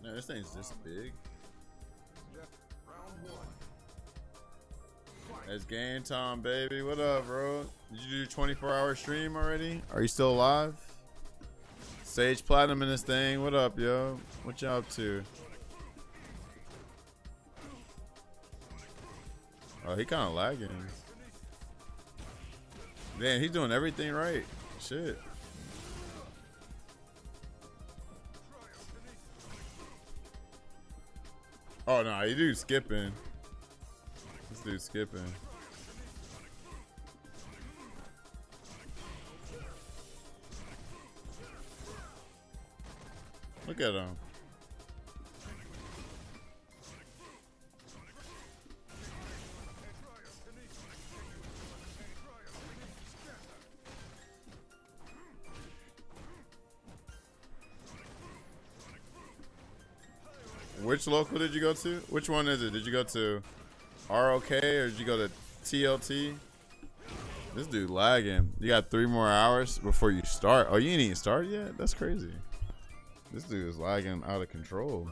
Man, this thing's this big. It's game time, baby. What up, bro? Did you do 24-hour stream already? Are you still alive? Sage Platinum in this thing. What up, yo? What you up to? Oh, he kind of lagging. Man, he's doing everything right. Shit. Oh, no, you dude skipping. This dude's skipping. Look at him. Which local did you go to? Which one is it? Did you go to ROK or did you go to TLT? This dude lagging. You got 3 more hours before you start. Oh, you ain't even started yet? That's crazy. This dude is lagging out of control.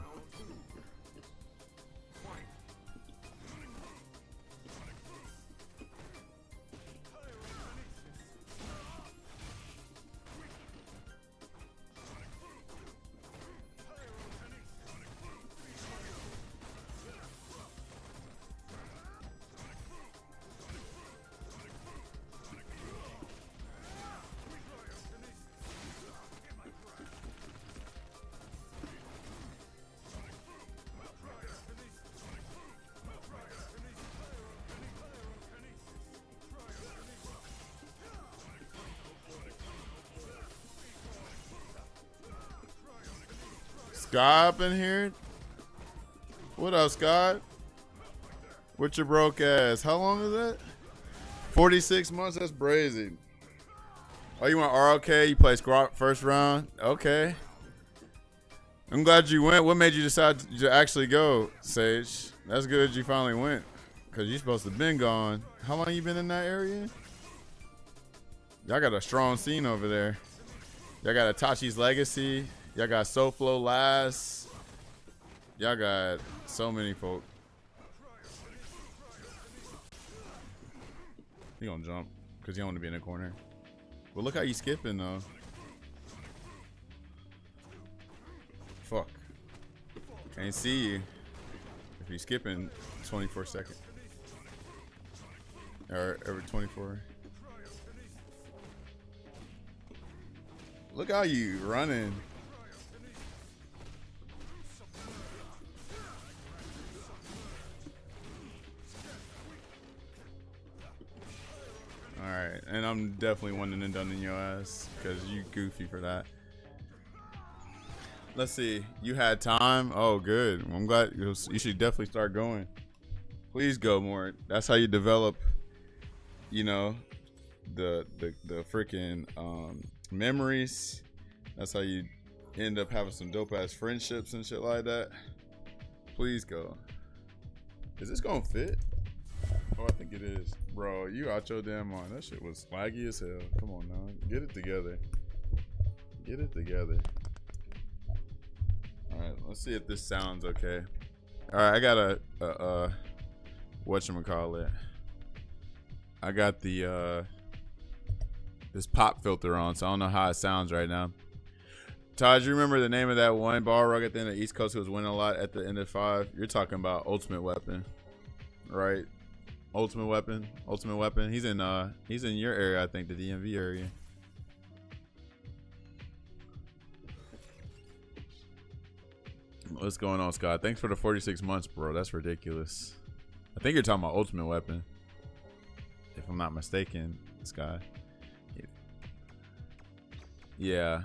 Scott up in here? What up, Scott? What's your broke ass? How long is that? 46 months? That's brazy. Oh, you want ROK? You play squad first round? Okay. I'm glad you went. What made you decide to actually go, Sage? That's good you finally went. Because you're supposed to have been gone. How long you been in that area? Y'all got a strong scene over there. Y'all got Itachi's Legacy. Y'all got SoFlo Last. Y'all got so many folk. He gonna jump because he don't want to be in the corner. But look how you skipping though. Fuck. Can't see you if you skipping 24 seconds. Or every 24. Look how you running. Alright, and I'm definitely one and done in your ass because you goofy for that. Let's see. You had time? Oh, good. I'm glad. You should definitely start going. Please go more. That's how you develop, you know, the freaking memories. That's how you end up having some dope ass friendships and shit like that. Please go. Is this gonna fit? Oh, I think it is. Bro, you out your damn mind. That shit was laggy as hell. Come on now. Get it together. Get it together. Alright, let's see if this sounds okay. Alright, I got a whatchamacallit. I got the this pop filter on, so I don't know how it sounds right now. Todd, you remember the name of that one ball rug at the end of the East Coast who was winning a lot at the end of 5? You're talking about Ultimate Weapon, right? Ultimate Weapon. He's in your area, I think, the DMV area. What's going on, Scott? Thanks for the 46 months, bro. That's ridiculous. I think you're talking about Ultimate Weapon, if I'm not mistaken, Scott. Yeah.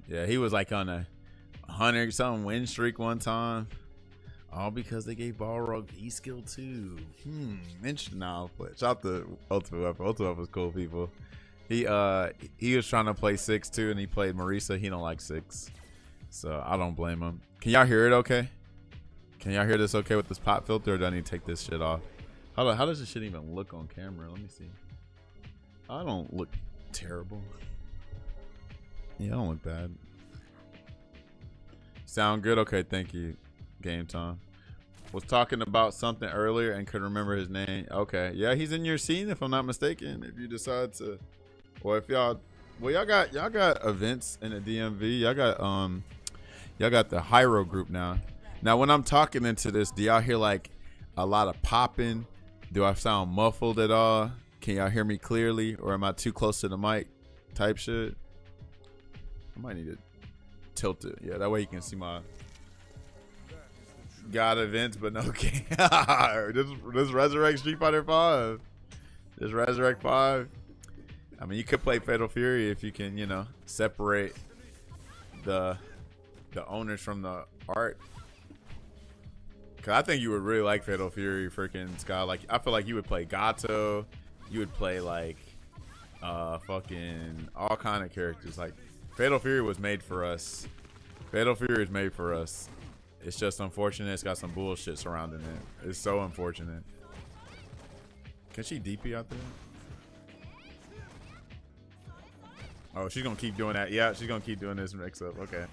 He was like on a 100-something win streak one time. All because they gave Balrog E-skill too. Interesting. Now, but shout out to Ultimate Weapon. Ultimate Weapon was cool, people. He was trying to play 6 too, and he played Marisa. He don't like 6, so I don't blame him. Can y'all hear it okay? Can y'all hear this okay with this pop filter, or do I need to take this shit off? How does this shit even look on camera? Let me see. I don't look terrible. Yeah, I don't look bad. Sound good? Okay, thank you. Game time. Was talking about something earlier and couldn't remember his name. Okay, yeah, he's in your scene if I'm not mistaken. If you decide to, or if y'all, well, y'all got events in the DMV. Y'all got the Hyro group now. Now, when I'm talking into this, do y'all hear like a lot of popping? Do I sound muffled at all? Can y'all hear me clearly, or am I too close to the mic? Type shit. I might need to tilt it. Yeah, that way you can see my God events, but no game. This Resurrect Street Fighter 5. This Resurrect 5. I mean, you could play Fatal Fury if you can, you know, separate the owners from the art. Cause I think you would really like Fatal Fury, freaking Scott. Like, I feel like you would play Gato. You would play like fucking all kind of characters. Like, Fatal Fury was made for us. Fatal Fury is made for us. It's just unfortunate it's got some bullshit surrounding it. It's so unfortunate. Can she DP out there? Oh, she's gonna keep doing that. Yeah, she's gonna keep doing this mix up. Okay.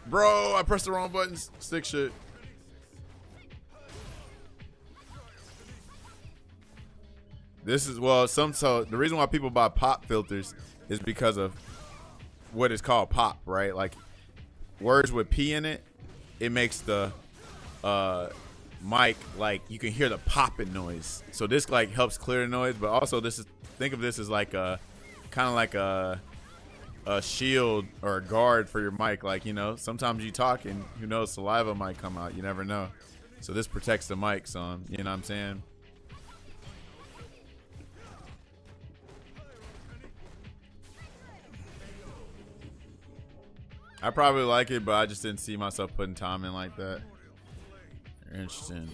Bro, I pressed the wrong buttons. Stick shit. This is, well, so the reason why people buy pop filters is because of what is called pop, right? Like, words with P in it, it makes the mic, like, you can hear the popping noise. So this like helps clear the noise, but also this is, think of this as like a kind of like a shield or a guard for your mic. Like, you know, sometimes you talk and who knows, saliva might come out. You never know. So this protects the mic some, you know what I'm saying? I probably like it, but I just didn't see myself putting time in like that. Interesting.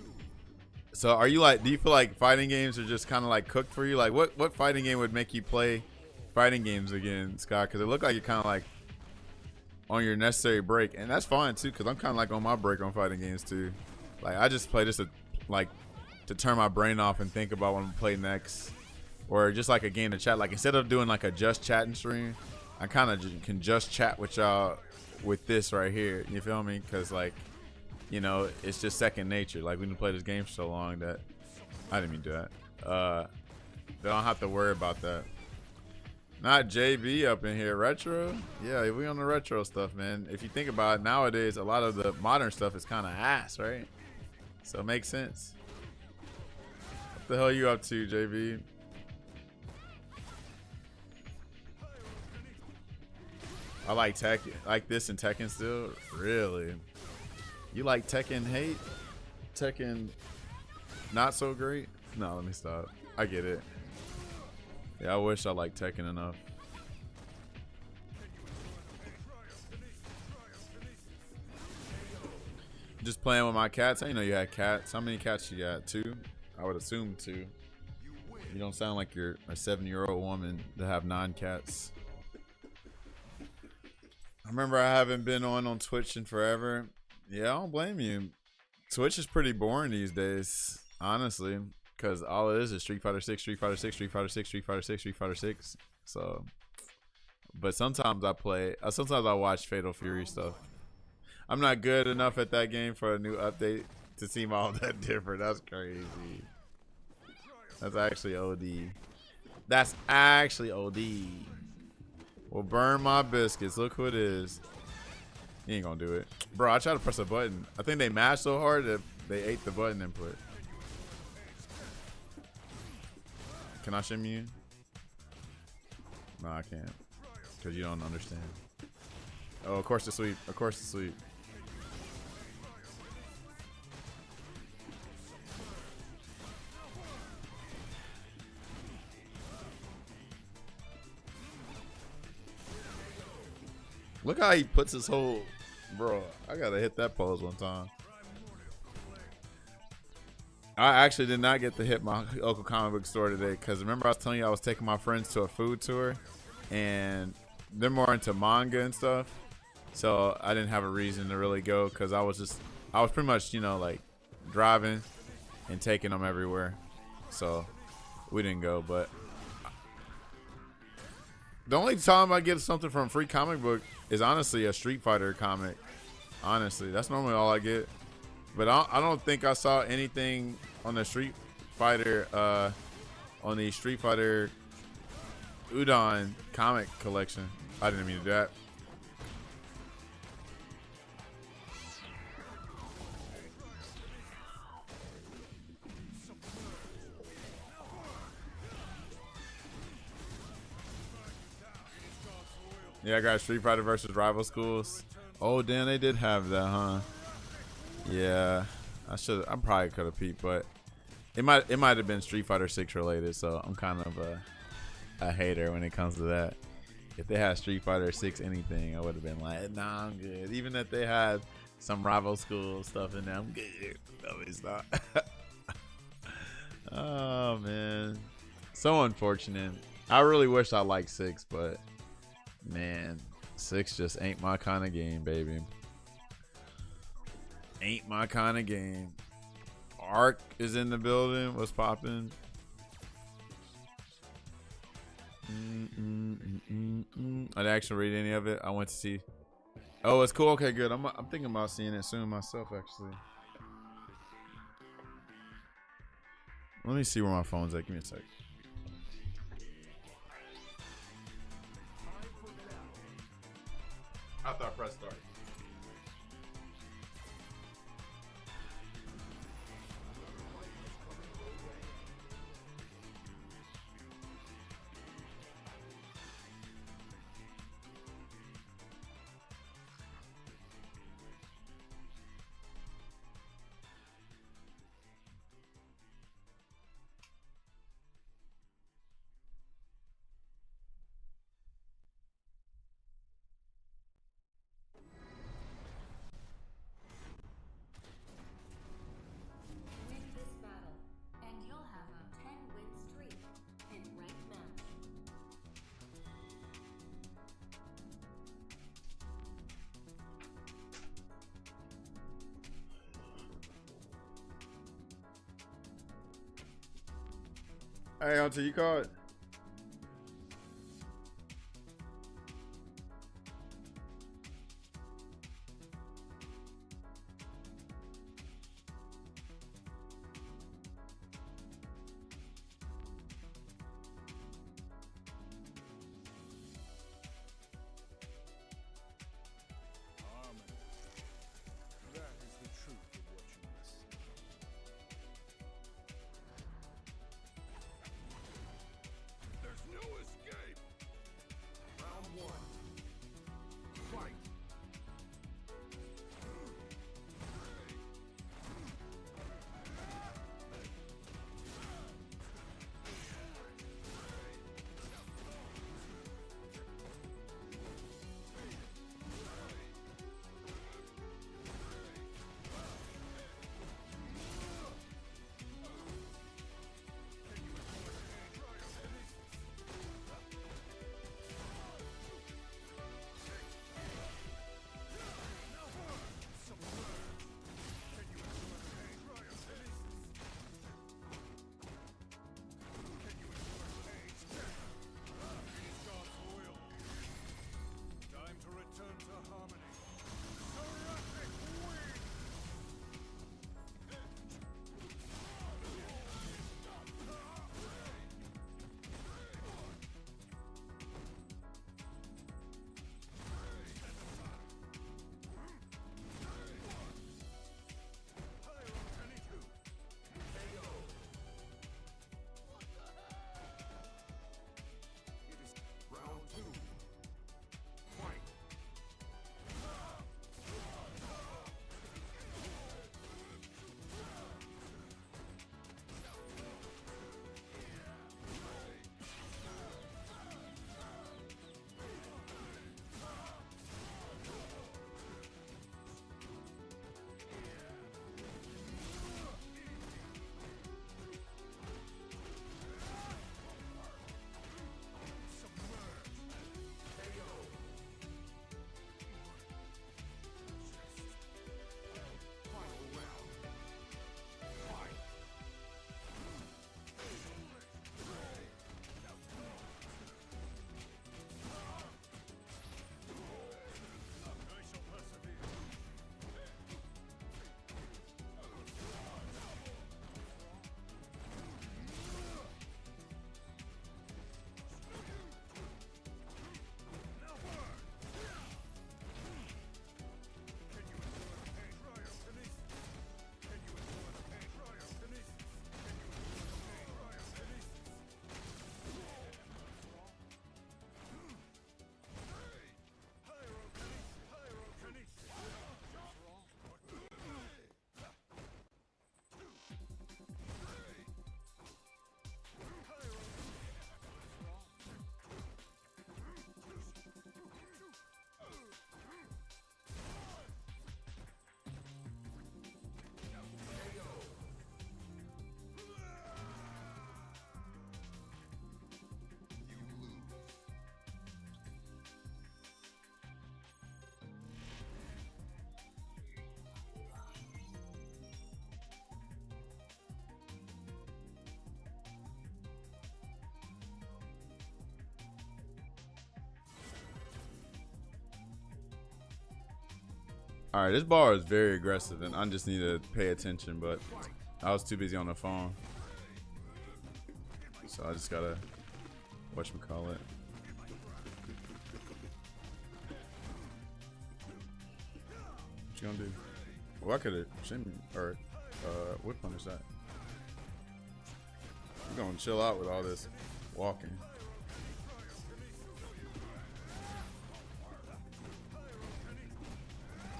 So are you like, do you feel like fighting games are just kind of like cooked for you? Like what fighting game would make you play fighting games again, Scott? Because it looked like you're kind of like on your necessary break. And that's fine too, because I'm kind of like on my break on fighting games too. Like, I just play this to, like, to turn my brain off and think about what I'm gonna play next. Or just like a game to chat. Like, instead of doing like a just chatting stream, I kind of can just chat with y'all with this right here. You feel me? Because, like, you know, it's just second nature. Like, we didn't play this game for so long that I didn't mean to do that. They don't have to worry about that. Not JB up in here. Retro? Yeah, we on the retro stuff, man. If you think about it, nowadays, a lot of the modern stuff is kind of ass, right? So it makes sense. What the hell are you up to, JB? I like Tekken, like this in Tekken still. Really? You like Tekken hate? Tekken not so great? No, let me stop. I get it. Yeah, I wish I liked Tekken enough. Just playing with my cats. I didn't know you had cats. How many cats you got? 2? I would assume 2. You don't sound like you're a 7-year-old woman to have 9 cats. I remember I haven't been on Twitch in forever. Yeah, I don't blame you. Twitch is pretty boring these days, honestly, because all it is Street Fighter 6, Street Fighter 6, Street Fighter 6, Street Fighter 6, Street Fighter 6. So, but sometimes I play. Sometimes I watch Fatal Fury stuff. I'm not good enough at that game for a new update to seem all that different. That's crazy. That's actually OD. That's actually OD. Well, burn my biscuits. Look who it is. He ain't gonna do it. Bro, I tried to press a button. I think they mashed so hard that they ate the button input. Can I shimmy you? No, I can't. Because you don't understand. Oh, of course the sweep. Of course the sweep. Look how he puts his whole... Bro, I gotta hit that pose one time. I actually did not get to hit my local comic book store today because remember I was telling you I was taking my friends to a food tour and they're more into manga and stuff. So I didn't have a reason to really go because I was pretty much, you know, like driving and taking them everywhere. So we didn't go, but the only time I get something from Free Comic Book is honestly a Street Fighter comic. Honestly, that's normally all I get. But I don't think I saw anything on the Street Fighter, on the Street Fighter Udon comic collection. I didn't mean to do that. Yeah, I got Street Fighter versus Rival Schools. Oh, damn, they did have that, huh? Yeah, I probably could have peeped, but it might have been Street Fighter 6 related, so I'm kind of a hater when it comes to that. If they had Street Fighter 6 anything, I would have been like, nah, I'm good. Even if they had some Rival School stuff in there, I'm good. No, it's not. Oh, man. So unfortunate. I really wish I liked 6, but man, 6 just ain't my kind of game, baby. Ain't my kind of game. Arc is in the building. What's popping? I didn't actually read any of it. I went to see. Oh, it's cool. Okay, good. I'm thinking about seeing it soon myself, actually. Let me see where my phone's at. Give me a sec. I thought press start. Hey, Hunter, you call it? All right, this bar is very aggressive, and I just need to pay attention. But I was too busy on the phone, so I just gotta whatchamacallit. What you gonna do? Well, I could have shimmy or whip punish that. I'm gonna chill out with all this walking.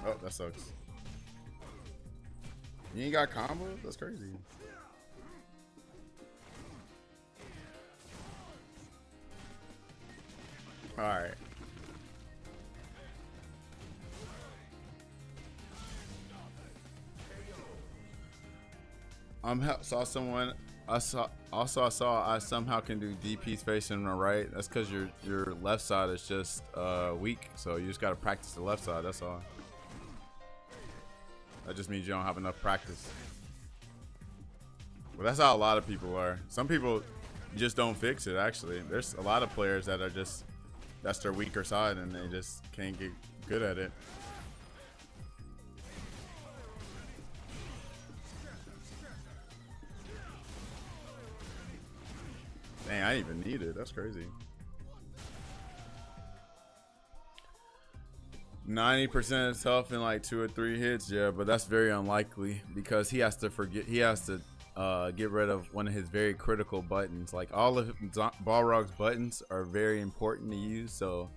Oh, that sucks. You ain't got combos? That's crazy. Alright. Saw someone. I saw I somehow can do DP spacing on the right. That's because your left side is just weak, so you just gotta practice the left side. That's all. That just means you don't have enough practice. Well, that's how a lot of people are. Some people just don't fix it. Actually, there's a lot of players that are just that's their weaker side, and they just can't get good at it. Dang, I didn't even need it. That's crazy. 90% of health in like 2 or 3 hits, yeah, but that's very unlikely because he has to get rid of one of his very critical buttons. Like all of Balrog's buttons are very important to use, so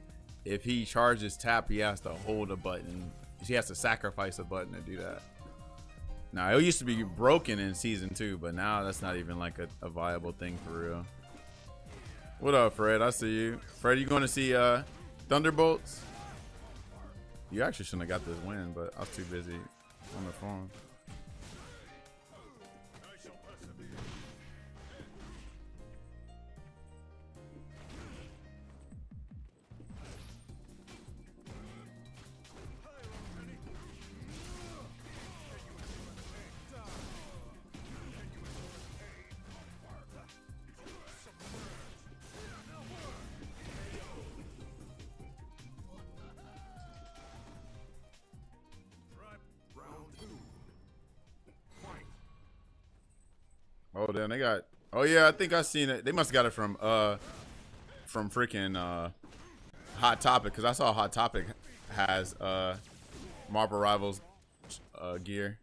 if he charges tap, he has to hold a button. He has to sacrifice a button to do that. Now, it used to be broken in season 2, but now that's not even like a viable thing for real. What up, Fred? I see you. Fred, you going to see Thunderbolts? You actually shouldn't have got this win, but I was too busy on the phone. Oh, then they got. Oh yeah, I think I seen it. They must have got it from freaking Hot Topic, because I saw Hot Topic has Marvel Rivals gear.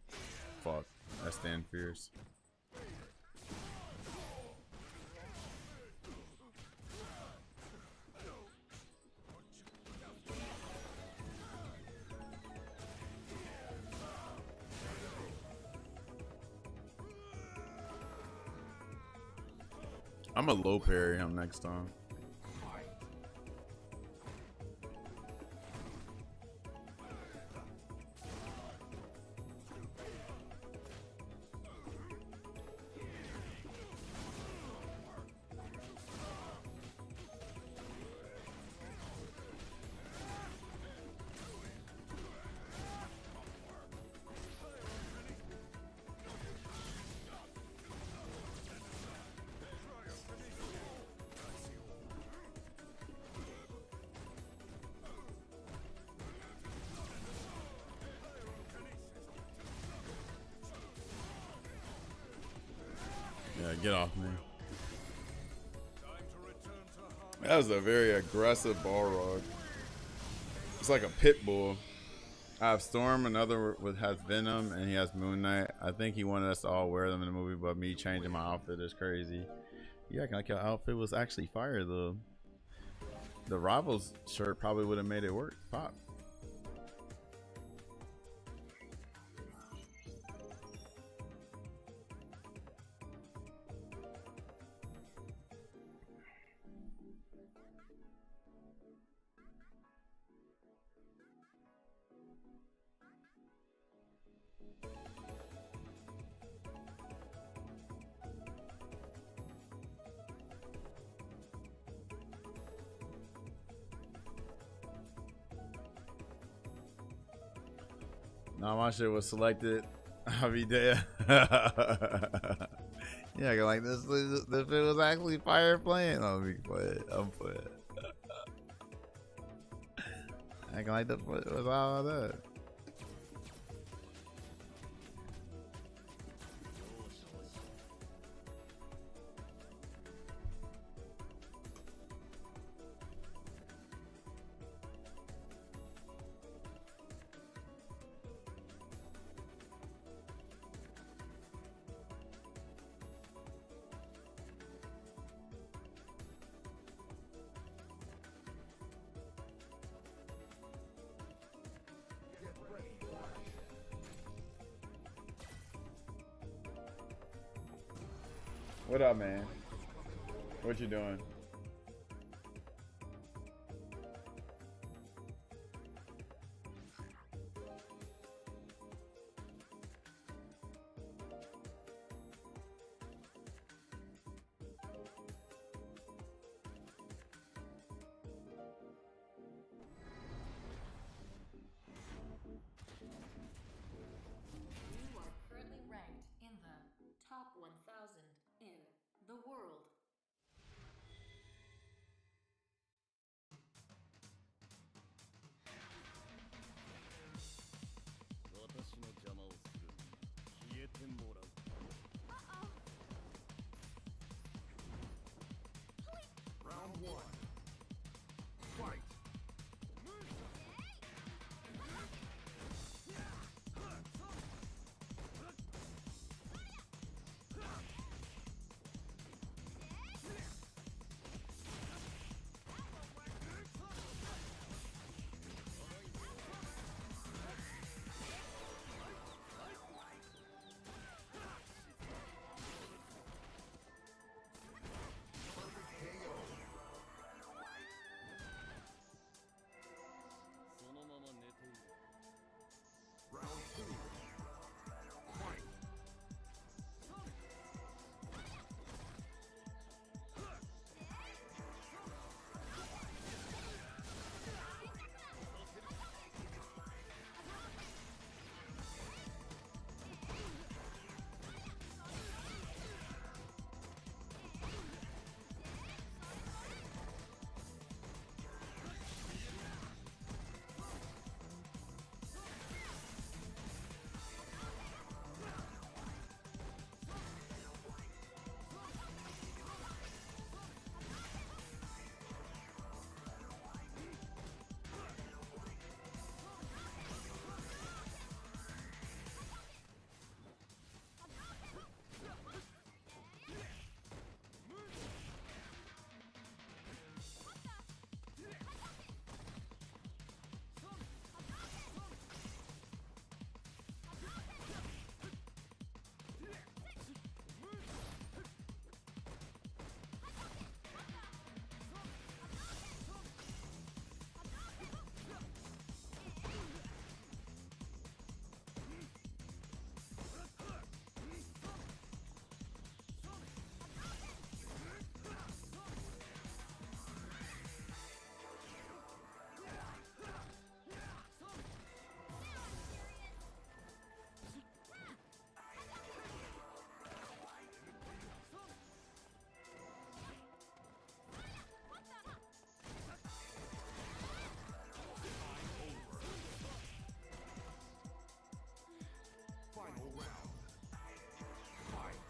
Fuck, that's Dan Fierce. I'm a low parry him next time. Yeah, get off me. That was a very aggressive Balrog. It's like a pit bull. I have Storm, another has Venom, and he has Moon Knight. I think he wanted us to all wear them in the movie, but me changing my outfit is crazy. You acting like your outfit was actually fire though. The Rivals shirt probably would have made it work. Pop. Nah, my shit was selected. I'll be dead. Yeah, like this shit was actually fire playing. I'll be playing. I'm playing. Acting like that was all that. What up, man? What you doing? You are currently ranked in the top 1,000 in the world. 私の邪魔をする。消えてもらう。Round one. Fight. Perfect KO. そのまま寝ている。 Round two. Fight. Final round. Fight.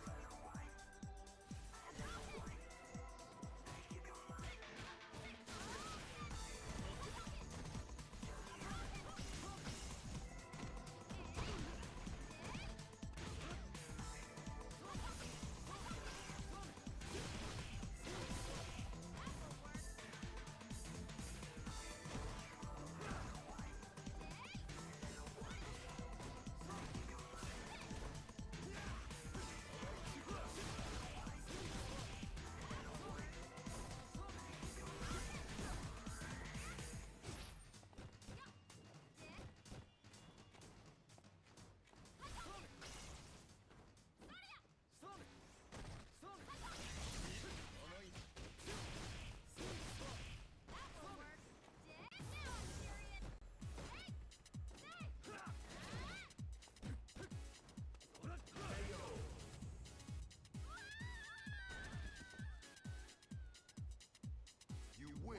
You win.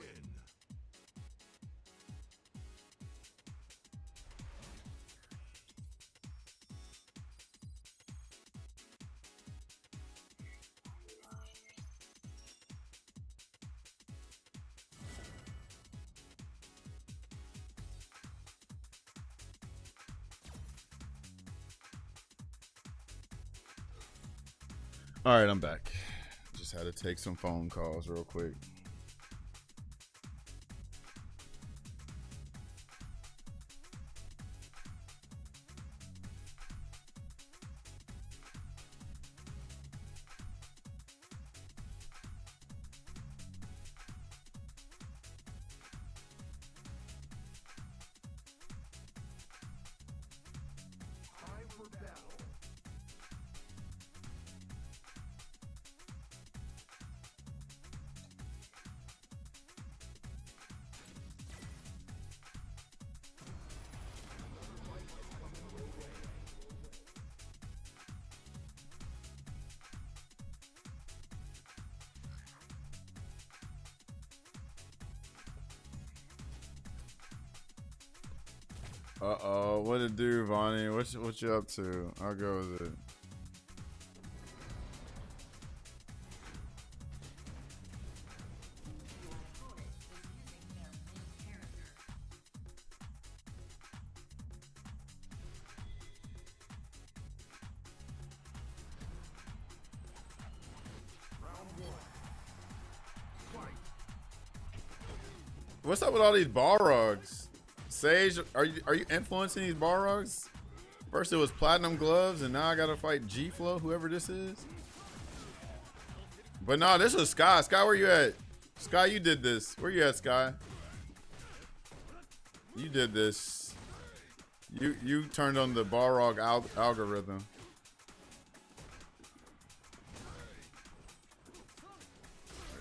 All right, I'm back. Just had to take some phone calls real quick. Uh-oh, what it do, Vonnie? What you up to? I'll go with it. Your opponent is using their main character. Round one. Fight. What's up with all these Balrogs? Sage, are you influencing these Balrogs? First it was Platinum Gloves, and now I gotta fight G-Flow, whoever this is. But no, this was Sky. Sky, where you at? Sky, you did this. Where you at, Sky? You did this. You turned on the Balrog algorithm.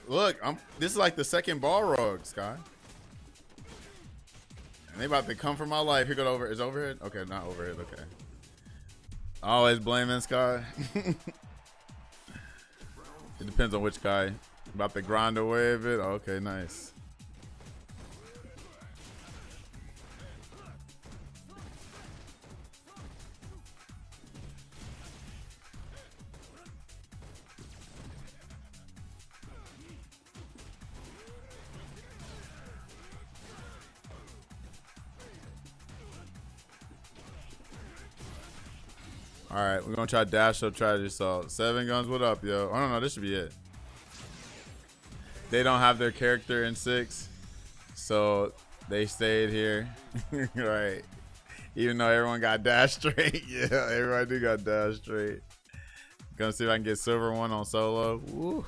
Look, this is like the second Balrog, Sky. And they about to come for my life. Here go over. Is overhead? Okay, not overhead. Okay. Always blaming Sky. It depends on which guy. About to grind away a bit. Okay, nice. All right, we're gonna try dash up, try this out. 7 guns, what up, yo? I don't know, this should be it. They don't have their character in 6, so they stayed here. Right. Even though everyone got dash straight. Yeah, everybody do got dash straight. Gonna see if I can get silver 1 on solo. Woo.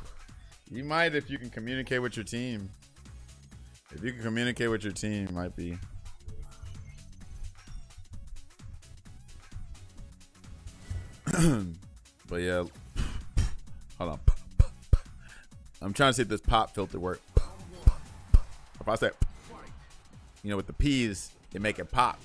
You might if you can communicate with your team. If you can communicate with your team, might be. But yeah, hold on. I'm trying to see if this pop filter works. If I say, you know, with the P's, they make it pop.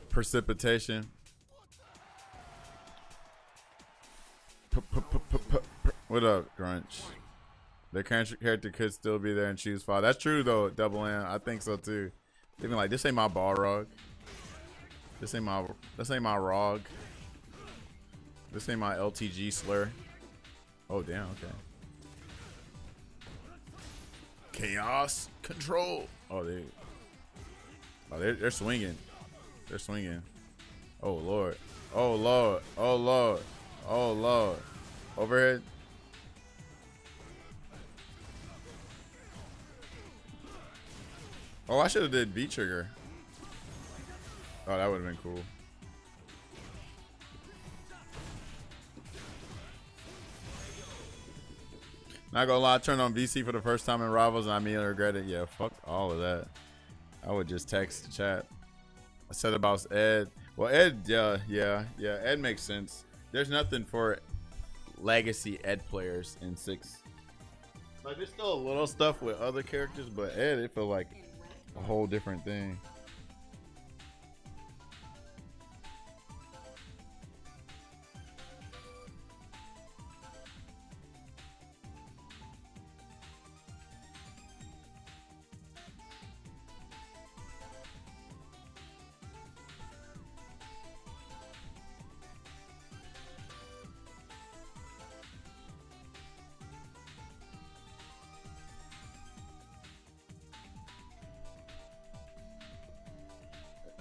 Precipitation. What up, Grunch? Their character could still be there and choose 5. That's true though, Double M. I think so too. They've been like, this ain't my Balrog. This ain't my Rog. This ain't my LTG slur. Oh damn, okay. Chaos control. Oh, they're swinging. They're swinging. Oh lord. Oh lord. Oh lord. Oh lord. Overhead. Oh, I should have did V trigger. Oh, that would have been cool. Not gonna lie, I turned on VC for the first time in Rivals and I immediately regret it. Yeah, fuck all of that. I would just text the chat. I said about Ed. Well, Ed, yeah. Ed makes sense. There's nothing for legacy Ed players in 6. Like, there's still a little stuff with other characters, but Ed, it felt like a whole different thing.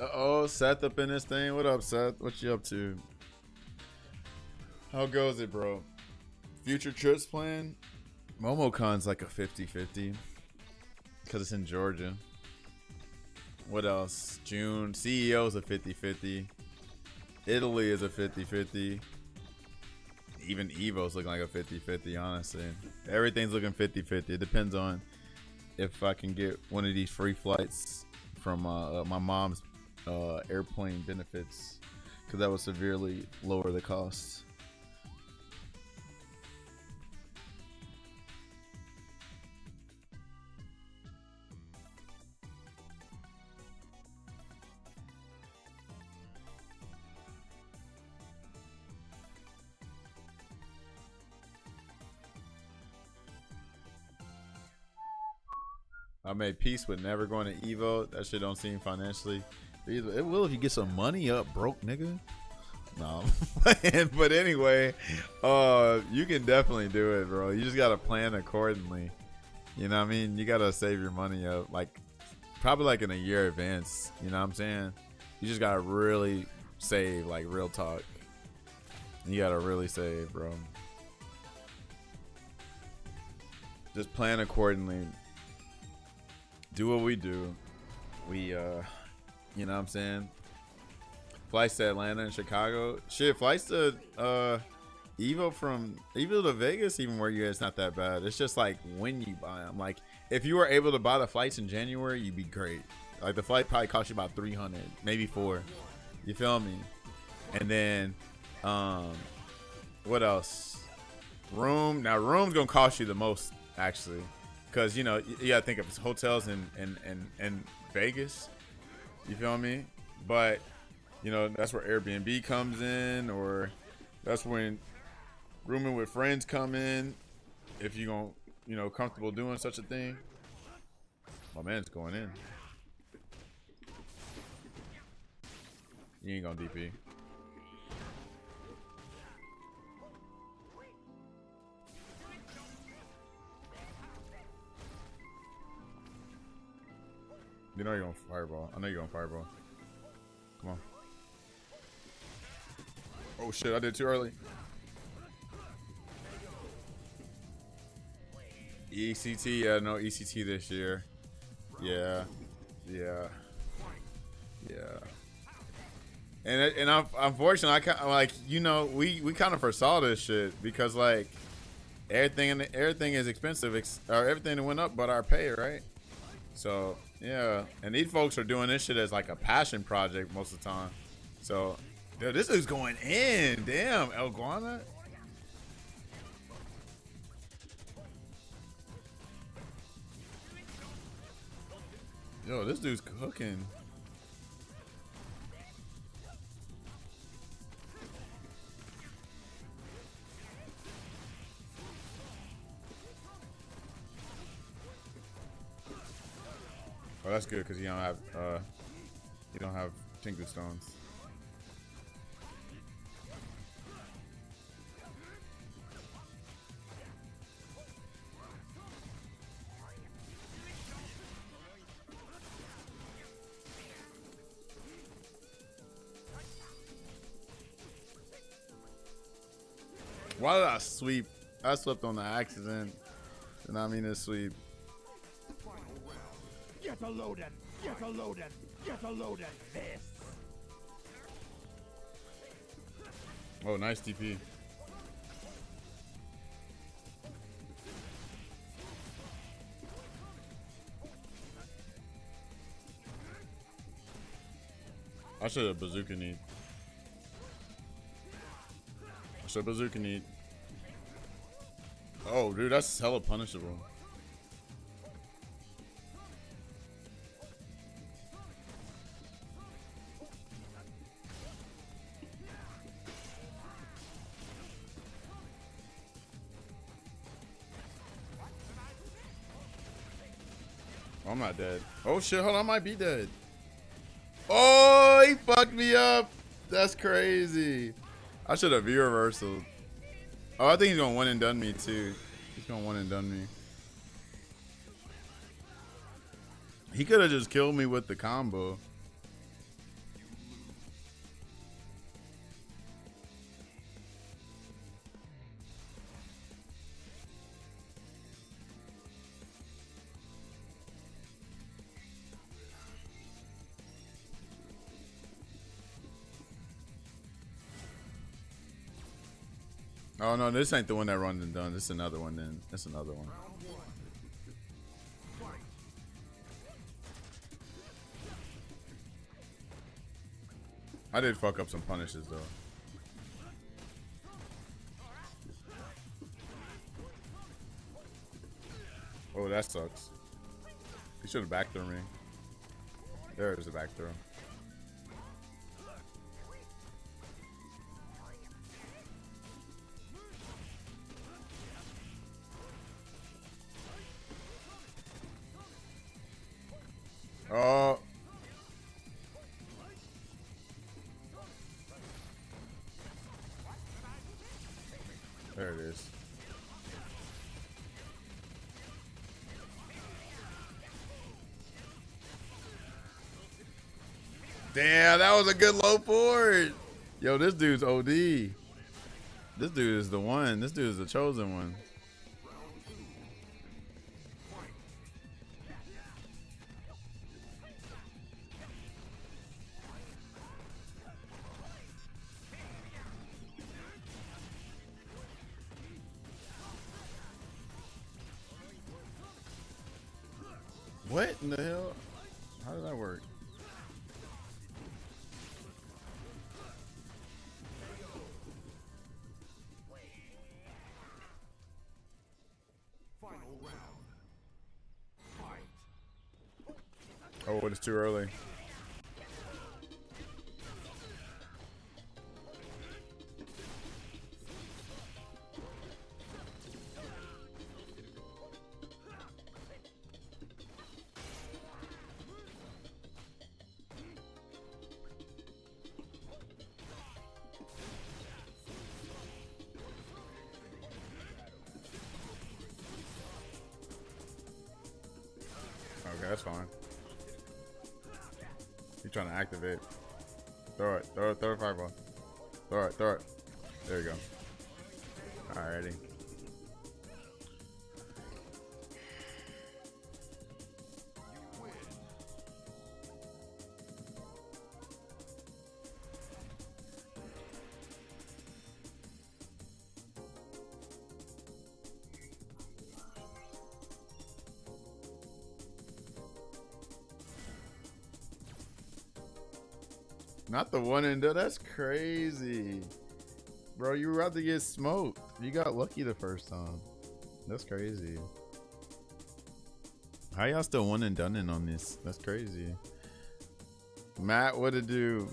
Uh-oh, Seth up in this thing. What up, Seth? What you up to? How goes it, bro? Future trips plan? MomoCon's like a 50-50 because it's in Georgia. What else? June. CEO's a 50-50. Italy is a 50-50. Even Evo's looking like a 50-50, honestly. Everything's looking 50-50. It depends on if I can get one of these free flights from my mom's airplane benefits, because that would severely lower the cost. I made peace with never going to Evo. That shit don't seem financially feasible. It will if you get some money up, broke nigga. No, but anyway, you can definitely do it, bro. You just gotta plan accordingly. You know what I mean? You gotta save your money up, like probably like in a year advance. You know what I'm saying? You just gotta really save, like real talk. You gotta really save, bro. Just plan accordingly. Do what we do. We, you know what I'm saying? Flights to Atlanta and Chicago. Shit, flights to Evo from Evo to Vegas, even where you at, it's not that bad. It's just like when you buy them. Like if you were able to buy the flights in January, you'd be great. Like the flight probably cost you about 300, maybe 4. You feel me? And then, what else? Room. Now room's gonna cost you the most actually, because you know you gotta think of hotels in Vegas. You feel me? But you know, that's where Airbnb comes in, or that's when rooming with friends come in. If you're gonna, you know, comfortable doing such a thing. My man's going in. You ain't gonna DP. You know you're gonna fireball. I know you're gonna fireball. Come on. Oh shit, I did too early. ECT, yeah, no ECT this year. Yeah. And unfortunately, I kind of like, you know, we kind of foresaw this shit because like everything is expensive, or everything that went up but our pay, right? So yeah, and these folks are doing this shit as like a passion project most of the time. So, dude, this is going in. Damn, El Guana. Yo, this dude's cooking. Oh, that's good because you don't have Tinker Stones. Why did I sweep? I swept on the accident. And I mean to sweep. Get a loaded! Get a loaded! Get a loaded! This! Oh, nice TP. I should have bazooka need. I should bazooka need. Oh, dude, that's hella punishable. I'm not dead. Oh shit, hold on, I might be dead. Oh, he fucked me up. That's crazy. I should have V-reversal. Oh, I think he's gonna one and done me too. He's gonna one and done me. He could have just killed me with the combo. Oh no, this ain't the one that run and done. This is another one then. That's another one. I did fuck up some punishes though. Oh, that sucks. He should have back through me. There's the back throw. Oh. There it is. Damn, that was a good low forward. Yo, this dude's OD. This dude is the one. This dude is the chosen one. What in the hell? How did that work? Oh, it's too early. Okay, that's fine. He's trying to activate. Throw it, throw a fireball. Throw it. There you go. Alrighty. Not the one and done. That's crazy. Bro, you were about to get smoked. You got lucky the first time. That's crazy. How y'all still one and done on this? That's crazy. Matt, what to do?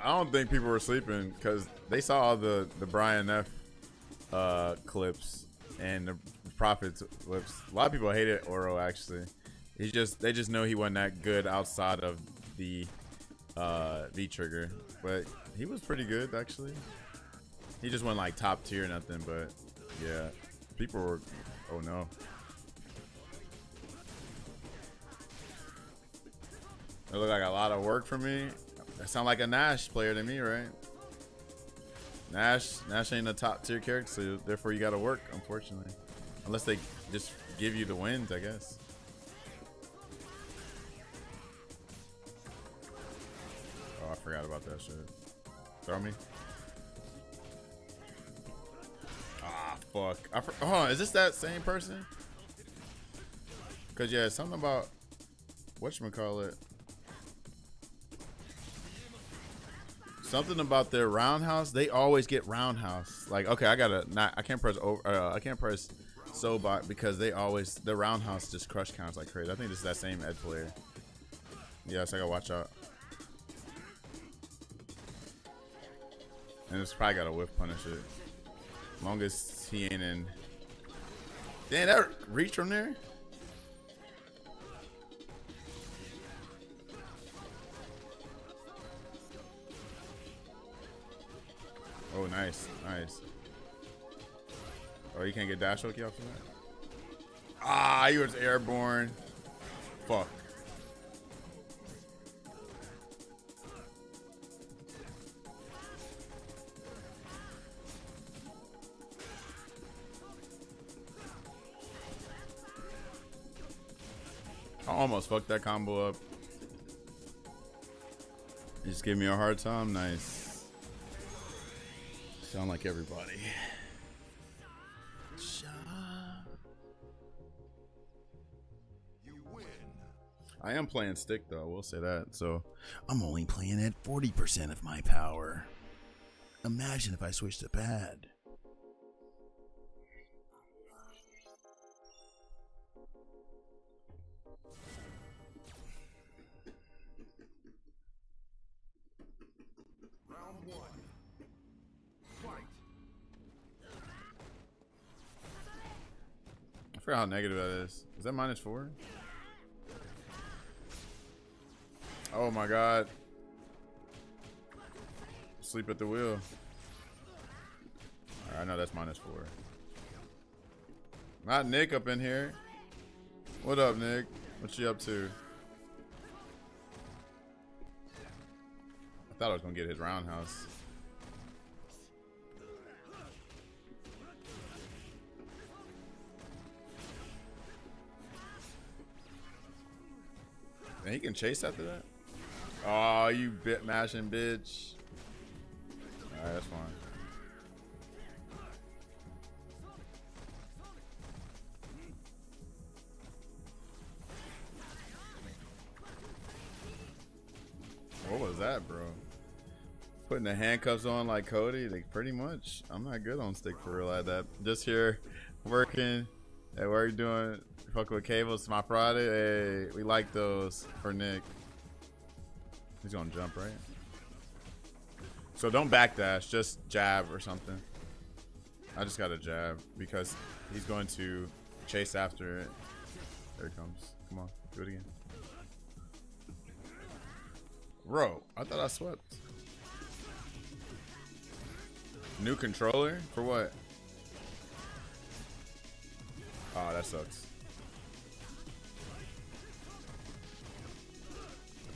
I don't think people were sleeping because they saw all the Brian F clips and the Profits clips. A lot of people hated Oro actually. They just know he wasn't that good outside of the V trigger, but he was pretty good actually. He just went like top tier nothing, but yeah, people were, oh no. It looked like a lot of work for me. That sound like a Nash player to me, right? Nash ain't a top tier character, so therefore you gotta work, unfortunately. Unless they just give you the wins, I guess. Oh, I forgot about that shit. Throw me. Ah, fuck. Oh, is this that same person? Cause yeah, something about whatchamacallit. Something about their roundhouse. They always get roundhouse. Like, okay, I can't press over. I can't press Sobot because they always the roundhouse just crush counts like crazy. I think this is that same Ed player. Yes, I gotta watch out. And it's probably got a whiff punish it. As long as he ain't in. Damn, that reach from there. Oh, nice, nice. Oh, you can't get dash hooky off of that? Ah, he was airborne. Fuck. I almost fucked that combo up. You just gave me a hard time. Nice. Sound like everybody. I am playing stick though, I will say that. So I'm only playing at 40% of my power. Imagine if I switched to pad. Round one. Fight. I forgot how negative that is. Is that -4? Oh my god. Sleep at the wheel. Alright, I know that's -4. Not Nick up in here. What up, Nick? What you up to? I thought I was gonna get his roundhouse. And he can chase after that? Oh, you bit mashing bitch. Alright, that's fine. What was that, bro? Putting the handcuffs on like Cody? Like, pretty much. I'm not good on stick for real like that. Just here working at work doing fucking with cables. It's my Friday. Hey, we like those for Nick. He's gonna jump, right? So don't backdash, just jab or something. I just got a jab because he's going to chase after it. There it comes. Come on, do it again. Bro, I thought I swept. New controller? For what? Oh, that sucks.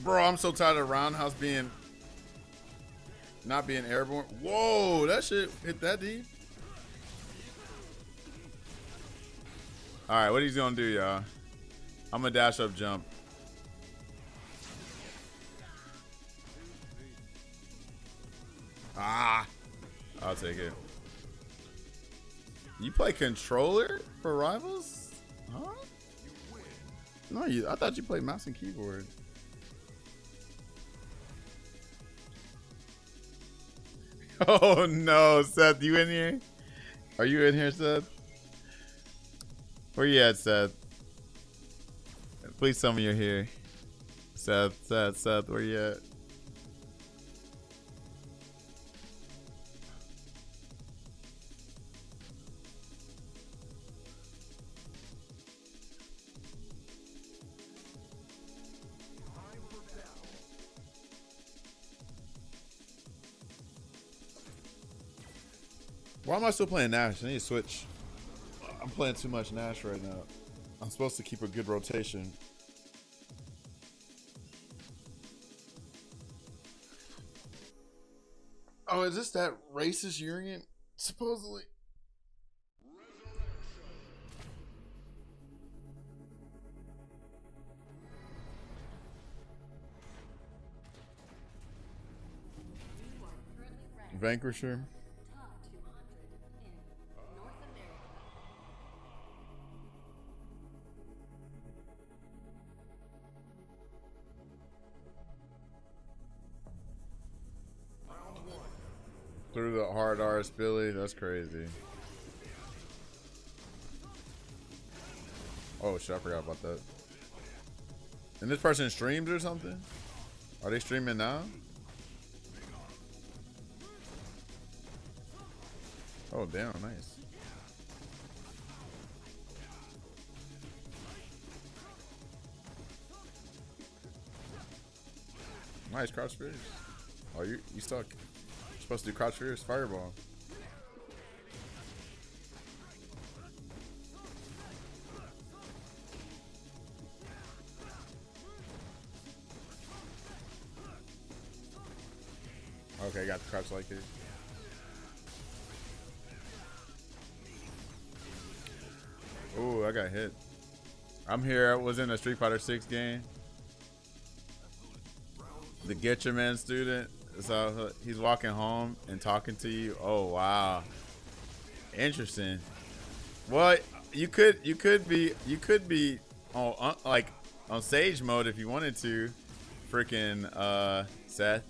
Bro, I'm so tired of roundhouse being not being airborne. Whoa, that shit hit that deep. Alright, what he's gonna do, y'all? I'm gonna dash up jump. Ah, I'll take it. You play controller for Rivals? Huh? No, I thought you played mouse and keyboard. Oh no, Seth, you in here? Are you in here, Seth? Where you at, Seth? Please tell me you're here. Seth, where you at? Why am I still playing Nash? I need to switch. I'm playing too much Nash right now. I'm supposed to keep a good rotation. Oh, is this that racist Urian? Supposedly. You are currently ranked Vanquisher. top 200 in North America. Through the hard RS Billy. That's crazy. Oh shit, I forgot about that. And this person streams or something? Are they streaming now? Oh damn, nice. Nice crouch fierce. Oh, you stuck. You're supposed to do crouch fierce fireball. Okay, got the crouch like it. Ooh, I got hit. I'm here. I was in a Street Fighter 6 game. The Get Your Man student. So he's walking home and talking to you. Oh wow. Interesting. Well, you could be on like on Sage mode if you wanted to. Freaking Seth.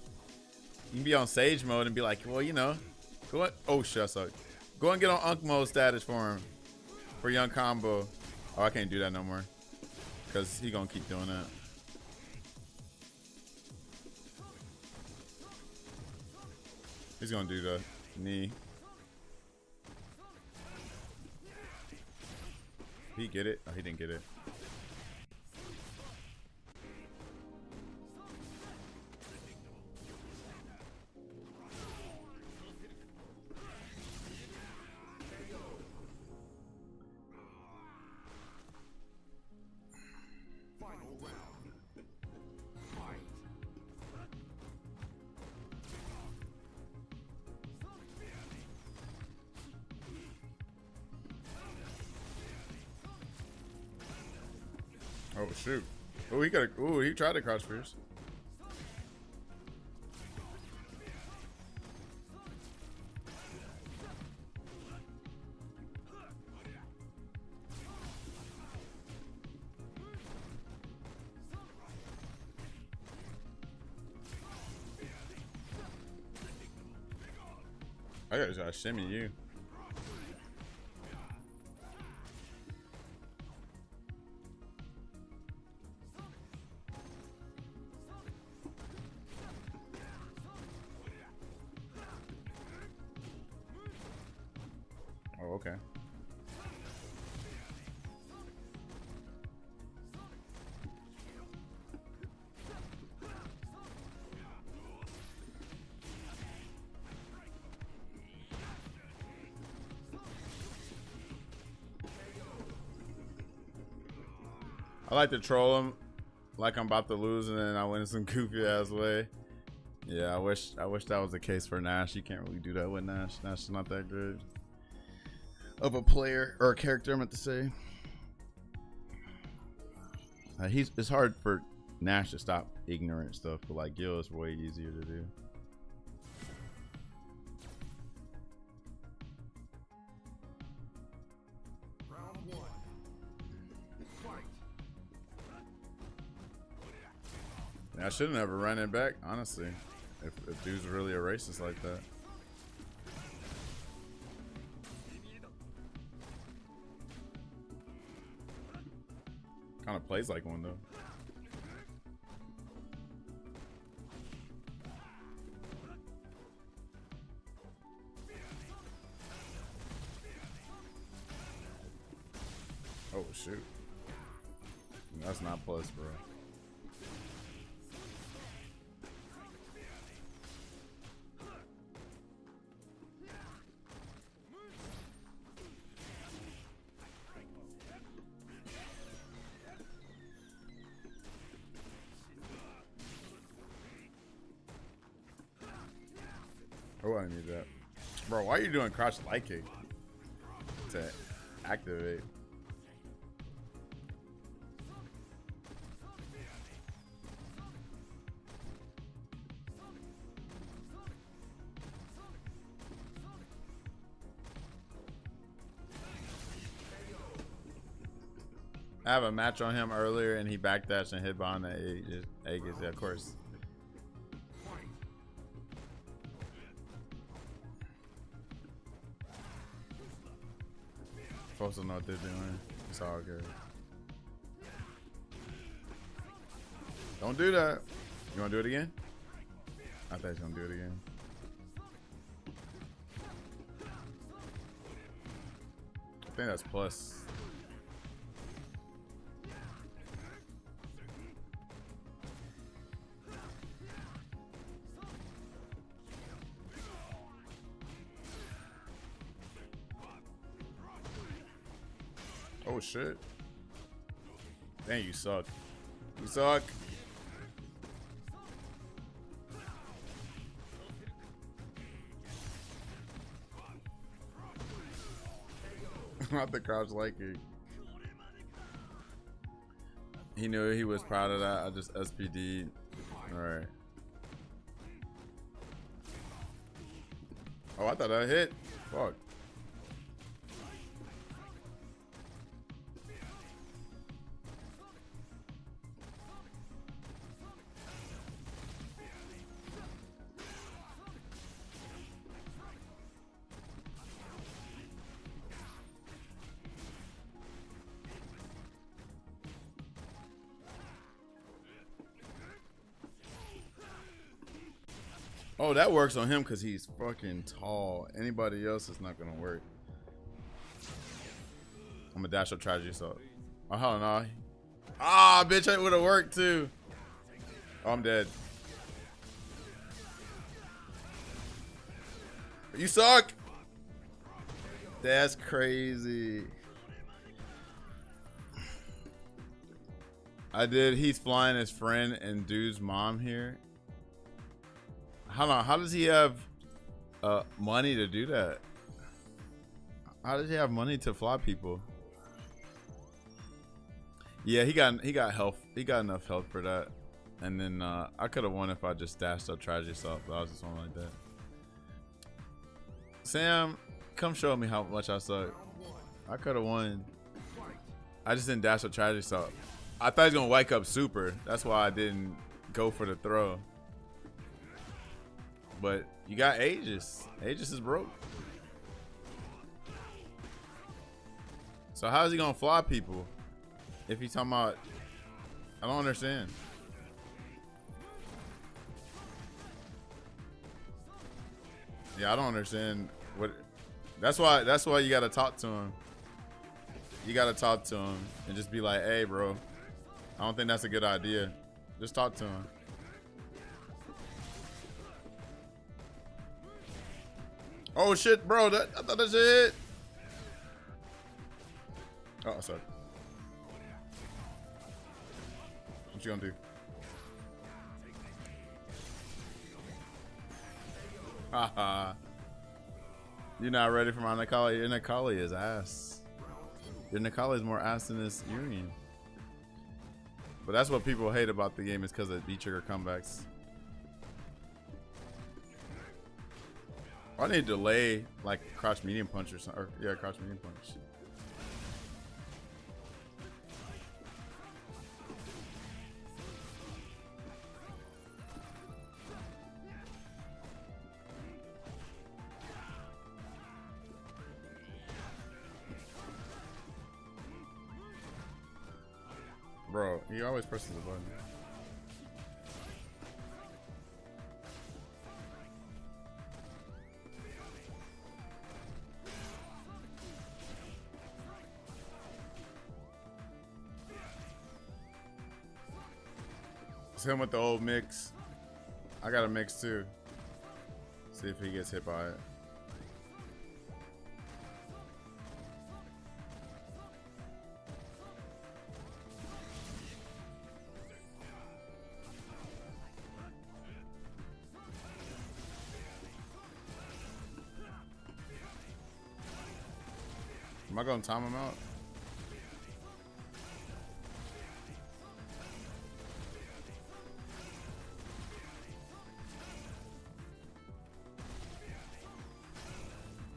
You can be on Sage mode and be like, well, you know, go on. Oh shit, I suck. Go and get on Unk mode status for him. For Young Combo. Oh, I can't do that no more. Cause he gonna keep doing that. He's gonna do the knee. He get it? Oh, he didn't get it. Final round. Fight. Oh shoot. Oh, he got a, ooh, he tried to crouch fierce. I gotta shimmy you. Oh, okay. I like to troll him like I'm about to lose and then I win in some goofy ass way. Yeah, I wish that was the case for Nash. You can't really do that with Nash. Nash is not that good of a player or a character, I meant to say. It's hard for Nash to stop ignorant stuff, but like Gil is way easier to do. Round one. Fight. I should have never run it back, honestly. If dude's really a racist like that. Kind of plays like one though. Oh shoot. That's not plus, bro. Oh, I need that. Bro, why are you doing crouch light kick? To activate. I have a match on him earlier and he backdashed and hit behind the Aegis. Yeah, of course. Supposed to know what they're doing. It's all good. Don't do that. You want to do it again? I thought you were going to do it again. I think that's plus. Oh shit. Dang, you suck. You suck. Not the crouch like it. He knew he was proud of that. I just SPD'd. Alright. Oh, I thought I hit. Fuck. Oh, that works on him because he's fucking tall. Anybody else is not gonna work. I'm gonna dash up tragedy assault. Oh hell no. Ah, bitch, it would have worked too. Oh, I'm dead. You suck. That's crazy. I did. He's flying his friend and dude's mom here. Hold on, how does he have money to do that? How does he have money to fly people? Yeah, he got health. He got enough health for that. And then I could have won if I just dashed up tragedy assault, but I was just one like that. Sam, come show me how much I suck. I could have won. I just didn't dash up tragedy assault. I thought he was gonna wake up super. That's why I didn't go for the throw. But you got Aegis. Aegis is broke. So how is he gonna fly people if he's talking about? I don't understand. Yeah, I don't understand what. That's why you gotta talk to him. You gotta talk to him and just be like, "Hey, bro, I don't think that's a good idea." Just talk to him. Oh shit, bro! I thought that shit hit. Oh, sorry. What you gonna do? Haha. You're not ready for my Necalli. Your Necalli is ass. Your Necalli is more ass than this Union. But that's what people hate about the game, is because of V-trigger comebacks. I need to delay like crouch medium punch or something. Or, yeah, crouch medium punch. Bro, he always presses the button. It's him with the old mix. I got a mix too. See if he gets hit by it. Am I gonna time him out?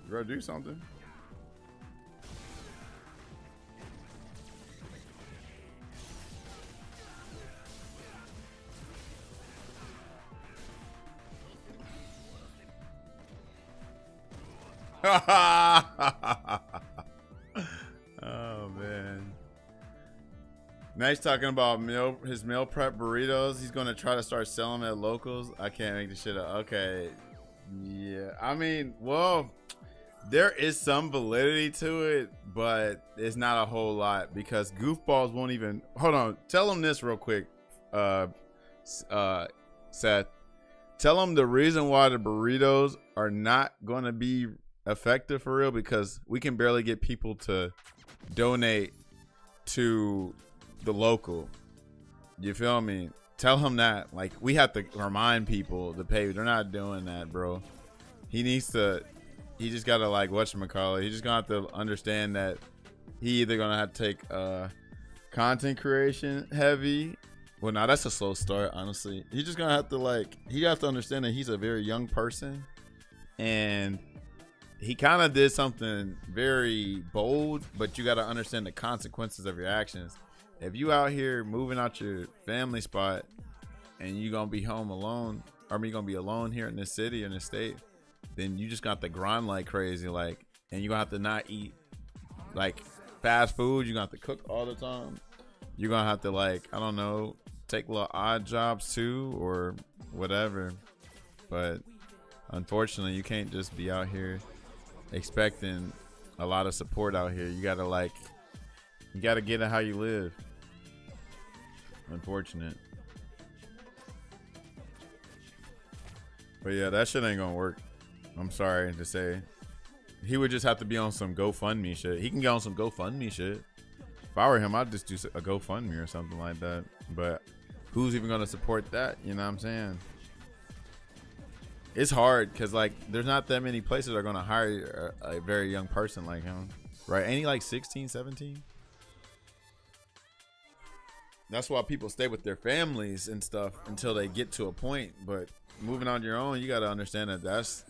You gotta do something. Oh man. Nice talking about his meal prep burritos. He's gonna try to start selling them at locals. I can't make this shit up. Okay. Yeah. I mean, well, there is some validity to it, but it's not a whole lot because goofballs won't even hold on. Tell him this real quick. Seth. Tell him the reason why the burritos are not gonna be effective for real, because we can barely get people to donate to the local. You feel me? Tell him that. Like, we have to remind people to pay. They're not doing that, bro. He needs to. He just gotta, like, whatchamacallit. He just gonna have to understand that he either gonna have to take content creation heavy. Well, now that's a slow start, honestly. He's just gonna have to like, he has to understand that he's a very young person, and he kind of did something very bold, but you got to understand the consequences of your actions. If you out here moving out your family spot and you gonna be home alone, or you gonna be alone here in this city, in this state, then you just got to grind like crazy, like, and you gonna have to not eat like fast food. You gonna have to cook all the time. You're gonna have to, like, I don't know, take little odd jobs too or whatever. But unfortunately, you can't just be out here expecting a lot of support out here. You gotta, like, you gotta get it how you live. Unfortunate. But yeah, that shit ain't gonna work. I'm sorry to say. He would just have to be on some GoFundMe shit. He can get on some GoFundMe shit. If I were him, I'd just do a GoFundMe or something like that. But who's even gonna support that? You know what I'm saying? It's hard because, like, there's not that many places that are gonna hire a very young person like him, right? Ain't he like 16, 17? That's why people stay with their families and stuff until they get to a point. But moving on your own, you gotta understand that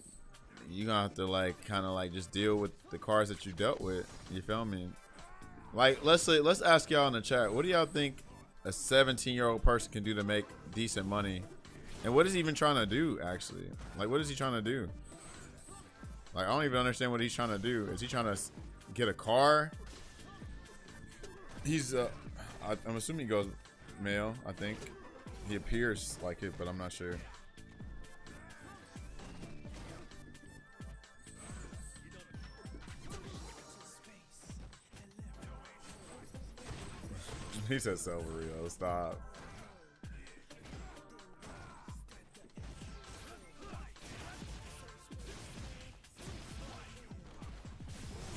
you gonna have to, like, kind of like just deal with the cards that you dealt with. You feel me? Like, let's ask y'all in the chat, what do y'all think a 17-year-old person can do to make decent money? And what is he even trying to do, actually? Like, what is he trying to do? Like, I don't even understand what he's trying to do. Is he trying to get a car? He's I'm assuming he goes male. I think he appears like it, but I'm not sure. He said Silverio. Stop.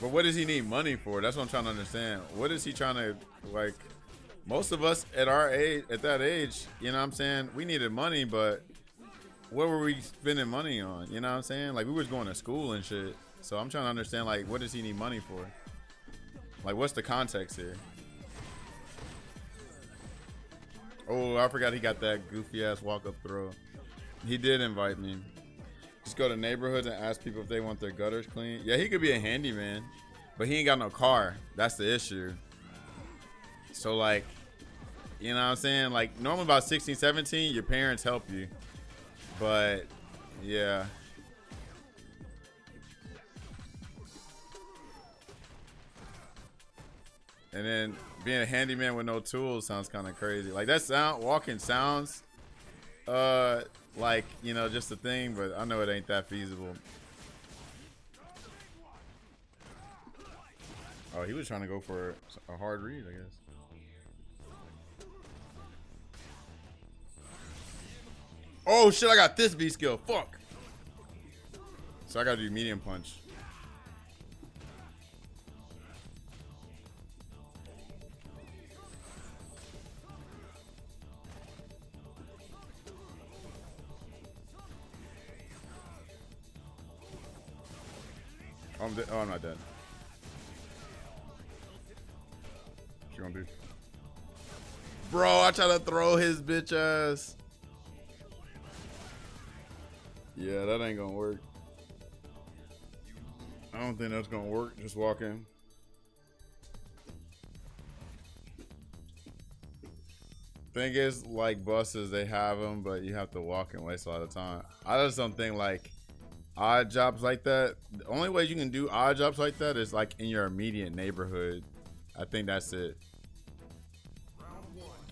But what does he need money for? That's what I'm trying to understand. What is he trying to, like, most of us at our age, at that age, you know what I'm saying? We needed money, but what were we spending money on? You know what I'm saying? Like, we was going to school and shit. So I'm trying to understand, like, what does he need money for? Like, what's the context here? Oh, I forgot he got that goofy ass walk up throw. He did invite me. Just go to neighborhoods and ask people if they want their gutters clean. Yeah, he could be a handyman, but he ain't got no car. That's the issue. So, like, you know what I'm saying? Like, normally about 16, 17, your parents help you. But, yeah. And then being a handyman with no tools sounds kind of crazy. Like, that walking sounds like, you know, just a thing, but I know it ain't that feasible. Oh, he was trying to go for a hard read, I guess. Oh shit, I got this V skill. Fuck. So I gotta do medium punch. Oh, I'm not dead. What you gonna do? Bro, I try to throw his bitch ass. Yeah, that ain't gonna work. I don't think that's gonna work. Just walk in. Thing is, like, buses, they have them, but you have to walk and waste a lot of time. I just don't think, like, odd jobs like that, the only way you can do odd jobs like that is, like, in your immediate neighborhood. I think that's it.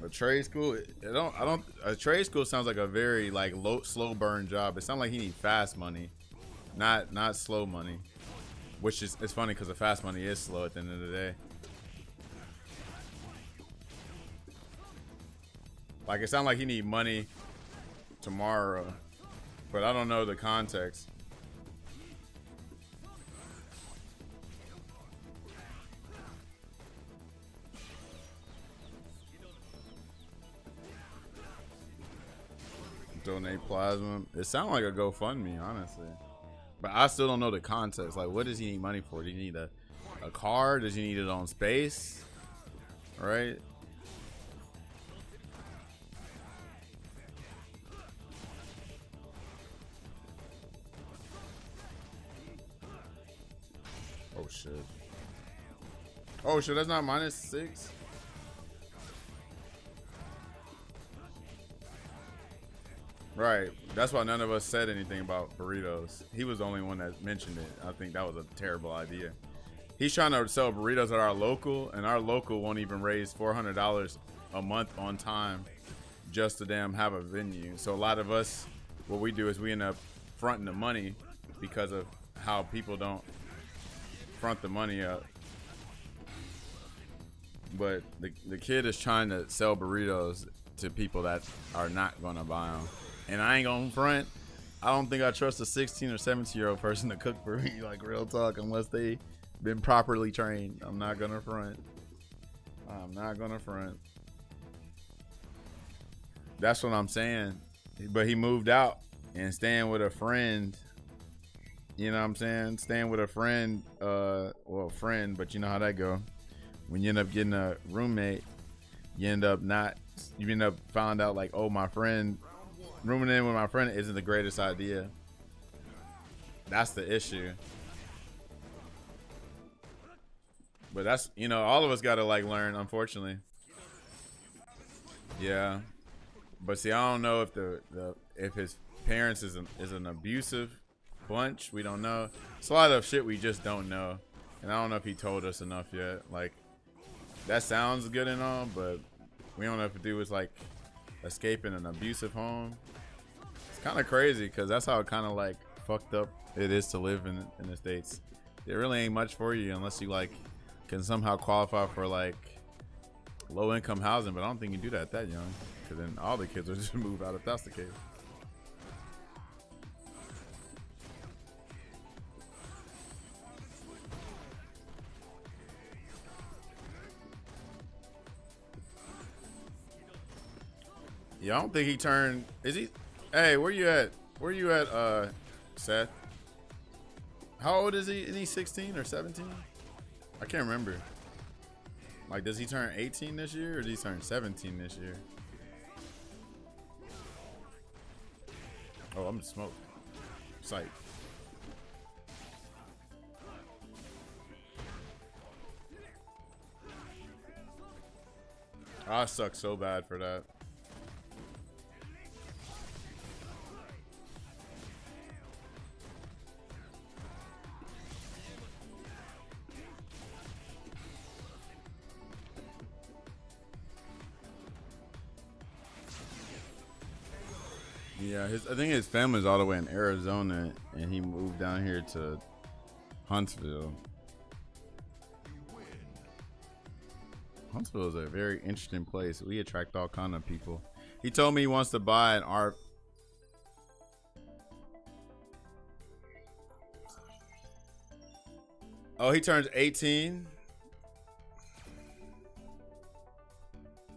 A trade school, a trade school sounds like a very, like, slow burn job. It sounds like he need fast money, not slow money, which is, it's funny because the fast money is slow at the end of the day. Like, it sounds like he need money tomorrow, but I don't know the context. Donate plasma. It sounds like a GoFundMe, honestly, but I still don't know the context. Like, what does he need money for? Do you need a car? Does he need it on space? Right? Oh shit. Oh shit, that's not -6. Right. That's why none of us said anything about burritos. He was the only one that mentioned it. I think that was a terrible idea. He's trying to sell burritos at our local, and our local won't even raise $400 a month on time just to damn have a venue. So a lot of us, what we do is we end up fronting the money because of how people don't front the money up. But the kid is trying to sell burritos to people that are not gonna buy them. And I ain't gonna front. I don't think I trust a 16 or 17-year-old person to cook for me, like real talk, unless they been properly trained. I'm not gonna front. I'm not gonna front. That's what I'm saying. But he moved out and staying with a friend. You know what I'm saying? Staying with a friend, well, friend, but you know how that go. When you end up getting a roommate, you end up found out like, oh, my friend, rooming in with my friend isn't the greatest idea. That's the issue. But that's, you know, all of us got to like learn, unfortunately. Yeah. But see, I don't know if if his parents is an abusive bunch. We don't know. It's a lot of shit we just don't know. And I don't know if he told us enough yet. Like, that sounds good and all, but we don't know if the dude was like escaping an abusive home. It's kind of crazy because that's how kind of like fucked up it is to live in the States. There really ain't much for you unless you like can somehow qualify for like low income housing, but I don't think you do that young, because then all the kids will just move out if that's the case. Yeah, I don't think he turned. Is he? Hey, where you at? Where you at, Seth? How old is he? Is he 16 or 17? I can't remember. Like, does he turn 18 this year or does he turn 17 this year? Oh, I'm gonna smoke. Sight. I suck so bad for that. Yeah, I think his family's all the way in Arizona, and he moved down here to Huntsville. Huntsville is a very interesting place. We attract all kind of people. He told me he wants to buy an art. Oh, he turns 18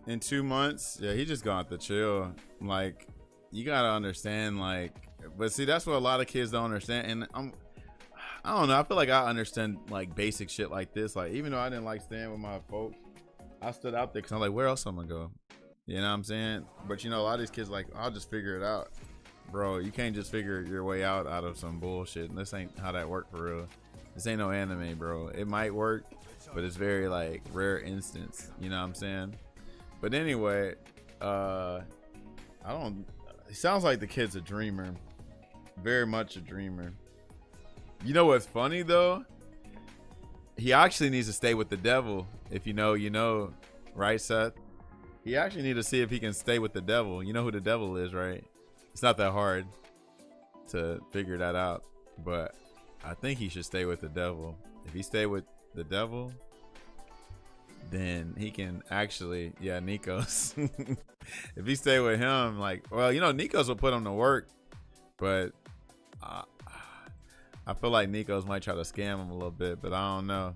in 2 months. Yeah, he just got to chill. Like, you gotta understand, like, but see, that's what a lot of kids don't understand. And I don't know. I feel like I understand like basic shit like this. Like, even though I didn't like staying with my folks, I stood out there because I'm like, where else am I gonna go? You know what I'm saying? But you know, a lot of these kids like, I'll just figure it out, bro. You can't just figure your way out of some bullshit. And this ain't how that work for real. This ain't no anime, bro. It might work, but it's very like rare instance. You know what I'm saying? But anyway, it sounds like the kid's a dreamer. Very much a dreamer. You know what's funny though? He actually needs to stay with the devil. If you know, you know, right, Seth? He actually needs to see if he can stay with the devil. You know who the devil is, right? It's not that hard to figure that out. But I think he should stay with the devil. If he stay with the devil, then he can actually, yeah, Nikos. If he stay with him, like, well, you know, Nikos will put him to work, but I feel like Nikos might try to scam him a little bit, but I don't know.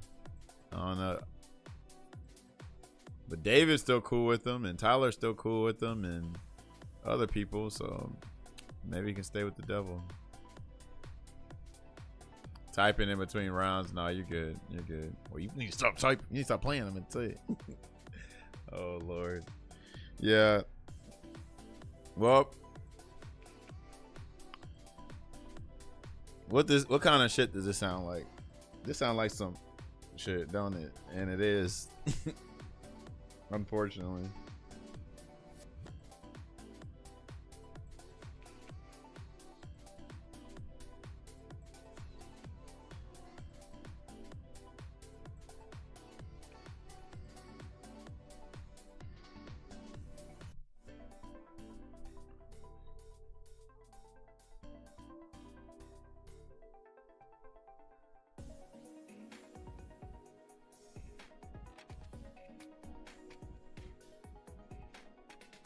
But David's still cool with him, and Tyler's still cool with him, and other people, so maybe he can stay with the devil. Typing in between rounds. No, you're good. You're good. Well, you need to stop typing. You need to stop playing them and say it. Oh, Lord. Yeah. Well, what kind of shit does this sound like? This sounds like some shit, don't it? And it is. Unfortunately.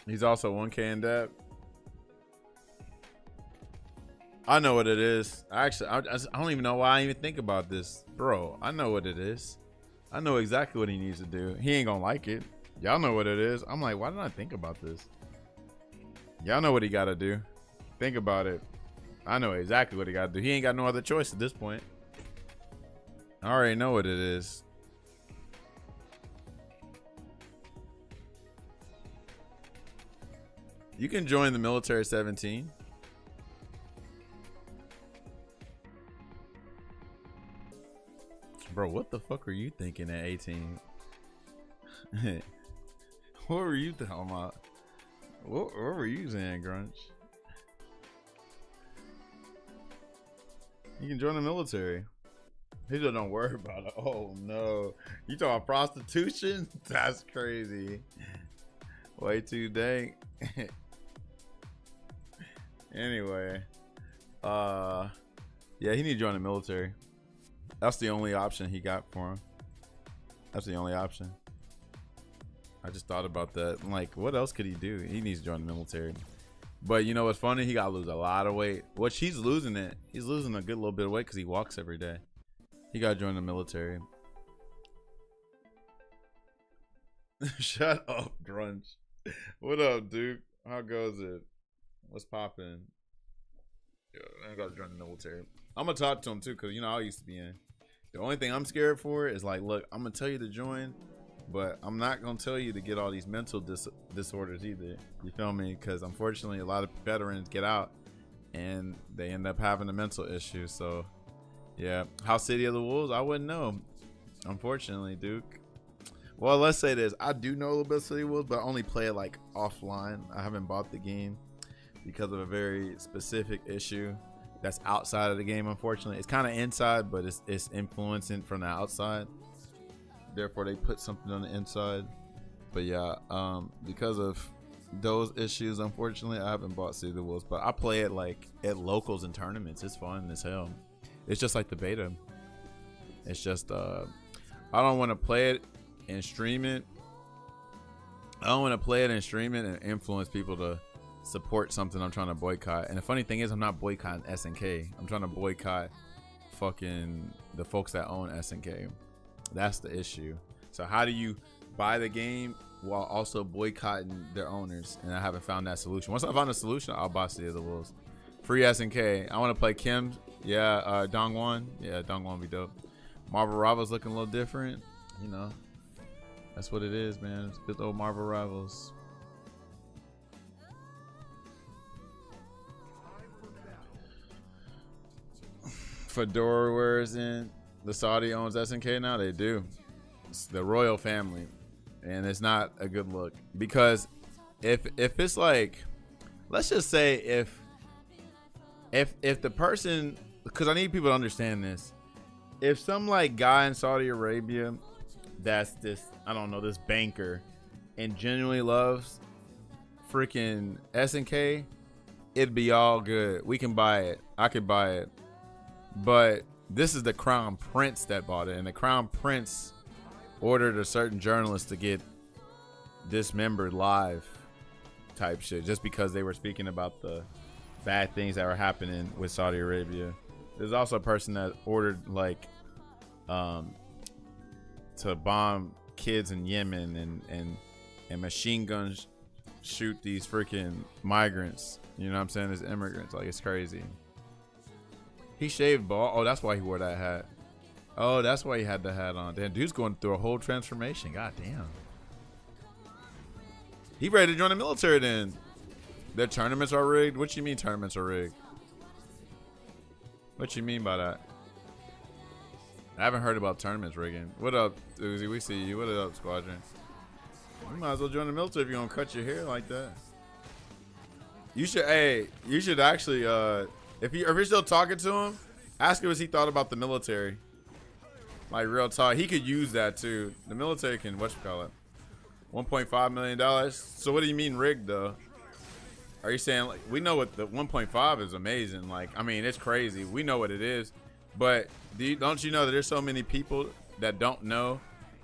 He's also 1K in debt. I know what it is. I don't even know why I even think about this. Bro, I know what it is. I know exactly what he needs to do. He ain't gonna like it. Y'all know what it is. I'm like, why didn't I think about this? Y'all know what he gotta do. Think about it. I know exactly what he gotta do. He ain't got no other choice at this point. I already know what it is. You can join the military at 17. Bro, what the fuck were you thinking at 18? What were you talking about? What were you saying, Grunch? You can join the military. He just don't worry about it. Oh no. You talking about prostitution? That's crazy. Way too dank. Anyway, yeah, he need to join the military. That's the only option he got for him. That's the only option. I just thought about that. I'm like, what else could he do? He needs to join the military. But you know what's funny? He got to lose a lot of weight. Which he's losing it. He's losing a good little bit of weight because he walks every day. He got to join the military. Shut up, Grunch. What up, Duke? How goes it? What's popping? I gotta join the military. I'm gonna talk to him too, cause you know I used to be in. The only thing I'm scared for is like, look, I'm gonna tell you to join, but I'm not gonna tell you to get all these mental disorders either. You feel me? Cause unfortunately, a lot of veterans get out and they end up having a mental issue. So, yeah, how City of the Wolves? I wouldn't know. Unfortunately, Duke. Well, let's say this: I do know a little bit of City of the Wolves, but I only play it like offline. I haven't bought the game because of a very specific issue that's outside of the game. Unfortunately, it's kind of inside, but it's influencing from the outside. Therefore, they put something on the inside. But yeah, because of those issues, unfortunately, I haven't bought City of the Wolves. But I play it like at locals and tournaments. It's fun as hell. It's just like the beta. It's just I don't want to play it and stream it. I don't want to play it and stream it and influence people to support something I'm trying to boycott. And the funny thing is, I'm not boycotting SNK. I'm trying to boycott fucking the folks that own SNK. That's the issue. So how do you buy the game while also boycotting their owners? And I haven't found that solution. Once I find a solution, I'll buy City of the Wolves. Free SNK. I want to play Kim. Yeah, Dongwon. Yeah, Dongwon be dope. Marvel Rivals looking a little different. You know, that's what it is, man. It's good old Marvel Rivals. Fedora wears in. The Saudi owns SNK now. They do. It's the royal family, and it's not a good look because if it's like, let's just say if the person, because I need people to understand this, if some like guy in Saudi Arabia that's this, I don't know, this banker and genuinely loves freaking SNK, it'd be all good. We can buy it. I could buy it. But this is the Crown Prince that bought it, and the Crown Prince ordered a certain journalist to get dismembered live type shit just because they were speaking about the bad things that were happening with Saudi Arabia. There's also a person that ordered like to bomb kids in Yemen and machine guns shoot these freaking migrants. You know what I'm saying? As immigrants. Like, it's crazy. He shaved bald. Oh, that's why he wore that hat. Oh, that's why he had the hat on. Damn, dude's going through a whole transformation. God damn. He ready to join the military then. Their tournaments are rigged? What you mean tournaments are rigged? What you mean by that? I haven't heard about tournaments rigging. What up, Uzi? We see you. What up, Squadron? You might as well join the military if you're gonna cut your hair like that. You should, hey, you should actually, if you're still talking to him, ask him what he thought about the military. Like real talk, he could use that too. The military can, whatchamacallit, $1.5 million. So what do you mean rigged though? Are you saying like we know what the 1.5 is amazing? Like I mean it's crazy. We know what it is, but don't you know that there's so many people that don't know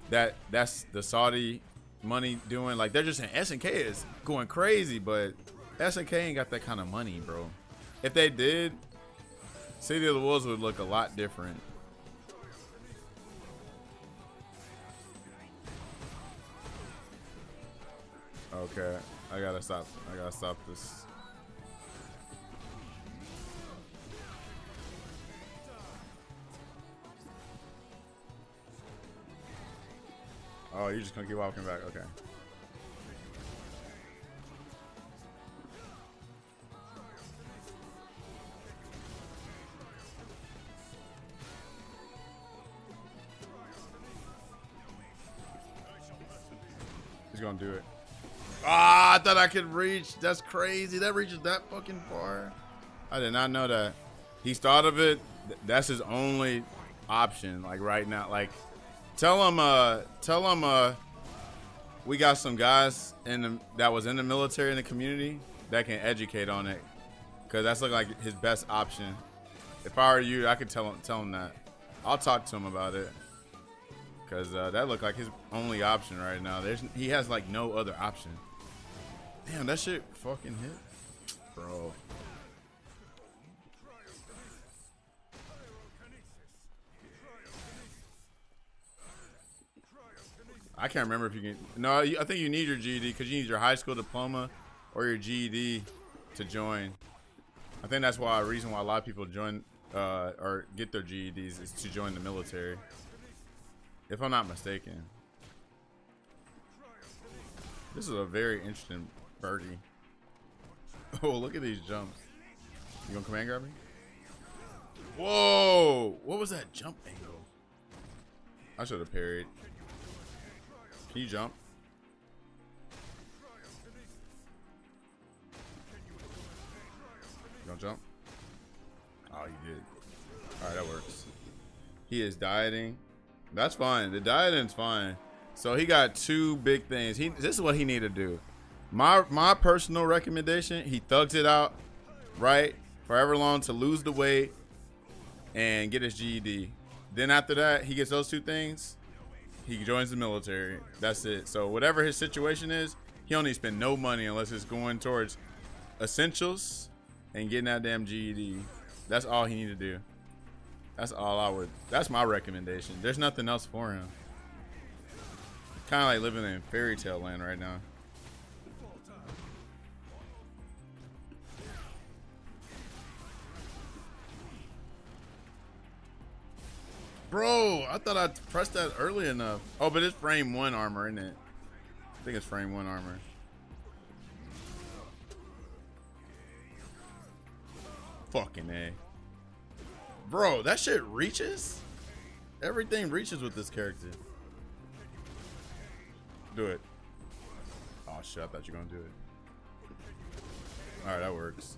that that's the Saudi money doing? Like they're just saying SNK is going crazy, but SNK ain't got that kind of money, bro. If they did, City of the Wolves would look a lot different. Okay, I gotta stop this. Oh, you're just gonna keep walking back, okay. He's gonna do it. Ah, I thought I could reach. That's crazy. That reaches that fucking far. I did not know that. He's thought of it. That's his only option. Like right now. Like, tell him. We got some guys that was in the military in the community that can educate on it, cause that's like his best option. If I were you, I could tell him that. I'll talk to him about it. Cause that looked like his only option right now. He has like no other option. Damn, that shit fucking hit, bro. I can't remember if you can. No, I think you need your GED because you need your high school diploma or your GED to join. I think that's why a reason why a lot of people join or get their GEDs is to join the military. If I'm not mistaken. This is a very interesting birdie. Oh, look at these jumps. You gonna command grab me? Whoa! What was that jump angle? I should have parried. Can you jump? You gonna jump? Oh, you did. Alright, that works. He is dieting. That's fine. The dieting's fine. So he got two big things. This is what he need to do. My personal recommendation, he thugs it out, right? Forever long to lose the weight and get his GED. Then after that, he gets those two things. He joins the military. That's it. So whatever his situation is, he don't need to spend no money unless it's going towards essentials and getting that damn GED. That's all he need to do. That's my recommendation. There's nothing else for him. Kind of like living in fairy tale land right now. Bro, I thought I pressed that early enough. Oh, but it's frame 1 armor, isn't it? I think it's frame 1 armor. Fucking A. Bro, that shit reaches? Everything reaches with this character. Do it. Oh shit, I thought you were gonna do it. Alright, that works.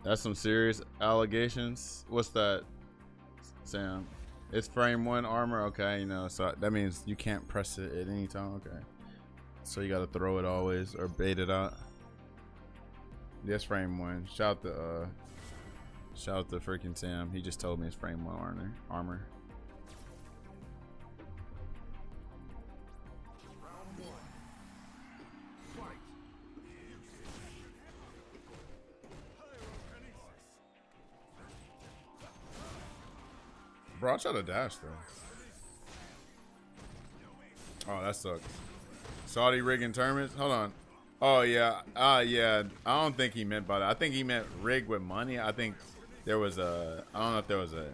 That's some serious allegations. What's that, Sam? It's frame 1 armor, okay, you know, so that means you can't press it at any time, okay. So you gotta throw it always or bait it out. Yes, frame 1. Shout out to freaking Sam. He just told me it's frame 1 armor. Bro, I tried to dash though. Oh, that sucks. Saudi rigging tournaments. Hold on. Oh yeah. Yeah. I don't think he meant by that. I think he meant rig with money. I think there was a. I don't know if there was a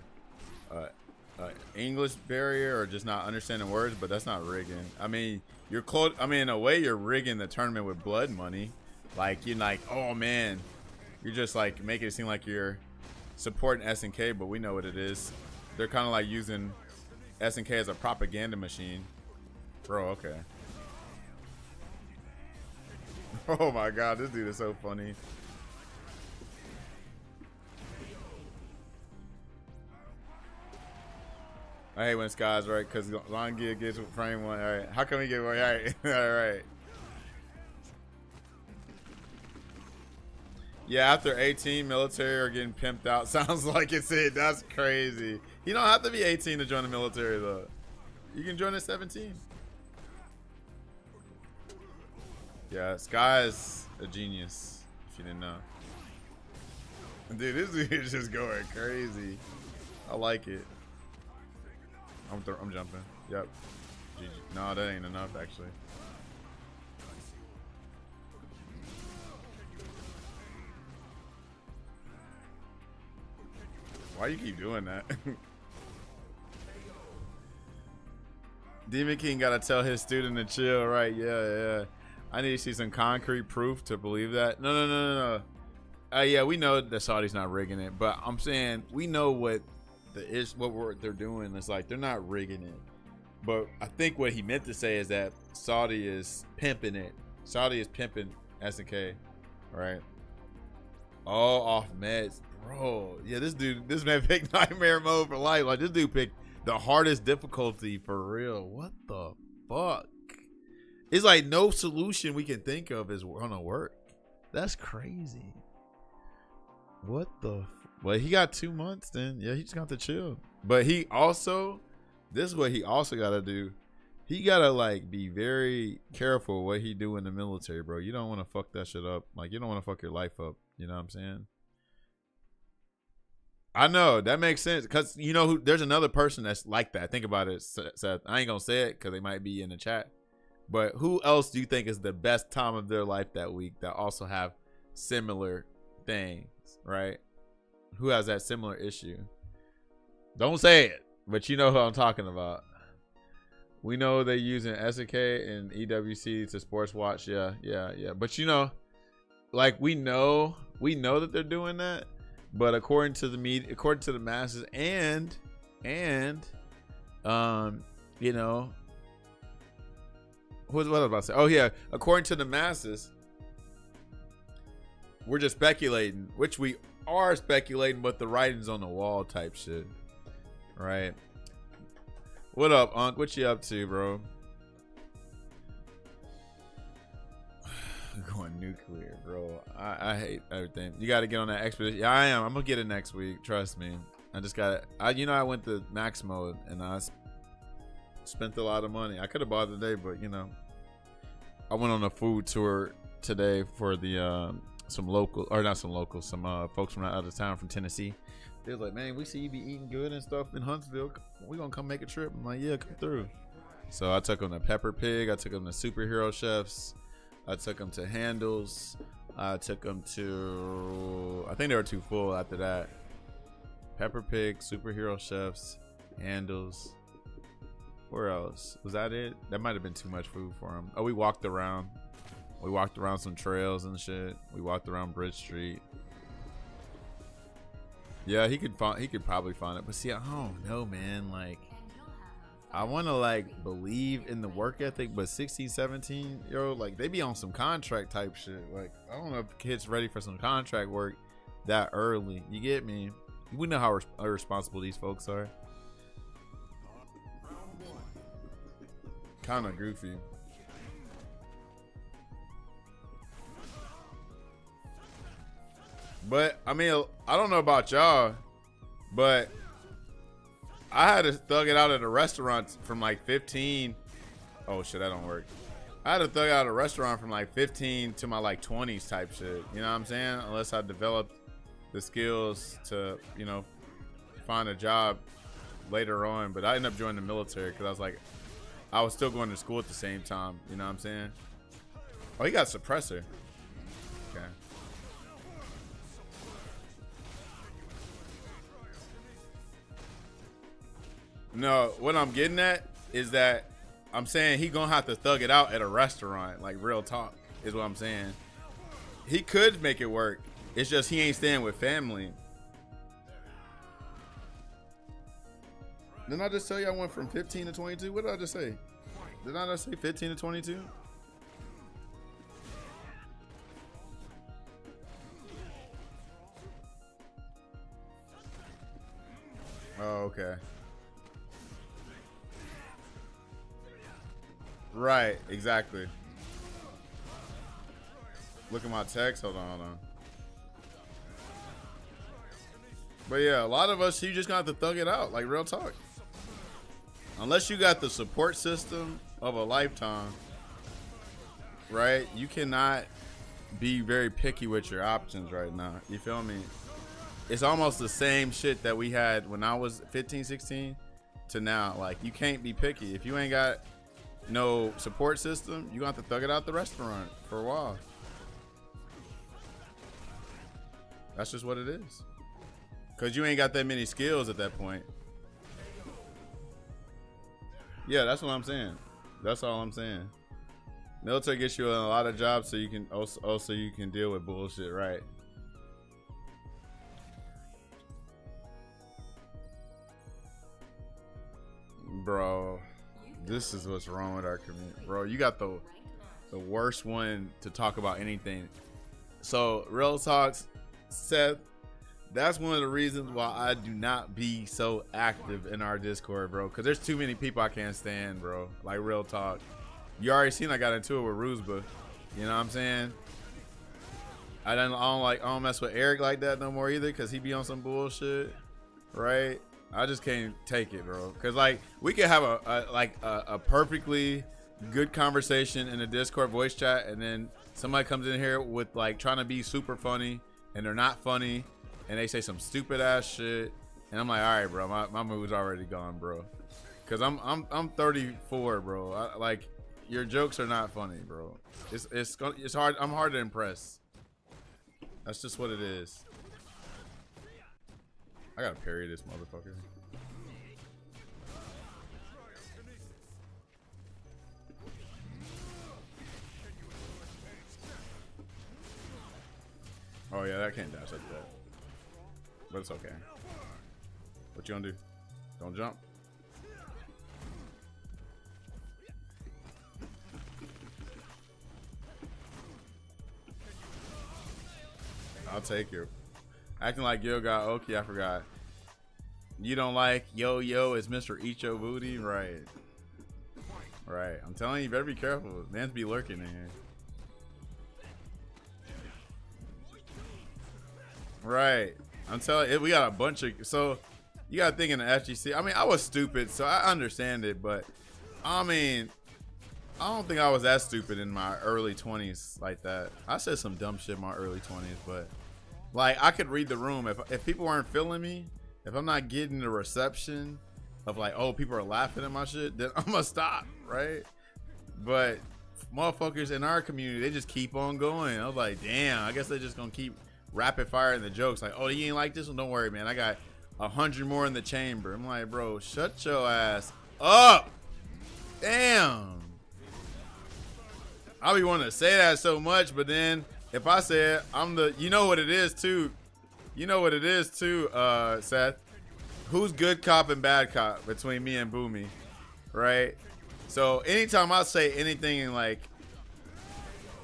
English barrier or just not understanding words, but that's not rigging. I mean, you're close. I mean, in a way, you're rigging the tournament with blood money. Like you're like, oh man, You're just like making it seem like you're supporting SNK, but we know what it is. They're kind of like using SNK as a propaganda machine. Bro, okay. Oh my god, this dude is so funny. I hate when Sky's right, because Long Gear gets frame one. Alright, how come he get one? Alright, alright. Yeah, after 18, military are getting pimped out. Sounds like it's it. That's crazy. You don't have to be 18 to join the military, though. You can join at 17. Yeah, Sky is a genius, if you didn't know. Dude, this dude is just going crazy. I like it. I'm jumping. Yep. GG. No, that ain't enough, actually. Why you keep doing that? Demon King gotta tell his student to chill, right? Yeah. I need to see some concrete proof to believe that. No. Yeah, we know that Saudi's not rigging it, but I'm saying we know what they're doing. It's like they're not rigging it. But I think what he meant to say is that Saudi is pimping it. Saudi is pimping SNK, right? All off meds, bro. Yeah, this man picked nightmare mode for life. Like, this dude picked the hardest difficulty for real. What the fuck? It's like no solution we can think of is gonna work. That's crazy. What the? Well, he got 2 months then. Yeah, he just got to chill. But he also, this is what he also got to do. He got to like be very careful what he do in the military, bro. You don't want to fuck that shit up. Like, you don't want to fuck your life up. You know what I'm saying? I know that makes sense, because you know who? There's another person that's like that. Think about it, Seth. I ain't gonna say it because they might be in the chat. But who else do you think is the best time of their life that week that also have similar things, right? Who has that similar issue? Don't say it, but you know who I'm talking about. We know they're using SNK and EWC to sports watch. Yeah. But you know, like we know that they're doing that. But according to the media, according to the masses, and you know, what was I about to say? Oh yeah, according to the masses, we're just speculating, which we are speculating, but the writing's on the wall type shit, right? What up, Unc? What you up to, bro? Going nuclear, bro. I hate everything. You got to get on that expedition. Yeah, I am. I'm gonna get it next week. Trust me. I just got. You know, I went to max mode and I spent a lot of money. I could have bought it today, but you know, I went on a food tour today for the some folks from out of town from Tennessee. They was like, man, we see you be eating good and stuff in Huntsville. We gonna come make a trip. I'm like, yeah, come through. So I took them to Pepper Pig. I took them to Superhero Chefs. I took them to Handles. I took them to, I think they were too full after that. Pepper Pig, Superhero Chefs, Handles. Where else? Was that it? That might have been too much food for them. Oh, we walked around. We walked around some trails and shit. We walked around Bridge Street. Yeah, he could probably find it. But see, I don't know, man. Like, I want to like believe in the work ethic, but 16, 17 year old, like they be on some contract type shit. Like, I don't know if kids ready for some contract work that early. You get me? We know how irresponsible these folks are. Kind of goofy. But I mean, I don't know about y'all, but I had to thug it out at a restaurant from like 15. Oh shit, that don't work. I had to thug out at a restaurant from like 15 to my like 20s type shit. You know what I'm saying? Unless I developed the skills to, you know, find a job later on. But I ended up joining the military because I was like, I was still going to school at the same time. You know what I'm saying? Oh, he got a suppressor. Okay. No, what I'm getting at is that I'm saying he gonna have to thug it out at a restaurant, like real talk is what I'm saying. He could make it work, It's just he ain't staying with family. Didn't I just tell you I went from 15 to 22? What did I just say? Did I just say 15 to 22? Oh, okay. Right, exactly. Look at my text. Hold on. But yeah, a lot of us, you just got to thug it out, like real talk. Unless you got the support system of a lifetime, right? You cannot be very picky with your options right now. You feel me? It's almost the same shit that we had when I was 15, 16 to now. Like, you can't be picky. If you ain't got no support system, you got to thug it out the restaurant for a while. That's just what it is. Because you ain't got that many skills at that point. Yeah, that's what I'm saying. That's all I'm saying. Military gets you in a lot of jobs so you can also you can deal with bullshit, right? Bro, this is what's wrong with our community. Bro, you got the worst one to talk about anything. So, real talks, Seth, that's one of the reasons why I do not be so active in our Discord, bro. Because there's too many people I can't stand, bro. Like, real talk. You already seen I got into it with Ruzba. You know what I'm saying? I don't mess with Eric like that no more either, because he be on some bullshit, right? I just can't take it, bro. Because, like, we could have a perfectly good conversation in the Discord voice chat, and then somebody comes in here with, like, trying to be super funny, and they're not funny, and they say some stupid ass shit, and I'm like, all right, bro, my mood's already gone, bro. Cause I'm 34, bro. Like, your jokes are not funny, bro. It's hard. I'm hard to impress. That's just what it is. I gotta parry this motherfucker. Oh yeah, that can't dash like that. But it's okay. What you gonna do? Don't jump. I'll take you. Acting like Yo got Oki, I forgot. You don't like Yo is Mr. Eat Your Booty? Right. Right. I'm telling you, you better be careful. Man's be lurking in here. Right. I'm telling you, we got a bunch of, so you got to think in the FGC. I mean, I was stupid, so I understand it, but I mean, I don't think I was that stupid in my early 20s like that. I said some dumb shit in my early 20s, but like, I could read the room. If people weren't feeling me, if I'm not getting the reception of like, oh, people are laughing at my shit, then I'm gonna stop, right? But motherfuckers in our community, they just keep on going. I was like, damn, I guess they're just gonna keep rapid firing the jokes. Like, oh, you ain't like this one? Don't worry, man. I got 100 more in the chamber. I'm like, bro, shut your ass up. Damn. I be wanting to say that so much, but then if I say it, I'm the, you know what it is too. You know what it is too, Seth. Who's good cop and bad cop between me and Boomy, right? So anytime I say anything in like,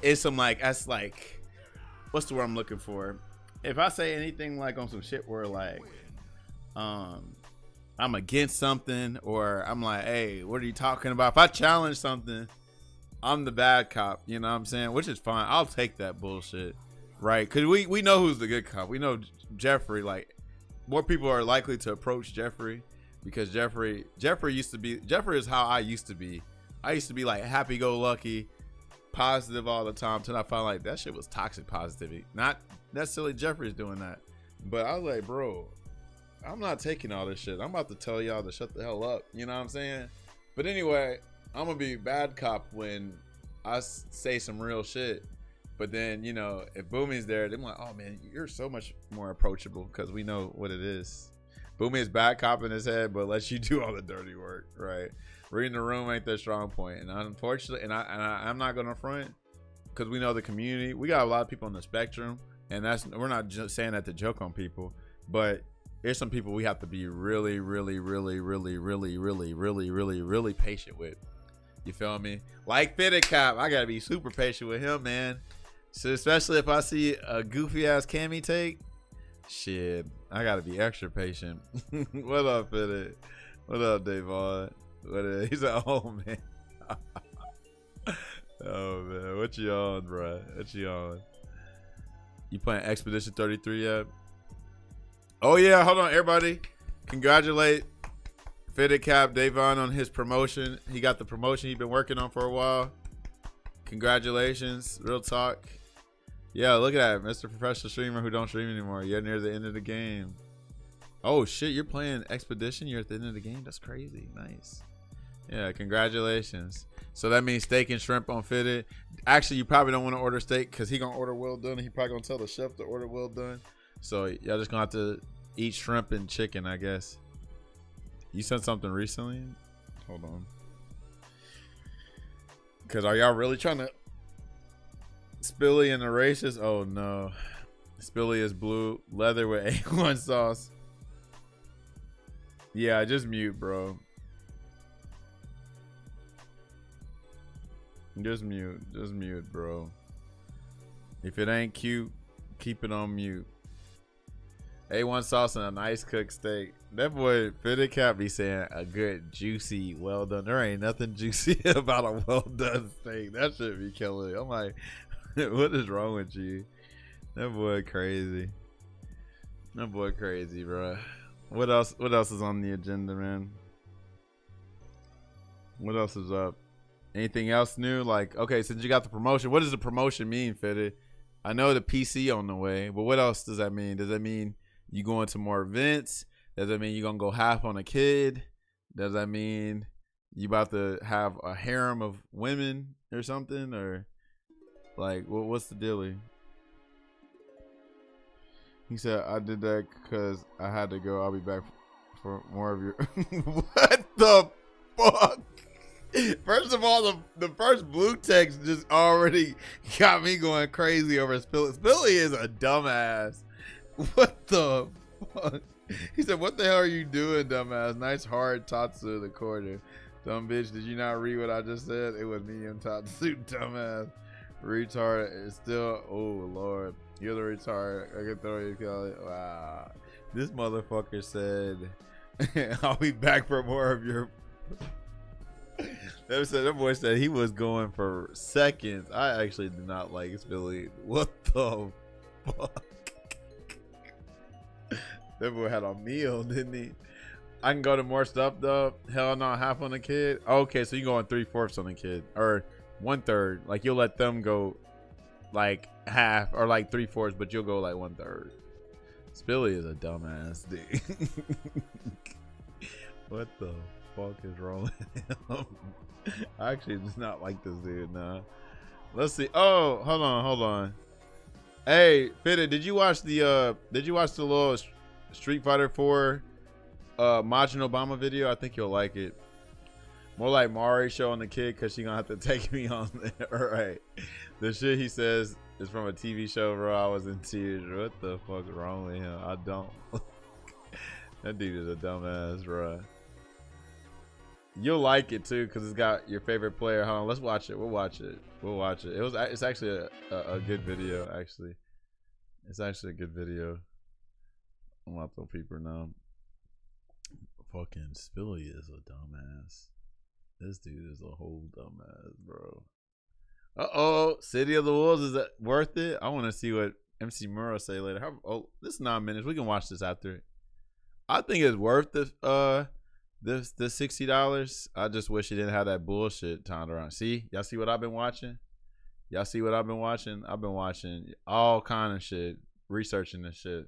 it's some like, that's like, what's the word I'm looking for? If I say anything like on some shit where like, I'm against something, or I'm like, hey, what are you talking about? If I challenge something, I'm the bad cop, you know what I'm saying? Which is fine. I'll take that bullshit, right? Because we know who's the good cop. We know Jeffrey. Like, more people are likely to approach Jeffrey because Jeffrey is how I used to be. I used to be like happy-go-lucky, positive all the time, till I found like that shit was toxic positivity. Not necessarily Jeffrey's doing that, but I was like, bro, I'm not taking all this shit. I'm about to tell y'all to shut the hell up. You know what I'm saying? But anyway, I'm gonna be bad cop when I say some real shit. But then, you know, if Boomy's there, they're like, oh man, you're so much more approachable because we know what it is. Boomy is bad cop in his head, but lets you do all the dirty work, right? Reading the room ain't their strong point. And unfortunately, I'm not gonna front because we know the community. We got a lot of people on the spectrum And we're not just saying that to joke on people, but there's some people we have to be really, really, really, really, really, really, really, really, really patient with. You feel me? Like Fitted Cap, I gotta be super patient with him, man. So especially if I see a goofy ass Cammy take, shit, I gotta be extra patient. What up, Fitted? What up, Davon? He's at home, man. Oh man, what you on, bro? What you on? You playing Expedition 33 yet? Oh yeah, hold on, everybody. Congratulate Fitted Cap Davon on his promotion. He got the promotion he's been working on for a while. Congratulations, real talk. Yeah, look at that, Mr. Professional Streamer who don't stream anymore. You're near the end of the game. Oh shit, you're playing Expedition. You're at the end of the game. That's crazy. Nice. Yeah, congratulations. So that means steak and shrimp on Fitted. Actually, you probably don't want to order steak because he gonna order well done. He probably gonna tell the chef to order well done. So y'all just gonna have to eat shrimp and chicken, I guess. You sent something recently? Hold on. Cause are y'all really trying to Spilly and the racist? Oh no. Spilly is blue leather with A1 sauce. Yeah, just mute, bro. Just mute, bro. If it ain't cute, keep it on mute. A1 sauce and a nice cooked steak. That boy Fitted Cap be saying a good, juicy, well done. There ain't nothing juicy about a well done steak. That should be killing. I'm like, what is wrong with you? That boy crazy. That boy crazy, bro. What else is on the agenda, man? What else is up? Anything else new? Like, okay, since you got the promotion, what does the promotion mean, Fitted? I know the PC on the way, but what else does that mean? Does that mean you going to more events? Does that mean you gonna go half on a kid? Does that mean you about to have a harem of women or something? Or like, what's the dealie? He said, I did that because I had to go. I'll be back for more of your... What the fuck? First of all, the first blue text just already got me going crazy over Spilly. Spilly is a dumbass. What the fuck? He said, what the hell are you doing, dumbass? Nice hard Tatsu in the corner. Dumb bitch, did you not read what I just said? It was medium Tatsu, dumbass. Retard is still, oh Lord. You're the retard. I can throw you. Wow. This motherfucker said, I'll be back for more of your... That boy said he was going for seconds. I actually do not like Spilly. What the fuck? That boy had a meal, didn't he? I can go to more stuff though. Hell no, half on the kid. Okay, so you going 3/4 on the kid, or 1/3. Like you'll let them go like half or like 3/4, but you'll go like 1/3. Spilly is a dumbass, dude. What the fuck is wrong with him? I actually just not like this dude. Nah. Let's see. Oh, hold on. Hey, Fitted, did you watch the little Street Fighter 4 Majin Obama video? I think you'll like it. More like Mari showing the kid because she gonna have to take me on there. All right. The shit he says is from a TV show, bro. I was in tears. What the fuck is wrong with him? I don't. That dude is a dumbass, bro. You'll like it too because it's got your favorite player. Hold on, let's watch it. We'll watch it. It's actually a good video. Actually, it's actually a good video. I'm about to people know. Fucking Spilly is a dumbass. This dude is a whole dumbass, bro. Uh-oh, City of the Wolves, is that worth it? I want to see what MC Muro say later. This is 9 minutes. We can watch this after. I think it's worth the $60. I just wish he didn't have that bullshit timed around. See, y'all see what I've been watching? Y'all see what I've been watching? I've been watching all kind of shit, researching this shit.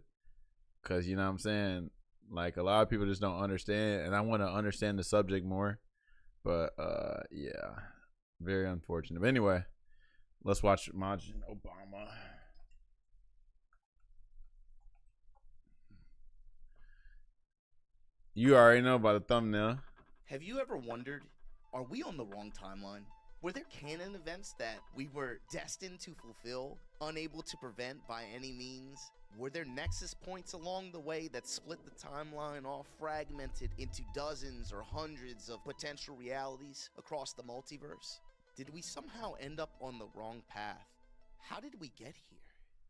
Cause you know what I'm saying? Like a lot of people just don't understand, and I want to understand the subject more. But yeah, very unfortunate. But anyway, let's watch Majin Obama. You already know by the thumbnail. Have you ever wondered, are we on the wrong timeline? Were there canon events that we were destined to fulfill unable to prevent by any means? Were there nexus points along the way that split the timeline off, fragmented into dozens or hundreds of potential realities across the multiverse? Did we somehow end up on the wrong path? How did we get here?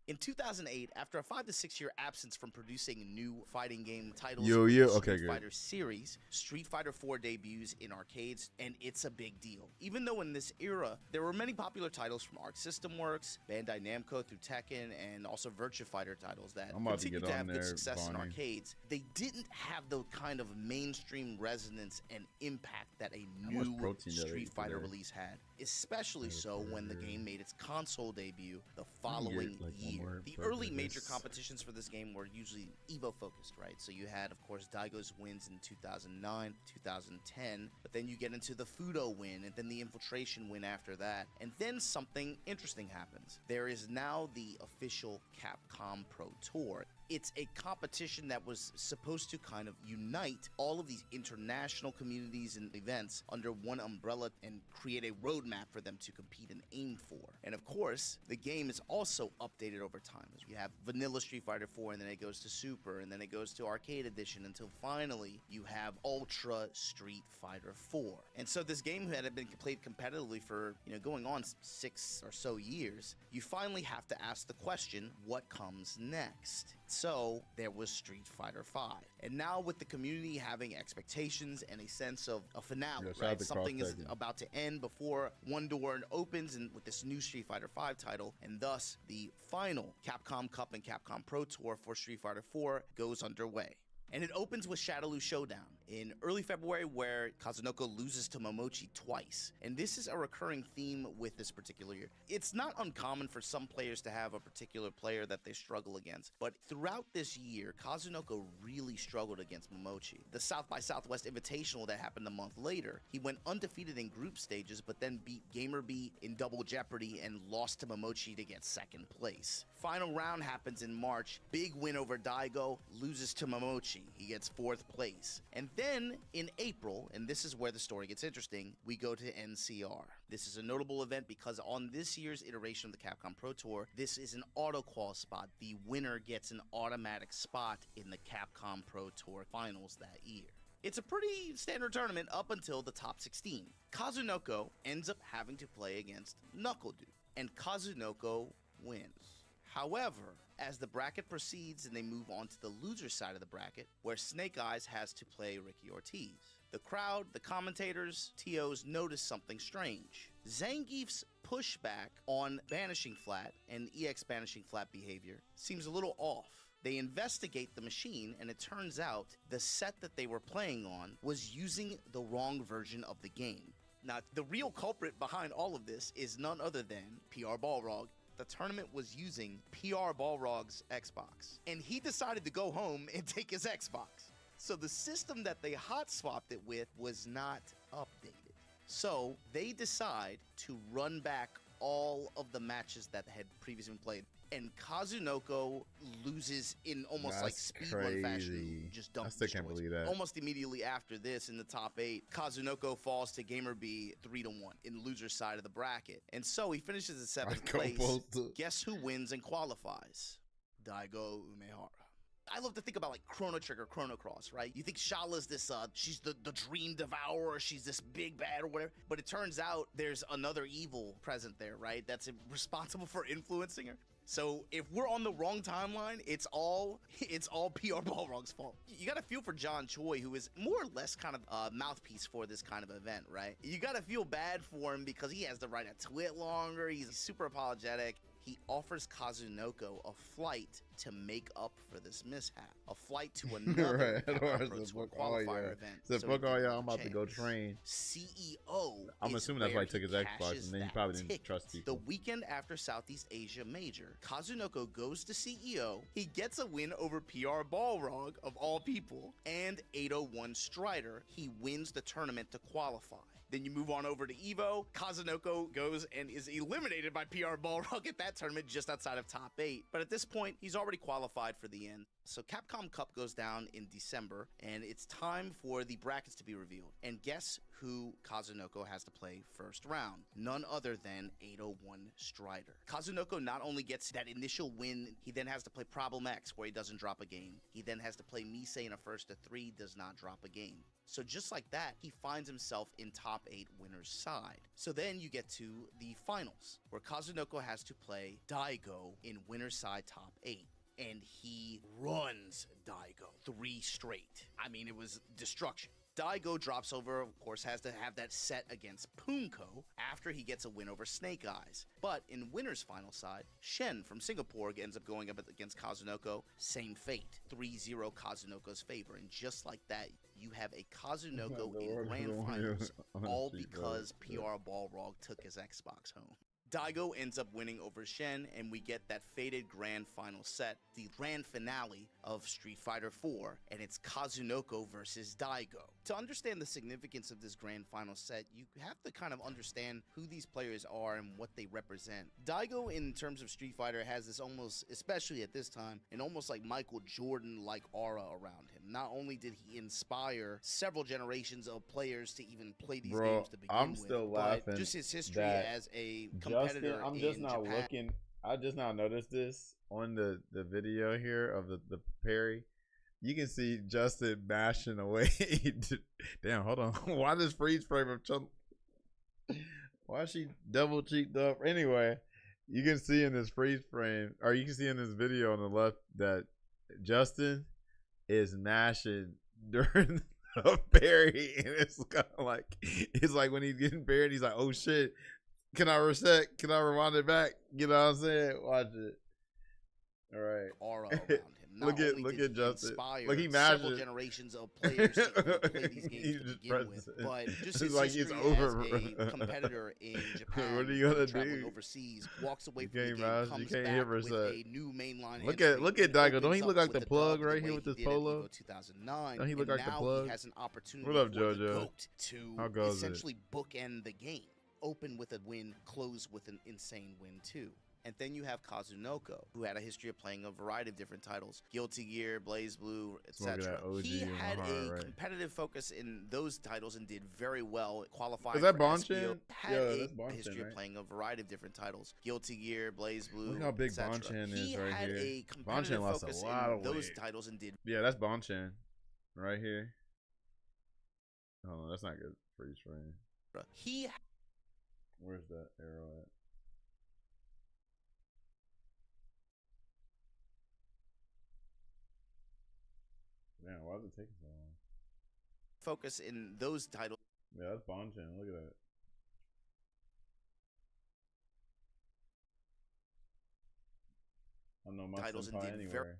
In 2008, after a 5 to 6 year absence from producing new fighting game titles in the Okay, Street good. Fighter series, Street Fighter 4 debuts in arcades, and it's a big deal. Even though in this era, there were many popular titles from Arc System Works, Bandai Namco through Tekken, and also Virtua Fighter titles that I'm about to continued get to on have good there, success in Bonnie. arcades, they didn't have the kind of mainstream resonance and impact that a much new protein did I Street eat Fighter today? release had, especially so when the game made its console debut the following like, one year. more The burger early of major this. competitions for this game were usually Evo focused, right? So you had, of course, Daigo's wins in 2009, 2010, but then you get into the Fudo win and then the Infiltration win after that. And then something interesting happens. There is now the official Capcom Pro Tour. It's a competition that was supposed to kind of unite all of these international communities and events under one umbrella and create a roadmap for them to compete and aim for. And of course, the game is also updated over time. You have vanilla Street Fighter 4, and then it goes to Super, and then it goes to Arcade Edition, until finally you have Ultra Street Fighter 4. And so this game had been played competitively for, going on 6 or so years. You finally have to ask the question, what comes next? So there was Street Fighter 5. And now with the community having expectations and a sense of a finale, Yeah, shout out right? to Something is Cross-Tekken. about to end before one door opens, and with this new Street Fighter 5 title, and thus the final Capcom Cup and Capcom Pro Tour for Street Fighter 4 goes underway. And it opens with Shadaloo Showdown in early February, where Kazunoko loses to Momochi twice. And this is a recurring theme with this particular year. It's not uncommon for some players to have a particular player that they struggle against, but throughout this year, Kazunoko really struggled against Momochi. The South by Southwest Invitational that happened a month later, he went undefeated in group stages, but then beat GamerB in Double Jeopardy and lost to Momochi to get second place. Final round happens in March, big win over Daigo, loses to Momochi. He gets 4th place. And then in April, and this is where the story gets interesting, we go to NCR. This is a notable event because on this year's iteration of the Capcom Pro Tour, this is an auto-qual spot. The winner gets an automatic spot in the Capcom Pro Tour finals that year. It's a pretty standard tournament up until the top 16. Kazunoko ends up having to play against NuckleDu, and Kazunoko wins. However, as the bracket proceeds and they move on to the loser side of the bracket, where Snake Eyes has to play Ricky Ortiz, the crowd, the commentators, TOs notice something strange. Zangief's pushback on Banishing Flat and EX Banishing Flat behavior seems a little off. They investigate the machine, and it turns out the set that they were playing on was using the wrong version of the game. Now, the real culprit behind all of this is none other than PR Balrog. The tournament was using PR Balrog's Xbox, and he decided to go home and take his Xbox. So the system that they hot swapped it with was not updated. So they decide to run back all of the matches that had previously been played. And Kazunoko loses in almost like That's speedrun fashion. crazy. Just dump I still can't destroys. believe that. Almost immediately after this, in the top 8, Kazunoko falls to GamerB 3-1 in the loser's side of the bracket. And so he finishes in 7th Go place. both. Guess who wins and qualifies? Daigo Umehara. I love to think about like Chrono Trigger, Chrono Cross, right? You think Shala's this, she's the dream devourer, she's this big bad or whatever, but it turns out there's another evil present there, right? That's responsible for influencing her. So if we're on the wrong timeline, it's all PR Balrog's fault. You gotta feel for John Choi, who is more or less kind of a mouthpiece for this kind of event, right? You gotta feel bad for him because he has the right to twit longer. He's super apologetic. He offers Kazunoko a flight to make up for this mishap. A flight to another Right. Capcom Pro The Tour fuck all qualifier y'all. event. The so fuck he all didn't y'all, I'm about to go chance. train. CEO. I'm is assuming that's why where he took his Xbox, cashes and then he that probably didn't ticket. trust people. The weekend after Southeast Asia Major, Kazunoko goes to CEO. He gets a win over PR Balrog, of all people, and 801 Strider. He wins the tournament to qualify. Then you move on over to Evo. Kazunoko goes and is eliminated by PR Balrog at that tournament just outside of top 8. But at this point, he's already qualified for the end. So Capcom Cup goes down in December, and it's time for the brackets to be revealed. And guess who Kazunoko has to play first round. None other than 801 Strider. Kazunoko not only gets that initial win, he then has to play Problem X, where he doesn't drop a game. He then has to play Misei in a first to 3, does not drop a game. So just like that, he finds himself in top 8 winner's side. So then you get to the finals, where Kazunoko has to play Daigo in winner's side top 8. And he runs Daigo 3 straight. I mean, it was destruction. Daigo drops over, of course, has to have that set against Punko after he gets a win over Snake Eyes. But in winner's final side, Shen from Singapore ends up going up against Kazunoko. Same fate, 3-0 Kazunoko's favor. And just like that, you have a Kazunoko in grand finals, all because PR Balrog took his Xbox home. Daigo ends up winning over Shen, and we get that fated grand final set, the grand finale of Street Fighter IV, and it's Kazunoko versus Daigo. To understand the significance of this grand final set, you have to kind of understand who these players are and what they represent. Daigo, in terms of Street Fighter, has this almost, especially at this time, an almost like Michael Jordan-like aura around him. Not only did he inspire several generations of players to even play these games to begin with, still but laughing just his history as a Justin, competitor I'm just in not Japan. looking. I just now noticed this on the video here of the parry. You can see Justin mashing away. Damn, hold on. Why this freeze frame of Chun? Why is she double cheeked up? Anyway, you can see in this freeze frame, or you can see in this video on the left, that Justin is mashing during the parry, and it's kind of like, it's like when he's getting parried, he's like, oh shit, can I reset? Can I rewind it back? You know what I'm saying? Watch it. All right. Aura around him. Not look only at did he Justin. inspire Look, he several mashes. generations of players to play these He games to just begin with, presses it. but just It's his like it's history over. as a competitor in Japan, What are you gonna traveling do? overseas, walks away You from the can't game, mash, you comes can't back hit with reset. a new mainline Look entry, at and Daigo. Don't opens he look up like the with a plug dub right the here way with he this did at polo? Evo 2009, Don't he look and like the now plug? he has an opportunity What up, for the JoJo? GOAT to How goes it? essentially bookend the game. Open with a win, close with an insane win too. And then you have Kazunoko, who had a history of playing a variety of different titles. Guilty Gear, Blaze Blue, Smoking etc. that OG He in my had heart, a right? competitive focus in those titles and did very well qualifying Is that for SBO. Bonchan? Had Yeah, a that's Bonchan, history of right? playing a variety of different titles. Guilty Gear, Blaze Blue, Look how big etc. Bonchan is He right had here. a competitive Bonchan lost a focus lot in of those weight. titles and did Yeah, that's Bonchan right here. Oh, that's not good. Freeze frame. he Where's that arrow at? Man, why is it taking so long? focus in those titles Yeah, that's Bonchan. Look at that. I don't know my Titles and senpai did anywhere.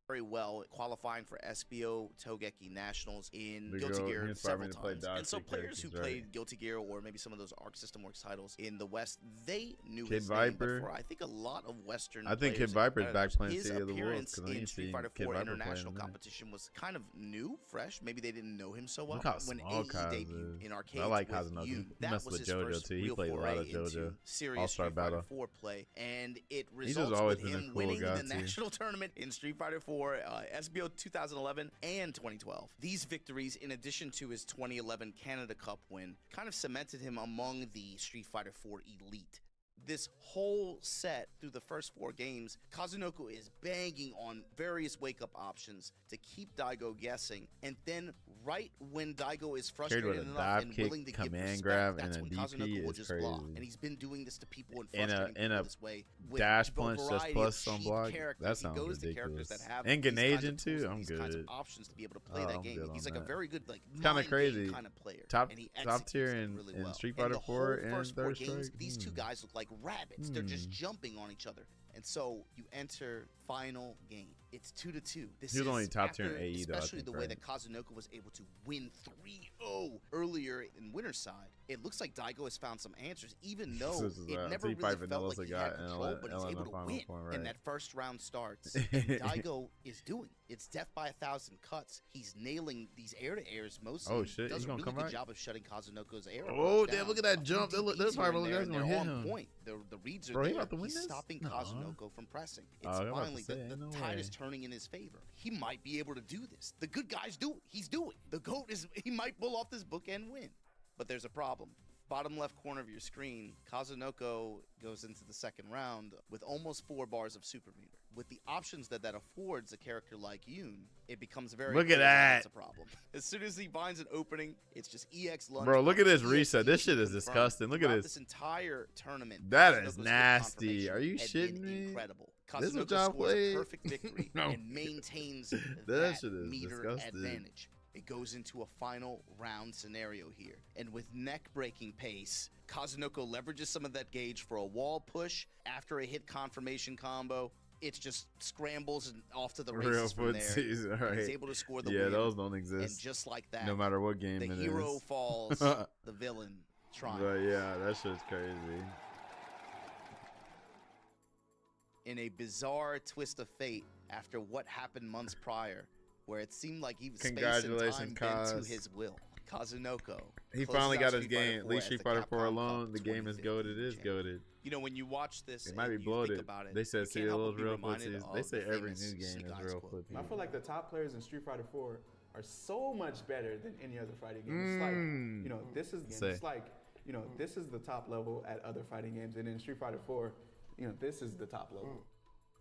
very well qualifying for SBO Togeki Nationals in Big Guilty Girl, he Gear inspired me several to play times. Dodge And so Kick players who characters, right? played Guilty Gear or maybe some of those Arc System Works titles in the West, they knew Kid his name. Viper. But for I think a lot of Western I think players Kid and Viper's back competitors, playing his City of the Wolves, appearance 'cause I ain't in Street seen Fighter Kid 4 Viper play in a International minute. competition was kind of new, fresh. Maybe they didn't know him so well. Look how When small AE Kaz debuted is. in I arcades like with Kazunoko. you, He that messed was with his JoJo first too. He real played a lot of foray into JoJo. serious All-Star Street Fighter Battle. 4 play, and it just results always with been a him cool winning guy, the too. national tournament in Street Fighter 4, SBO 2011 and 2012. These victories, in addition to his 2011 Canada Cup win, kind of cemented him among the Street Fighter 4 elite. This whole set, through the first 4 games, Kazunoko is banging on various wake-up options to keep Daigo guessing, and then right when Daigo is frustrated with a enough dive and kick, willing to give command respect, grab, that's and a when DP Kazunoko will is just block. crazy. And he's been doing this to people and In a- frustrating in people a this way with dash a punch that's variety plus of some cheap block? characters. That He sounds goes to characters ridiculous. that have And these kinds of Ganasian, tools too? and I'm these kinds of good. options to be able to play Oh, that I'm game. good He's on like a that. very good, like, It's kinda mind game crazy. kind of player. Top- and he top tier executes that in- really in well. Street And Fighter the 4 whole and first 4 Third games, Strike? these two guys look like rabbits. They're just Hmm. jumping on each other. And so you enter final game. It's 2-2. This He was is only top tier in after, AE though, I especially think, the way right? that Kazunoko was able to win 3-0 earlier in winner's side. It looks like Daigo has found some answers, even though This is, it never T really Piper felt Vanilla like he Sagat had and control, but he's Ellen able the to final win. form, And right? that first round starts, and Daigo is doing. It's death by 1,000 cuts. He's nailing these air-to-airs mostly. Oh, He shit, does he's a gonna really come good back? job of shutting Kazunoko's air. Oh, down. damn, look at that A jump. few That DPs probably here and look there, like and it's they're gonna hit on him. point. The reads are Bro, he there. about to win He's this? stopping Nuh-uh. Kazunoko from pressing. Oh, It's I'm about to finally, say, the no tide is way. turning in his favor. He might be able to do this. The good guys do it. He's doing. The GOAT is, he might pull off this bookend win. But there's a problem. Bottom left corner of your screen, Kazunoko goes into the second round with almost 4 bars of super meter. With the options that affords a character like Yoon, it becomes very Look at clear that. That's a problem. As soon as he finds an opening, it's just EX lunge. Bro, look at this EX reset. This shit is confirmed. disgusting. Look at Throughout this. this entire tournament, That Kazunoko's is hit nasty. confirmation Are you had shitting been me? Incredible. This what Kazunoko y'all scores play? a perfect victory No. and maintains That that shit is meter disgusting. advantage. It goes into a final round scenario here. And with neck-breaking pace, Kazunoko leverages some of that gauge for a wall push after a hit confirmation combo. It just scrambles and off to the Real races from there. footsies, And right. He's able to score the Yeah, win. those don't And exist. just like that, No matter what game the it hero is. falls, the villain triumphs. But yeah, that shit's crazy. In a bizarre twist of fate after what happened months prior, where it seemed like he was space and time Congratulations, bent to Kaz. his will. Kazunoko. He closes finally out got his Street Fighter game. At 4 least as Street the Fighter 4 Capcom alone, Cup the game is 2015 goated. It is champion. goated. You know, when you watch this, It might be and you bloated. think about it, They said you see can't a help little but be real reminded footsies. of They say the every famous new game Snake is Eyes real quote. footsies. I feel like the top players in Street Fighter 4 are so much better than any other fighting game. It's like, you know, this is Say. it's like, you know, this is the top level at other fighting games, and in Street Fighter 4, you know, this is the top level.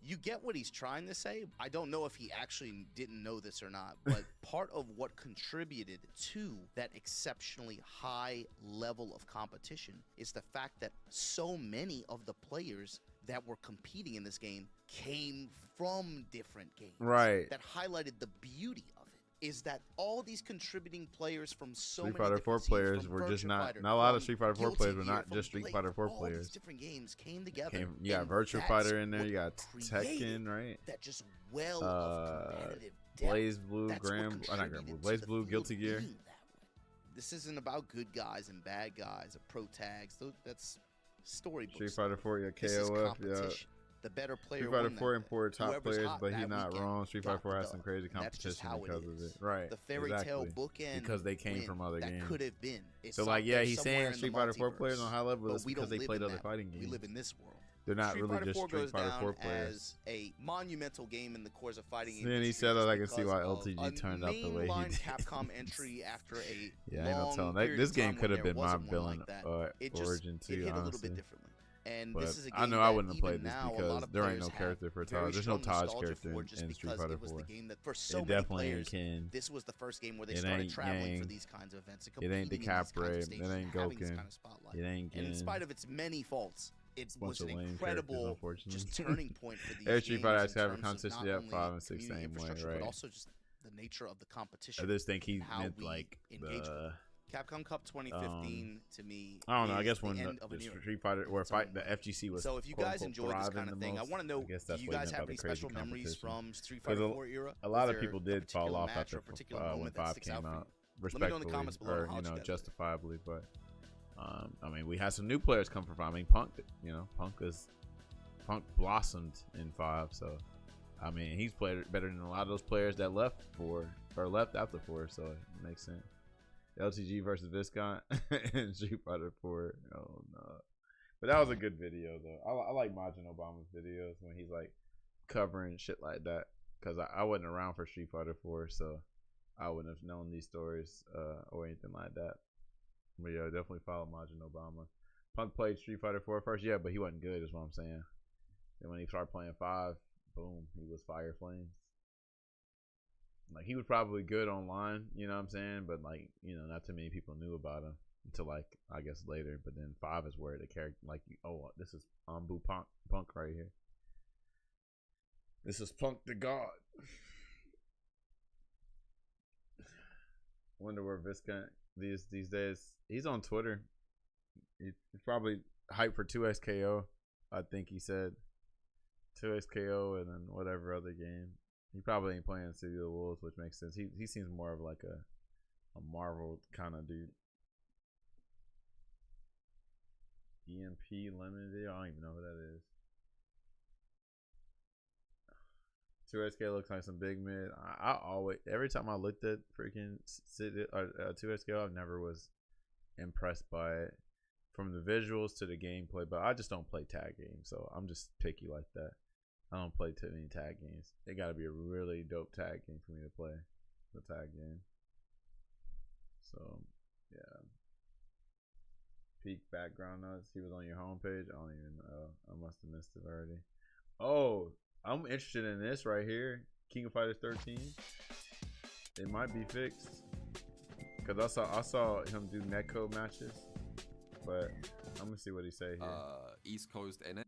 You get what he's trying to say. I don't know if he actually didn't know this or not, but part of what contributed to that exceptionally high level of competition is the fact that so many of the players that were competing in this game came from different games. Right. That highlighted the beauty of it. Is that all these contributing players from so Street many Fighter 4 different scenes, players from were just Virtua not. Fighter, Not a lot of from Street Fighter 4 Guilty players were Gear, not from just Street Blade, Fighter 4 all players. these different games came together. You got and Virtua that's Fighter in there. what You got created Tekken, right? that just well of competitive depth. Blaze Blue, That's what Not Grand contributed Blue, to Blaze the Blue, field Guilty Gear. being that way. This isn't about good guys and bad guys or pro tags. That's storybook. Street stuff. Fighter 4, yeah, This is KOF, yeah. competition. The better player Street Fighter won 4 that imported day. top Whoever's players, hot but he's that not weekend wrong. Street got Fighter 4 the has some dub. crazy And that's just competition how it because of is. it. Right. The fairy tale exactly. bookend Because they came win from other that games. could have been. It's So, out like, yeah, there he's somewhere saying in the Street Fighter 4 players multiverse, on high level but is we because don't they live played in other that fighting world. games. We live in this world. They're not Street really Fighter just 4 Street goes Fighter down 4 players. as a monumental game in the course of fighting Then he industry said just that I can see because why of LTG a turned out the way he mainline did. Capcom entry after a Yeah, ain't no long telling. period This of game time could when have there been my wasn't one villain like that. It just origin too, it hit a little honestly. bit differently. And But this is a game I know I that wouldn't have even played this now, a lot because of there ain't players no have character for very Taj. There's no strong Taj nostalgia character for in just Street because Fighter it was 4. the game that for so It many definitely ain't players, Ken. this was the first game where they It started ain't traveling for Yang. these kinds of events and It ain't competing in these kinds of DiCaprio. stages It and ain't having this Goku. kind of spotlight. It ain't And in Gen. spite of its many faults, it It's a bunch was an of lame incredible characters, unfortunately. just turning point for these Every Street games Fighter in has to have a terms of competition, not yeah, only 5 and 6 community same way, infrastructure, right. but also just the nature of the competition. I just think he how meant we like engage with the. it. Capcom Cup 2015 to me. I don't know. I is guess the when end of the an era. Street Fighter or Its own fight the way. FGC was So if you quote, guys unquote, enjoyed this thriving kind of the thing, I most, want to know, I guess do that's you what he guys meant have by any the crazy special memories competition. from Street 'Cause Fighter 4 era? A lot Was of there people a did fall particular off match after or a particular when moment that 5 sticks out came for you? out, Let me know in the respectfully, comments below or how you you know, guys did. justifiably. But I mean, we had some new players come from 5. I mean, Punk, you know, Punk blossomed in 5, so I mean, he's played better than a lot of those players that left 4 or left after 4, so it makes sense. LTG versus Viscount and Street Fighter 4. Oh no, but that was a good video though. I like Majin Obama's videos when he's like covering shit like that, because I wasn't around for Street Fighter 4, so I wouldn't have known these stories or anything like that. But yeah, definitely follow Majin Obama. Punk played Street Fighter 4 first, yeah, but he wasn't good, is what I'm saying. And when he started playing 5, boom, he was Fire Flames. Like, he was probably good online, you know what I'm saying? But, like, you know, not too many people knew about him until, like, I guess later. But then 5 is where the character, like, oh, this is Ambu Punk right here. This is Punk the God. Wonder where Viscount these days. He's on Twitter. He's probably hyped for 2XKO. I think he said 2XKO and then whatever other game. He probably ain't playing City of the Wolves, which makes sense. He seems more of like a Marvel kind of dude. EMP Limited. I don't even know who that is. 2SK looks like some big mid. I always, every time I looked at freaking 2SK, I never was impressed by it, from the visuals to the gameplay. But I just don't play tag games, so I'm just picky like that. I don't play too many tag games. It got to be a really dope tag game for me to play the tag game. So yeah, peek background notes. He was on your homepage. I don't even know. I must have missed it already. Oh, I'm interested in this right here. King of Fighters 13. It might be fixed. Cause I saw him do netcode matches. But I'm gonna see what he say here. East Coast in it.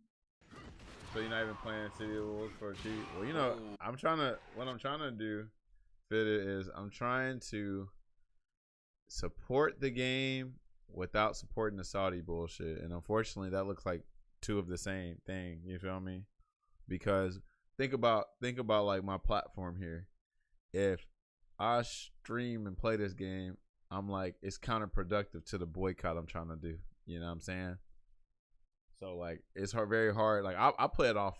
So you're not even playing City of Wolves for cheap? Well, you know, what I'm trying to do, Fit It, is I'm trying to support the game without supporting the Saudi bullshit. And unfortunately, that looks like two of the same thing. You feel me? Because think about like my platform here. If I stream and play this game, I'm like, it's counterproductive to the boycott I'm trying to do. You know what I'm saying? So like, it's very hard. Like I play it off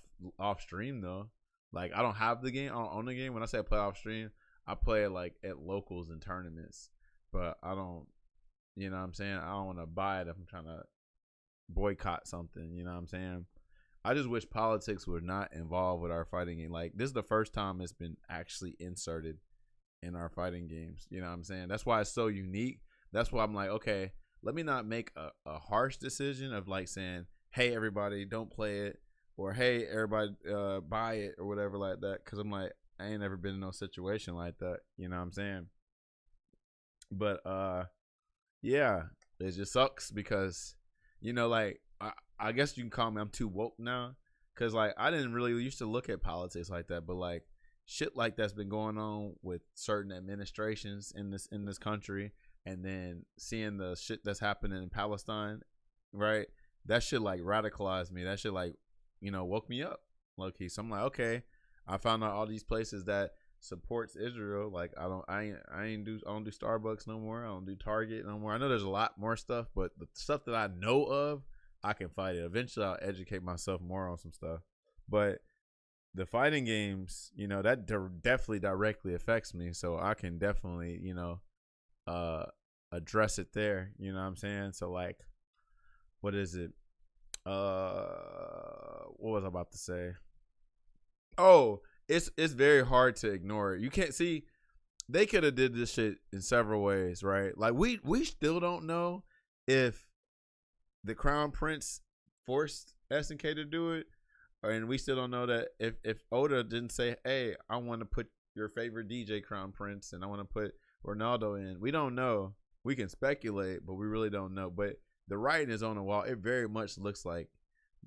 stream though. Like I don't have the game. I don't own the game. When I say I play off stream, I play it like at locals and tournaments. But I don't, you know what I'm saying? I don't want to buy it if I'm trying to boycott something. You know what I'm saying? I just wish politics were not involved with our fighting game. Like this is the first time it's been actually inserted in our fighting games. You know what I'm saying? That's why it's so unique. That's why I'm like, okay, let me not make a harsh decision of like saying, hey, everybody, don't play it. Or, hey, everybody, buy it or whatever like that. Because I'm like, I ain't never been in no situation like that. You know what I'm saying? But, yeah, it just sucks because, you know, like, I guess you can call me, I'm too woke now. Because, like, I didn't really used to look at politics like that. But, like, shit like that's been going on with certain administrations in this country. And then seeing the shit that's happening in Palestine, right? That shit like radicalized me. That shit like, you know, woke me up, low key. So I'm like, okay, I found out all these places that supports Israel. Like I don't do Starbucks no more. I don't do Target no more. I know there's a lot more stuff, but the stuff that I know of, I can fight it. Eventually, I'll educate myself more on some stuff. But the fighting games, you know, that definitely directly affects me. So I can definitely, you know, address it there. You know what I'm saying? So like, what is it? What was I about to say? Oh, it's very hard to ignore it. You can't see. They could have did this shit in several ways, right? Like we still don't know if the Crown Prince forced SNK to do it, and we still don't know that if Oda didn't say, "Hey, I want to put your favorite DJ Crown Prince, and I want to put Ronaldo in." We don't know. We can speculate, but we really don't know. But the writing is on the wall. It very much looks like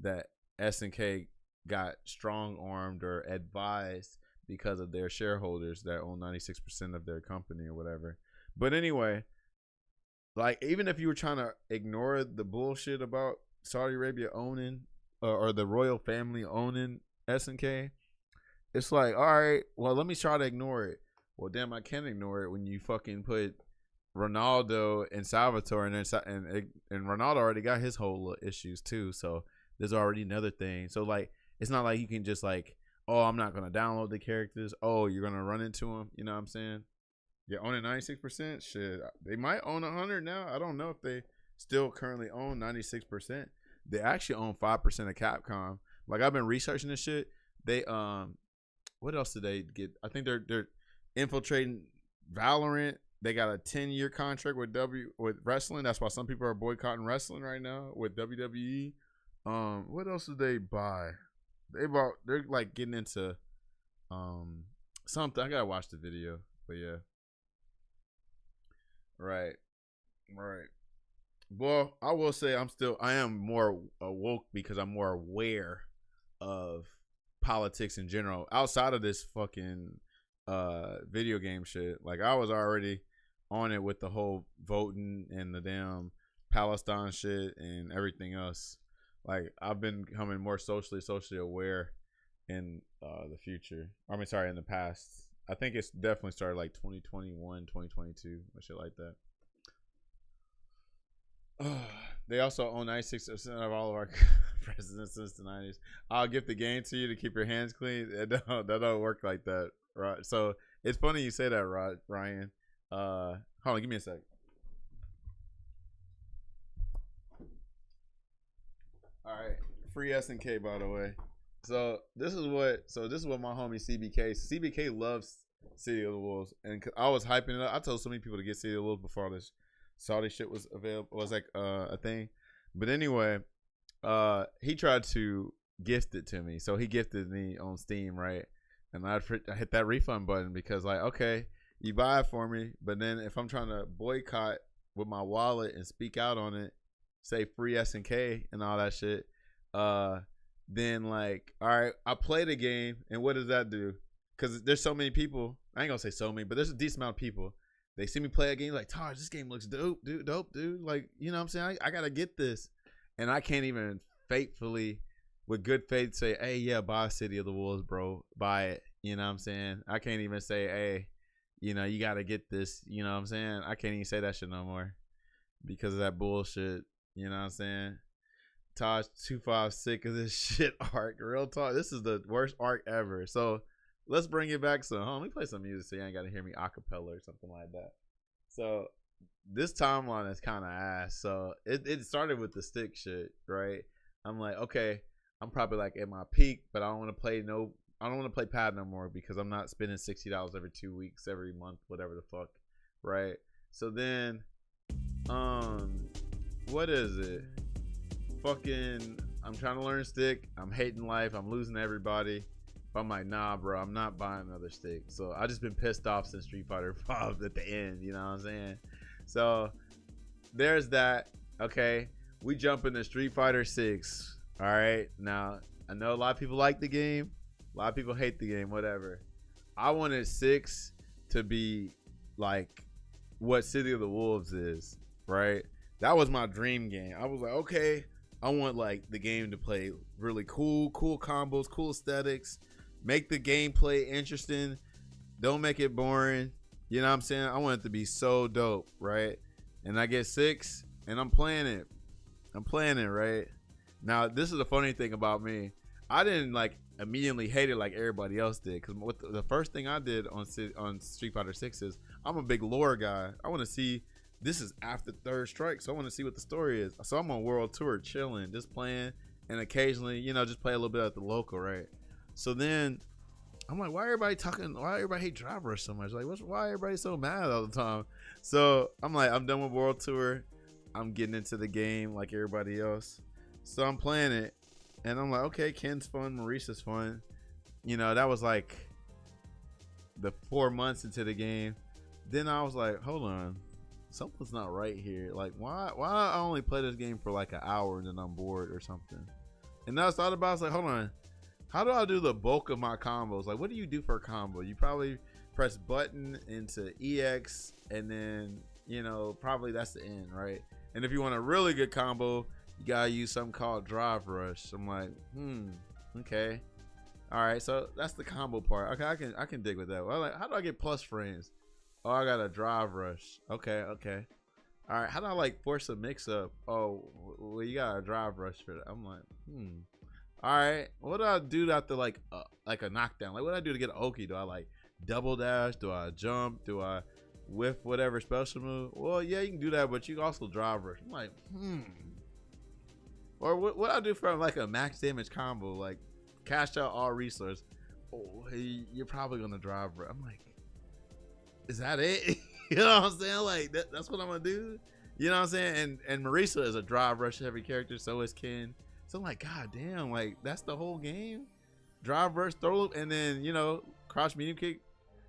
that SNK got strong-armed or advised because of their shareholders that own 96% of their company or whatever. But anyway, like even if you were trying to ignore the bullshit about Saudi Arabia owning or the royal family owning SNK, it's like, all right, well, let me try to ignore it. Well, damn, I can't ignore it when you fucking put Ronaldo and Salvatore and Ronaldo already got his whole issues too, so there's already another thing. So like it's not like you can just like, oh, I'm not gonna download the characters, oh, you're gonna run into them, you know what I'm saying? You're owning 96%. Shit, they might own 100 now. I don't know if they still currently own 96%. They actually own 5% of Capcom. Like I've been researching this shit. They what else did they get? I think they're infiltrating Valorant. They got a 10-year contract with wrestling. That's why some people are boycotting wrestling right now with WWE. What else did they buy? They're like getting into something. I gotta watch the video, but yeah. Right. Well, I will say I am more woke because I'm more aware of politics in general outside of this fucking video game shit. Like I was already on it with the whole voting and the damn Palestine shit and everything else. Like I've been becoming more socially aware in the future. I mean, sorry, in the past. I think it's definitely started like 2021, 2022, or shit like that. They also own 96% of all of our presidents since the 90s. I'll give the game to you to keep your hands clean. That don't work like that, right? So it's funny you say that, Ryan. Hold on, give me a sec. All right, free SNK, by the way. So this is what my homie CBK loves City of the Wolves, and I was hyping it up. I told so many people to get City of the Wolves before this Saudi shit was available, was like a thing. But anyway, he tried to gift it to me. So he gifted me on Steam, right? And I hit that refund button because like, okay, you buy it for me, but then if I'm trying to boycott with my wallet and speak out on it, say free SNK and all that shit, then like, all right, I play the game, and what does that do? Because there's so many people. I ain't gonna say so many, but there's a decent amount of people. They see me play a game like, Taj, this game looks dope, dude. Like, you know what I'm saying? I gotta get this. And I can't even faithfully, with good faith, say, hey, yeah, buy City of the Wolves, bro. Buy it. You know what I'm saying? I can't even say, hey, you know, you gotta get this. You know what I'm saying? I can't even say that shit no more because of that bullshit. You know what I'm saying? Taj 25 sick of this shit arc. Real talk. This is the worst arc ever. So let's bring it back some. Let me play some music so you ain't got to hear me a cappella or something like that. So this timeline is kind of ass. So it started with the stick shit, right? I'm like, okay, I'm probably like at my peak, but I don't want to play I don't want to play pad no more because I'm not spending $60 every 2 weeks, every month, whatever the fuck, right? So then, what is it? Fucking, I'm trying to learn stick. I'm hating life. I'm losing everybody. I'm like, nah, bro, I'm not buying another stick. So I just been pissed off since Street Fighter 5 at the end. You know what I'm saying? So there's that. Okay, we jump into Street Fighter 6. All right. Now I know a lot of people like the game. A lot of people hate the game. Whatever. I wanted 6 to be like what City of the Wolves is. Right. That was my dream game. I was like, okay, I want like the game to play really cool combos, cool aesthetics, make the gameplay interesting, don't make it boring. You know what I'm saying? I want it to be so dope, right? And I get 6 and I'm playing it. Right? Now, this is the funny thing about me. I didn't like immediately hate it like everybody else did, because the first thing I did on Street Fighter 6 is I'm a big lore guy. I want to see. This is after Third Strike, so I want to see what the story is. So I'm on World Tour chilling, just playing, and occasionally, you know, just play a little bit at the local, right? So then I'm like, why everybody hate Drive Rush so much? Like, why everybody so mad all the time? So I'm like, I'm done with World Tour. I'm getting into the game like everybody else. So I'm playing it, and I'm like, okay, Ken's fun, Maurice's fun. You know, that was like the 4 months into the game. Then I was like, hold on. Something's not right here. Like, why I only play this game for like an hour and then I'm bored or something? And then I thought about it, I was like, hold on, how do I do the bulk of my combos? Like, what do you do for a combo? You probably press button into EX, and then, you know, probably that's the end, right? And if you want a really good combo, you gotta use something called Drive Rush. I'm like, okay, all right, so that's the combo part. Okay, I can dig with that. Well, like, how do I get plus frames? Oh, I got a Drive Rush. Okay. All right, how do I like force a mix up? Oh, well, you got a Drive Rush for that. I'm like, all right, what do I do after like a knockdown? Like, what do I do to get an Oki? Do I like double dash? Do I jump? Do I whiff whatever special move? Well, yeah, you can do that, but you can also Drive Rush. I'm like, Or what do I do for like a max damage combo? Like, cash out all resource. Oh, hey, you're probably gonna Drive Rush. I'm like, is that it? You know what I'm saying? Like, that's what I'm gonna do. You know what I'm saying? And Marisa is a Drive Rush heavy character, so is Ken. So I'm like, god damn, like that's the whole game. Drive Rush, throw, and then, you know, crouch medium kick,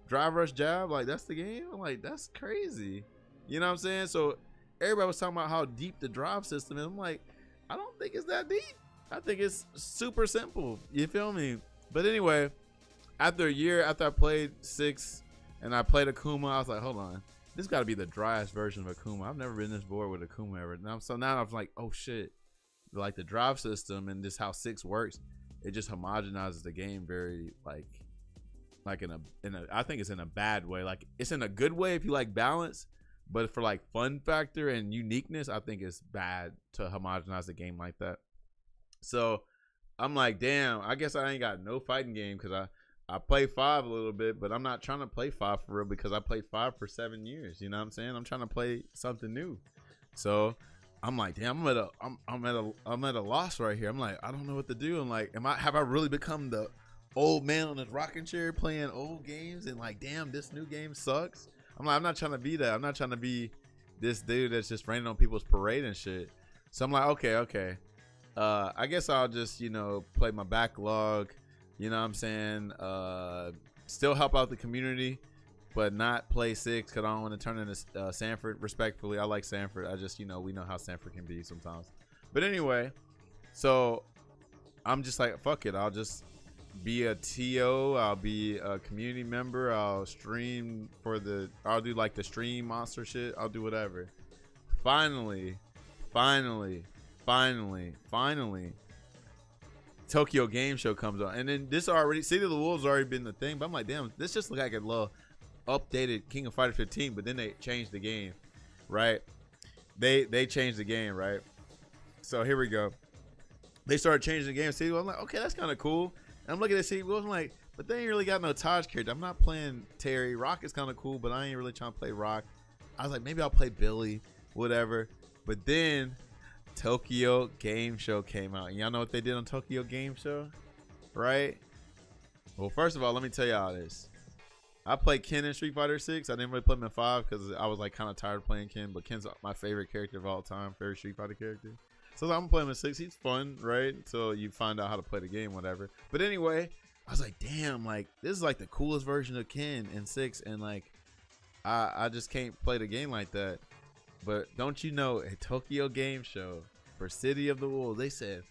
Drive Rush jab, like that's the game. I'm like, that's crazy. You know what I'm saying? So everybody was talking about how deep the drive system is. I'm like, I don't think it's that deep. I think it's super simple. You feel me? But anyway, after a year after I played 6 and I played Akuma, I was like, hold on, this got to be the driest version of Akuma. I've never been this bored with Akuma ever. So now I'm like, oh shit, like the drive system and just how 6 works, it just homogenizes the game very like in a I think it's in a bad way. Like, it's in a good way if you like balance, but for like fun factor and uniqueness, I think it's bad to homogenize the game like that. So I'm like, damn, I guess I ain't got no fighting game, because I play 5 a little bit, but I'm not trying to play 5 for real, because I played 5 for 7 years. You know what I'm saying? I'm trying to play something new. So I'm like, damn, I'm at a loss right here. I'm like, I don't know what to do. I'm like, have I really become the old man on his rocking chair playing old games and like, damn, this new game sucks? I'm like, I'm not trying to be that. I'm not trying to be this dude that's just raining on people's parade and shit. So I'm like, okay. I guess I'll just, play my backlog. You know what I'm saying? Still help out the community, but not play 6 because I don't want to turn into Sanford. Respectfully, I like Sanford. I just, we know how Sanford can be sometimes. But anyway, so I'm just like, fuck it. I'll just be a TO. I'll be a community member. I'll stream I'll do like the stream monster shit. I'll do whatever. Finally, Tokyo Game Show comes on. And then City of the Wolves already been the thing. But I'm like, damn, this just look like a little updated King of Fighters 15. But then they changed the game, right? They changed the game, right? So here we go. They started changing the game. City of the Wolves, I'm like, okay, that's kind of cool. And I'm looking at City of the Wolves, I'm like, but they ain't really got no Taj character. I'm not playing Terry. Rock is kind of cool, but I ain't really trying to play Rock. I was like, maybe I'll play Billy, whatever. But then Tokyo Game Show came out. And y'all know what they did on Tokyo Game Show? Right? Well, first of all, let me tell y'all this. I played Ken in Street Fighter 6. I didn't really play him in 5 because I was like kind of tired of playing Ken. But Ken's my favorite character of all time. Favorite Street Fighter character. So I'm going to play him in 6. He's fun, right? Until you find out how to play the game, whatever. But anyway, I was like, damn, like, this is like the coolest version of Ken in 6. And like, I just can't play the game like that. But don't you know, a Tokyo Game Show for City of the Wolves, they said,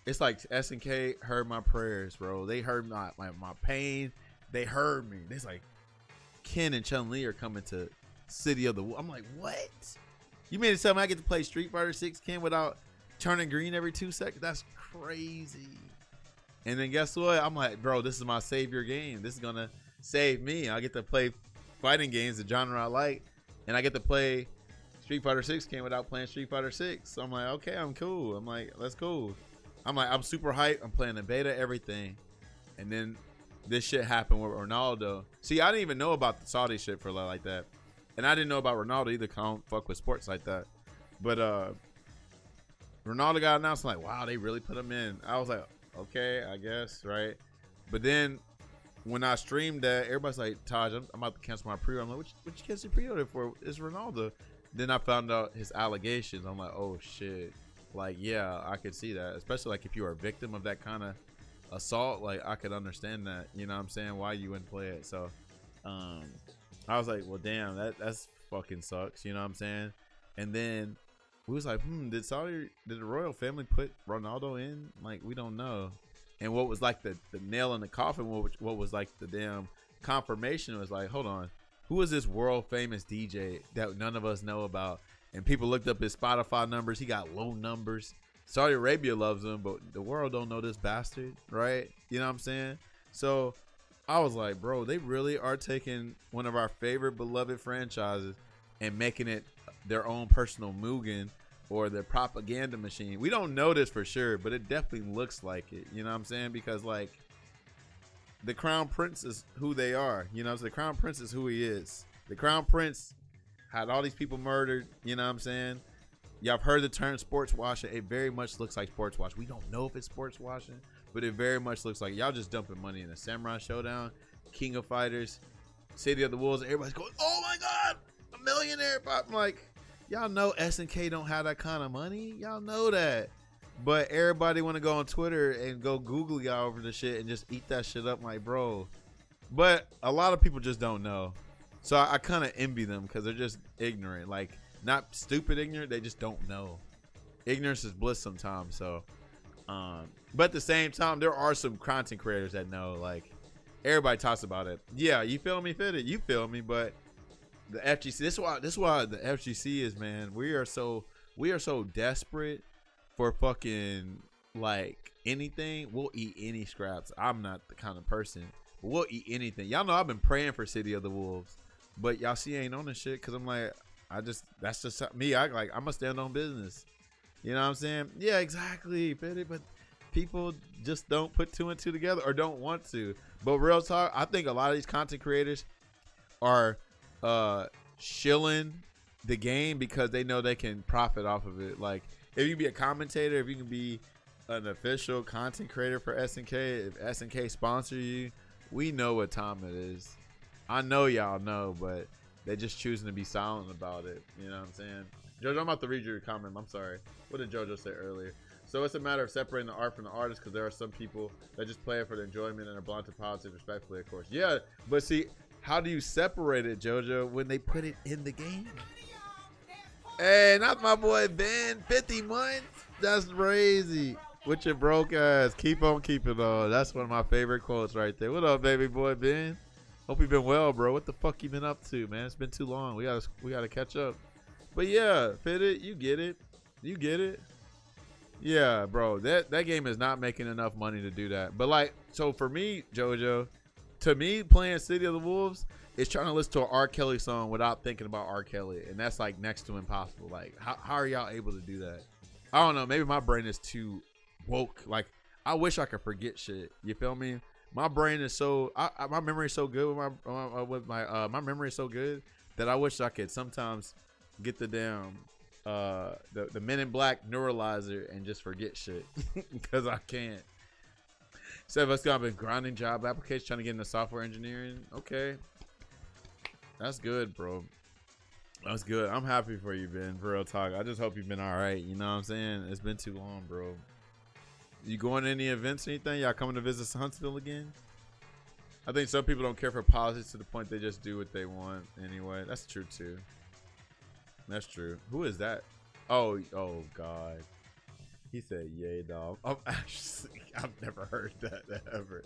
it's like SNK heard my prayers, bro. They heard my pain. They heard me. It's like, Ken and Chun-Li are coming to City of the Wolves. I'm like, what? You mean to tell me I get to play Street Fighter 6 Ken without turning green every 2 seconds? That's crazy. And then guess what? I'm like, bro, this is my savior game. This is going to save me. I get to play fighting games, the genre I like, and I get to play Street Fighter 6 Ken without playing Street Fighter 6. So I'm like, okay, I'm cool. I'm like, that's cool. I'm like, I'm super hyped. I'm playing the beta, everything. And then this shit happened with Ronaldo. See, I didn't even know about the Saudi shit for like that. And I didn't know about Ronaldo either because I don't fuck with sports like that. But Ronaldo got announced. I'm like, wow, they really put him in. I was like, okay, I guess, right? But then when I streamed that, everybody's like, Taj, I'm about to cancel my pre-order. I'm like, what you cancel your pre-order for? It's Ronaldo. Then I found out his allegations. I'm like, oh, shit. Like, yeah, I could see that. Especially, like, if you are a victim of that kind of assault, like, I could understand that. You know what I'm saying? Why you wouldn't play it. So, I was like, well, damn, that's fucking sucks. You know what I'm saying? And then we was like, did the royal family put Ronaldo in? Like, we don't know. And what was like the nail in the coffin, what was like the damn confirmation was like, hold on, who is this world famous DJ that none of us know about? And people looked up his Spotify numbers. He got low numbers. Saudi Arabia loves him, but the world don't know this bastard, right? You know what I'm saying? So I was like, bro, they really are taking one of our favorite beloved franchises and making it their own personal Mugen or their propaganda machine. We don't know this for sure, but it definitely looks like it. You know what I'm saying? Because like the Crown Prince is who they are. You know, so the Crown Prince is who he is. The Crown Prince had all these people murdered. You know what I'm saying? Y'all have heard the term sports washing. It very much looks like sports washing. We don't know if it's sports washing, but it very much looks like y'all just dumping money in a Samurai Showdown, King of Fighters, City of the Wolves. Everybody's going, oh my God, a millionaire. I'm like, y'all know SNK don't have that kind of money. Y'all know that. But everybody want to go on Twitter and go Google y'all over the shit and just eat that shit up like, bro. But a lot of people just don't know. So I kind of envy them because they're just ignorant. Like, not stupid ignorant, they just don't know. Ignorance is bliss sometimes. So, but at the same time, there are some content creators that know. Like, everybody talks about it. Yeah, you feel me, Fitted? You feel me? But the FGC, this is why the FGC is, man. We are so desperate for fucking like anything. We'll eat any scraps. I'm not the kind of person, but we'll eat anything. Y'all know I've been praying for City of the Wolves, but y'all see ain't on this shit because I'm like, that's just me. I'm gonna stand on business. You know what I'm saying? Yeah, exactly. But people just don't put 2 and 2 together or don't want to. But real talk, I think a lot of these content creators are shilling the game because they know they can profit off of it. Like, if you can be a commentator, if you can be an official content creator for SNK, if SNK sponsor you, we know what time it is. I know y'all know, but they're just choosing to be silent about it. You know what I'm saying? Jojo, I'm about to read your comment. I'm sorry. What did Jojo say earlier? So it's a matter of separating the art from the artist, because there are some people that just play it for the enjoyment and are blind to politics, respectfully, of course. Yeah, but see, how do you separate it, Jojo, when they put it in the game? Hey, not my boy Ben. 50 months? That's crazy. With your broke ass. Keep on keeping on. That's one of my favorite quotes right there. What up, baby boy Ben? Hope you've been well, bro. What the fuck you been up to, man? It's been too long. We gotta catch up. But yeah, Fitted, you get it. You get it. Yeah, bro. That game is not making enough money to do that. But like, so for me, Jojo, to me, playing City of the Wolves is trying to listen to an R. Kelly song without thinking about R. Kelly, and that's like next to impossible. Like, how are y'all able to do that? I don't know. Maybe my brain is too woke. Like, I wish I could forget shit. You feel me? My brain is so my memory is so good my memory is so good that I wish I could sometimes get the damn the Men in Black neuralizer and just forget shit because I can't. So let's go. I've been grinding job applications, trying to get into software engineering. Okay, that's good, bro. That's good. I'm happy for you, Ben. For real talk. I just hope you've been all right. You know what I'm saying? It's been too long, bro. You going to any events or anything? Y'all coming to visit Huntsville again? I think some people don't care for politics to the point they just do what they want anyway. That's true too. That's true. Who is that? Oh God. He said, "Yay, dog." I've never heard that ever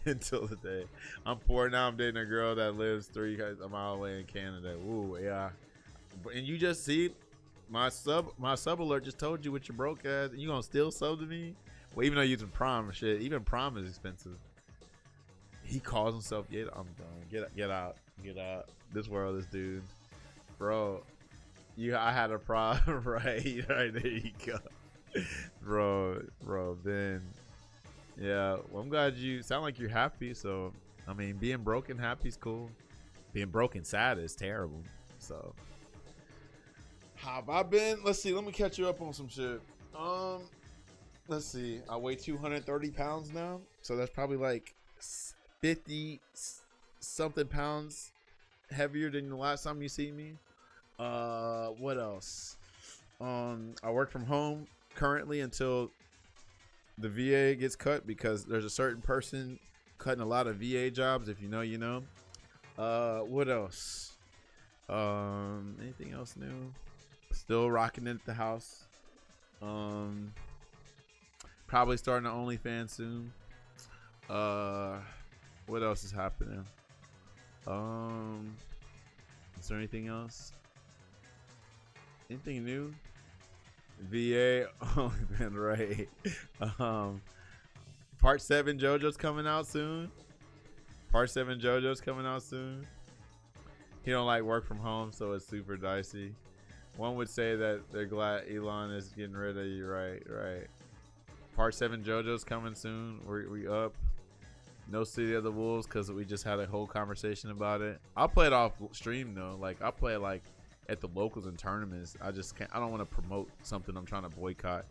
until today. I'm poor now. I'm dating a girl that lives 3 miles away in Canada. Ooh, yeah. And you just see my sub alert just told you with your broke ass. You gonna still sub to me? Well, even though you're using Prime and shit, even Prime is expensive. He calls himself. I'm done. Get out. This world is dude, bro. I had a problem. right there you go. bro Ben. Yeah, well, I'm glad you sound like you're happy. So I mean, being broken happy is cool. Being broken sad is terrible. So how have I been? Let's see, let me catch you up on some shit. Let's see, I weigh 230 pounds now, so that's probably like 50 something pounds heavier than the last time you see me. What else? I work from home currently until the VA gets cut, because there's a certain person cutting a lot of VA jobs. If you know, you know. What else? Anything else new? Still rocking it at the house. Probably starting an OnlyFans soon. What else is happening? Is there anything else? Anything new? VA OnlyFans, right? Part 7 JoJo's coming out soon. Part 7 JoJo's coming out soon. He don't like work from home, so it's super dicey. One would say that they're glad Elon is getting rid of you. Right. Part 7 JoJo's coming soon. We up. No City of the Wolves, because we just had a whole conversation about it. I'll play it off stream though. Like, I'll play it like at the locals and tournaments. I just can't. I don't want to promote something I'm trying to boycott.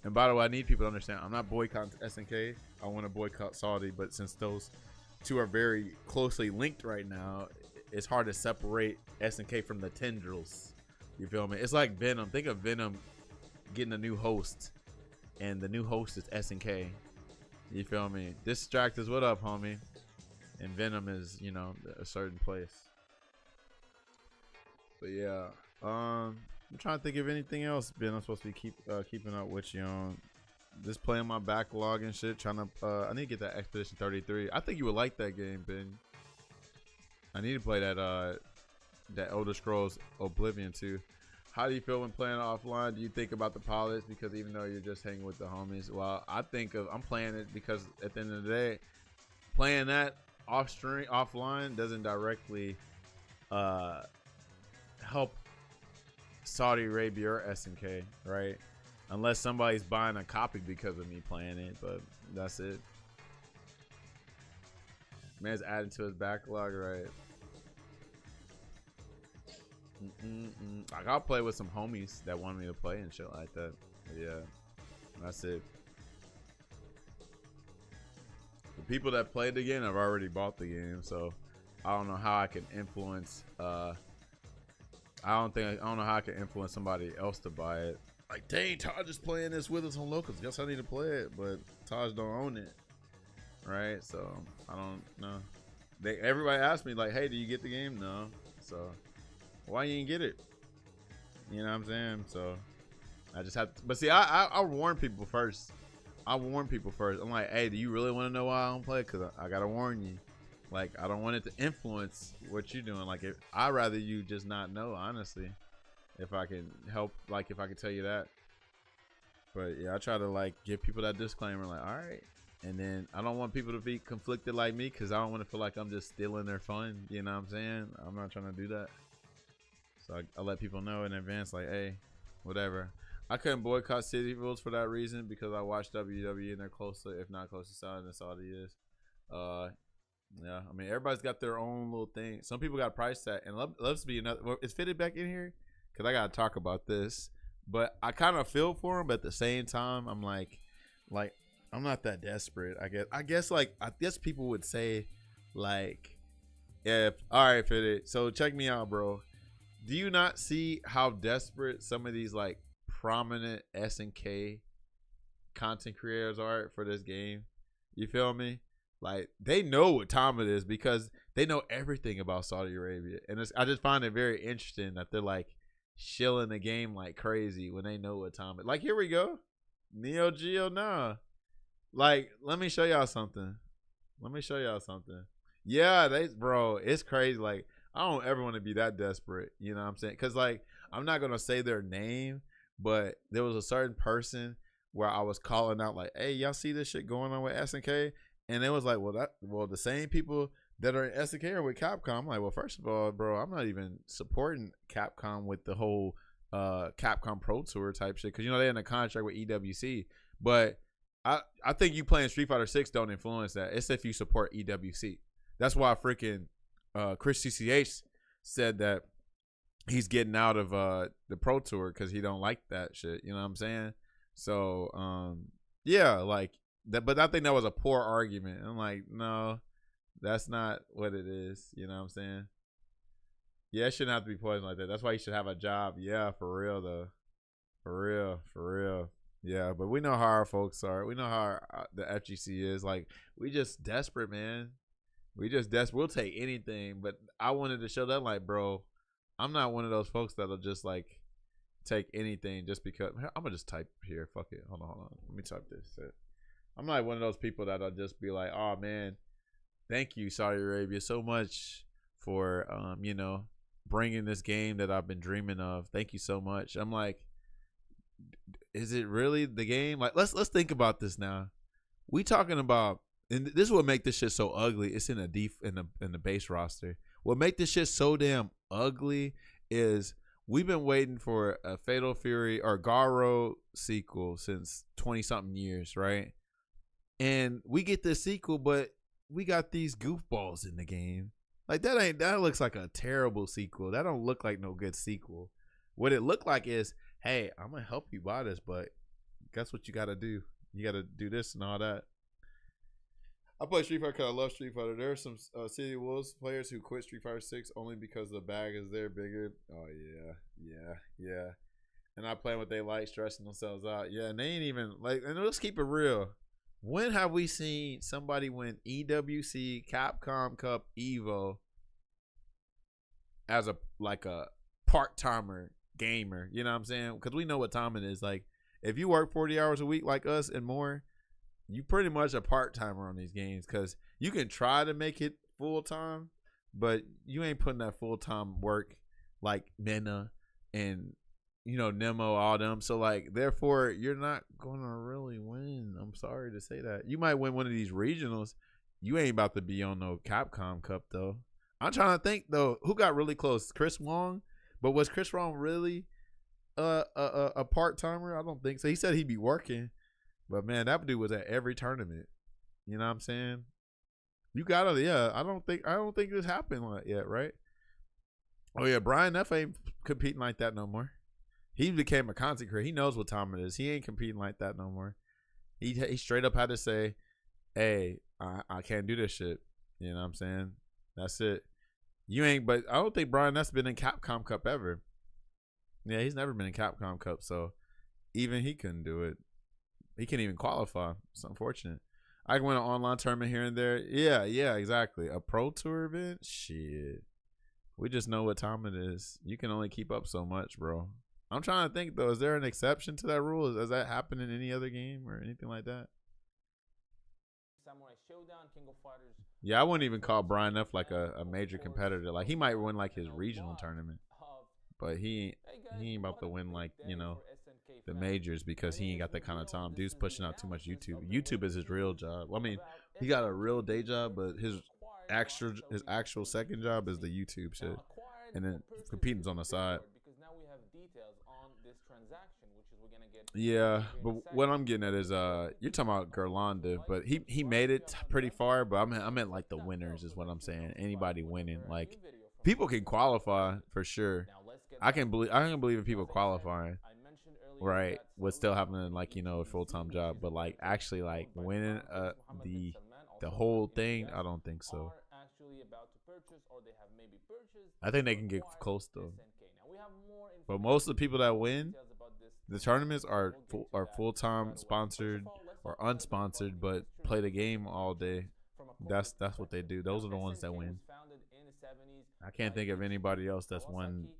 And by the way, I need people to understand, I'm not boycotting SNK. I want to boycott Saudi, but since those two are very closely linked right now, it's hard to separate SNK from the tendrils. You feel me? It's like Venom. Think of Venom getting a new host, and the new host is SNK. You feel me? Distractors, what up, homie? And Venom is, you know, a certain place. But yeah, I'm trying to think of anything else, Ben. I'm supposed to be keeping up with you on. Just playing my backlog and shit. Trying to, I need to get that Expedition 33. I think you would like that game, Ben. I need to play that Elder Scrolls Oblivion too. How do you feel when playing offline? Do you think about the politics? Because even though you're just hanging with the homies, well, I'm playing it because at the end of the day, playing that offline doesn't directly help Saudi Arabia or SNK, right? Unless somebody's buying a copy because of me playing it, but that's it. Man's adding to his backlog, right? Like, I'll play with some homies that want me to play and shit like that. But yeah, that's it. The people that played the game have already bought the game, so I don't know how I can influence. I I don't know how I can influence somebody else to buy it. Like, dang, Taj is playing this with us on locals. Guess I need to play it, but Taj don't own it, right? So I don't know. Everybody asked me like, hey, do you get the game? No. So why you didn't get it? You know what I'm saying? So I just have to, but see, I warn people first. I'm like, hey, do you really want to know why I don't play? Because I gotta warn you. Like, I don't want it to influence what you're doing. Like, I'd rather you just not know, honestly. If I can help, like, if I can tell you that. But yeah, I try to like give people that disclaimer, like, all right. And then I don't want people to be conflicted like me, because I don't want to feel like I'm just stealing their fun. You know what I'm saying? I'm not trying to do that. So I let people know in advance, like, hey, whatever. I couldn't boycott City Rules for that reason, because I watched WWE and they're closer, if not closer side than Saudi is. Yeah, I mean, everybody's got their own little thing. Some people got price tag, and let's be another. Well, is Fitted back in here? Because I gotta talk about this. But I kind of feel for him, but at the same time, I'm like, I'm not that desperate. I guess people would say, like, if all right, Fitted. So check me out, bro. Do you not see how desperate some of these like prominent SNK content creators are for this game? You feel me? Like, they know what time it is because they know everything about Saudi Arabia. And I just find it very interesting that they're like shilling the game like crazy when they know what time it is. Like, here we go. Neo Geo, nah. Like, let me show y'all something. Yeah, bro, it's crazy. Like, I don't ever want to be that desperate. You know what I'm saying? Because, like, I'm not going to say their name, but there was a certain person where I was calling out, like, hey, y'all see this shit going on with SNK? And it was like, well, the same people that are in SNK are with Capcom. I'm like, well, first of all, bro, I'm not even supporting Capcom with the whole Capcom Pro Tour type shit, because, you know, they're in a contract with EWC. But I think you playing Street Fighter 6 don't influence that. It's if you support EWC. That's why freaking Chris CCH said that he's getting out of the Pro Tour because he don't like that shit. You know what I'm saying? So yeah, like that. But I think that was a poor argument. I'm like, no, that's not what it is. You know what I'm saying? Yeah, it shouldn't have to be poison like that. That's why you should have a job. Yeah, for real though. For real. Yeah, but we know how our folks are. We know how the FGC is. Like, we just desperate, man. We just desperate. We'll take anything. But I wanted to show that, like, bro, I'm not one of those folks that'll just like take anything just because. I'm gonna just type here. Fuck it. Hold on. Let me type this. I'm not one of those people that'll just be like, oh man, thank you, Saudi Arabia, so much for you know, bringing this game that I've been dreaming of. Thank you so much. I'm like, is it really the game? Like, let's think about this now. We talking about, and this is what make this shit so ugly. It's in the base roster. What make this shit so damn ugly is we've been waiting for a Fatal Fury or Garo sequel since 20-something years, right? And we get this sequel, but we got these goofballs in the game. Like, that looks like a terrible sequel. That don't look like no good sequel. What it looked like is, hey, I'm gonna help you buy this, but guess what you gotta do? You gotta do this and all that. I play Street Fighter because I love Street Fighter. There are some City Wolves players who quit Street Fighter 6 only because the bag is there bigger. Oh, yeah. And I play what they like, stressing themselves out. Yeah, and they ain't even, like, and let's keep it real. When have we seen somebody win EWC, Capcom Cup, Evo as a part-timer gamer? You know what I'm saying? Because we know what time it is. Like, if you work 40 hours a week like us and more, you pretty much a part-timer on these games, because you can try to make it full-time, but you ain't putting that full-time work like Mena and, you know, Nemo, all them. So, like, therefore, you're not going to really win. I'm sorry to say that. You might win one of these regionals. You ain't about to be on no Capcom Cup, though. I'm trying to think, though, who got really close? Chris Wong? But was Chris Wong really a part-timer? I don't think so. He said he'd be working. But, man, that dude was at every tournament. You know what I'm saying? You gotta, yeah. I don't think this happened like yet, right? Oh yeah, Brian F ain't competing like that no more. He became a content creator. He knows what time it is. He ain't competing like that no more. He straight up had to say, "Hey, I can't do this shit." You know what I'm saying? That's it. You ain't. But I don't think Brian F's been in Capcom Cup ever. Yeah, he's never been in Capcom Cup, so even he couldn't do it. He can't even qualify. It's unfortunate. I can win an online tournament here and there. Yeah, exactly. A pro tour event? Shit. We just know what time it is. You can only keep up so much, bro. I'm trying to think, though. Is there an exception to that rule? Does that happen in any other game or anything like that? Samurai Showdown, King of Fighters. Yeah, I wouldn't even call Brian F like a major competitor. Like, he might win like his regional tournament, but he ain't about to win like, you know, the majors because he ain't got that kind of time. Dude's pushing out too much YouTube. YouTube is his real job. Well, I mean, he got a real day job, but his actual second job is the YouTube shit, and then competing's on the side. Yeah, but what I'm getting at is you're talking about Gerlanda, but he made it pretty far. But I meant like the winners is what I'm saying. Anybody winning, like people can qualify for sure. I can believe in people qualifying, right? With still having like, you know, a full-time job, but like actually like winning the whole thing, I don't think so. I think they can get close though. But most of the people that win the tournaments are full-time sponsored or unsponsored, but play the game all day. That's what they do. Those are the ones that win. I can't think of anybody else that's won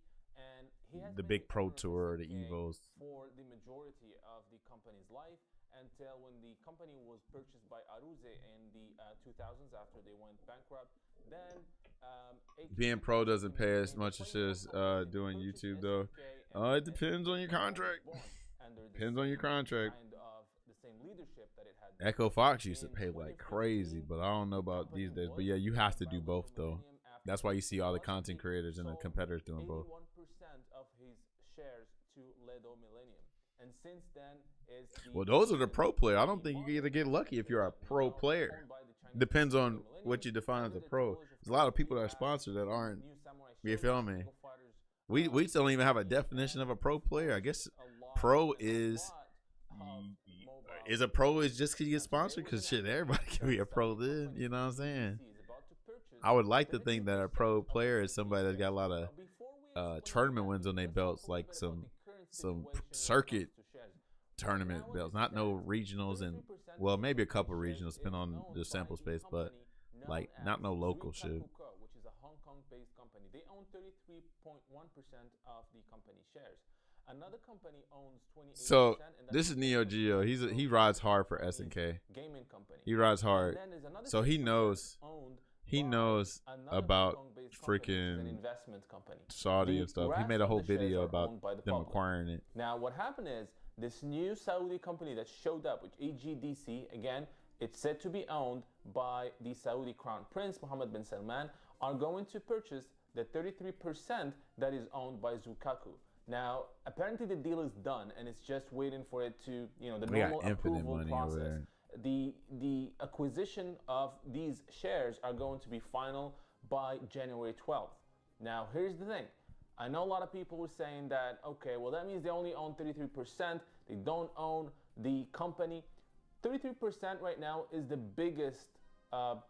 the big pro tour or the Evos. For the majority of the company's life until when the company was purchased by Aruze in the 2000s after they went bankrupt. Then being pro doesn't pay as much as just doing YouTube though. It depends on your contract. Depends on your contract. Echo Fox used to pay like crazy, but I don't know about these days. But yeah, you have to do both though. That's why you see all the content creators and the competitors doing both. 81% of his shares to Ledo Millennium. And since then is well, those are the pro player. I don't think you either get lucky if you're a pro player. Depends on what you define as a pro. There's a lot of people that are sponsored that aren't. You feel me? We still don't even have a definition of a pro player. I guess pro is a pro is just because you get sponsored, because shit, everybody can be a pro then. You know what I'm saying? I would like to think that a pro player is somebody that's got a lot of tournament wins on their belts, like some circuit tournament belts, not no regionals, and well, maybe a couple regionals depending on the sample space, but like not no local shit. Which is a Hong Kong-based company. They own 33.1% of the company shares. Another company owns 28%. So this is Neo Geo. He rides hard for SNK. Gaming company. He rides hard, so he knows about freaking Saudi and stuff. He made a whole video about them acquiring it. Now, what happened is this new Saudi company that showed up, which AGDC, again, it's said to be owned by the Saudi Crown Prince Mohammed bin Salman, are going to purchase the 33% that is owned by Zukaku. Now, apparently the deal is done, and it's just waiting for it to, you know, the normal approval process. The acquisition of these shares are going to be final by January 12th. Now, here's the thing. I know a lot of people were saying that, okay, well, that means they only own 33%. They don't own the company. 33% right now is the biggest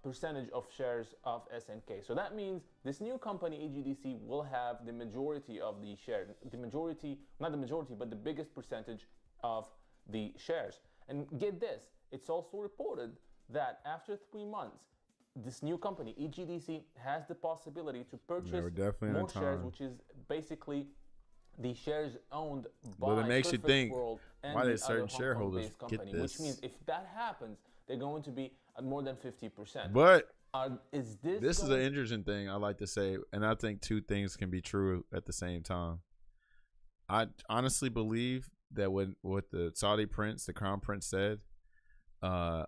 percentage of shares of SNK. So that means this new company, AGDC, will have the majority of the shares. The majority, not the majority, but the biggest percentage of the shares. And get this, it's also reported that after 3 months, this new company, AGDC, has the possibility to purchase more shares, which is basically the shares owned by but it makes you think, World and why the did certain other shareholders company, get this? which means if that happens, they're going to be at more than 50%. But this is an interesting thing I like to say, and I think two things can be true at the same time. I honestly believe that when what the Saudi prince, the crown prince, said, I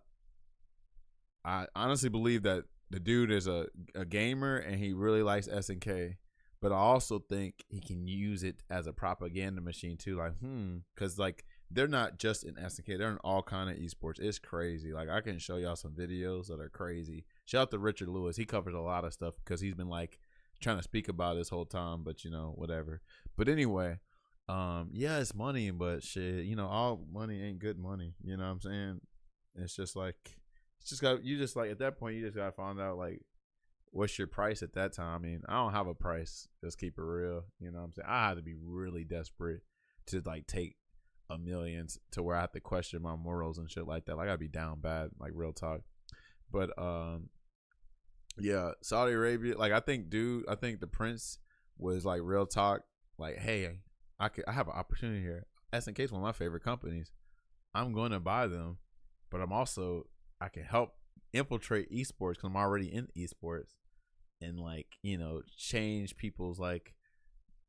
honestly believe that the dude is a gamer and he really likes SNK, but I also think he can use it as a propaganda machine too. Like, because like they're not just in SNK, they're in all kind of esports. It's crazy. Like I can show y'all some videos that are crazy. Shout out to Richard Lewis. He covers a lot of stuff because he's been like trying to speak about it this whole time, but you know, whatever. But anyway, yeah, it's money, but shit, you know, all money ain't good money. You know what I'm saying? It's just like, it's just got, you just like, at that point, you just got to find out like what's your price at that time? I mean, I don't have a price. Let's keep it real. You know what I'm saying? I had to be really desperate to like take a million to where I have to question my morals and shit like that. Like, I gotta be down bad, like real talk. But yeah, Saudi Arabia, like I think the prince was like real talk, like, hey, I have an opportunity here. SNK is one of my favorite companies. I'm going to buy them, but I can help infiltrate esports because I'm already in esports, and like, you know, change people's like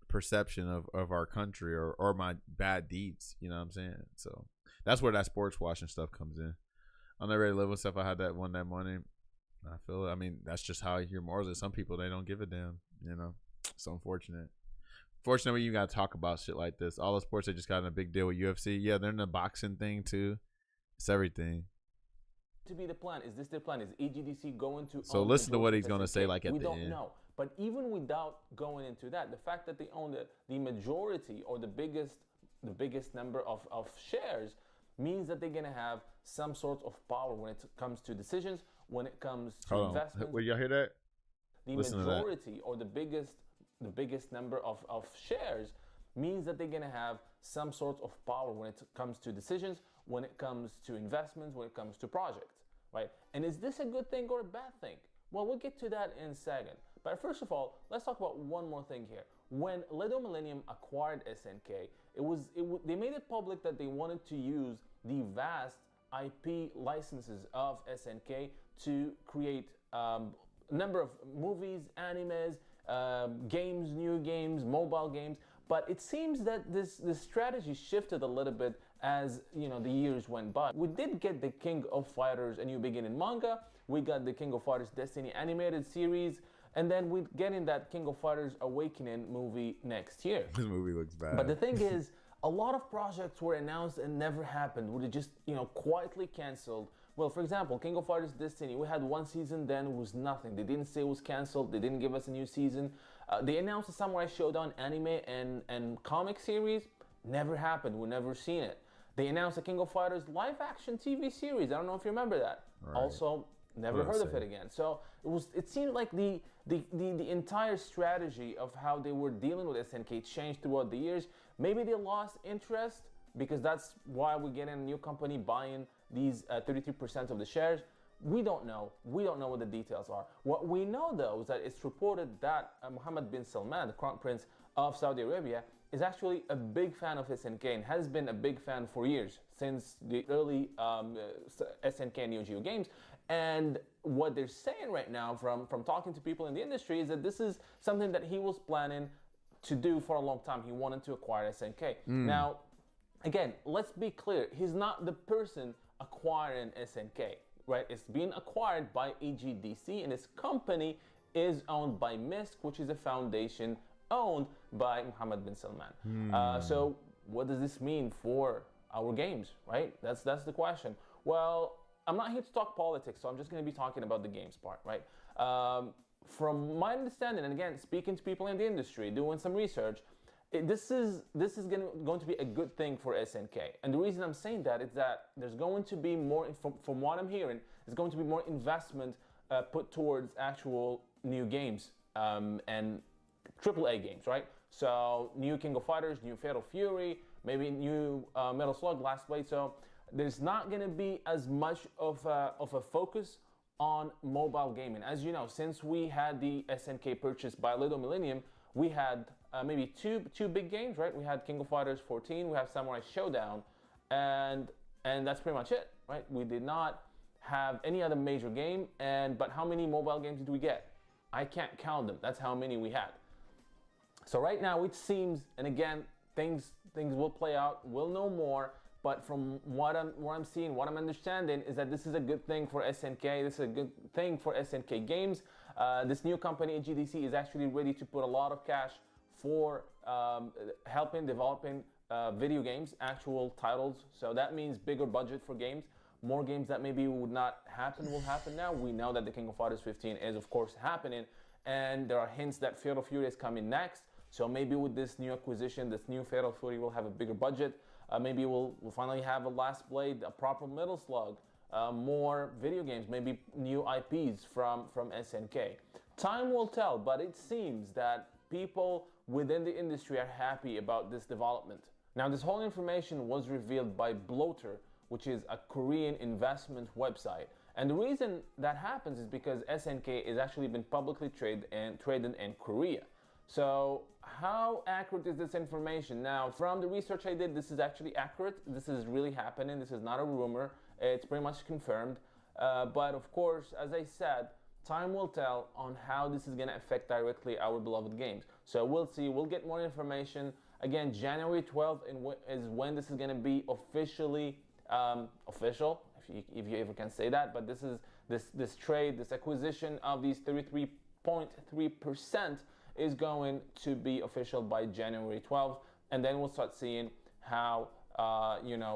perception of our country or my bad deeds. You know what I'm saying? So that's where that sports washing stuff comes in. I'm not ready to live with stuff. I had that money. I feel it. I mean, that's just how your morals are. Some people, they don't give a damn. You know, it's unfortunate. Fortunately, you gotta talk about shit like this. All the sports, they just got in a big deal with UFC. Yeah, they're in the boxing thing too. It's everything. To be the plan? Is this the plan? Is EGDC going to? So listen to what he's gonna say, like at we the don't end. know. But even without going into that, the fact that they own the majority or the biggest number of shares means that they're gonna have some sort of power when it comes to decisions, when it comes to investment. Will y'all hear that? The Listen to that. majority or the biggest number of shares means that they're gonna have some sort of power when it comes to decisions, when it comes to investments, when it comes to projects, right? And is this a good thing or a bad thing? Well, we'll get to that in a second. But first of all, let's talk about one more thing here. When Ledo Millennium acquired SNK, they made it public that they wanted to use the vast IP licenses of SNK to create a number of movies, animes, games, new games, mobile games. But it seems that this strategy shifted a little bit as, you know, the years went by. We did get the King of Fighters A New Beginning manga. We got the King of Fighters Destiny animated series. And then we're getting that King of Fighters Awakening movie next year. This movie looks bad. But the thing is, a lot of projects were announced and never happened. Were just, you know, quietly canceled. Well, for example, King of Fighters Destiny, we had one season, then it was nothing. They didn't say it was canceled. They didn't give us a new season. They announced the Samurai Showdown anime and comic series. Never happened. We've never seen it. They announced the King of Fighters live action TV series. I don't know if you remember that. Right. Also, never heard of it again. So it seemed like the entire strategy of how they were dealing with SNK changed throughout the years. Maybe they lost interest because that's why we're getting a new company buying these 33% of the shares. We don't know. We don't know what the details are. What we know, though, is that it's reported that Mohammed bin Salman, the Crown Prince of Saudi Arabia, is actually a big fan of SNK and has been a big fan for years, since the early SNK Neo Geo games. And what they're saying right now from talking to people in the industry is that this is something that he was planning to do for a long time. He wanted to acquire SNK. Now, again, let's be clear. He's not the person acquiring SNK, right? It's being acquired by EGDC, and his company is owned by MISC, which is a foundation owned by Mohammed bin Salman. So what does this mean for our games, right? That's the question. Well, I'm not here to talk politics, so I'm just going to be talking about the games part, right? From my understanding, and again, speaking to people in the industry, doing some research, this is going to be a good thing for SNK. And the reason I'm saying that is that there's going to be more, from what I'm hearing, there's going to be more investment put towards actual new games and AAA games, right? So new King of Fighters, new Fatal Fury, maybe new Metal Slug, Last Blade. So there's not going to be as much of a focus on mobile gaming. As you know, since we had the SNK purchase by Ledo Millennium, we had maybe two big games, right? We had King of Fighters 14, we have Samurai Showdown, and that's pretty much it, right? We did not have any other major game, but how many mobile games did we get? I can't count them. That's how many we had. So right now it seems, and again, things will play out. We'll know more. But from what I'm seeing, what I'm understanding is that this is a good thing for SNK. This is a good thing for SNK Games. This new company, GDC, is actually ready to put a lot of cash for helping developing video games, actual titles. So that means bigger budget for games. More games that maybe would not happen will happen now. We know that the King of Fighters 15 is, of course, happening. And there are hints that Fatal Fury is coming next. So maybe with this new acquisition, this new Fatal Fury will have a bigger budget. Maybe we'll finally have a Last Blade, a proper Metal Slug, more video games, maybe new IPs from SNK. Time will tell, but it seems that people within the industry are happy about this development. Now, this whole information was revealed by Bloater, which is a Korean investment website. And the reason that happens is because SNK has actually been publicly traded in Korea. So how accurate is this information? Now, from the research I did, this is actually accurate. This is really happening. This is not a rumor. It's pretty much confirmed. But of course, as I said, time will tell on how this is going to affect directly our beloved games. So we'll see. We'll get more information. Again, January 12th is when this is going to be officially official, if you ever can say that. But this is this trade, this acquisition of these 33.3% is going to be official by January 12th, and then we'll start seeing how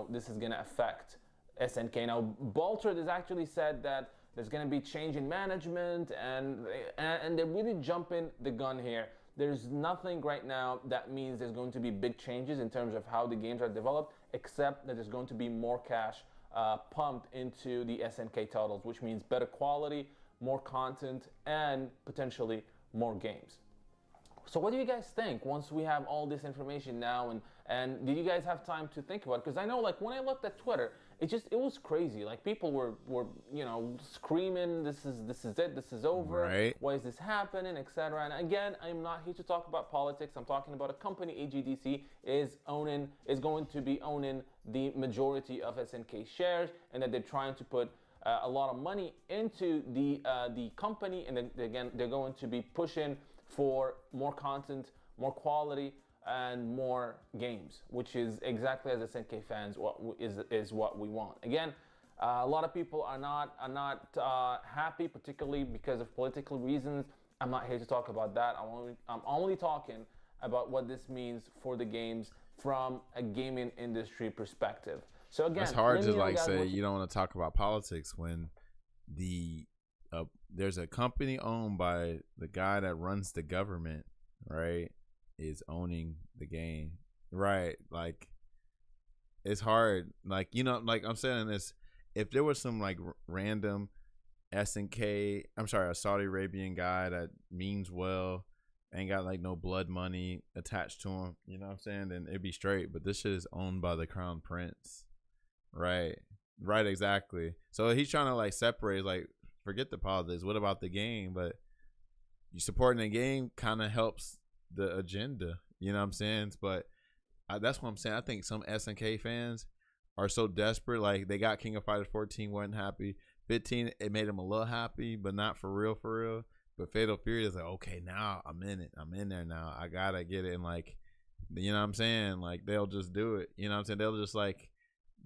this is going to affect SNK. Now, Bolter has actually said that there's going to be change in management, and they're really jumping the gun here. There's nothing right now that means there's going to be big changes in terms of how the games are developed, except that there's going to be more cash pumped into the SNK titles, which means better quality, more content, and potentially more games. So what do you guys think once we have all this information now, and did you guys have time to think about it? Because I know, like, when I looked at Twitter, it was crazy. Like, people were screaming, this is it, this is over, right? Why is this happening, etc. And again, I'm not here to talk about politics. I'm talking about a company, AGDC, is going to be owning the majority of SNK shares, and that they're trying to put a lot of money into the company, and then again, they're going to be pushing for more content, more quality, and more games, which is exactly, as SNK fans, what we want. Again, a lot of people are not happy, particularly because of political reasons. I'm not here to talk about that. I'm only talking about what this means for the games from a gaming industry perspective. So again, it's hard to say you don't want to talk about politics when there's a company owned by the guy that runs the government, right, is owning the game, right? Like, it's hard. Like, like I'm saying this, if there was some like random a Saudi Arabian guy that means well, ain't got like no blood money attached to him, you know what I'm saying, then it'd be straight. But this shit is owned by the Crown Prince, right? Right, exactly. So he's trying to like separate, like, forget the politics. What about the game? But you supporting the game kind of helps the agenda. You know what I'm saying? But that's what I'm saying. I think some SNK fans are so desperate. Like, they got King of Fighters 14, wasn't happy. 15, it made them a little happy, but not for real, for real. But Fatal Fury is like, okay, now I'm in it. I'm in there now. I gotta get it. And like, you know what I'm saying? Like, they'll just do it. You know what I'm saying? They'll just like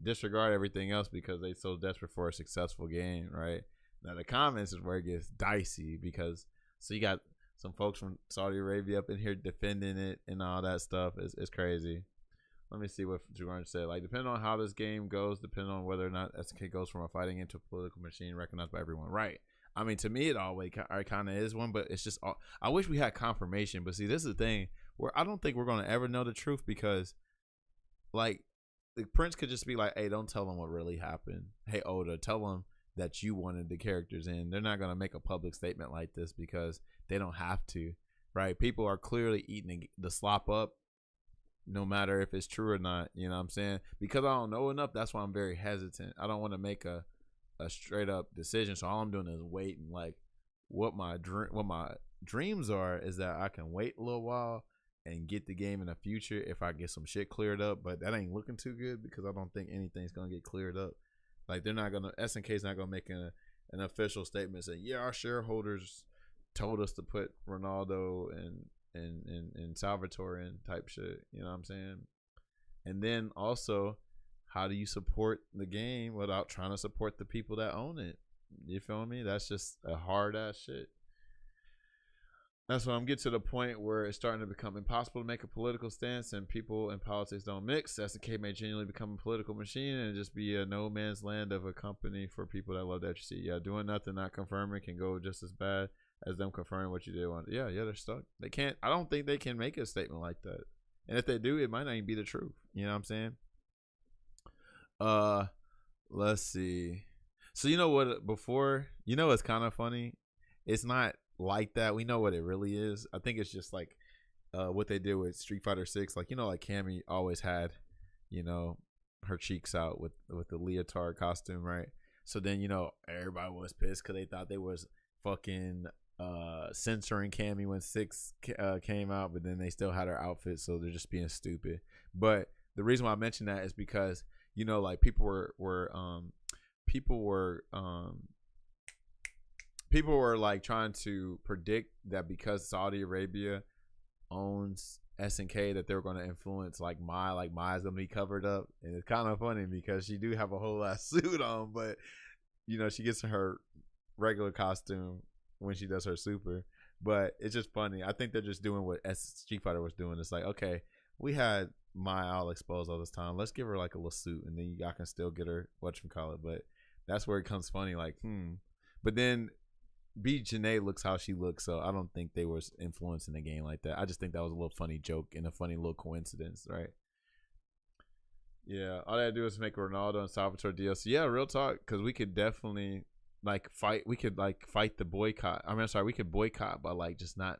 disregard everything else because they so desperate for a successful game, right? Now the comments is where it gets dicey, because so you got some folks from Saudi Arabia up in here defending it and all that stuff. It's crazy. Let me see what Juran said. Like, depending on how this game goes, depending on whether or not SNK goes from a fighting into a political machine recognized by everyone, right? I mean, to me, it always kind of is one, but it's just, I wish we had confirmation. But see, this is the thing where I don't think we're going to ever know the truth, because like, the Prince could just be like, hey, don't tell them what really happened. Hey, Oda, tell them that you wanted the characters in. They're not going to make a public statement like this because they don't have to, right? People are clearly eating the slop up, no matter if it's true or not. You know what I'm saying? Because I don't know enough, that's why I'm very hesitant. I don't want to make a straight up decision. So all I'm doing is waiting. Like, what my dreams are is that I can wait a little while and get the game in the future if I get some shit cleared up. But that ain't looking too good, because I don't think anything's gonna get cleared up. Like, they're not gonna, SNK's not gonna make an official statement saying, yeah, our shareholders told us to put Ronaldo and Salvatore in type shit. You know what I'm saying? And then also, how do you support the game without trying to support the people that own it? You feel me? That's just a hard ass shit. That's when I'm getting to the point where it's starting to become impossible to make a political stance, and people and politics don't mix. SNK may genuinely become a political machine and just be a no man's land of a company for people that love the FGC. Yeah, doing nothing, not confirming can go just as bad as them confirming what you did want. Yeah, they're stuck. They can't. I don't think they can make a statement like that. And if they do, it might not even be the truth. You know what I'm saying? Let's see. So you know what? Before, you know, it's kind of funny. It's not like that. We know what it really is. I think it's just like what they did with Street Fighter 6. Like, like Cammy always had, her cheeks out with the leotard costume, right? So then, everybody was pissed because they thought they was fucking censoring Cammy when 6 came out, but then they still had her outfit, so they're just being stupid. But the reason why I mention that is because like people were like trying to predict that because Saudi Arabia owns SNK that they're going to influence like Maya's gonna be covered up. And it's kind of funny because she do have a whole ass suit on, but she gets in her regular costume when she does her super. But it's just funny. I think they're just doing what Street Fighter was doing. It's like, okay, we had Maya all exposed all this time, let's give her like a little suit, and then y'all can still get her whatchamacallit. But that's where it comes funny, like but then B. Janae looks how she looks, so I don't think they was influencing the game like that. I just think that was a little funny joke and a funny little coincidence, right? Yeah, all they had to do is make Ronaldo and Salvatore DLC. Yeah, real talk, because we could definitely like fight. We could like fight the boycott. I mean, I'm sorry, we could boycott by like just not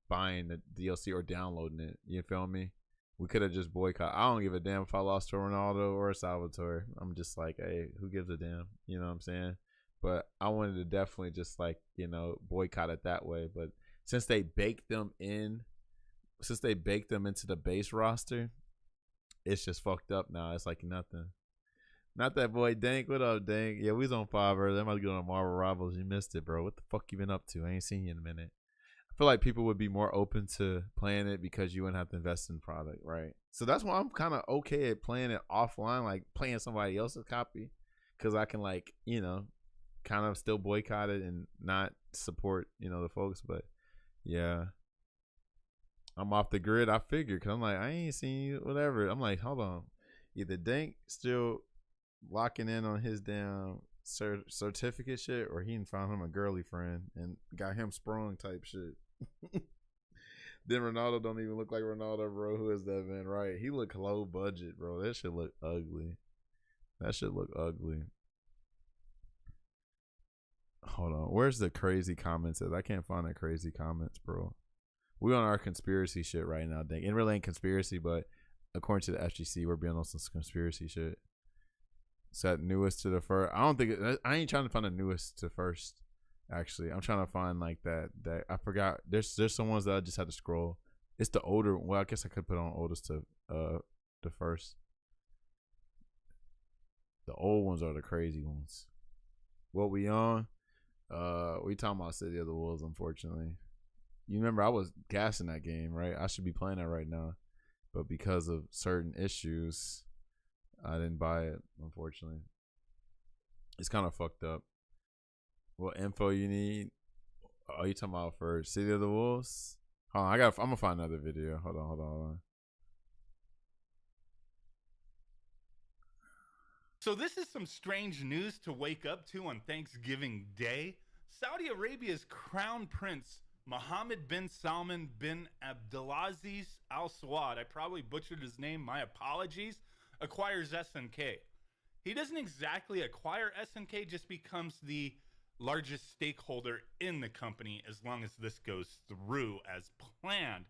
buying the DLC or downloading it. You feel me? We could have just boycott. I don't give a damn if I lost to Ronaldo or Salvatore. I'm just like, hey, who gives a damn? You know what I'm saying? But I wanted to definitely just like, boycott it that way. But since they baked them into the base roster, it's just fucked up now. It's like nothing. Not that boy Dank. What up, Dank? Yeah, we was on 5 earlier. I might get on Marvel Rivals. You missed it, bro. What the fuck you been up to? I ain't seen you in a minute. I feel like people would be more open to playing it because you wouldn't have to invest in product, right? So that's why I'm kind of okay at playing it offline, like playing somebody else's copy, because I can like, kind of still boycott it and not support, the folks. But yeah, I'm off the grid. I figured, because I'm like, I ain't seen you, whatever. I'm like, hold on, either Dank still locking in on his damn certificate shit, or he found him a girly friend and got him sprung type shit. Then Ronaldo don't even look like Ronaldo, bro. Who is that, man? Right, he look low budget, bro. That shit look ugly. Hold on, where's the crazy comments at? I can't find the crazy comments, bro. We on our conspiracy shit right now, dang. It really ain't conspiracy, but according to the FGC, we're being on some conspiracy shit. It's that newest to the first. I ain't trying to find the newest to first. Actually, I'm trying to find like that I forgot. There's some ones that I just had to scroll. It's the older. Well, I guess I could put on oldest to the first. The old ones are the crazy ones. What we on? We talking about City of the Wolves, unfortunately. You remember I was gassing that game, right? I should be playing that right now, but because of certain issues, I didn't buy it, unfortunately. It's kind of fucked up. What info you need? Oh, you talking about for City of the Wolves? Hold on, I'm gonna find another video. Hold on. So this is some strange news to wake up to on Thanksgiving Day. Saudi Arabia's Crown Prince Mohammed bin Salman bin Abdulaziz Al Saud, I probably butchered his name, my apologies, acquires SNK. He doesn't exactly acquire SNK, just becomes the largest stakeholder in the company as long as this goes through as planned.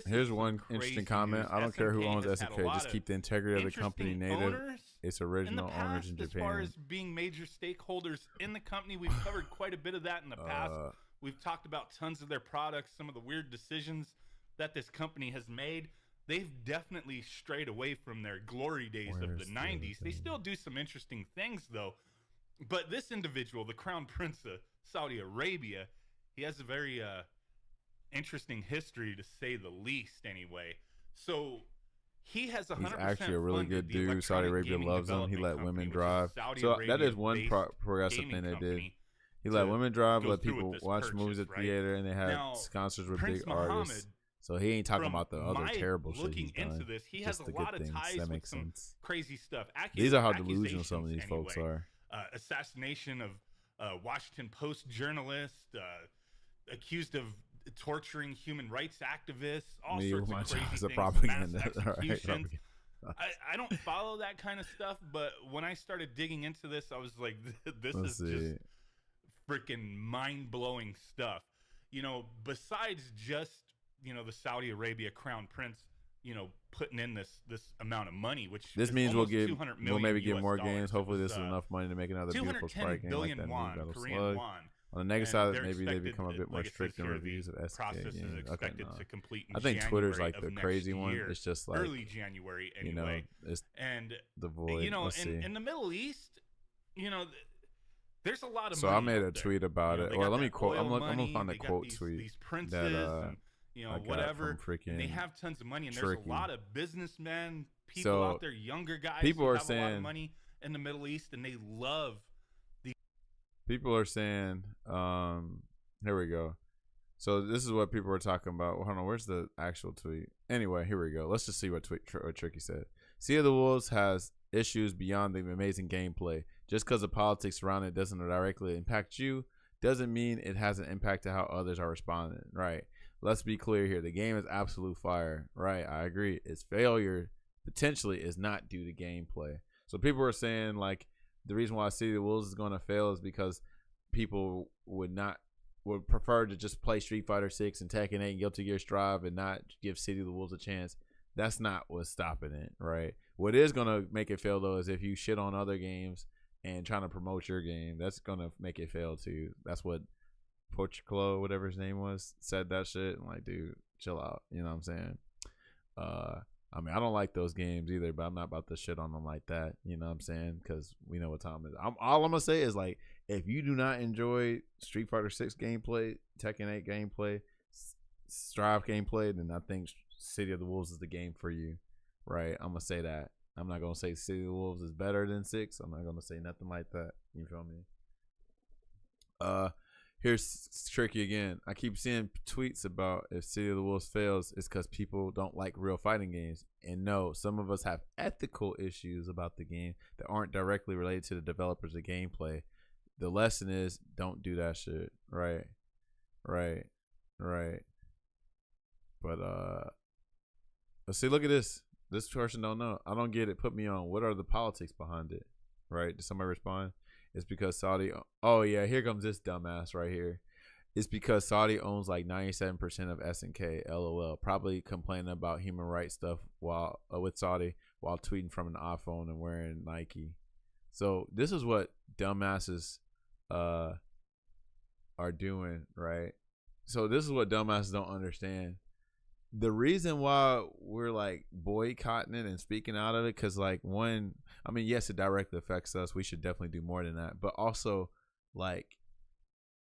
Here's one interesting comment. I don't care who owns SNK, just keep the integrity of the company native. Its original owners in Japan. As far as being major stakeholders in the company, we've covered quite a bit of that in the past. We've talked about tons of their products, some of the weird decisions that this company has made. They've definitely strayed away from their glory days of the 90s. They still do some interesting things, though. But this individual, the Crown Prince of Saudi Arabia, he has a very interesting history, to say the least, anyway. So he has 100%. He's actually a really good dude. Saudi Arabia loves him. He let women drive. So that is one progressive thing they did. He let women drive, let people watch movies at the theater, and they had concerts with big artists. So he ain't talking about the other terrible shit he's done. He has a lot of ties that with makes some sense. crazy stuff. These are how delusional some of these folks are. Assassination of Washington Post journalist, accused of torturing human rights activists, all sorts of crazy things, mass executions. I don't follow that kind of stuff, but when I started digging into this, I was like, this is just freaking mind-blowing stuff. you know, besides just, you know, the Saudi Arabia crown prince, you know, putting in this amount of money, which This is means we'll almost 200 we'll million maybe get US more dollars. games. It Hopefully, was, this is enough money to make another beautiful 210 Sprite game like billion that new won, Battle Korean Slug. won. On the negative And side, they're maybe they expected, become a bit more like it strict says in here, reviews the of SK process is games. Okay, expected no. to complete in I think Twitter's January like the of crazy next one. year. It's just like, early January you know, anyway. it's And the void. you know, Let's see. in the Middle East, you know, there's a lot of So money I made out a there. tweet about You know, it. they Or got let me that quote. I'm oil gonna money, find the they got quote these tweet princes that and, you know, I got whatever. from freaking And they have tons of money, and Tricky. there's a lot of businessmen, people So, out there, younger guys people who are have a lot of saying- money in the Middle East, and they love People are saying, here we go. So this is what people are talking about. Hold on, where's the actual tweet? Anyway, here we go. Let's just see what Tricky said. Sea of the Wolves has issues beyond the amazing gameplay. Just because the politics around it doesn't directly impact you, doesn't mean it has an impact to how others are responding. Right. Let's be clear here. The game is absolute fire. Right. I agree. Its failure potentially is not due to gameplay. So people are saying like the reason why Sea of the Wolves is going to fail is because people would prefer to just play Street Fighter 6 and Tekken 8 and Guilty Gear Strive and not give City of the Wolves a chance. That's not what's stopping it, right? What is going to make it fail, though, is if you shit on other games and trying to promote your game. That's going to make it fail, too. That's what Portugal, whatever his name was, said that shit. I'm like, dude, chill out. You know what I'm saying? I mean, I don't like those games either, but I'm not about to shit on them like that. You know what I'm saying? Because we know what time it is. All I'm going to say is, like, if you do not enjoy Street Fighter 6 gameplay, Tekken 8 gameplay, Strive gameplay, then I think City of the Wolves is the game for you, right? I'm going to say that. I'm not going to say City of the Wolves is better than 6. I'm not going to say nothing like that. You feel me? Here's Tricky again. I keep seeing tweets about if City of the Wolves fails, it's because people don't like real fighting games. And no, some of us have ethical issues about the game that aren't directly related to the developers of gameplay. The lesson is don't do that shit. Right. But let's see. Look at this. This person don't know. I don't get it. Put me on. What are the politics behind it? Right? Did somebody respond? It's because Saudi. Oh yeah, here comes this dumbass right here. It's because Saudi owns like 97% of SNK. LOL. Probably complaining about human rights stuff while with Saudi while tweeting from an iPhone and wearing Nike. So this is what dumbasses are doing, right? So this is what dumbasses don't understand. The reason why we're like boycotting it and speaking out of it, because like one, I mean, yes, it directly affects us. We should definitely do more than that. But also, like,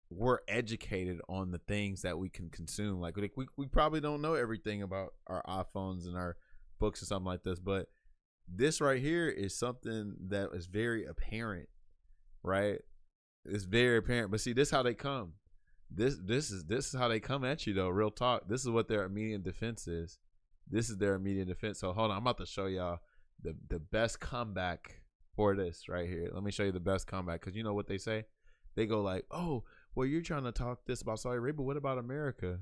we're educated on the things that we can consume. Like we probably don't know everything about our iPhones and our books or something like this. But this right here is something that is very apparent, right? It's very apparent. But see, this is how they come. This is how they come at you though. Real talk. This is what their immediate defense is. This is their immediate defense. So hold on, I'm about to show y'all the best comeback for this right here. Let me show you the best comeback, because you know what they say. They go like, "Oh, well, you're trying to talk this about Saudi Arabia. What about America?"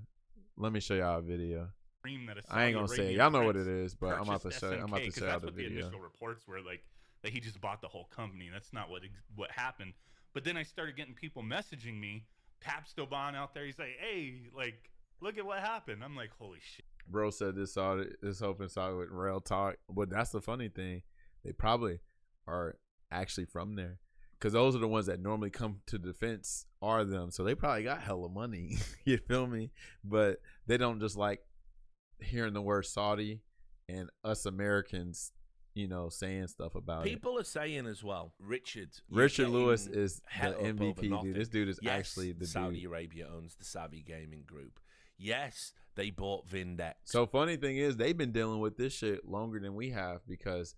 Let me show y'all a video. I ain't gonna say it. Y'all know what it is, but I'm about to show. I'm about to show y'all the video. The initial reports were like that he just bought the whole company. That's not what happened. But then I started getting people messaging me. Papstoban out there, he's like, "Hey, like, look at what happened." I'm like, "Holy shit!" Bro said this open saw with Rail Talk, but that's the funny thing. They probably are actually from there, because those are the ones that normally come to defense are them. So they probably got hella money. You feel me? But they don't just like hearing the word Saudi and us Americans, you know, saying stuff about People are saying as well, Richard Lewis is the het up over MVP. nothing. Dude. This dude is Yes, actually the Saudi dude. Arabia owns the Savvy Gaming Group. Yes, they bought Vindex. So funny thing is, they've been dealing with this shit longer than we have, because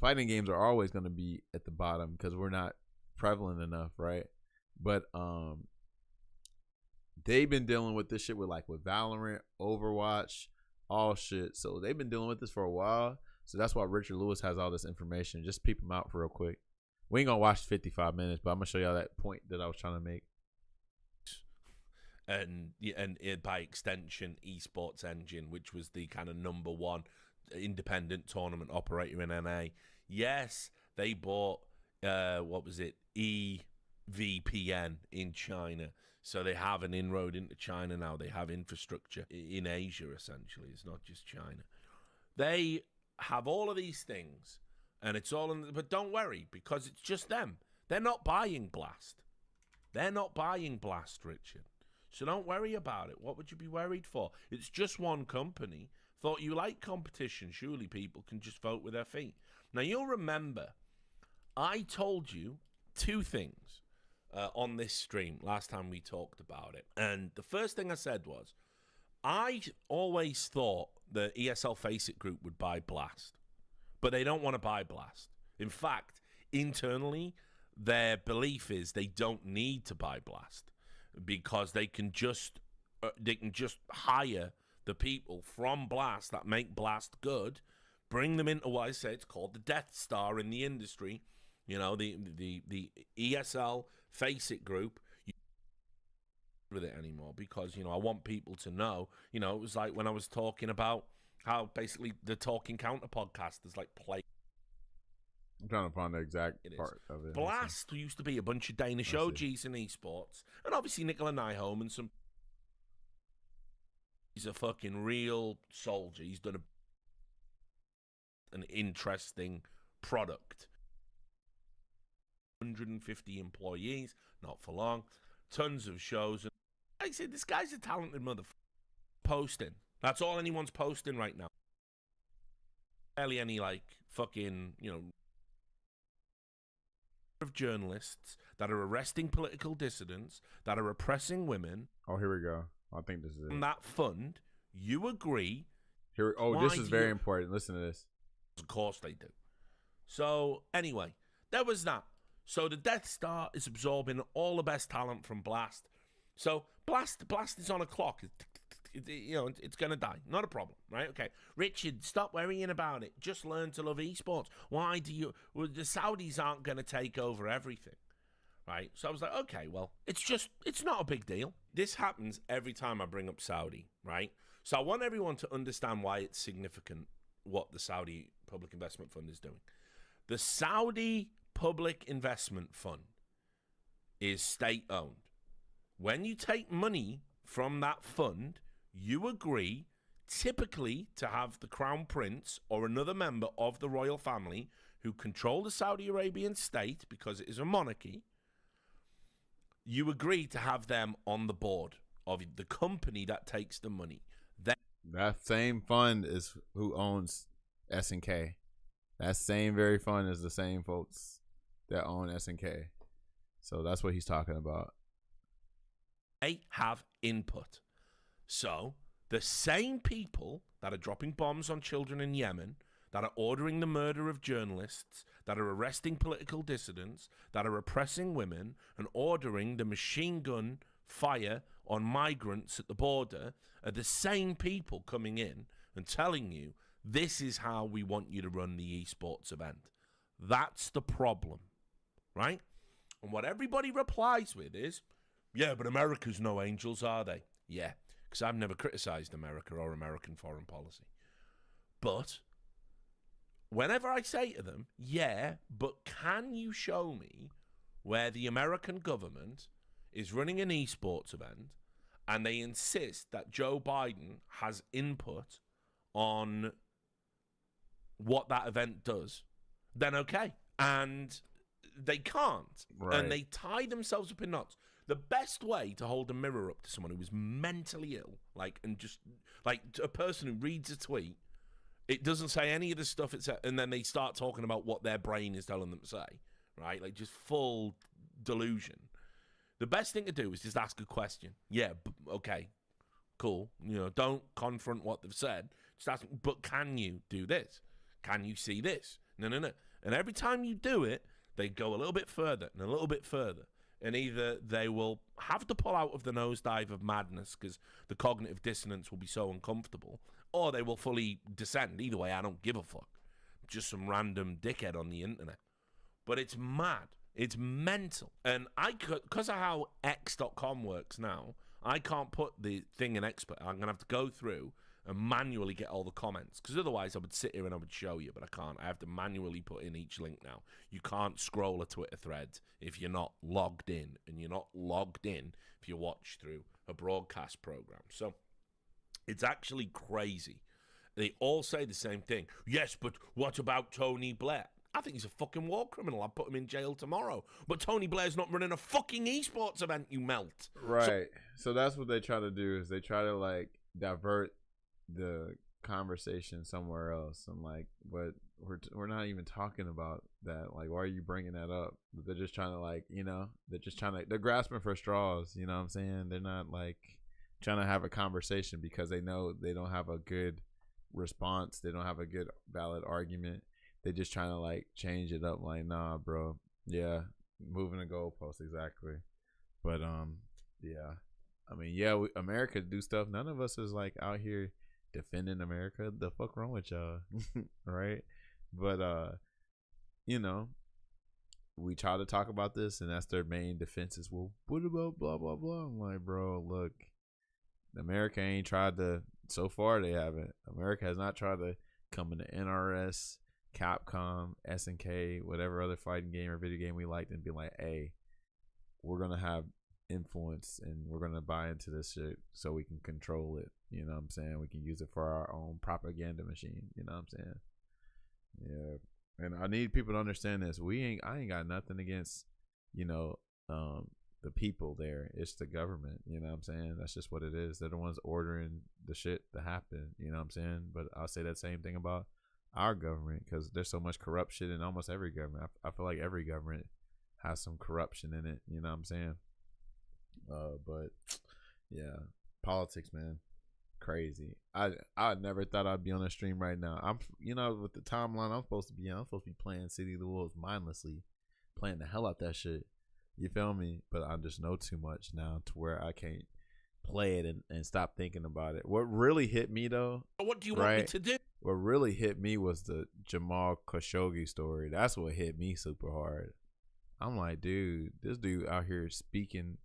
fighting games are always going to be at the bottom because we're not prevalent enough, right? But they've been dealing with this shit with Valorant, Overwatch, all shit. So they've been dealing with this for a while. So that's why Richard Lewis has all this information. Just peep him out for real quick. We ain't gonna watch 55 minutes, but I'm gonna show y'all that point that I was trying to make. And by extension, Esports Engine, which was the kind of number one independent tournament operator in NA. Yes, they bought what was it, EVPN in China. So they have an inroad into China now. They have infrastructure in Asia, essentially. It's not just China. They have all of these things, and it's all in. But don't worry, because it's just them. They're not buying Blast. They're not buying Blast, Richard. So don't worry about it. What would you be worried for? It's just one company. Thought you like competition. Surely people can just vote with their feet. Now, you'll remember, I told you two things on this stream last time we talked about it. And the first thing I said was, I always thought the ESL Faceit Group would buy Blast. But they don't want to buy Blast. In fact, internally, their belief is they don't need to buy Blast because they can just hire the people from Blast that make Blast good, bring them into what I say it's called the Death Star in the industry. You know, the ESL Faceit Group. With it anymore because, you know, I want people to know, you know, it was like when I was talking about how basically the Talking Counter podcast is like play. I'm trying to find the exact part of it. Blast used to be a bunch of Danish OGs in esports, and obviously Nicola Nyholm and some. He's a fucking real soldier. He's done an interesting product. 150 employees, not for long. Tons of shows. And like I said, this guy's a talented motherfucker. Posting. That's all anyone's posting right now. Barely any, like, fucking, you know, of journalists that are arresting political dissidents, that are oppressing women. Oh, here we go. I think this is it. From that fund, you agree. Here. Oh, this is very important. Listen to this. Of course they do. So, anyway, there was that. So the Death Star is absorbing all the best talent from Blast. So Blast is on a clock. You know, it's going to die. Not a problem, right? Okay. Richard, stop worrying about it. Just learn to love esports. Why do you... Well, the Saudis aren't going to take over everything, right? So I was like, okay, well, it's not a big deal. This happens every time I bring up Saudi, right? So I want everyone to understand why it's significant what the Saudi Public Investment Fund is doing. The Saudi Public Investment Fund is state-owned. When you take money from that fund, you agree typically to have the Crown Prince or another member of the royal family who control the Saudi Arabian state because it is a monarchy. You agree to have them on the board of the company that takes the money. That same fund is who owns SNK. That same very fund is the same folks that own SNK. So that's what he's talking about. They have input. So the same people that are dropping bombs on children in Yemen, that are ordering the murder of journalists, that are arresting political dissidents, that are oppressing women, and ordering the machine gun fire on migrants at the border, are the same people coming in and telling you, this is how we want you to run the esports event. That's the problem. Right? And what everybody replies with is, yeah, but America's no angels, are they? Yeah, because I've never criticized America or American foreign policy. But whenever I say to them, yeah, but can you show me where the American government is running an esports event and they insist that Joe Biden has input on what that event does, then okay. And they can't. Right. And they tie themselves up in knots. The best way to hold a mirror up to someone who is mentally ill, and just like a person who reads a tweet, it doesn't say any of the stuff it's, and then they start talking about what their brain is telling them to say, right? Like just full delusion. The best thing to do is just ask a question. Yeah, okay, cool. You know, don't confront what they've said. Just ask, but can you do this? Can you see this? No. And every time you do it, they go a little bit further and a little bit further. And either they will have to pull out of the nosedive of madness because the cognitive dissonance will be so uncomfortable, or they will fully descend. Either way, I don't give a fuck. Just some random dickhead on the internet. But it's mad. It's mental. And because of how X.com works now, I can't put the thing in expert. I'm going to have to go through and manually get all the comments, because otherwise I would sit here and I would show you, but I can't. I have to manually put in each link now. You can't scroll a Twitter thread if you're not logged in, and you're not logged in if you watch through a broadcast program. So it's actually crazy. They all say the same thing. Yes, but what about Tony Blair? I think he's a fucking war criminal. I'd put him in jail tomorrow. But Tony Blair's not running a fucking esports event, you melt. Right. So that's what they try to do, is they try to like divert the conversation somewhere else. I'm like, but we're not even talking about that. Like, why are you bringing that up? They're just trying to, like, you know, they're grasping for straws. You know what I'm saying? They're not like trying to have a conversation because they know they don't have a good response. They don't have a good valid argument. They just trying to like change it up. Like, nah, bro. Yeah, moving the goalpost, exactly. But yeah. I mean, yeah, America do stuff. None of us is like out here defending America. The fuck wrong with y'all, right? But you know, we try to talk about this, and that's their main defense is, well, what about blah blah blah? I'm like, bro, look, America ain't tried to. So far, they haven't. America has not tried to come into NRS, Capcom, SNK, whatever other fighting game or video game we liked, and be like, hey, we're gonna have influence and we're gonna buy into this shit so we can control it. You know what I'm saying? We can use it for our own propaganda machine. You know what I'm saying? Yeah. And I need people to understand this. I ain't got nothing against, you know, the people there. It's the government. You know what I'm saying? That's just what it is. They're the ones ordering the shit to happen. You know what I'm saying? But I'll say that same thing about our government, because there's so much corruption in almost every government. I feel like every government has some corruption in it. You know what I'm saying? But yeah, politics, man, crazy. I never thought I'd be on a stream right now. I'm, you know, with the timeline I'm supposed to be playing City of the Wolves mindlessly, playing the hell out that shit. You feel me? But I just know too much now to where I can't play it and stop thinking about it. What really hit me though? What do you want me to do? What really hit me was the Jamal Khashoggi story. That's what hit me super hard. I'm like, dude, this dude out here speaking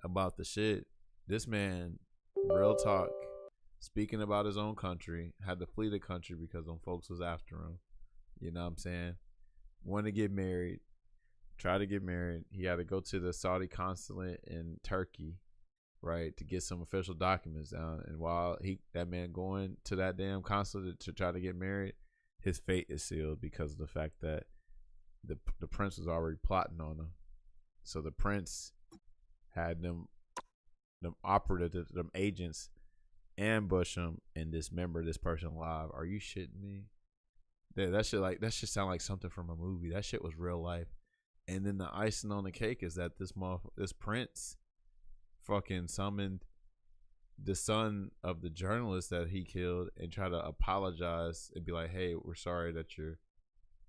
about the shit. This man, real talk, speaking about his own country, had to flee the country because them folks was after him. You know what I'm saying? Wanted to get married, tried to get married. He had to go to the Saudi consulate in Turkey, right, to get some official documents down. And while that man going to that damn consulate to try to get married, his fate is sealed because of the fact that the prince was already plotting on him. So the prince had them operatives, them agents, ambush him and dismember this person alive. Are you shitting me? That shit sound like something from a movie. That shit was real life. And then the icing on the cake is that this prince fucking summoned the son of the journalist that he killed and try to apologize and be like, hey, we're sorry that your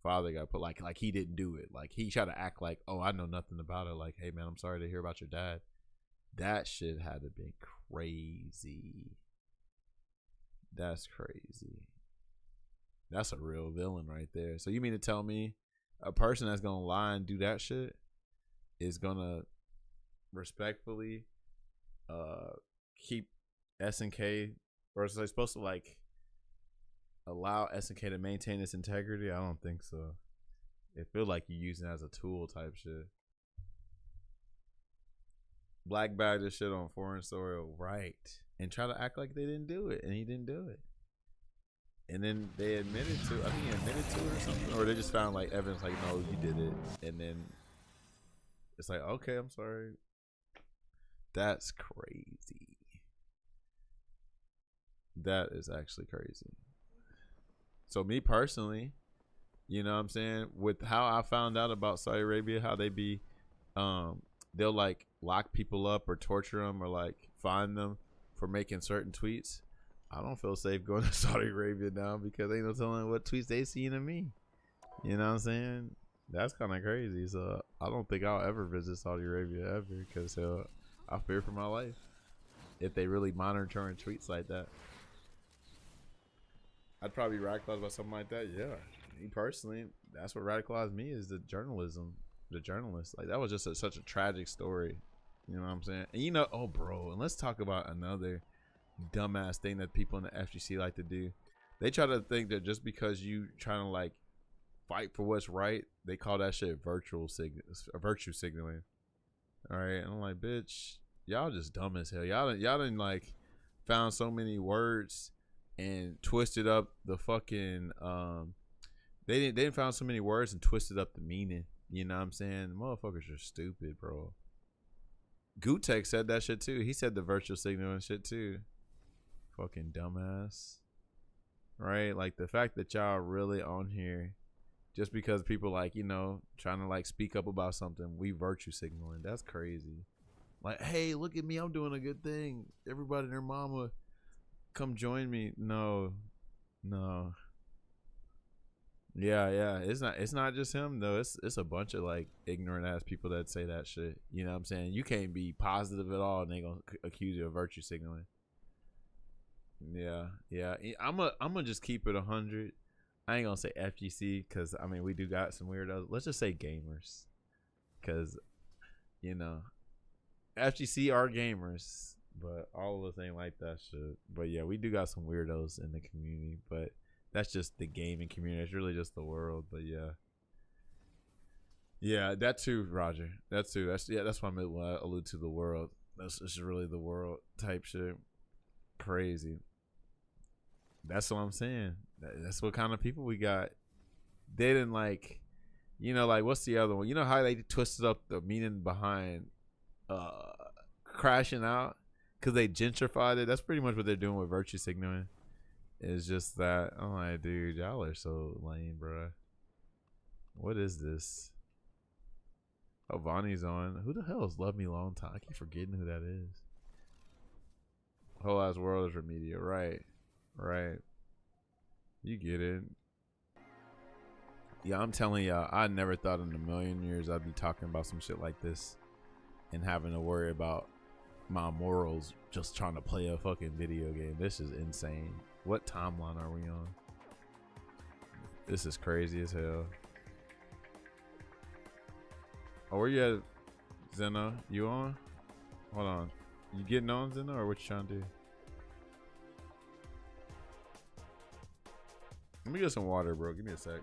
father got put, like he didn't do it. Like he tried to act like, oh, I know nothing about it. Like, hey man, I'm sorry to hear about your dad. That shit had to be crazy. That's crazy. That's a real villain right there. So you mean to tell me a person that's gonna lie and do that shit is gonna respectfully keep SNK, or is they supposed to like allow SNK to maintain its integrity? I don't think so. It feels like you're using it as a tool type shit. Black bag this shit on foreign soil, right? And try to act like they didn't do it, and he didn't do it. And then they admitted to, I think he admitted to it or something, or they just found like evidence like, no, you did it. And then it's like, okay, I'm sorry. That's crazy. That is actually crazy. So me personally, you know what I'm saying, with how I found out about Saudi Arabia, how they be, they'll like lock people up or torture them or like fine them for making certain tweets. I don't feel safe going to Saudi Arabia now because ain't no telling what tweets they seen of me. You know what I'm saying? That's kind of crazy. So I don't think I'll ever visit Saudi Arabia ever because I fear for my life if they really monitoring tweets like that. I'd probably radicalize about something like that. Yeah, me personally, that's what radicalized me is the journalism, the journalist. Like that was just such a tragic story. You know what I'm saying? And you know, oh bro, and let's talk about another dumbass thing that people in the FGC like to do. They try to think that just because you trying to like fight for what's right, they call that shit virtue signaling. All right, and I'm like, bitch, y'all just dumb as hell. Y'all done like found so many words and twisted up the fucking they didn't found so many words and twisted up the meaning. You know what I'm saying? Motherfuckers are stupid, bro. Gutek said that shit too. He said the virtual signal and shit too. Fucking dumbass. Right? Like the fact that y'all really on here just because people like, you know, trying to like speak up about something, we virtue signaling. That's crazy. Like, hey, look at me, I'm doing a good thing. Everybody and their mama come join me. No. Yeah. It's not just him though. It's a bunch of like ignorant ass people that say that shit. You know what I'm saying? You can't be positive at all and they gonna accuse you of virtue signaling. Yeah. I'm gonna just keep it 100. I ain't gonna say FGC because I mean we do got some weirdos. Let's just say gamers, because you know FGC are gamers, but all of the thing like that shit. But yeah, we do got some weirdos in the community, but that's just the gaming community. It's really just the world. But yeah, that too, Roger. That too. That's why I allude to the world. That's just really the world type shit. Crazy. That's what I'm saying. That's what kind of people we got. They didn't like, you know, like what's the other one? You know how they twisted up the meaning behind crashing out because they gentrified it. That's pretty much what they're doing with virtue signaling. It's just that I'm like, dude, y'all are so lame, bro. What is this? Oh, Vonnie's on. Who the hell is Love Me Long Time? I keep forgetting who that is. Whole ass world is Remedia, right? You get it. Yeah, I'm telling y'all, I never thought in a million years I'd be talking about some shit like this and having to worry about my morals just trying to play a fucking video game. This is insane. What timeline are we on? This is crazy as hell. Oh, where you at, Zeno? You on? Hold on. You getting on, Zeno, or what you trying to do? Let me get some water, bro. Give me a sec.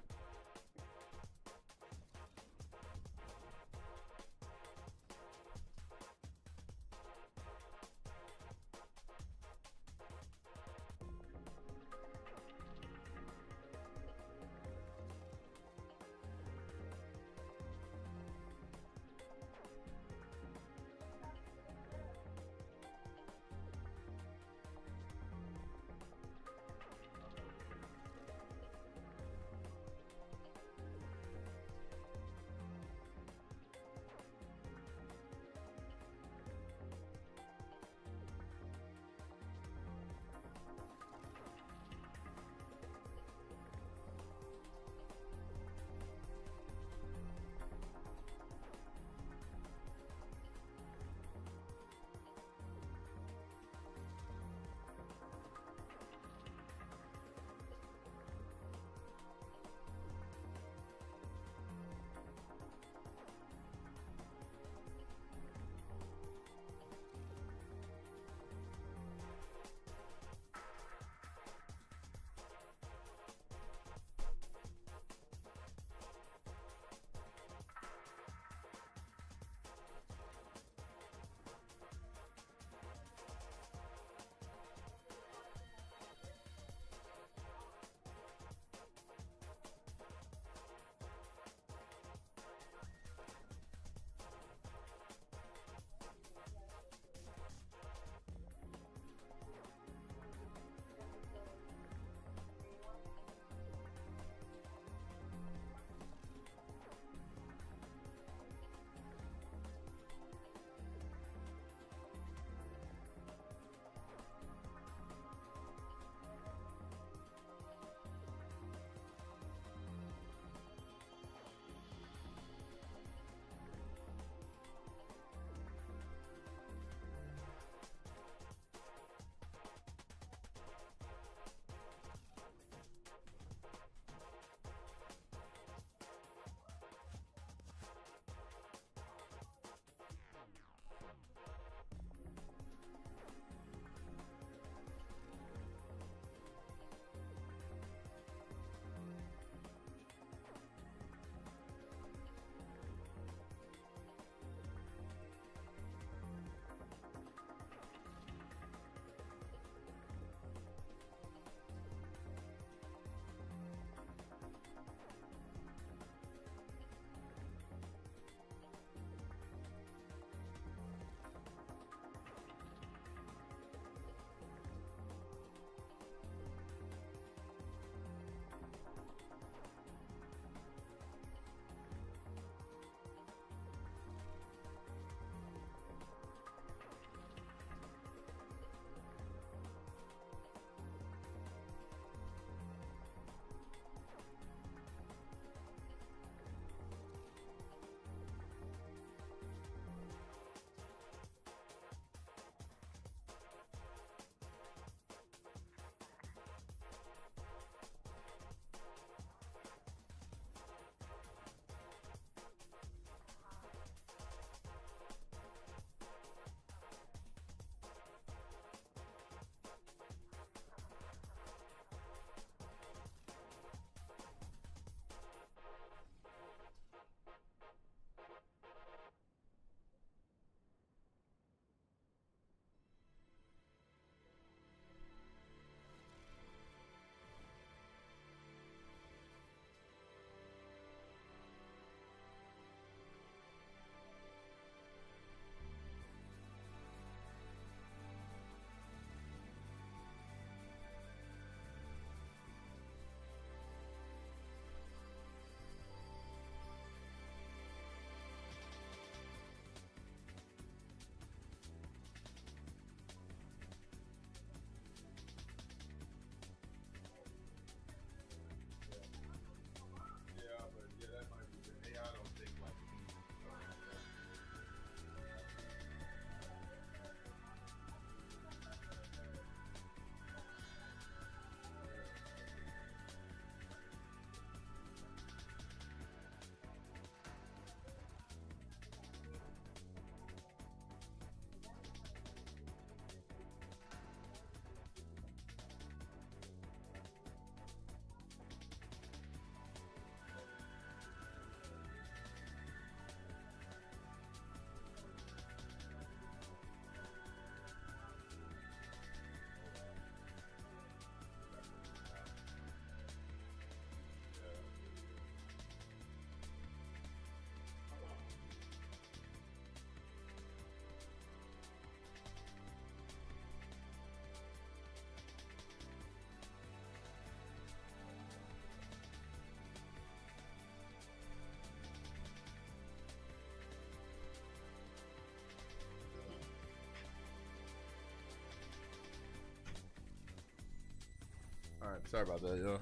right, sorry about that, yo.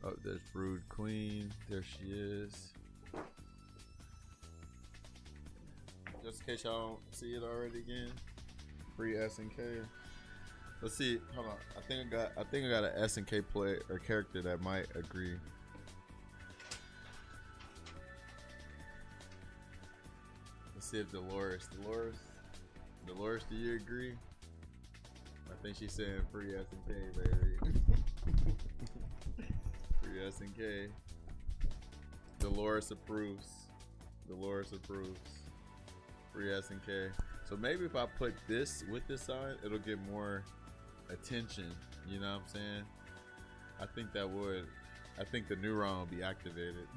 Oh, there's Brood Queen. There she is. Just in case y'all don't see it already again. Free SNK. Let's see. Hold on. I think I got an SNK play or character that might agree. Let's see if Dolores, do you agree? I think she's saying free SNK, baby. Free SNK. Dolores approves. Free SNK. So maybe if I put this with this side, it'll get more attention. You know what I'm saying? I think that would. I think the neuron will be activated.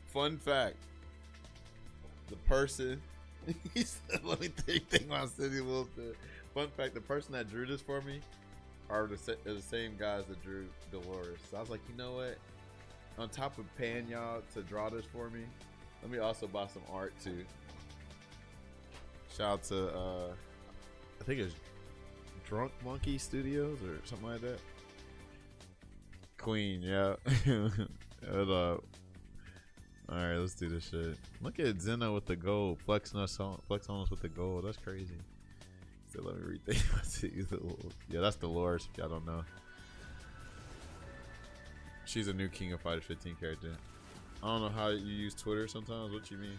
Fun fact. The person. Let me think about Cindy Wilson. Fun fact, the person that drew this for me are the same guys that drew Dolores. So I was like, you know what? On top of paying y'all to draw this for me, let me also buy some art too. Shout out to I think it's Drunk Monkey Studios or something like that. Queen, yeah. Hold up. Alright, let's do this shit. Look at Zeno with the gold, flex on us with the gold. That's crazy. So let me rethink. Yeah, that's Dolores, if y'all don't know. She's a new King of Fighters 15 character. I don't know how you use Twitter sometimes. What you mean?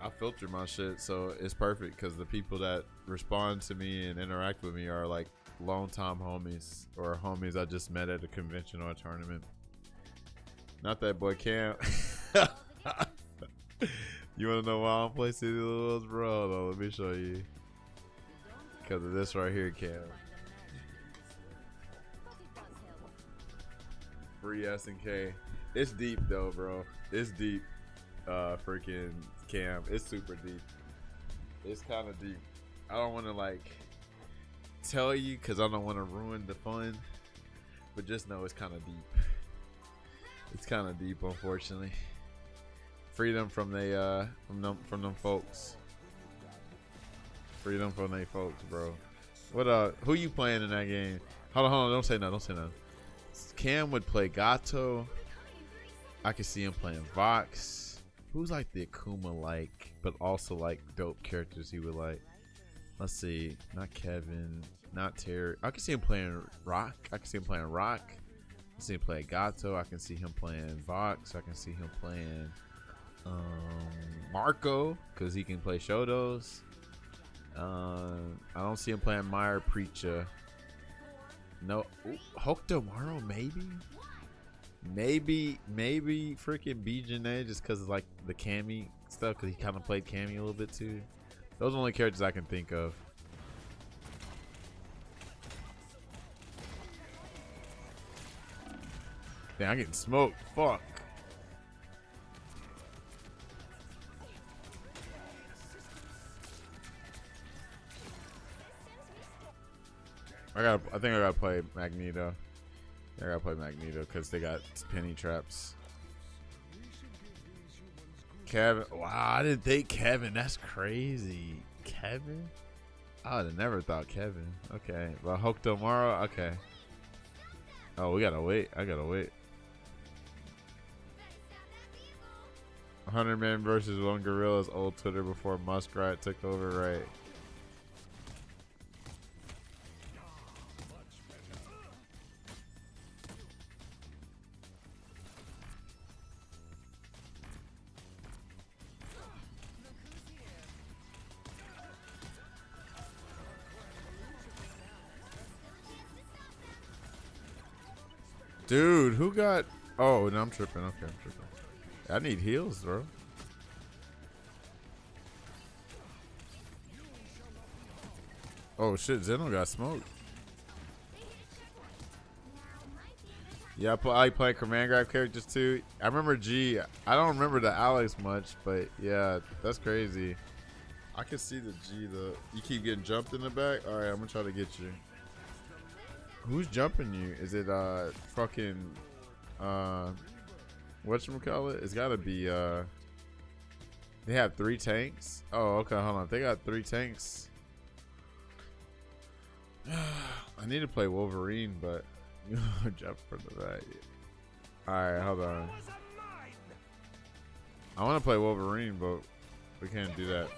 I filter my shit, so it's perfect because the people that respond to me and interact with me are like longtime homies or homies I just met at a convention or a tournament. Not that boy Cam. You wanna know why I don't play City of the Wolves, bro? Hold on, let me show you. Because of this right here, Cam. Free SNK. It's deep though, bro. It's deep. Freaking Cam. It's super deep. It's kind of deep. I don't want to like tell you because I don't want to ruin the fun. But just know it's kind of deep. It's kind of deep, unfortunately. Freedom from from them folks. Freedom from they folks, bro. What who you playing in that game? Hold on, don't say no. Cam would play Gato. I can see him playing Vox. Who's like the Akuma like, but also like dope characters he would like? Let's see. Not Kevin. Not Terry. I can see him playing Rock. I can see him playing Gato. I can see him playing Vox. I can see him playing Marco because he can play Shotos. I don't see him playing Meyer Preacher. No. Hokutomaro maybe freaking BJNA just because of like the Cammy stuff because he kind of played Cammy a little bit too. Those are the only characters I can think of. Damn, I'm getting smoked. Fuck. I think I gotta play Magneto. I gotta play Magneto because they got penny traps. Kevin. Wow, I didn't think Kevin. That's crazy. Kevin? I would have never thought Kevin. Okay. Well, Hokutomaro. Okay. Oh, we gotta wait. I gotta wait. 100 Man versus 1 Gorilla's old Twitter before Muskrat took over, right? Dude, who got... Oh, no, I'm tripping. Okay, I'm tripping. I need heals, bro. Oh, shit. Zeno got smoked. Yeah, I play Command Grab characters, too. I remember G. I don't remember the Alex much, but, yeah, that's crazy. I can see the G, though. You keep getting jumped in the back? All right, I'm going to try to get you. Who's jumping you? Is it fucking whatchamacallit? It's gotta be they have 3 tanks. Oh, okay, hold on. They got 3 tanks. I need to play Wolverine, but jump for that. All right, hold on. I want to play Wolverine, but we can't do that.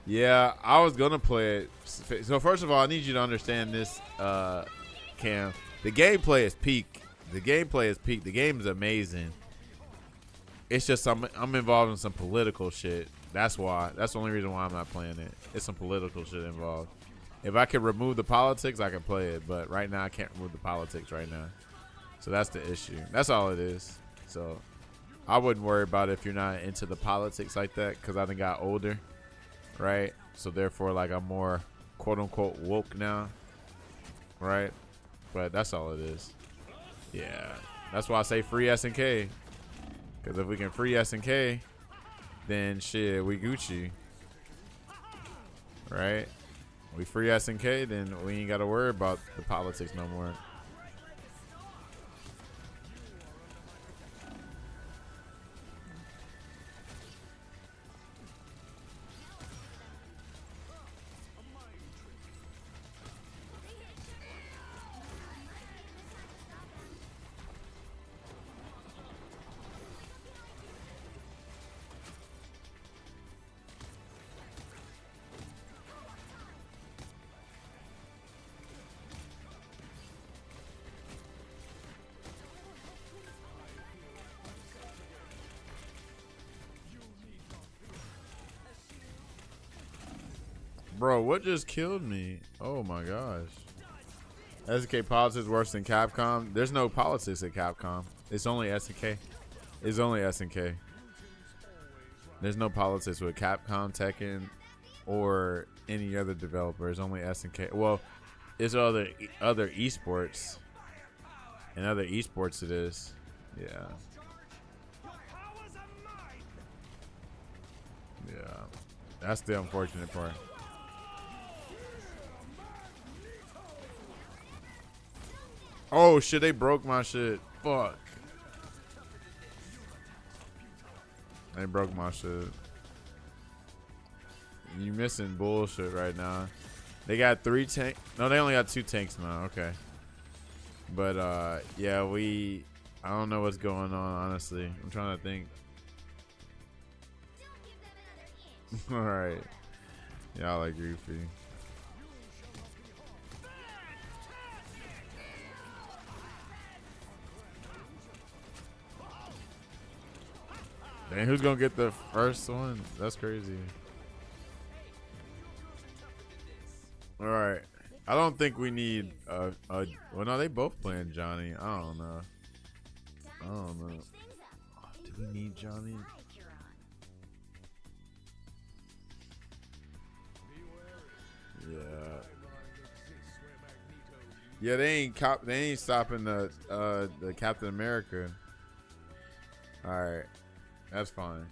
Yeah, I was gonna play it. So first of all, I need you to understand this, Cam. The gameplay is peak. The gameplay is peak. The game is amazing. It's just I'm involved in some political shit. That's why. That's the only reason why I'm not playing it. It's some political shit involved. If I could remove the politics, I can play it. But right now, I can't remove the politics right now. So that's the issue. That's all it is. So I wouldn't worry about it if you're not into the politics like that, because I done got older, right? So therefore, like, I'm more quote unquote woke now, right? But that's all it is. Yeah, that's why I say free SNK, because if we can free SNK, then shit, we Gucci, right? We free SNK, then we ain't got to worry about the politics no more. Bro, what just killed me? Oh my gosh. SNK politics worse than Capcom? There's no politics at Capcom. It's only SNK. It's only SNK. There's no politics with Capcom, Tekken, or any other developer. It's only SNK. Well, it's other esports. And other esports it is. Yeah. Yeah. That's the unfortunate part. Oh shit, they broke my shit. Fuck. They broke my shit. You missing bullshit right now. They got 3 tanks. No, they only got 2 tanks now. Okay. But yeah, I don't know what's going on, honestly. I'm trying to think. Alright. Y'all are goofy. Dang, who's gonna get the first one? That's crazy. All right, I don't think we need well, no, they both playing Johnny. I don't know. Do we need Johnny? Yeah, they ain't stopping the Captain America. All right. That's fine.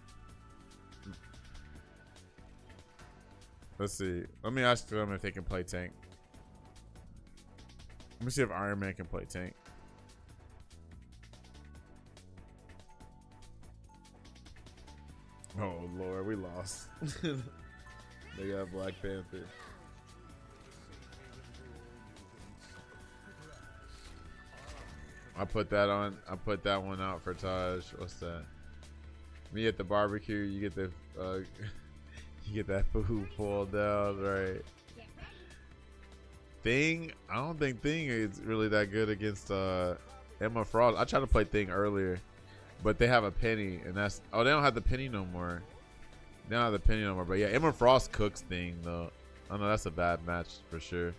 Let's see. Let me ask them if they can play tank. Let me see if Iron Man can play tank. Oh Lord, we lost. They got Black Panther. I put that one out for Taj. What's that? Me at the barbecue, you get the you get that food pulled down, right? Thing, I don't think Thing is really that good against Emma Frost. I tried to play Thing earlier, but they have a penny, and that's they don't have the penny no more. They don't have the penny no more. But yeah, Emma Frost cooks Thing though. I know that's a bad match for sure.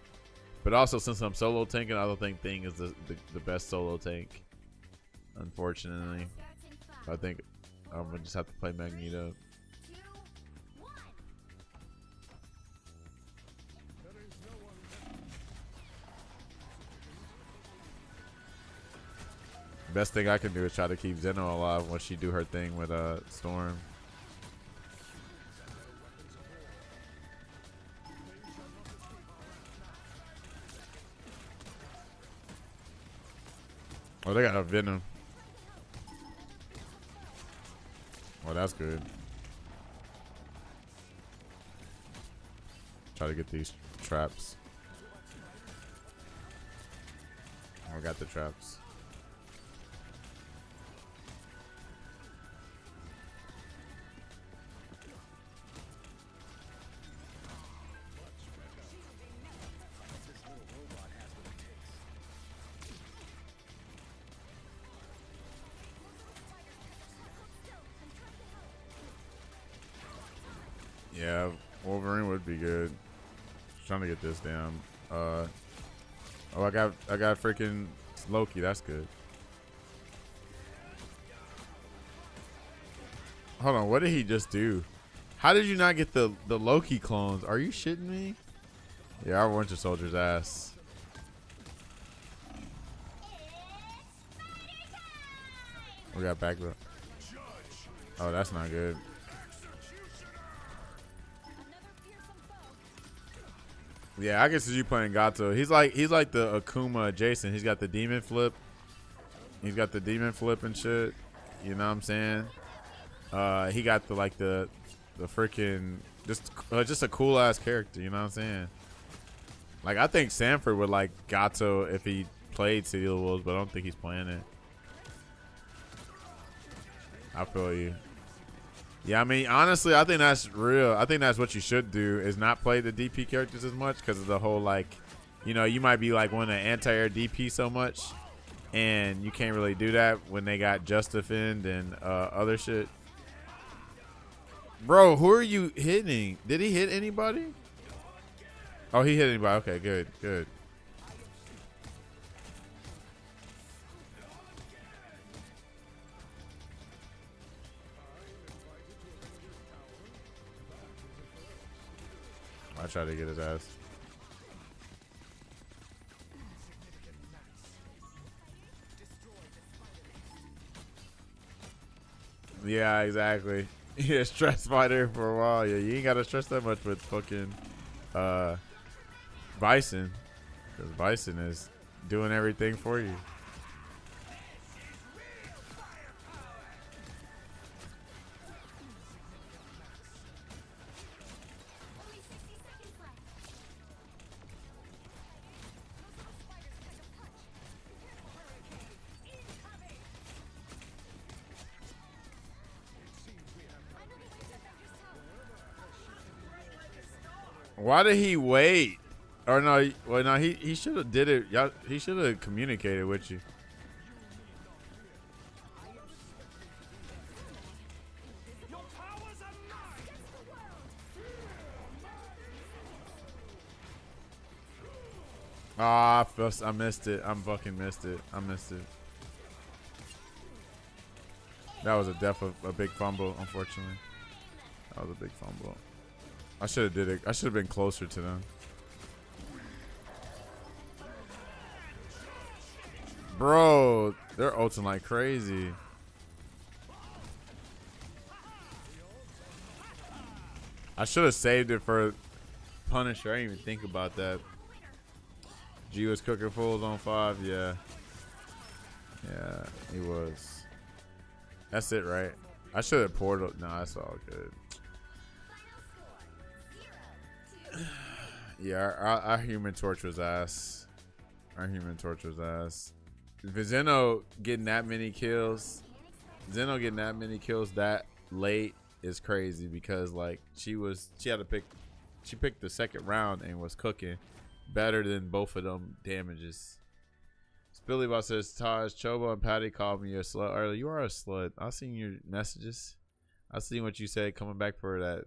But also, since I'm solo tanking, I don't think Thing is the best solo tank. Unfortunately, I think I'm gonna just have to play Magneto. Best thing I can do is try to keep Zeno alive when she do her thing with Storm. Oh, they got a Venom. Oh, that's good. Try to get these traps. I got the traps. Yeah, Wolverine would be good. Trying to get this down. Oh, I got freaking Loki. That's good. Hold on, what did he just do? How did you not get the Loki clones? Are you shitting me? Yeah, our Winter Soldier's ass. We got back. Oh, that's not good. Yeah, I can see you playing Gato. He's like the Akuma Jason. He's got the demon flip. He's got the demon flip and shit. You know what I'm saying? He got the freaking just a cool ass character. You know what I'm saying? Like I think Sanford would like Gato if he played City of the Wolves, but I don't think he's playing it. I feel you. Yeah, I mean, honestly, I think that's real. I think that's what you should do is not play the DP characters as much because of the whole, like, you know, you might be like one of the anti-air DP so much and you can't really do that when they got Just Defend and other shit. Bro, who are you hitting? Did he hit anybody? Oh, he hit anybody. Okay, good, good. I tried to get his ass. Yeah, exactly. Yeah, stress fighter for a while. Yeah, you ain't gotta stress that much with fucking Bison, because Bison is doing everything for you. Why did he wait? Or no, well, no, he should have did it. Y'all, he should have communicated with you. Ah, I missed it. I fucking missed it. I missed it. That was a big fumble, unfortunately. That was a big fumble. I should have did it. I should have been closer to them. Bro, they're ulting like crazy. I should have saved it for Punisher. I didn't even think about that. G was cooking fools on 5. Yeah. Yeah, he was. That's it, right? I should have poured it. No, that's all good. Yeah, our Human Torch was ass. Our Human Torch was ass. Zeno getting that many kills. Zeno getting that many kills that late is crazy because like she picked the second round and was cooking better than both of them damages. Billy Boss says, Taj, Chobo, and Patty called me a slut earlier. You are a slut. I seen your messages. I seen what you said coming back for that.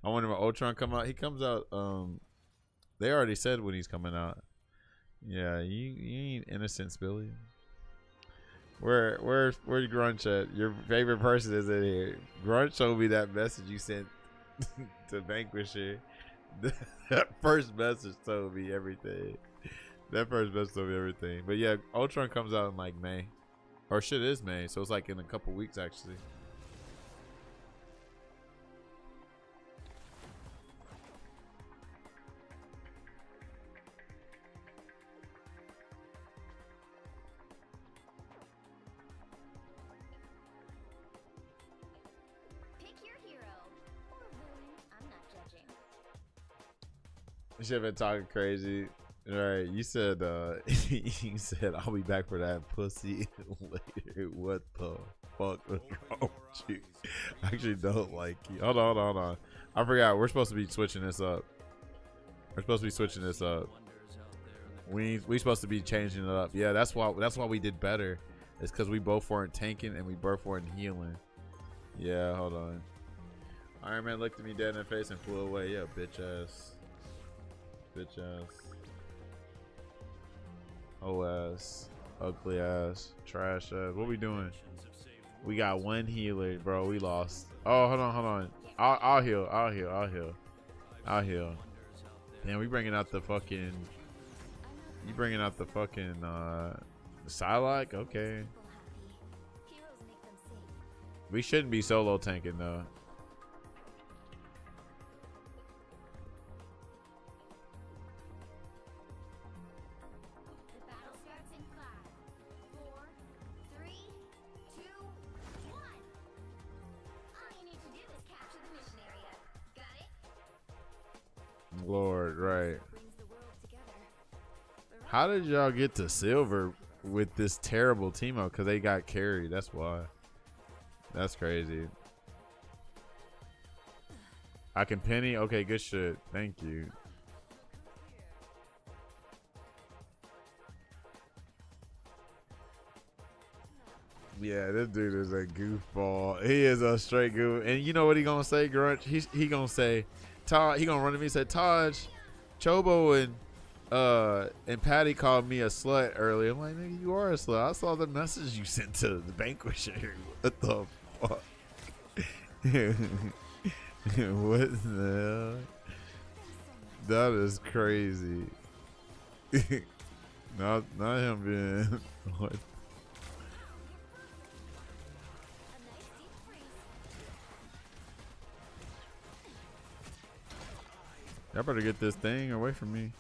I wonder when Ultron come out. He comes out. They already said when he's coming out. Yeah, you ain't innocent, Billy. Where's Grunch at? Your favorite person is in here. Grunch showed me that message you sent to Vanquisher. That first message told me everything. That first message told me everything. But yeah, Ultron comes out in like May. Or shit is May, so it's like in a couple weeks actually. She have been talking crazy. Right, you said you said I'll be back for that pussy later. What the fuck was wrong with you? I actually don't like you. Hold on. I forgot. We're supposed to be switching this up. We supposed to be changing it up. Yeah, that's why we did better. It's because we both weren't tanking and we both weren't healing. Yeah, hold on. Iron Man looked at me dead in the face and flew away. Yeah, bitch ass. Oh ass, ugly ass, trash ass. What we doing? We got one healer, bro. We lost. Oh, hold on. I'll heal. Damn, we bringing out the fucking. You bringing out the fucking Psylocke? Okay. We shouldn't be solo tanking though. Lord, right. How did y'all get to silver with this terrible team up? Because they got carried. That's why. That's crazy. I can penny. Okay, good shit. Thank you. Yeah, this dude is a goofball. He is a straight goof. And you know what he gonna say, Grunch? He gonna say, Todd. He gonna run to me and say, Taj, Chobo and Patty called me a slut earlier. I'm like, nigga, you are a slut. I saw the message you sent to the Vanquisher. What the fuck? What the hell? That is crazy. not him being. What? Y'all better get this thing away from me.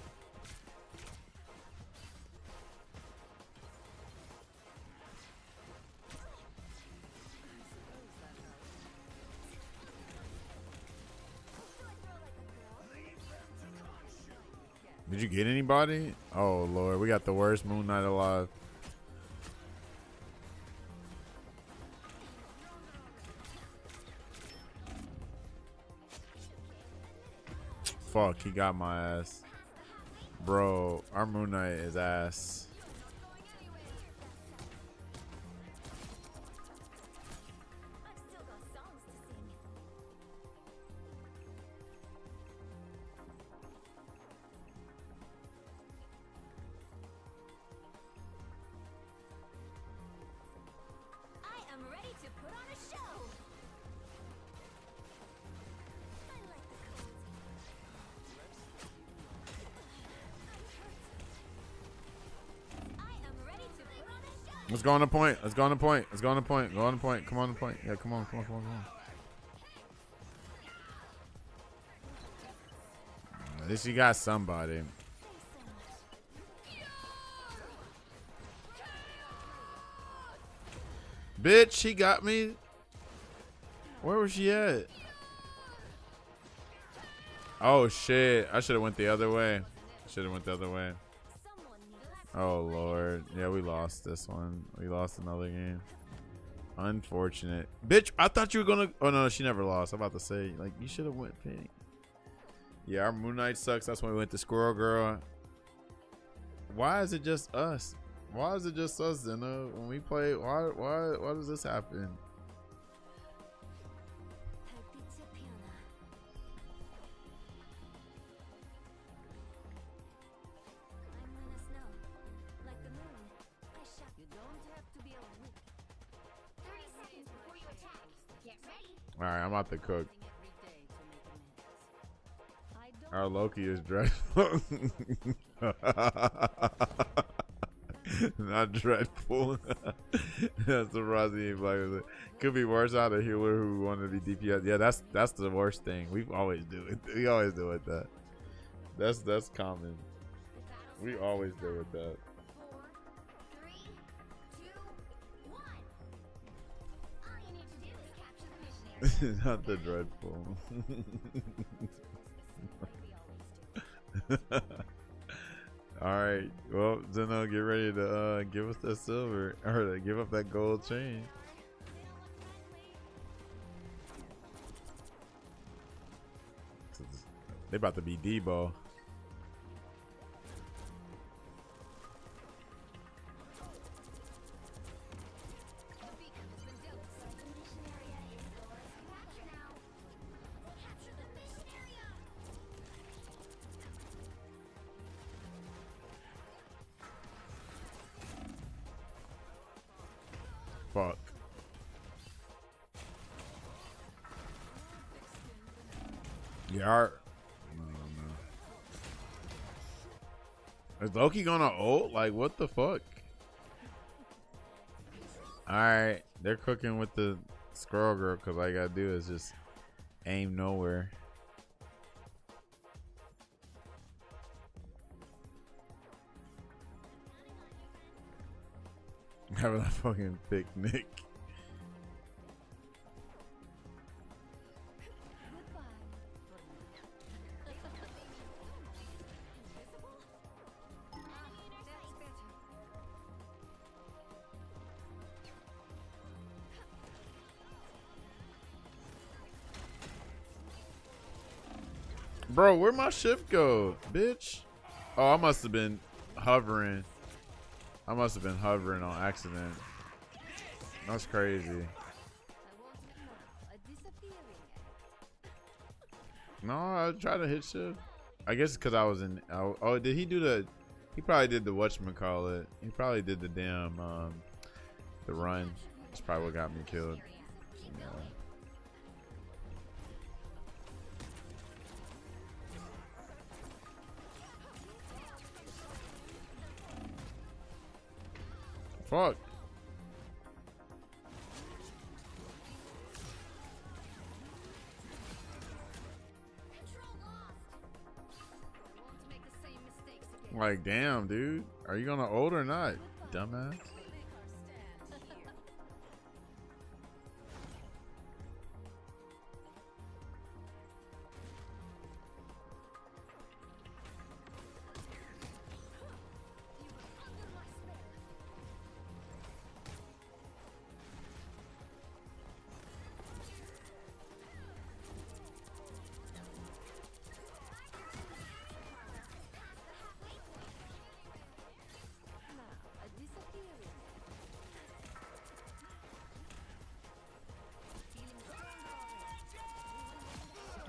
Did you get anybody? Oh Lord, we got the worst Moon Knight alive. Fuck, he got my ass. Bro, our Moon Knight is ass. I am ready to put on a show. I like the cold. I am ready to put on a show. Let's go on the point. Let's go on the point. Let's go on the point. Go on the point. Come on the point. Yeah, come on. At least you got somebody. Bitch, she got me. Where was she at? Oh shit. I should have went the other way. Oh Lord. Yeah, we lost this one. We lost another game. Unfortunate. Bitch, I thought you were gonna. Oh no, she never lost. I'm about to say, like, you should have went Penny. Yeah, our Moon Knight sucks. That's why we went to Squirrel Girl. Why is it just us? Why is it just us, Zena? When we play, why does this happen? All right, I'm about to cook. Our Loki is dreadful. Not dreadful. That's the Rossi black. Could be worse out a healer who wanted to be DPS. Yeah, that's the worst thing. We always do it. We always do it that. That's common. We always do it that. 4, 3, 2, 1. All you need to do is capture the missionary. Not the dreadful. All right. Well, Zeno, get ready to give us that silver or to give up that gold chain. They about to be Debo. Fuck. Yeah. Is Loki gonna ult? Like, what the fuck? Alright. They're cooking with the Squirrel Girl because all I gotta do is just aim nowhere. Having a fucking picnic. Bro, where'd my shift go, bitch? Oh, I must have been hovering. I must have been hovering on accident. That's crazy. No, I tried to hit shift. I guess because I was in. Oh, did he do the? He probably did the whatchamacallit. He probably did the damn the run. That's probably what got me killed. Yeah. Fuck. Like, damn, dude. Are you gonna ult or not, dumbass?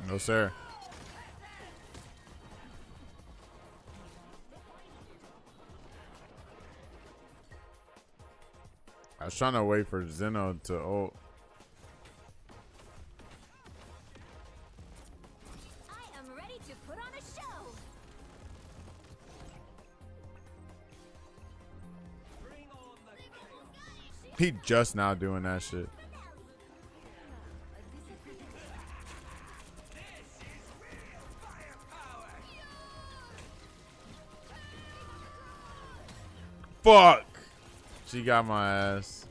No, sir. I was trying to wait for Zeno to ult. I am ready to put on a show. He just now doing that shit. Fuck! She got my ass.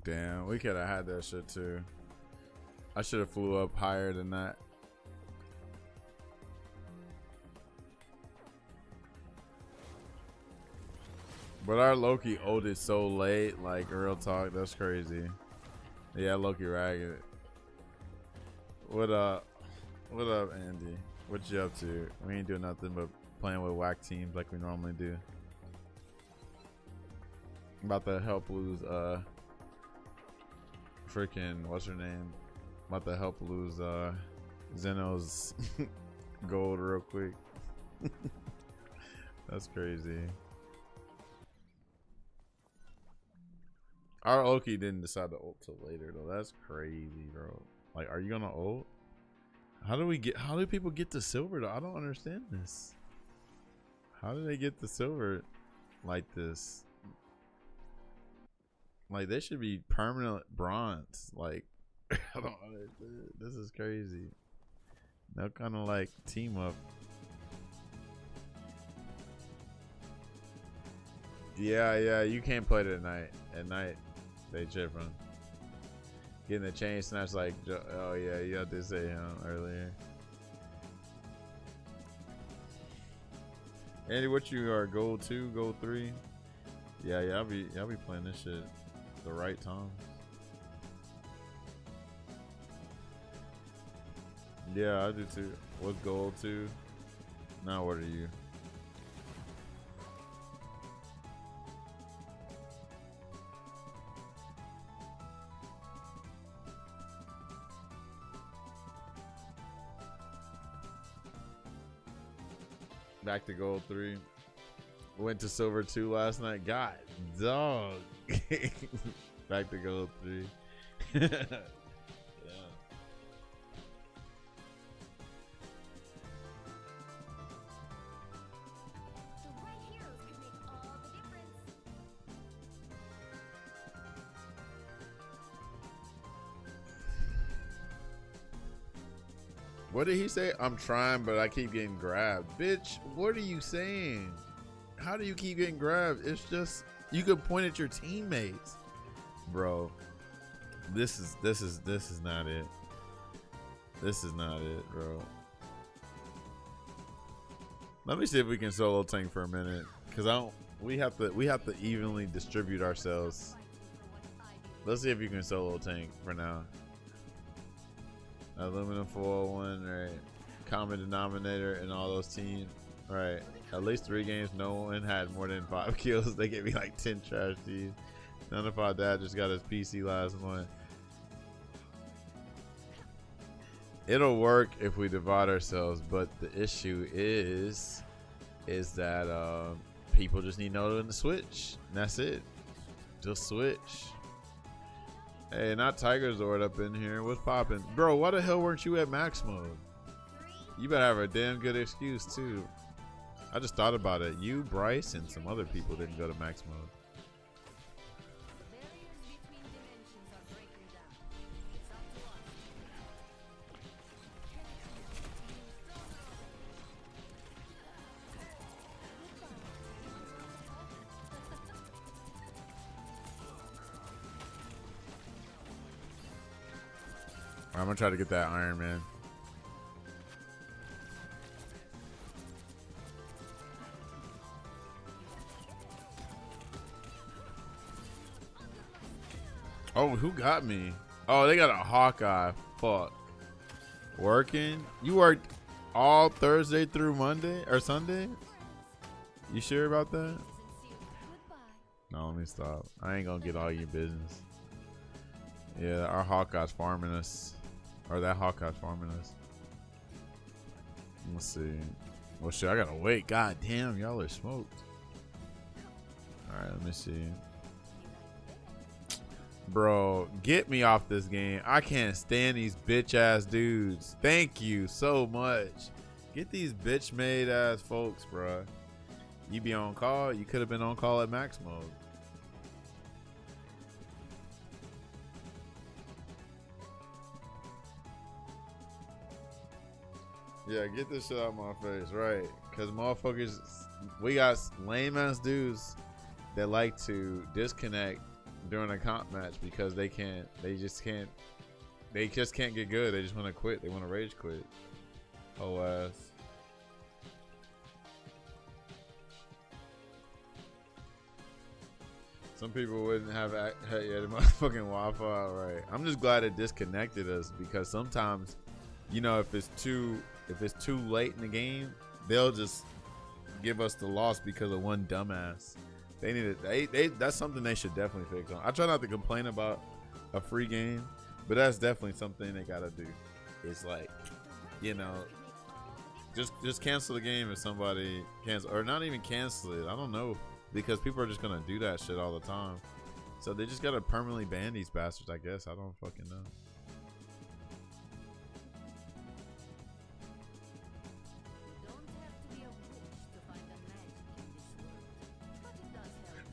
Damn, we could have had that shit too. I should have flew up higher than that. But our Loki ulted so late, like real talk, that's crazy. Yeah, Loki ragged. What up? What up, Andy? What you up to? We ain't doing nothing but playing with whack teams like we normally do. About to help lose freaking what's her name? About to help lose Zeno's gold real quick. That's crazy. Our Loki didn't decide to ult till later though. That's crazy, bro. Like, are you gonna ult? How do people get the silver though? I don't understand this. How do they get the silver like this? Like, they should be permanent bronze. Like, I don't understand. This is crazy. They'll kind of like team up. Yeah, you can't play it at night. At night, they tripping. Getting the chain snatch like, oh yeah, you have to say him earlier. Andy, what you are? Gold 2, gold 3? Yeah, I'll be playing this shit the right time. Yeah, I do too. What's gold 2? Now what are you? Back to gold 3. Went to silver 2 last night. God, dog. Back to gold 3. Yeah. The right heroes can make all the difference. What did he say? I'm trying, but I keep getting grabbed. Bitch, what are you saying? How do you keep getting grabbed? It's just you could point at your teammates. Bro, this is not it. This is not it, bro. Let me see if we can solo tank for a minute, cause we have to evenly distribute ourselves. Let's see if you can solo tank for now. Aluminum 401, right? Common denominator in all those teams, right? At least 3 games, no one had more than 5 kills. They gave me like 10 trash teams. None of our dad just got his PC last month. It'll work if we divide ourselves, but the issue is that people just need to know when to switch. And that's it. Just switch. Hey, not Tiger Zord up in here. What's poppin'? Bro, why the hell weren't you at max mode? You better have a damn good excuse, too. I just thought about it. You, Bryce, and some other people didn't go to max mode. Barriers between dimensions are breaking down. It's up to us. I'm gonna try to get that Iron Man. Oh, who got me? Oh, they got a Hawkeye. Fuck. Working? You worked all Thursday through Monday or Sunday? You sure about that? Goodbye. No, let me stop. I ain't gonna get all your business. Yeah, our Hawkeye's farming us. Or that Hawkeye's farming us. Let's see. Well, shit, I gotta wait. God damn, y'all are smoked. Alright, let me see. Bro, get me off this game. I can't stand these bitch ass dudes. Thank you so much. Get these bitch made ass folks, bro. You be on call. You could have been on call at max mode. Yeah, get this shit out of my face, right? Because motherfuckers, we got lame ass dudes that like to disconnect during a comp match because they just can't get good. They just want to quit. They want to rage quit. Oh ass. Some people wouldn't have yeah, the motherfucking Wi-Fi, right? I'm just glad it disconnected us because sometimes, you know, if it's too late in the game, they'll just give us the loss because of one dumbass. They need it. That's something they should definitely fix on. I try not to complain about a free game, but that's definitely something they gotta do. It's like, you know, just cancel the game if somebody cancel, or not even cancel it. I don't know, because people are just gonna do that shit all the time. So they just gotta permanently ban these bastards, I guess. I don't fucking know. You don't have to be a witch to find the magic in this world, but it does help.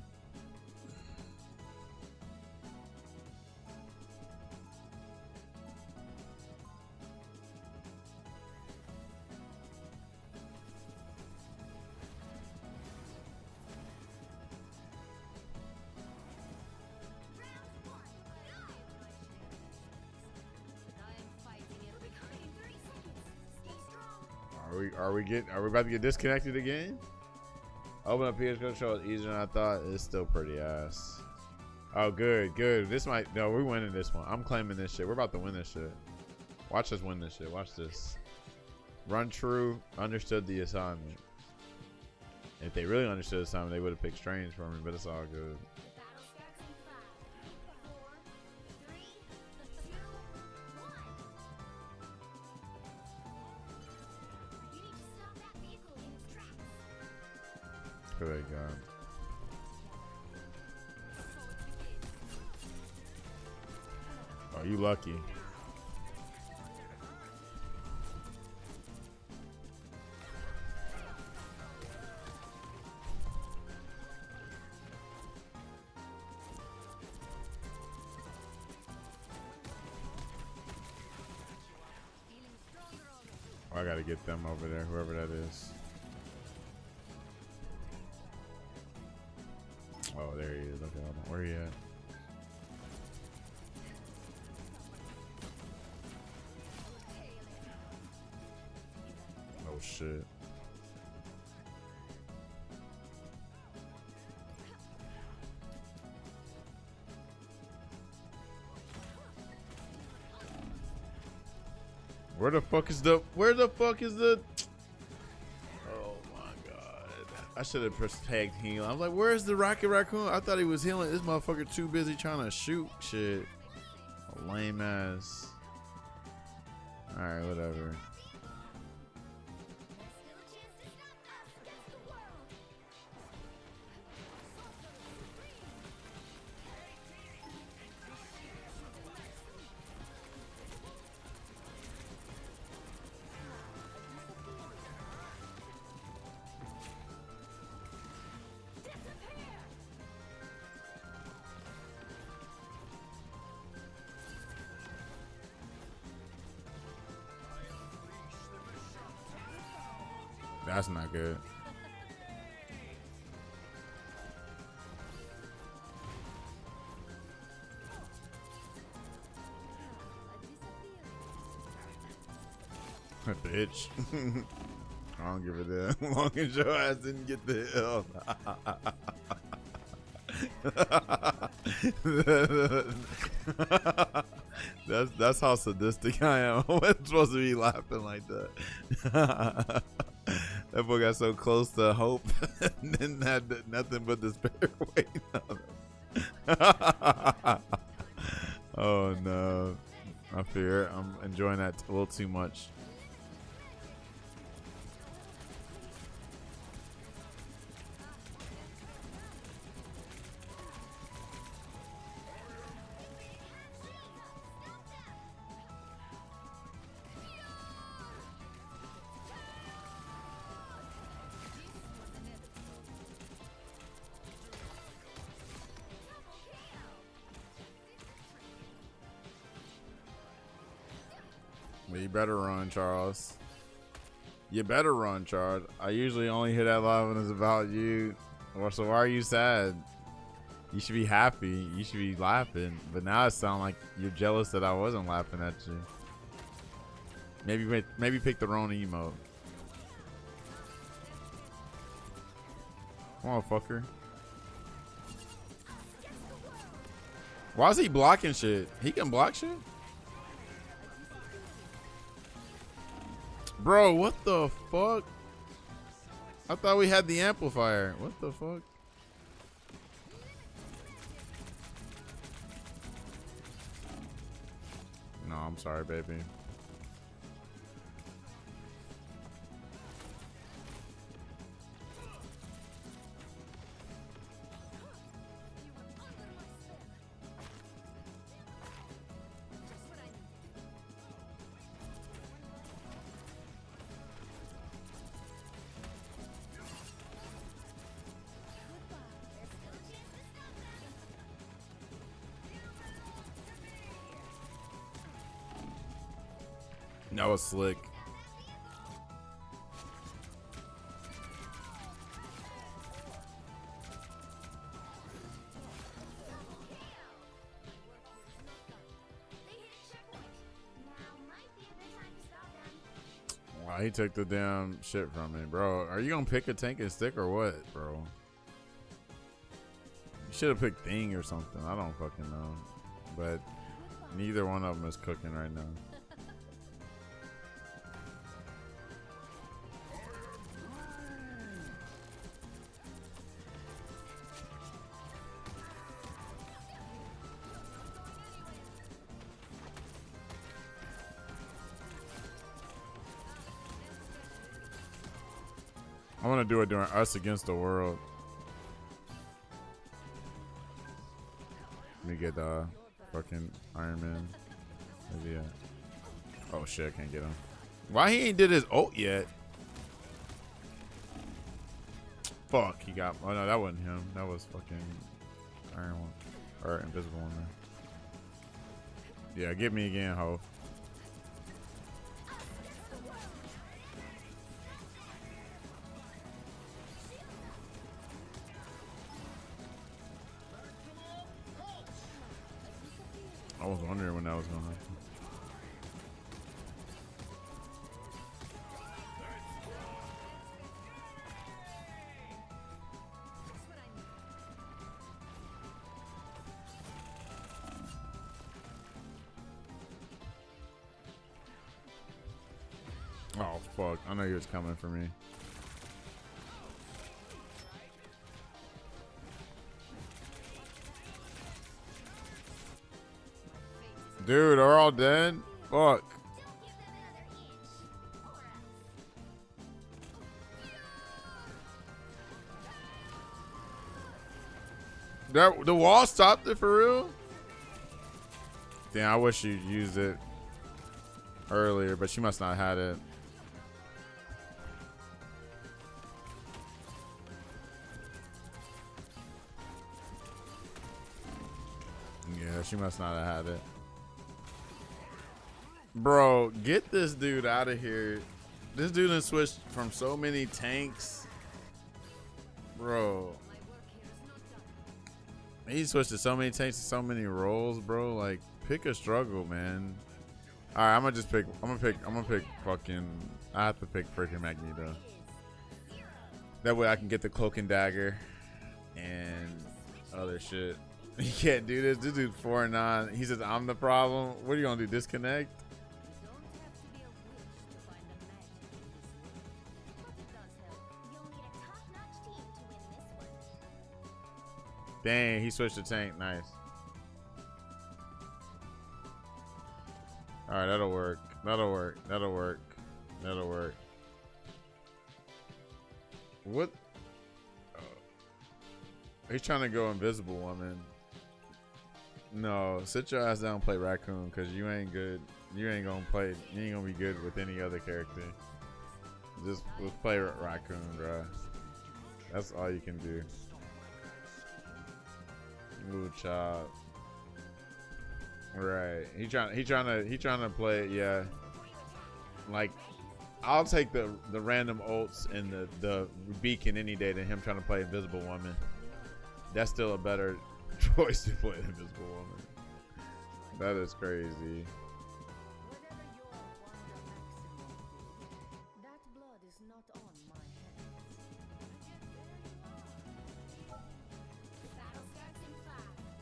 Are we about to get disconnected again? Open up PS control is easier than I thought. It's still pretty ass. Oh, good. This might. No, we're winning this one. I'm claiming this shit. We're about to win this shit. Watch us win this shit. Watch this. Run true. Understood the assignment. If they really understood the assignment, they would have picked Strange for me, but it's all good. The battle starts in 5, 4, 3, 2, 1. You need to stop that vehicle in its tracks. Good God. Oh, you lucky. I gotta get them over there, whoever that is. Oh, there he is. Okay, hold on. Where he at? Oh shit. Where the fuck is the Oh my god. I should have pressed tagged heal. I was like, where's the Rocket Raccoon? I thought he was healing. This motherfucker too busy trying to shoot shit. Lame ass. Alright, whatever. That's not good. Bitch. I don't give a damn. Long as your ass didn't get the hell. That's how sadistic I am. I wasn't supposed to be laughing like that. That boy got so close to hope and then had nothing but despair waiting on him. Oh no. I fear I'm enjoying that a little too much. Well, you better run, Charles. You better run, Charles. I usually only hit that live when it's about you. Well, so why are you sad? You should be happy. You should be laughing. But now it sounds like you're jealous that I wasn't laughing at you. Maybe pick the wrong emote. Come on, fucker. Why is he blocking shit? He can block shit? Bro, what the fuck? I thought we had the amplifier. What the fuck? No, I'm sorry, baby. That was slick. he took the damn shit from me, bro. Are you gonna pick a tank and stick or what, bro? You should have picked Thing or something. I don't fucking know. But neither one of them is cooking right now. I want to do it during Us Against the World. Let me get fucking Iron Man. Maybe, oh shit, I can't get him. Why he ain't did his ult yet? Fuck, he got. Oh no, that wasn't him. That was fucking Iron One or Invisible One. Yeah, get me again, ho. I was wondering when that was gonna happen. Oh fuck! I know he was coming for me. Dude, are all dead? Fuck. That the wall stopped it for real? Damn, I wish you used it earlier, but she must not have had it. Yeah, she must not have had it. Bro, get this dude out of here. This dude has switched from so many tanks. Bro. He switched to so many tanks and so many roles, bro. Like, pick a struggle, man. Alright, I'm gonna pick fucking, I have to pick freaking Magneto. That way I can get the cloak and dagger and other shit. You can't do this. This dude's 4-9. He says I'm the problem. What are you gonna do? Disconnect? Dang, he switched the tank. Nice. All right, that'll work. That'll work. That'll work. That'll work. What? He's trying to go Invisible Woman. No, sit your ass down and play Raccoon, because you ain't good. You ain't gonna play. You ain't gonna be good with any other character. Just play Raccoon, bro. That's all you can do. Ooh, chop. Right. He trying to play it, yeah. Like, I'll take the random ults and the beacon any day than him trying to play Invisible Woman. That's still a better choice to play Invisible Woman. That is crazy.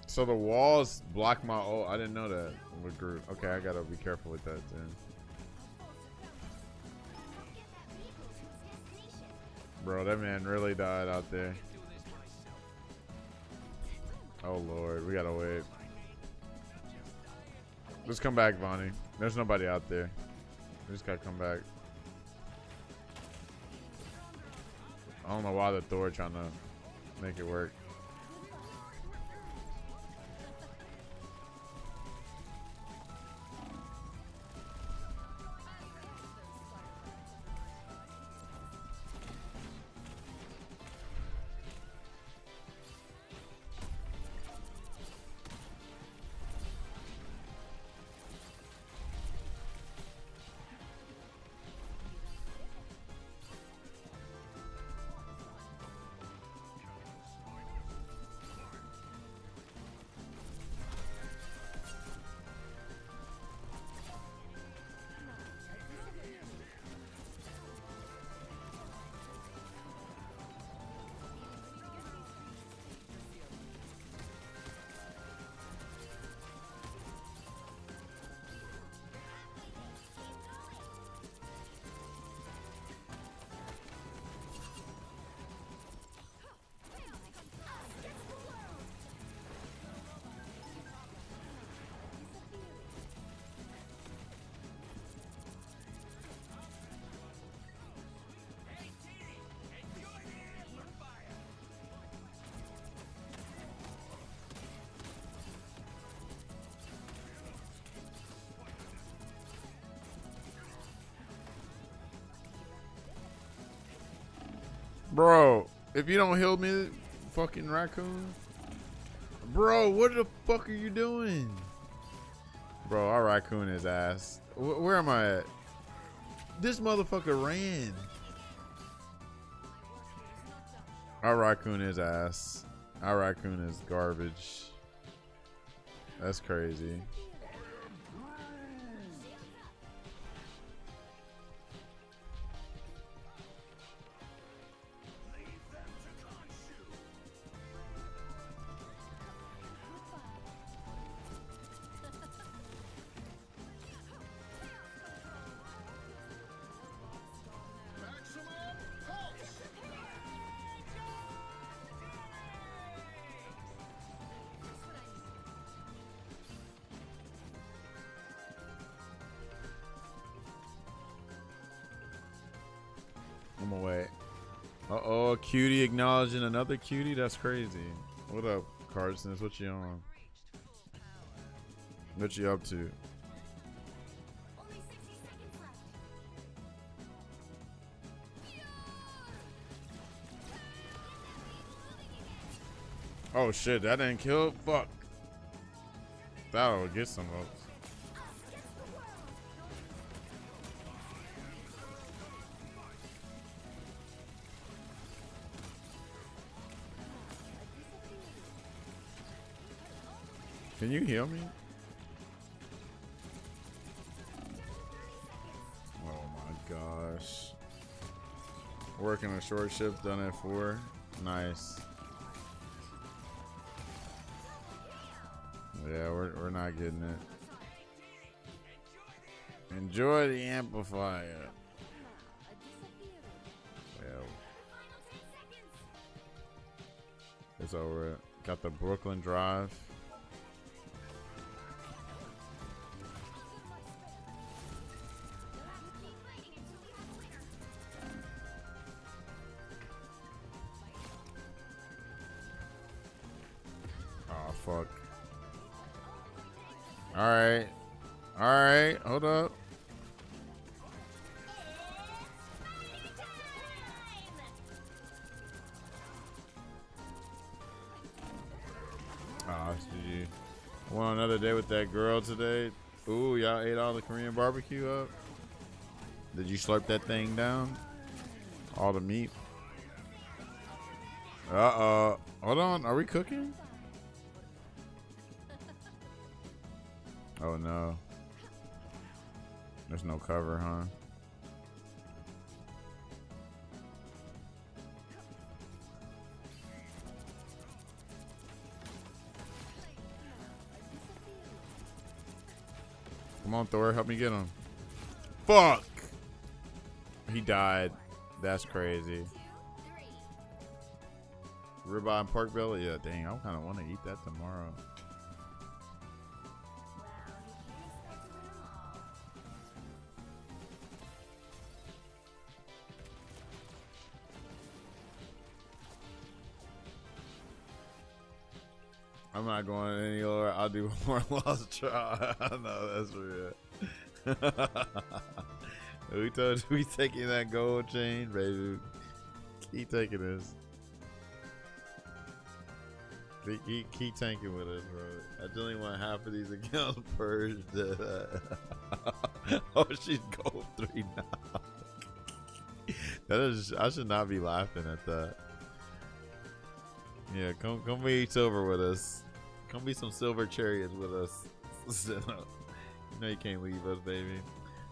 So the walls block my ult. I didn't know that with Groot. Okay, I gotta be careful with that then. Bro, that man really died out there. Oh lord, we gotta wait. Just come back, Vonnie. There's nobody out there. We just gotta come back. I don't know why the Thor trying to make it work. Bro, if you don't heal me, fucking raccoon. Bro, what the fuck are you doing? Bro, I'll raccoon his ass. Where am I at? This motherfucker ran. I'll raccoon his ass. I'll raccoon his garbage. That's crazy. I'm away. Uh-oh, a cutie acknowledging another cutie? That's crazy. What up, Cardsons? What you on? What you up to? Only 60 seconds left. Oh shit, that didn't kill? Fuck. That'll get some votes. Can you heal me? Oh my gosh. Working a short shift, done at 4. Nice. Yeah, we're not getting it. Enjoy the amplifier. Well, it's over. Got the Brooklyn Drive. Oh fuck. Alright. Alright, hold up. Oh, GG. Went on another day with that girl today. Ooh, y'all ate all the Korean barbecue up? Did you slurp that thing down? All the meat? Uh-oh. Hold on, are we cooking? Oh no. There's no cover, huh? Come on, Thor, help me get him. Fuck! He died. That's crazy. 2, 3. Ribeye and pork belly? Yeah, dang, I kind of want to eat that tomorrow. I'm not going any lower. I'll do one more lost try. No, that's real. We told you we taking that gold chain, baby. Keep taking this. Keep tanking with us, bro. I just only want half of these accounts purged. Oh, she's gold 3 now. That is, I should not be laughing at that. Yeah, come be silver with us. Come be some silver chariots with us. You know you can't leave us, baby.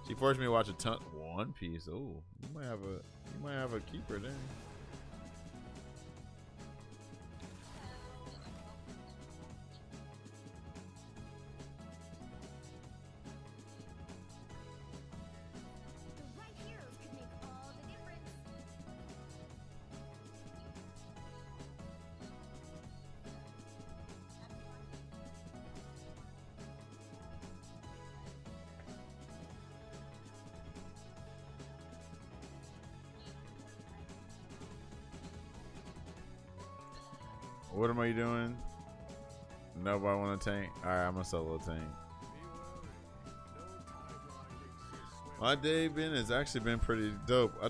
She forced me to watch a ton. One Piece. Oh, you might have a keeper there. The right heroes could make all the difference. What am I doing? Nobody want to tank? Alright, I'm a solo tank. My day has actually been pretty dope. I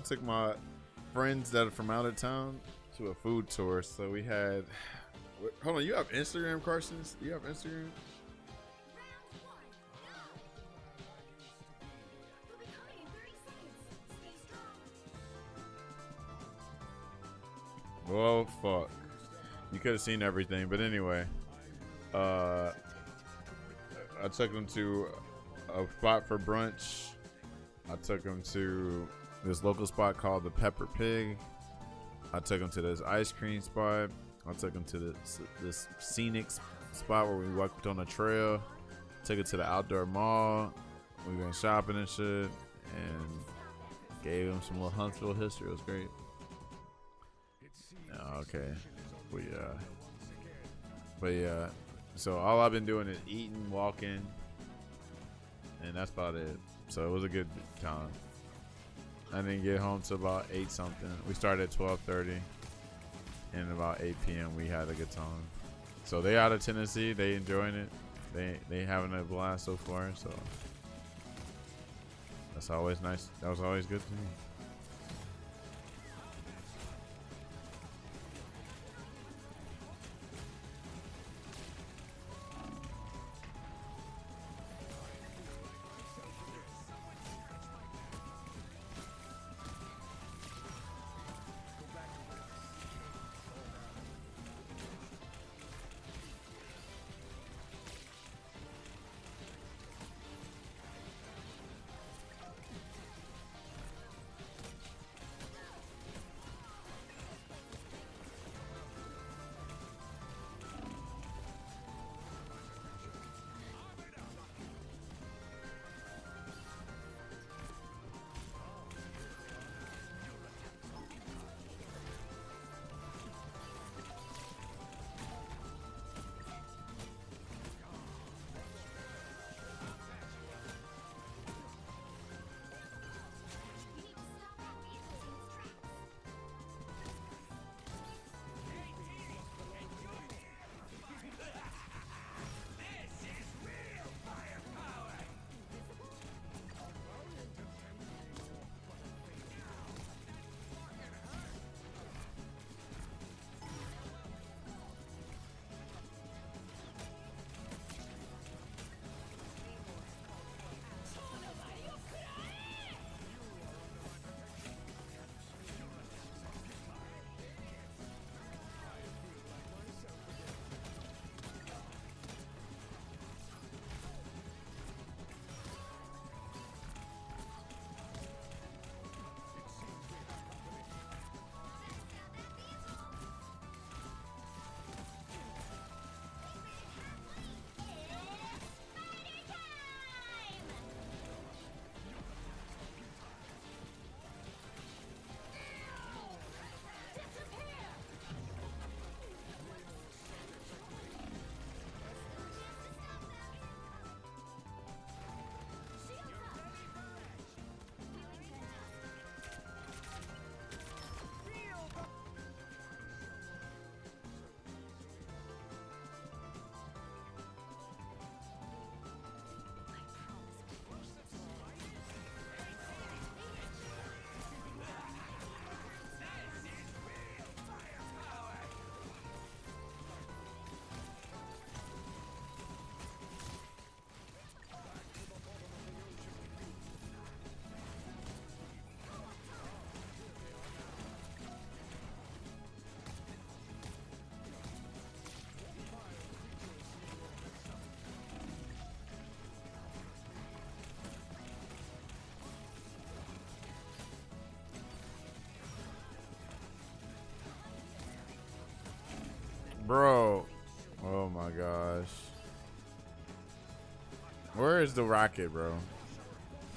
friends that are from out of town to a food tour. So we had. Hold on, you have Instagram, Carson? You have Instagram? Round one, go! You'll be coming in 30 seconds. Stay strong. Well, fuck. You could have seen everything, but anyway. I took them to a spot for brunch. I took them to this local spot called the Pepper Pig. I took them to this ice cream spot. I took them to this scenic spot where we walked on a trail. Took it to the outdoor mall. We went shopping and shit, and gave them some little Huntsville history. It was great. Okay, but yeah. So all I've been doing is eating, walking, and that's about it. So it was a good time. I didn't get home till about 8 something. We started at 12:30, and about 8 p.m. we had a good time. So they out of Tennessee, they enjoying it. They having a blast so far. So that's always nice. That was always good to me. You need to stop that vehicle in its tracks. Bro, oh my gosh. Where is the rocket, bro?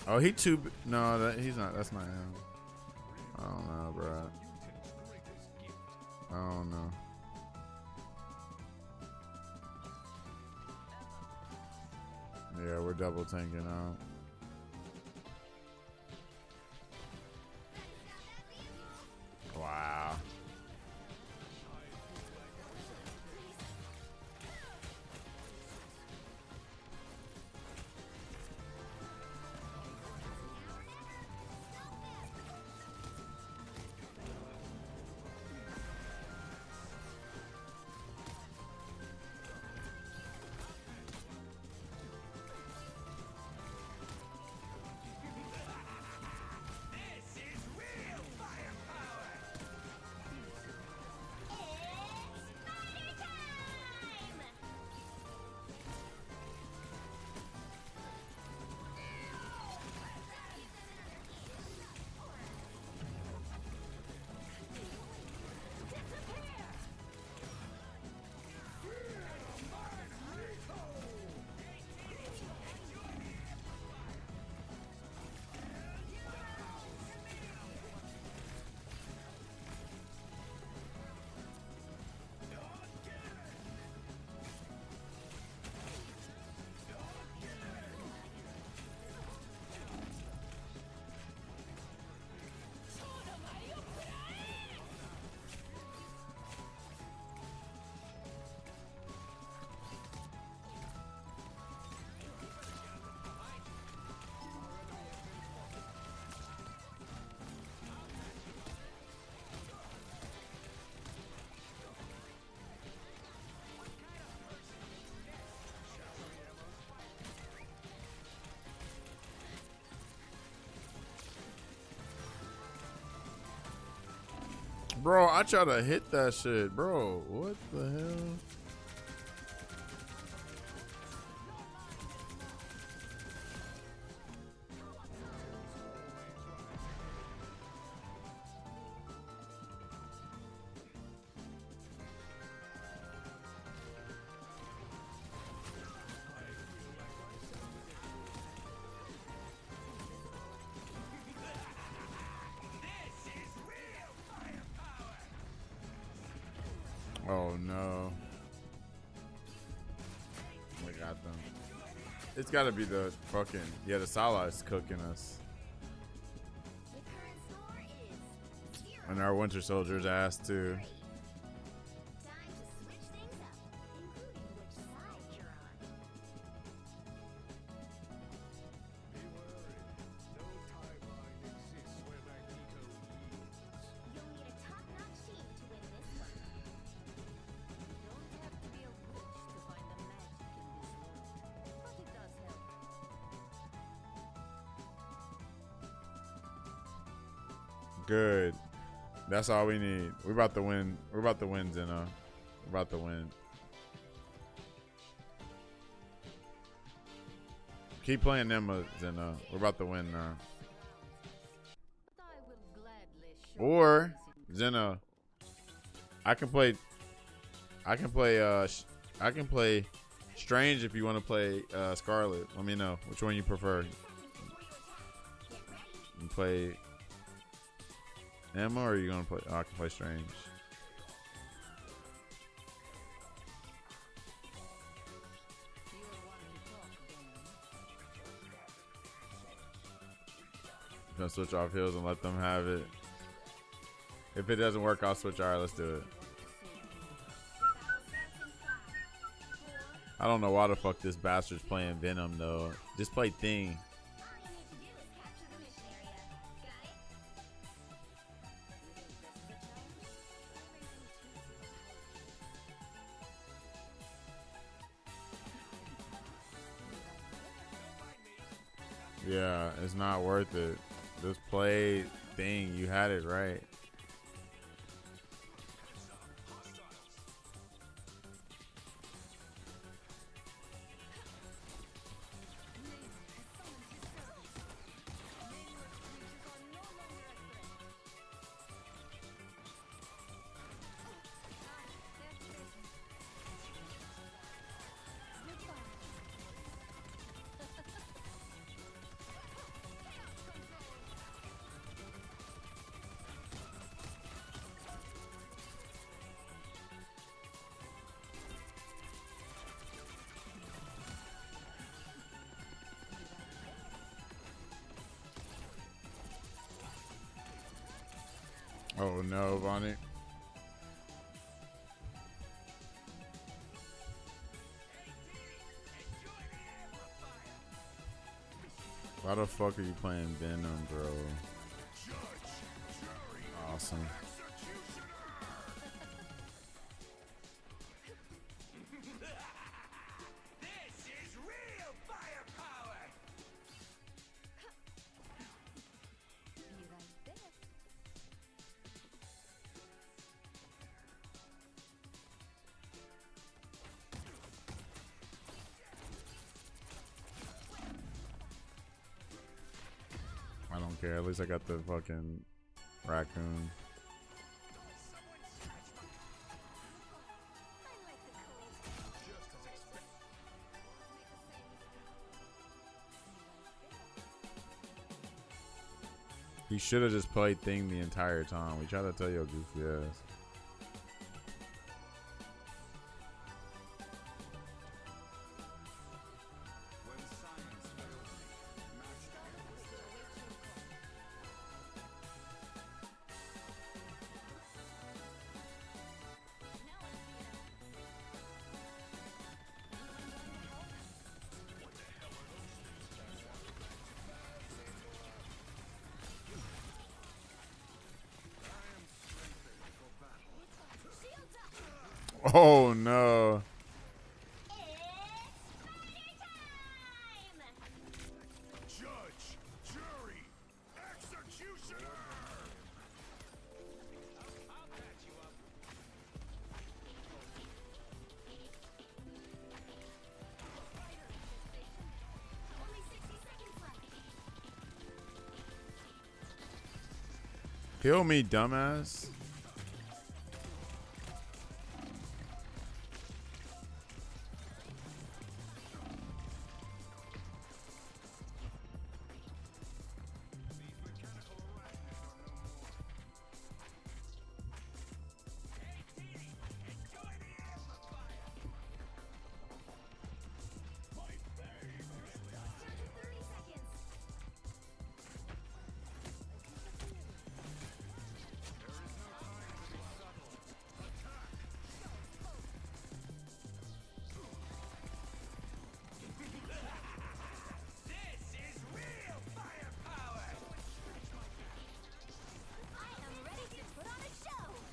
Oh, he too. No, he's not. That's not him. I don't know, bro. I don't know. Yeah, we're double tanking out. Wow. Bro, I try to hit that shit. Bro, what the hell? Oh no. We got them. It's gotta be the fucking, yeah, the Salah's cooking us. The current score is 0. And our Winter Soldier's ass too. Time to switch things up, including which side you're on. You'll need a top-notch team to win this one. Don't have to be a witch to find the magic in this world, but it does help. Good. That's all we need. We're about to win. We're about to win, Zeno. We're about to win. Keep playing them, Zeno. We're about to win now. But I will gladly show Or you Zeno, I can play. I can play Strange if you want to play Scarlet. Let me know which one you prefer. You play Emma, or are you gonna play? Oh, I can play Strange. Gonna switch off heals and let them have it. If it doesn't work, I'll switch. All right, let's do it. I don't know why the fuck this bastard's playing Venom though. Just play Thing. all you need to do is capture the mission area. Got it? Yeah, it's not worth it. Just play Thing. You had it right. Oh no, Bonnie. Why the fuck are you playing Venom, bro? Awesome. I don't care. At least I got the fucking raccoon. He should have just played Thing the entire time. We tried to tell your goofy ass. Oh no. Kill me, dumbass.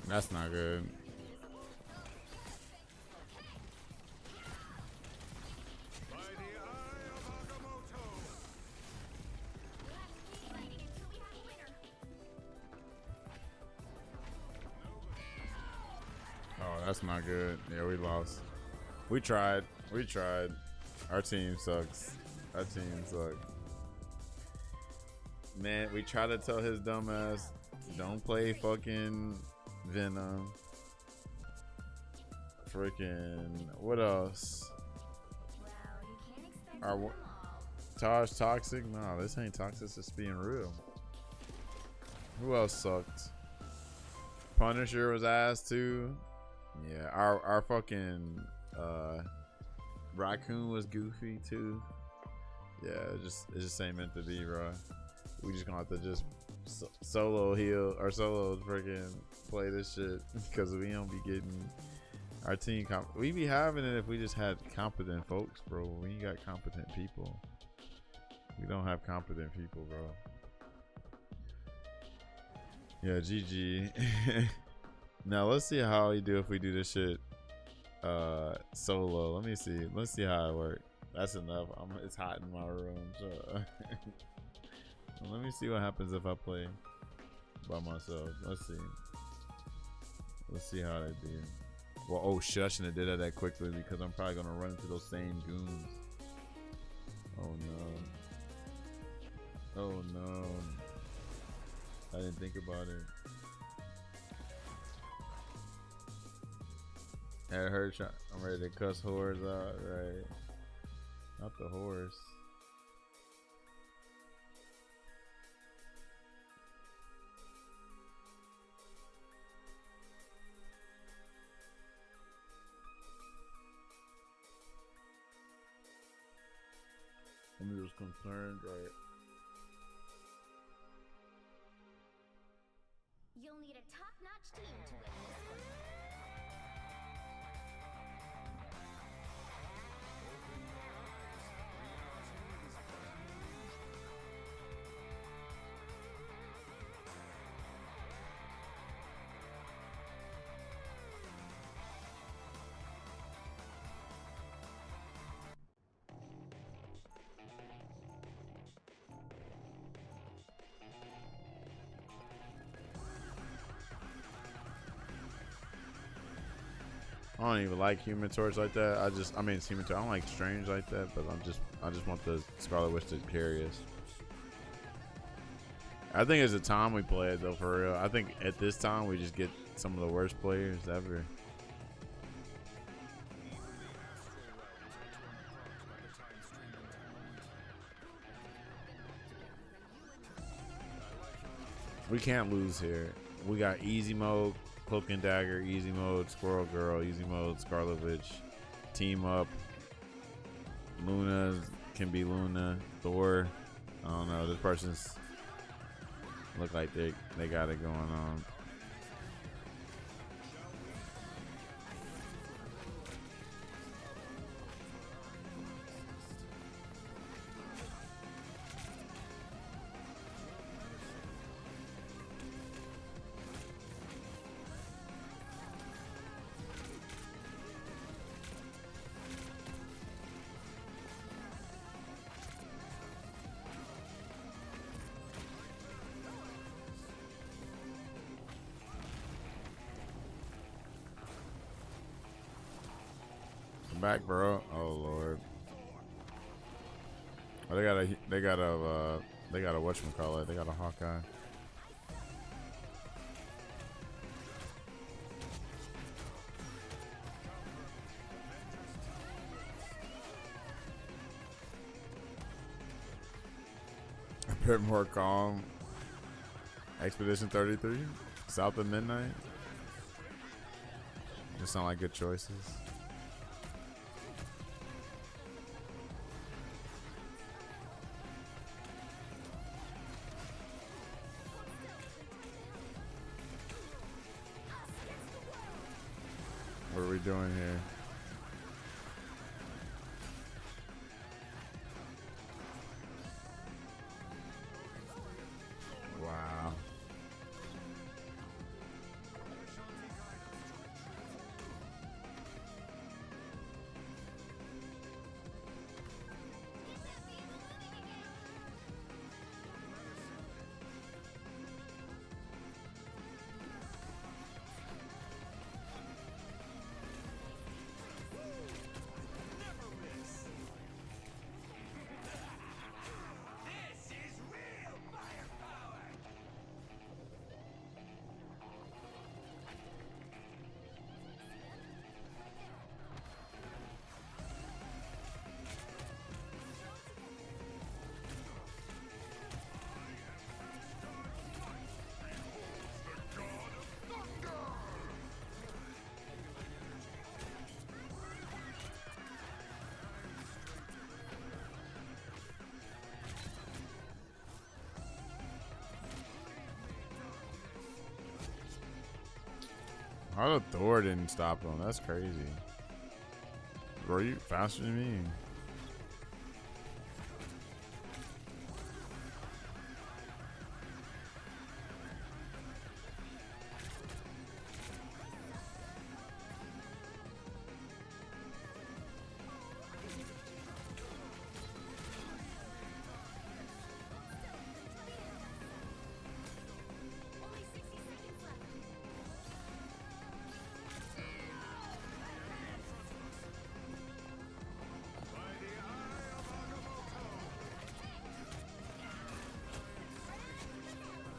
That's not good. Oh, that's not good. Yeah, we lost. We tried. We tried. Our team sucks. Our team sucks. Man, we tried to tell his dumb ass, don't play fucking Venom. Freaking what else? Our Taj toxic? No, this ain't toxic. It's just being real. Who else sucked? Punisher was ass too. Yeah, our fucking Raccoon was goofy too. Yeah, it just ain't meant to be, bro. We just gonna have to just solo heal or solo freaking play this shit because we don't be getting our team. We be having it if we just had competent folks, bro. We ain't got competent people. We don't have competent people, bro. Yeah, GG. Now let's see how we do if we do this shit solo. Let me see. Let's see how it works. That's enough. It's hot in my room. So let me see what happens if I play by myself. Let's see. Let's see how they do. Well, oh shit, I shouldn't have did that quickly because I'm probably gonna run into those same goons. Oh no. Oh no. I didn't think about it. I heard I'm ready to cuss whores out, right? Not the horse. I'm just concerned, right? You'll need a top-notch team to win this one. I don't even like Human Torch like that. I mean, it's Human Torch. I don't like Strange like that, but I just want the Scarlet Witch to carry us. I think it's the time we play it though, for real. I think at this time we just get some of the worst players ever. We can't lose here. We got easy mode, Cloak and Dagger, easy mode, Squirrel Girl, easy mode, Scarlet Witch, team up. Luna can be Luna, Thor. I don't know. This person's look like they got it going on. Back, bro. Oh lord. Oh, they got a whatchamacallit. They got a Hawkeye. bit more calm. Expedition 33, South of Midnight. Just sound like good choices. What are we doing here? Wow. How the Thor didn't stop him? That's crazy. Bro, you faster than me. Only 60 seconds left.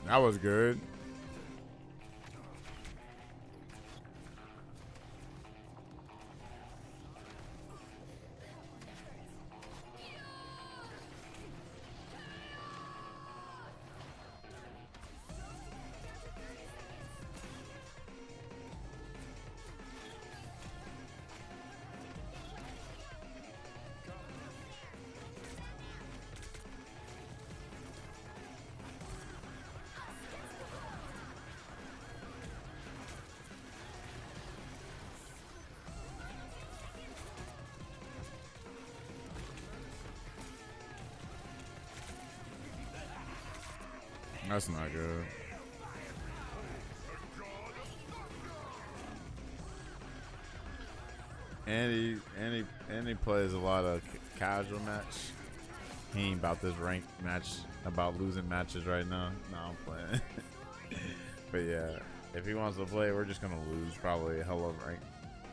That was good. That's not good. And he plays a lot of casual match. He ain't about this ranked match, about losing matches right now. No, I'm playing. But yeah, if he wants to play, we're just gonna lose probably a hell of rank.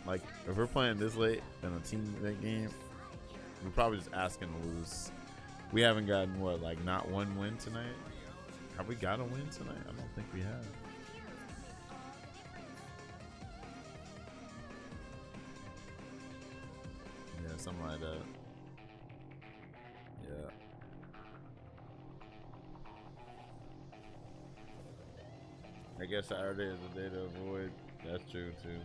Like if we're playing this late in a team that game, we're probably just asking to lose. We haven't gotten what, like not one win tonight. Have we got a win tonight? I don't think we have. Yeah, something like that. Yeah. I guess Saturday is the day to avoid. That's true too.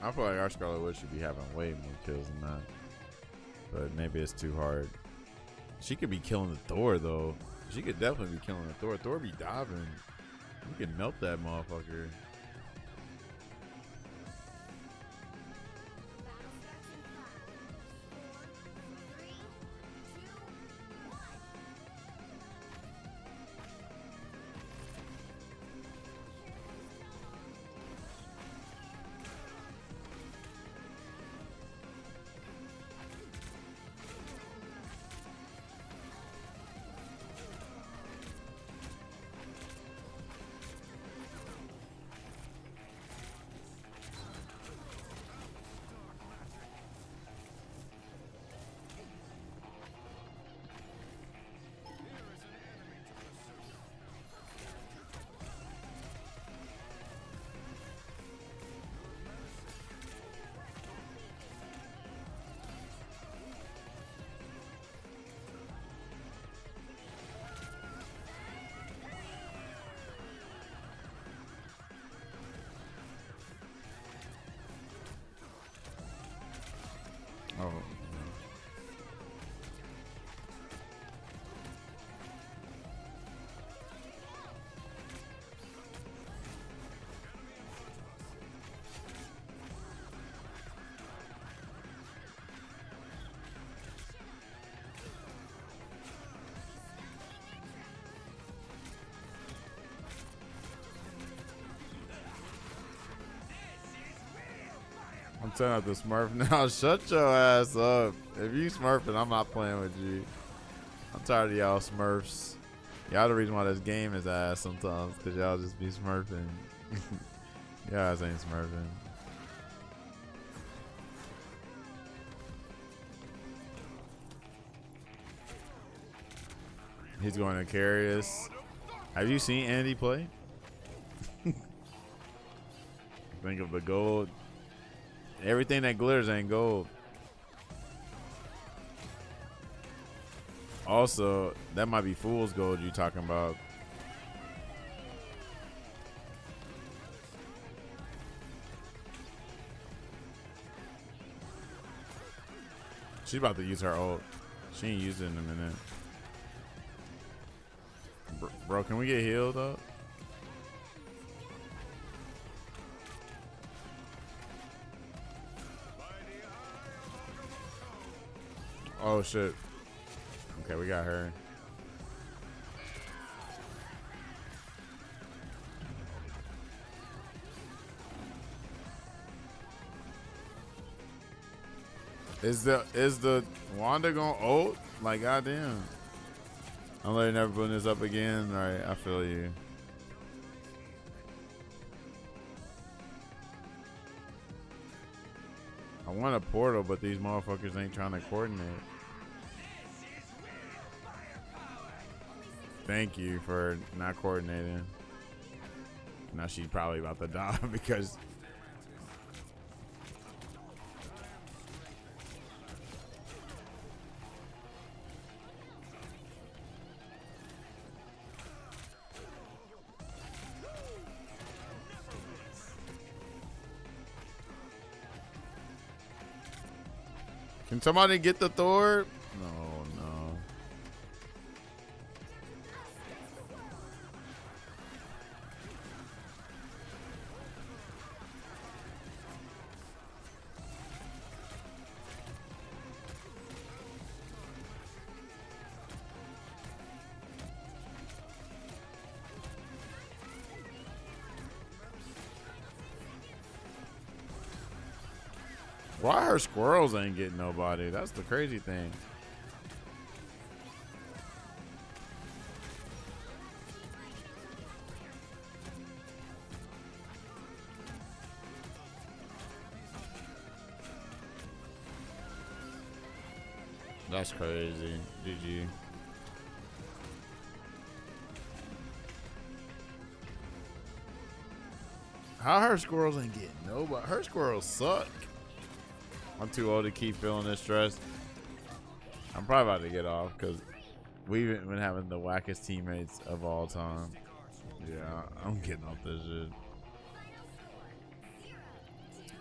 I feel like our Scarlet Witch should be having way more kills than that. But maybe it's too hard. She could be killing the Thor, though. She could definitely be killing the Thor. Thor be diving. You can melt that motherfucker. Oh. I'm telling out the Smurf now. Shut your ass up. If you Smurfing, I'm not playing with you. I'm tired of y'all Smurfs. Y'all the reason why this game is ass sometimes, because y'all just be Smurfing. Y'all ass ain't Smurfing. He's going to carry us. Have you seen Andy play? Think of the gold. Everything that glitters ain't gold. Also, that might be fool's gold you talking about. She's about to use her ult. She ain't used it in a minute. Bro, can we get healed up? Oh shit. Okay, we got her. Is the Wanda gonna ult? Like goddamn. I'm letting never putting this up again. Alright, I feel you. I want a portal, but these motherfuckers ain't trying to coordinate. Thank you for not coordinating. Now she's probably about to die because can somebody get the Thor? No, no. Why her squirrels ain't getting nobody? That's the crazy thing. That's crazy. GG. How her squirrels ain't getting nobody? Her squirrels suck. I'm too old to keep feeling this stress. I'm probably about to get off because we've been having the wackest teammates of all time. Yeah, I'm getting off this shit.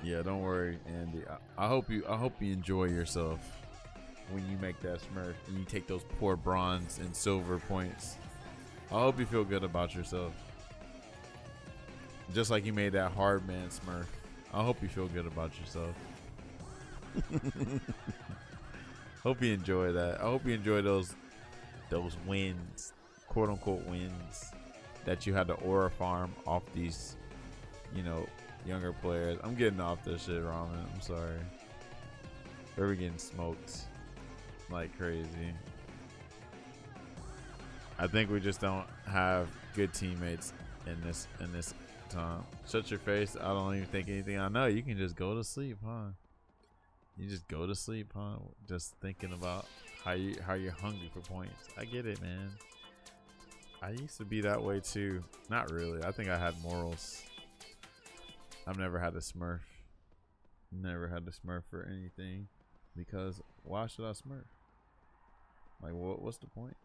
Yeah, don't worry, Andy. I hope you enjoy yourself when you make that Smurf and you take those poor bronze and silver points. I hope you feel good about yourself. Just like you made that hard man Smurf. I hope you feel good about yourself. Hope you enjoy that. I hope you enjoy those wins, quote unquote wins, that you had to aura farm off these, you know, younger players. I'm getting off this shit, Ramen. I'm sorry. We're getting smoked like crazy. I think we just don't have good teammates in this time. Shut your face. I don't even think anything I know. You can just go to sleep, huh? You just go to sleep, huh? Just thinking about how you're hungry for points. I get it, man. I used to be that way too. Not really. I think I had morals. I've never had a Smurf. Never had a Smurf for anything. Because why should I Smurf? Like, what's the point?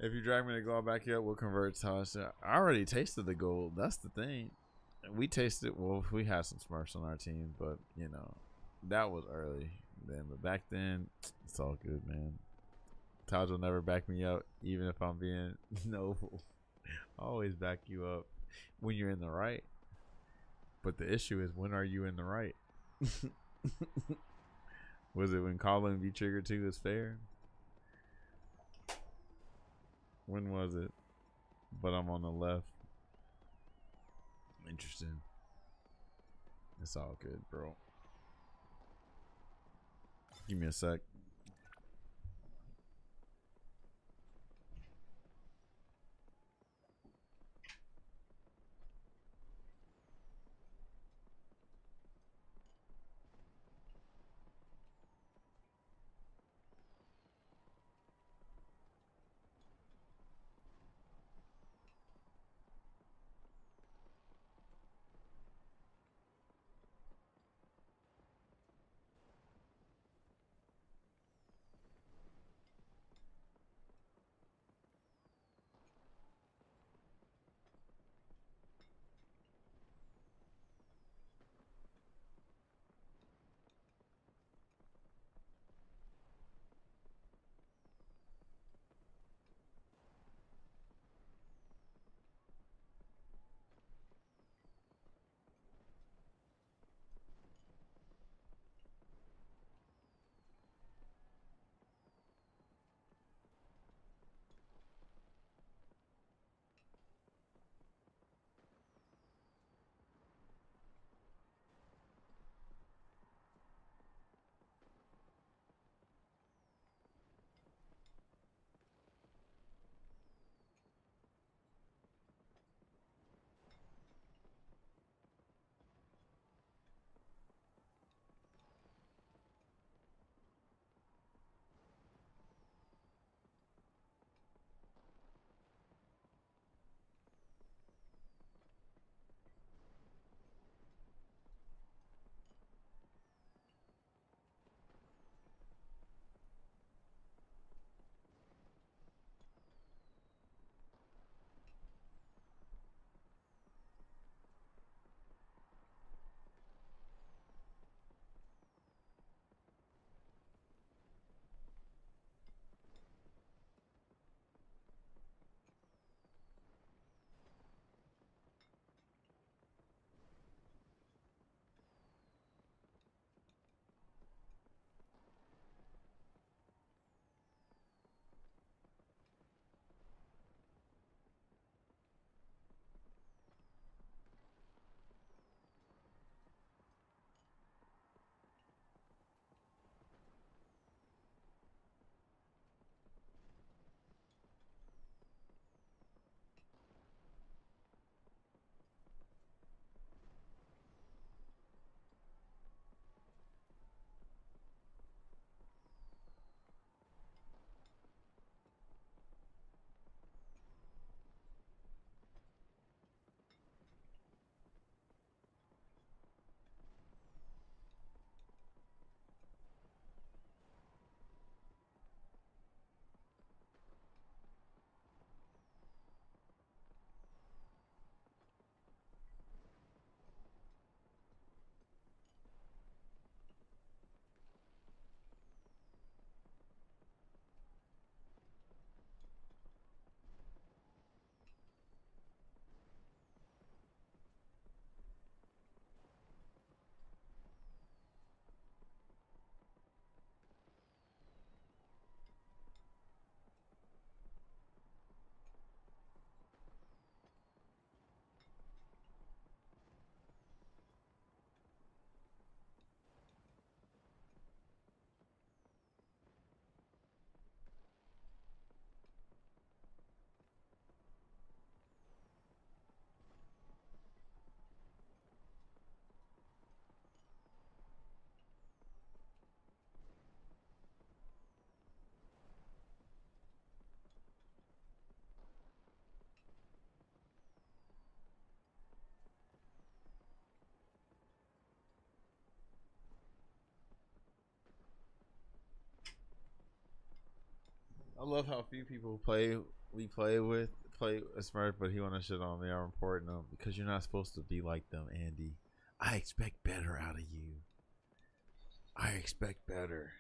If you drag me to go back up, we'll convert to us. I already tasted the gold. That's the thing. We tasted. Well, we had some Smurfs on our team, but you know, that was early then. But back then, it's all good, man. Taj will never back me up, even if I'm being noble. I always back you up when you're in the right. But the issue is, when are you in the right? Was it when calling V Trigger 2 is fair? When was it? But I'm on the left. Interesting. It's all good, bro. Give me a sec. I love how few people play we play smart, but he want to shit on me. I'm reporting them because you're not supposed to be like them, Andy. I expect better out of you. I expect better.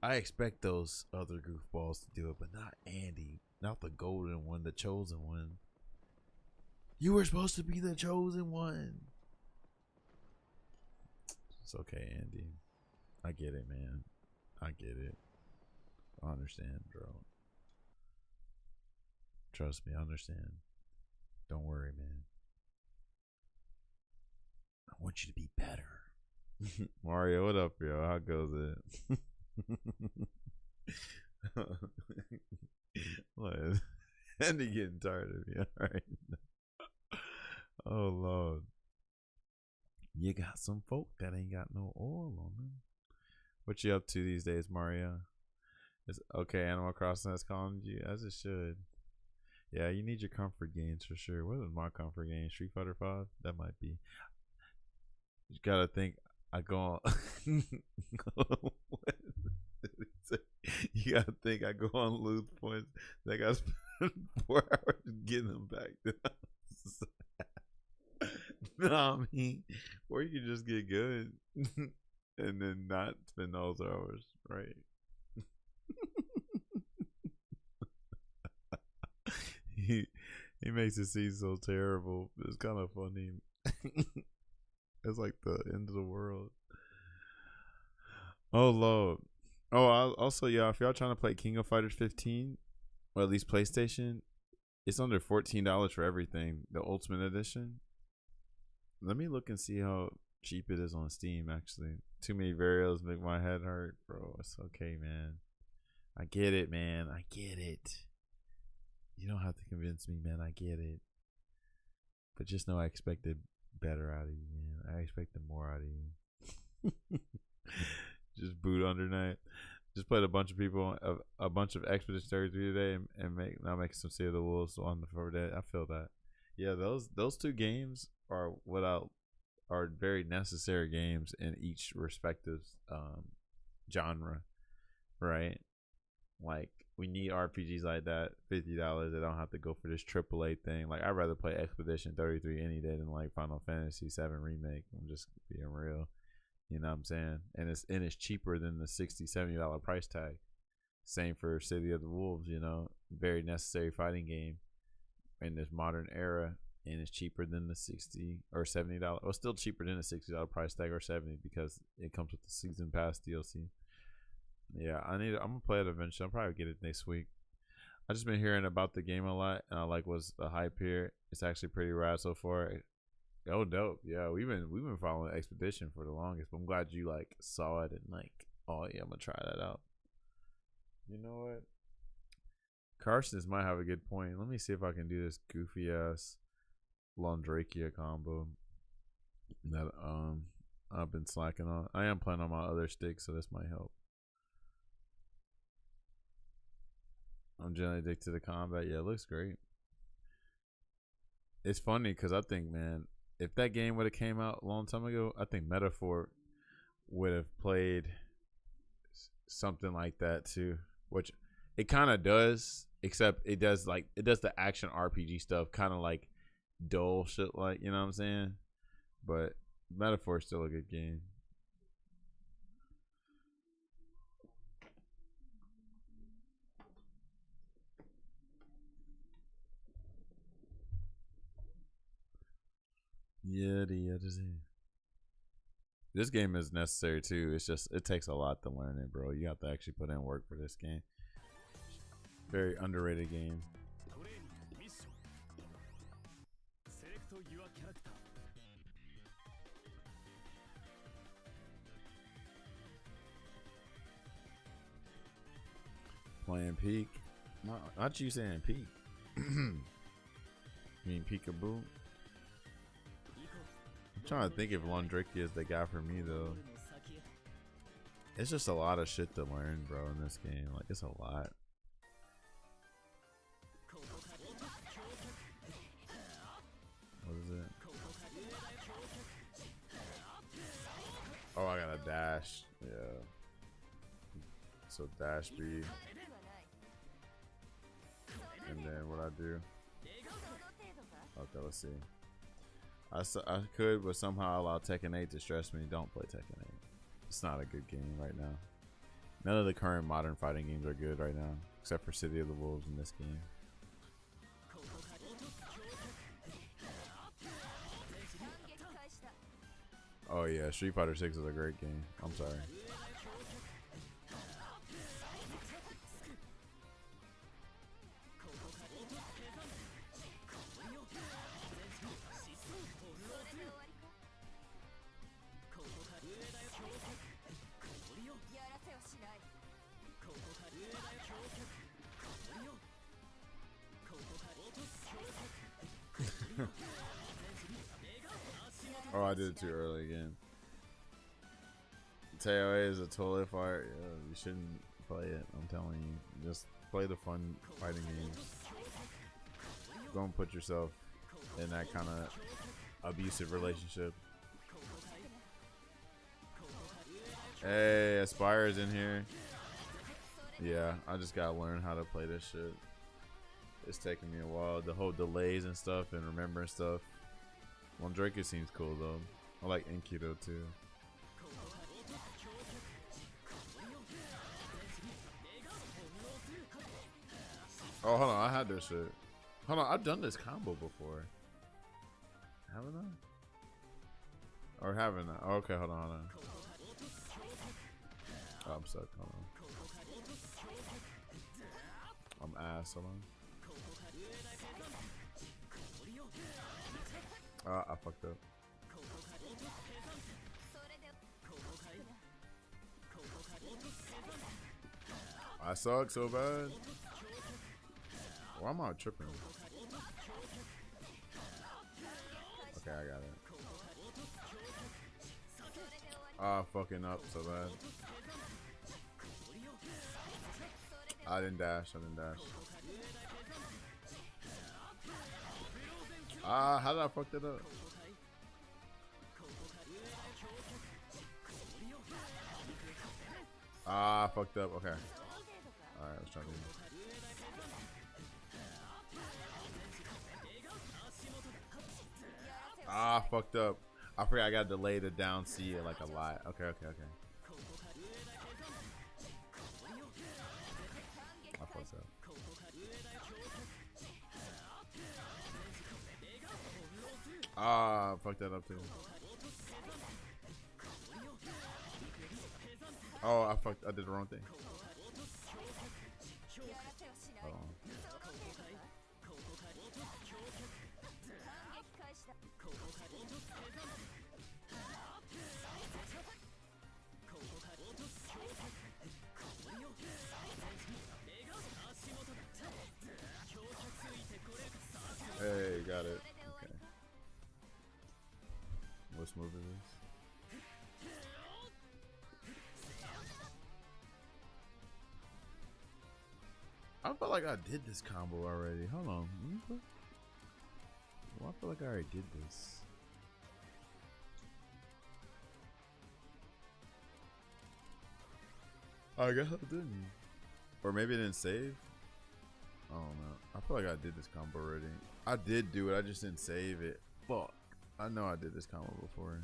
I expect those other goofballs to do it, but not Andy. Not the golden one, the chosen one. You were supposed to be the chosen one. It's okay, Andy. I get it, man. I get it. I understand, bro. Trust me, I understand. Don't worry, man. I want you to be better. Mario, what up, yo? How goes it? What? Andy getting tired of me. All right. Oh, Lord. You got some folk that ain't got no oil on them. What you up to these days, Mario? It's okay. Animal Crossing has calmed you as it should. Yeah, you need your comfort games for sure. What is my comfort game? Street Fighter 5? That might be. You gotta think. I go on. What did he say? You gotta think. I go on lose points. I got to spend 4 hours getting them back. Nah, I mean, or you can just get good and then not spend those hours, right? he makes it seem so terrible. It's kind of funny. It's like the end of the world. Oh, Lord. Oh, also, y'all, if y'all trying to play King of Fighters 15, or at least PlayStation, it's under $14 for everything. The Ultimate Edition. Let me look and see how cheap it is on Steam, actually. Too many variables make my head hurt, bro. It's okay, man. I get it, man. I get it. You don't have to convince me, man. I get it. But just know I expected better out of you, man. I expected more out of you. Just boot under night. Just played a bunch of people, a bunch of Expedition 33 today, and now making some Sea of the Wolves on the for that. I feel that. Yeah, those two games are are very necessary games in each respective genre, right? Like we need RPGs like that. $50. They don't have to go for this AAA thing. Like I'd rather play Expedition 33 any day than like Final Fantasy 7 remake. I'm just being real. You know what I'm saying? And it's cheaper than the $60, $70 price tag. Same for City of the Wolves, you know. Very necessary fighting game in this modern era. And it's cheaper than the $60 or $70. Well, still cheaper than the $60 price tag or $70 because it comes with the season pass DLC. Yeah, I'm gonna play it eventually. I'll probably get it next week. I just been hearing about the game a lot, and I like what's the hype here. It's actually pretty rad so far. Oh, dope. Yeah, we've been following Expedition for the longest, but I'm glad you like saw it and like, oh yeah, I'm gonna try that out. You know what? Carson's might have a good point. Let me see if I can do this goofy ass Londrakia combo that I've been slacking on. I am playing on my other stick, so this might help. I'm generally addicted to the combat. Yeah, it looks great. It's funny because I think, man, if that game would have came out a long time ago, I think Metaphor would have played something like that too, which it kind of does, except it does the action RPG stuff kind of like dull shit, like, you know what I'm saying? But Metaphor is still a good game. Yeah, this game is necessary too. It's just it takes a lot to learn it, bro. You have to actually put in work for this game. Very underrated game. Playing Peak. Not you saying Peak. You mean Peekaboo? I'm trying to think if Londrakia is the guy for me though. It's just a lot of shit to learn, bro, in this game. Like it's a lot. What is it? Oh, I got a dash. Yeah. So dash B. do. その程度か Okay, let's see. I could, but somehow allow Tekken 8 to stress me. Don't play Tekken 8. It's not a good game right now. None of the current modern fighting games are good right now, except for City of the Wolves in this game. 反撃開始だ Oh yeah, Street Fighter 6 is a great game. I'm sorry. Oh, I did it too early again. TOA is a toilet fire. Yeah, you shouldn't play it. I'm telling you. Just play the fun fighting games. Don't put yourself in that kind of abusive relationship. Hey, Aspire's in here. Yeah, I just gotta learn how to play this shit. It's taking me a while. The whole delays and stuff and remembering stuff. Draco seems cool though. I like Enkido too. Oh, hold on. I had this shit. Hold on. I've done this combo before. Haven't I? Or haven't I? Oh, okay, hold on, hold on. Oh, I'm stuck. Hold on. I'm ass. Hold on. I fucked up. I suck so bad. Why am I tripping? Okay, I got it. Fucking up so bad. I didn't dash. How did I fuck that up? I fucked up. Okay. Alright, let's try to do this. Fucked up. I forgot I got delayed to down C like a lot. Okay. I fucked up. Fucked that up too. Oh, I did the wrong thing. Hold on. Hey, got it. Okay. What's moving this? I felt like I did this combo already. Hold on. Well, I feel like I already did this. I guess I didn't. Or maybe it didn't save. I don't know. I feel like I did this combo already. I did do it. I just didn't save it. Fuck. I know I did this combo before.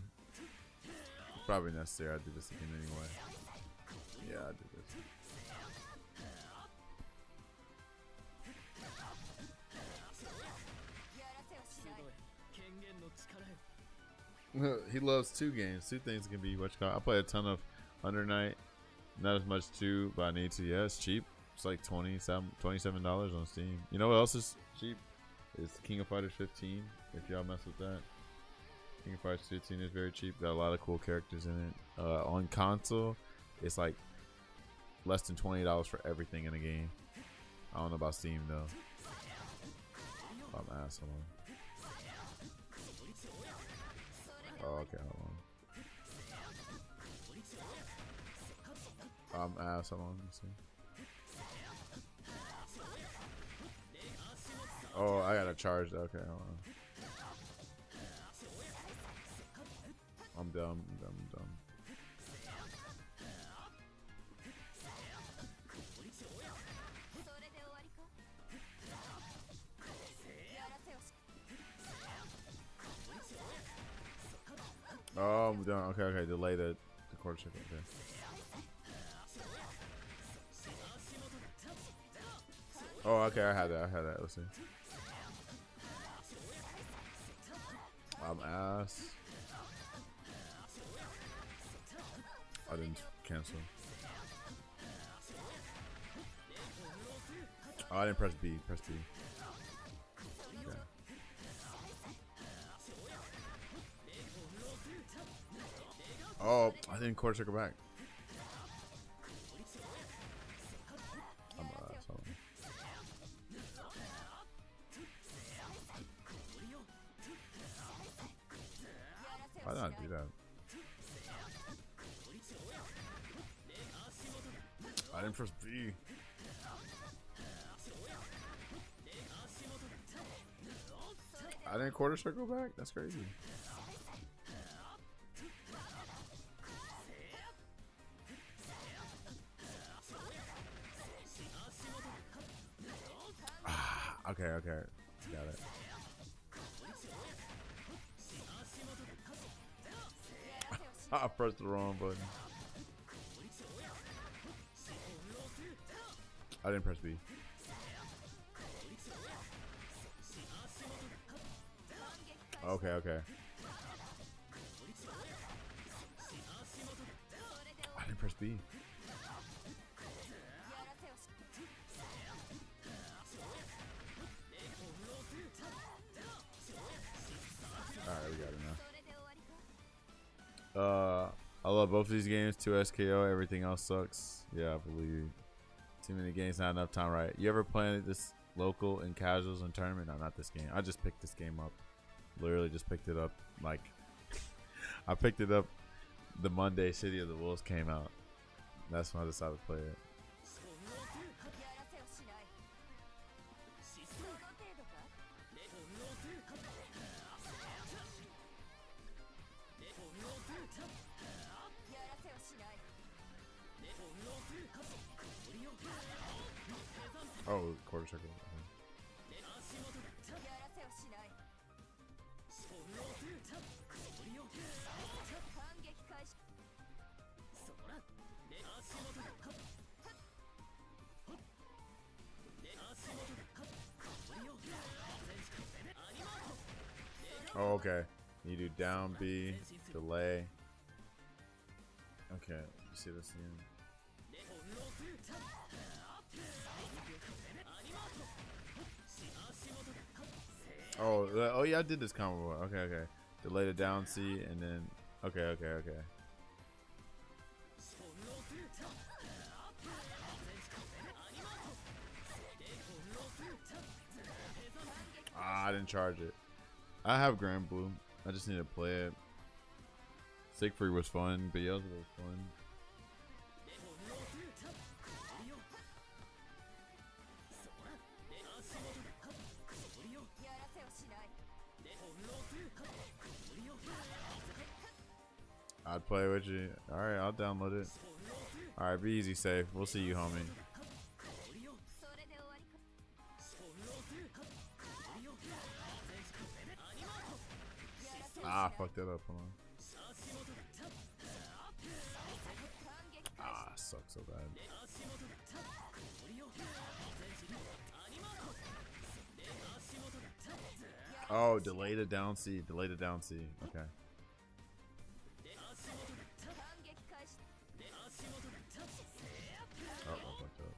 It's probably necessary. I did this again anyway. Yeah, I did this. He loves 2 games. 2 things can be what you call. I play a ton of Under Night. Not as much too, but I need to. Yeah, it's cheap. It's like $27 on Steam. You know what else is cheap? It's King of Fighters 15. If y'all mess with that, King of Fighters 15 is very cheap. Got a lot of cool characters in it. On console, it's like less than $20 for everything in the game. I don't know about Steam though. I'm asshole. Oh, okay, hold on. Hold on, let me see. Oh, I gotta charge that. Okay, hold on. I'm dumb. I'm done. Okay, okay. Delay the quarter circle. Okay. Oh, okay. I had that. I had that. Let's see. I'm ass. I didn't cancel. Oh, I didn't press B. Press B. Okay. Oh, I didn't quarter circle back. I'm hold on. Why did I do that? I didn't press B. I didn't quarter circle back? That's crazy. Okay, okay. Got it. I pressed the wrong button. I didn't press B. Okay, okay. I didn't press B. Alright, we got it now. I love both of these games. 2 SKO, everything else sucks. Yeah, I believe you. Too many games, not enough time, right? You ever playing this local in casuals and tournament? No, not this game. I just picked this game up. Literally just picked it up. Like, I picked it up the Monday City of the Wolves came out. That's when I decided to play it. Oh, quarter circle. Oh, okay. You do down B, delay. Okay, you see this again. Oh, oh yeah, I did this combo. Okay, okay. Delay the down C and then. Okay, okay, okay. Ah, I didn't charge it. I have Grand Blue. I just need to play it. Siegfried was fun, but Beelzebub was fun. I'd play with you. Alright, I'll download it. Alright, be easy, safe. We'll see you, homie. Ah, I fucked that up. Hold on. Ah, sucks so bad. Oh, delay the down C. Delay the down C. Okay. Oh, I fucked up.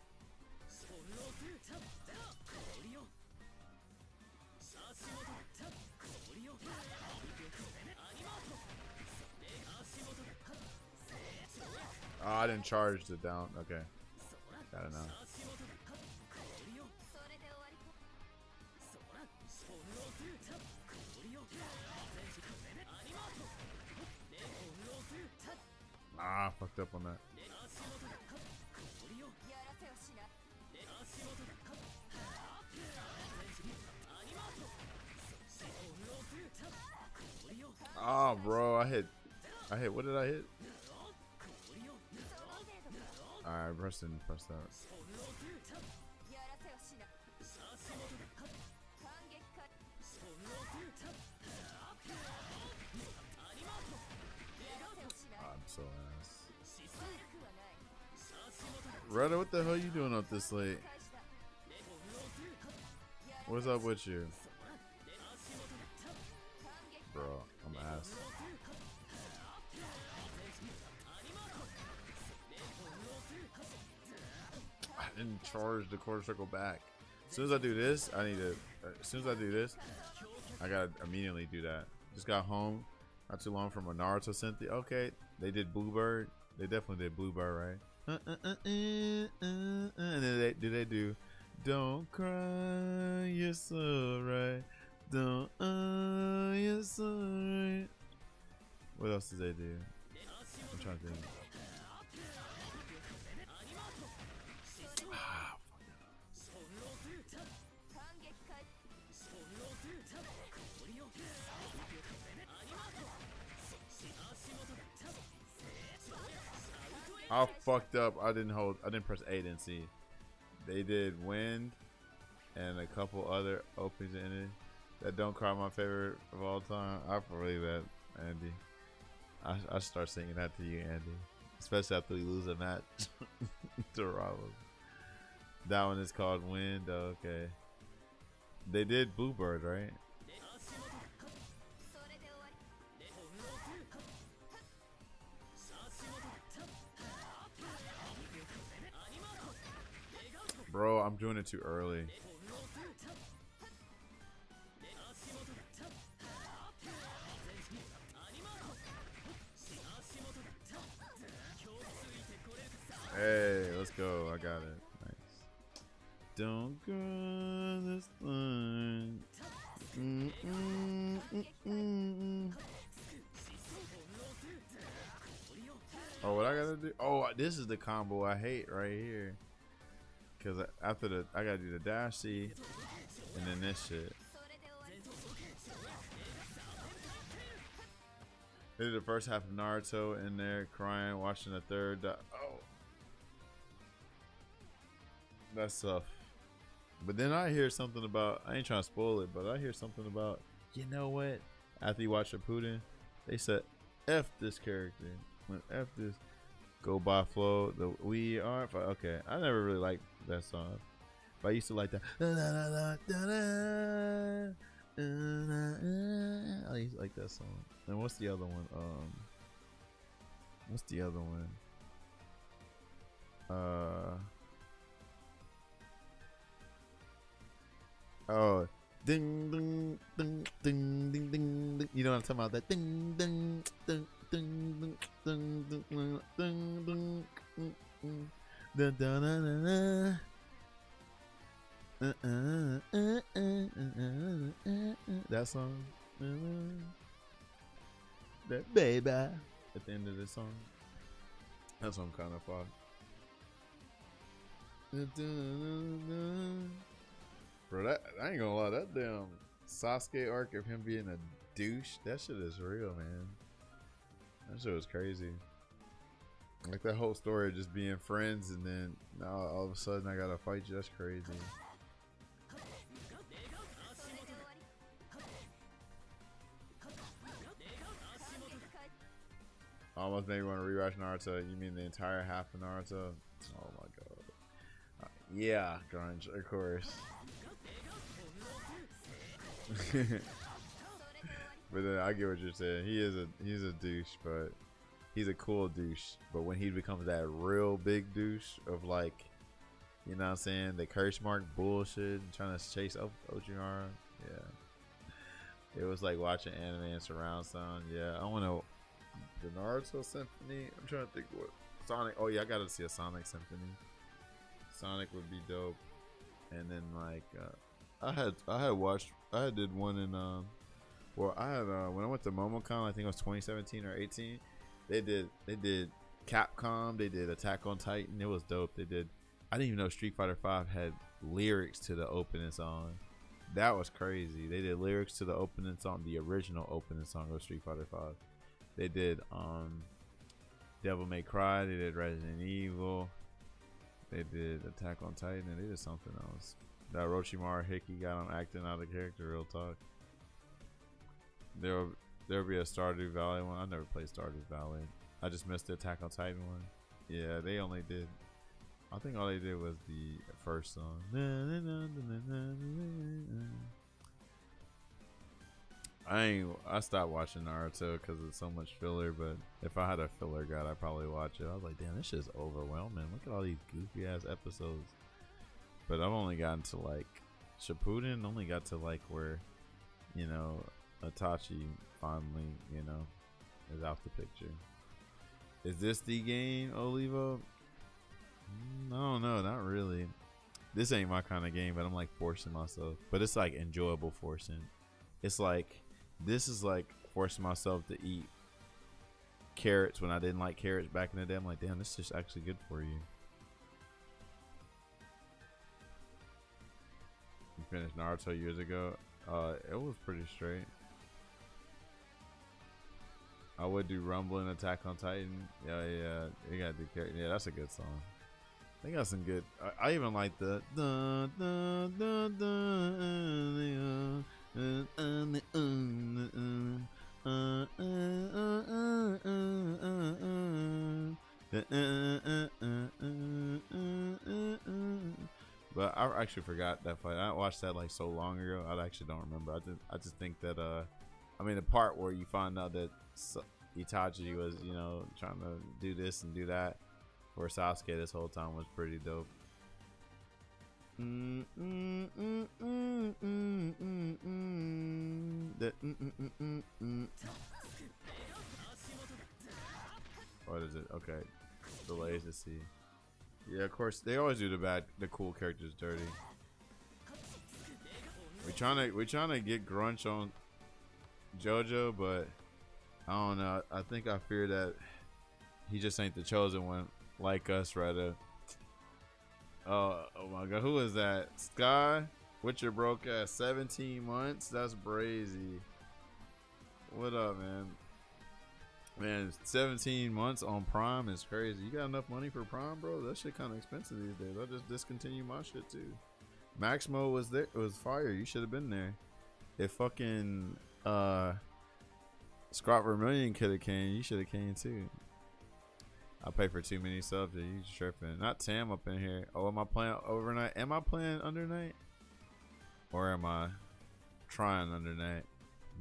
Oh, I didn't charge the down. Okay. Got it now. Ah, I fucked up on that. Oh, bro, I hit, what did I hit? Alright, press didn't press that. Retta, what the hell you doing up this late? What's up with you? Bro, I'm ass. I didn't charge the quarter circle back. As soon as I do this, as soon as I do this, I gotta immediately do that. Just got home not too long from a Naruto Cynthia. Okay, they did Bluebird. They definitely did Bluebird, right? And then they do Don't Cry, You're So Right. Don't, You're So Right. What else did they do? I'm trying to think. I fucked up. I didn't press A and C. They did Wind and a couple other openings in it. That Don't Cry, my favorite of all time. I believe that, Andy. I start singing that to you, Andy. Especially after we lose a match to Rollins. That one is called Wind. Okay. They did Bluebird, right? Bro, I'm doing it too early. Hey, let's go. I got it. Nice. Don't go this line. Oh, what I gotta do? Oh, this is the combo I hate right here. Cause after I gotta do the dash C, and then this shit. They did the first half of Naruto in there, crying, watching the third. Oh, that's tough. But then I hear something about. I ain't trying to spoil it, but I hear something about. You know what? After you watch Shippuden, they said, "F this character." When F this. Go by flow. The We Are. Okay, I never really liked that song, but I used to like that. I used to like that song. And what's the other one? What's the other one? Oh, ding ding ding ding ding ding ding. You know what I'm talking about? That ding ding ding. Ding, ding, ding, ding, ding, ding, ding, da, da, da, da. That song, that baby at the end of the song. That's what I'm kind of fucked. Bro, that I ain't gonna lie, that damn Sasuke arc of him being a douche, that shit is real, man. That shit was crazy. Like that whole story of just being friends and then now all of a sudden I gotta fight you. That's crazy. Almost made me want to rewatch Naruto. You mean the entire half of Naruto? Oh my god. Yeah, grunge, of course. But then I get what you're saying. He's a douche, but he's a cool douche. But when he becomes that real big douche of like, you know what I'm saying, the curse mark bullshit, trying to chase Orochimaru, yeah. It was like watching anime and surround sound. Yeah, I want to the Naruto Symphony. I'm trying to think what Sonic. Oh yeah, I gotta see a Sonic Symphony. Sonic would be dope. And then like I did one in well, I had when I went to MomoCon, I think it was 2017 or 18. They did Capcom. They did Attack on Titan. It was dope. I didn't even know Street Fighter V had lyrics to the opening song. That was crazy. They did lyrics to the opening song, the original opening song of Street Fighter V. They did Devil May Cry. They did Resident Evil. They did Attack on Titan. And they did something else. That Orochimaru Hickey got on acting out of character. Real talk. There'll be a Stardew Valley one. I never played Stardew Valley. I just missed the Attack on Titan one. Yeah, they only did I think all they did was the first song. I stopped watching Naruto because it's so much filler, but if I had a filler guide, I'd probably watch it. I was like, damn, this shit's overwhelming. Look at all these goofy ass episodes. But I've only gotten to like Shippuden, only got to like where, you know, Itachi finally, you know, is out the picture. Is this the game, Olivo? I don't know, not really. This ain't my kind of game, but I'm like forcing myself. But it's like enjoyable forcing. It's like, this is like forcing myself to eat carrots when I didn't like carrots back in the day. I'm like, damn, this is actually good for you. You finished Naruto years ago. It was pretty straight. I would do Rumble and Attack on Titan. Yeah, you gotta do character. Yeah, that's a good song. They got some good. I even like the. But I actually forgot that fight. I watched that like so long ago. I actually don't remember. I just think that I mean the part where you find out that Itachi was, you know, trying to do this and do that for Sasuke this whole time was pretty dope. What is it? Okay, delays to see. Yeah, of course they always do the cool characters dirty. We trying to get Grunch on JoJo, but I don't know. I think I fear that he just ain't the chosen one like us, rather. Oh my god, who is that? Sky? Witcher broke ass 17 months? That's brazy. What up, man? Man, 17 months on Prime is crazy. You got enough money for Prime, bro? That shit kind of expensive these days. I'll just discontinue my shit too. Maximo was there. It was fire. You should have been there. If fucking Scott Vermillion could have came, you should have came too. I pay for too many subs. You tripping? Not Tam up in here. Oh, am I playing overnight? Am I playing under night? Or am I trying under night?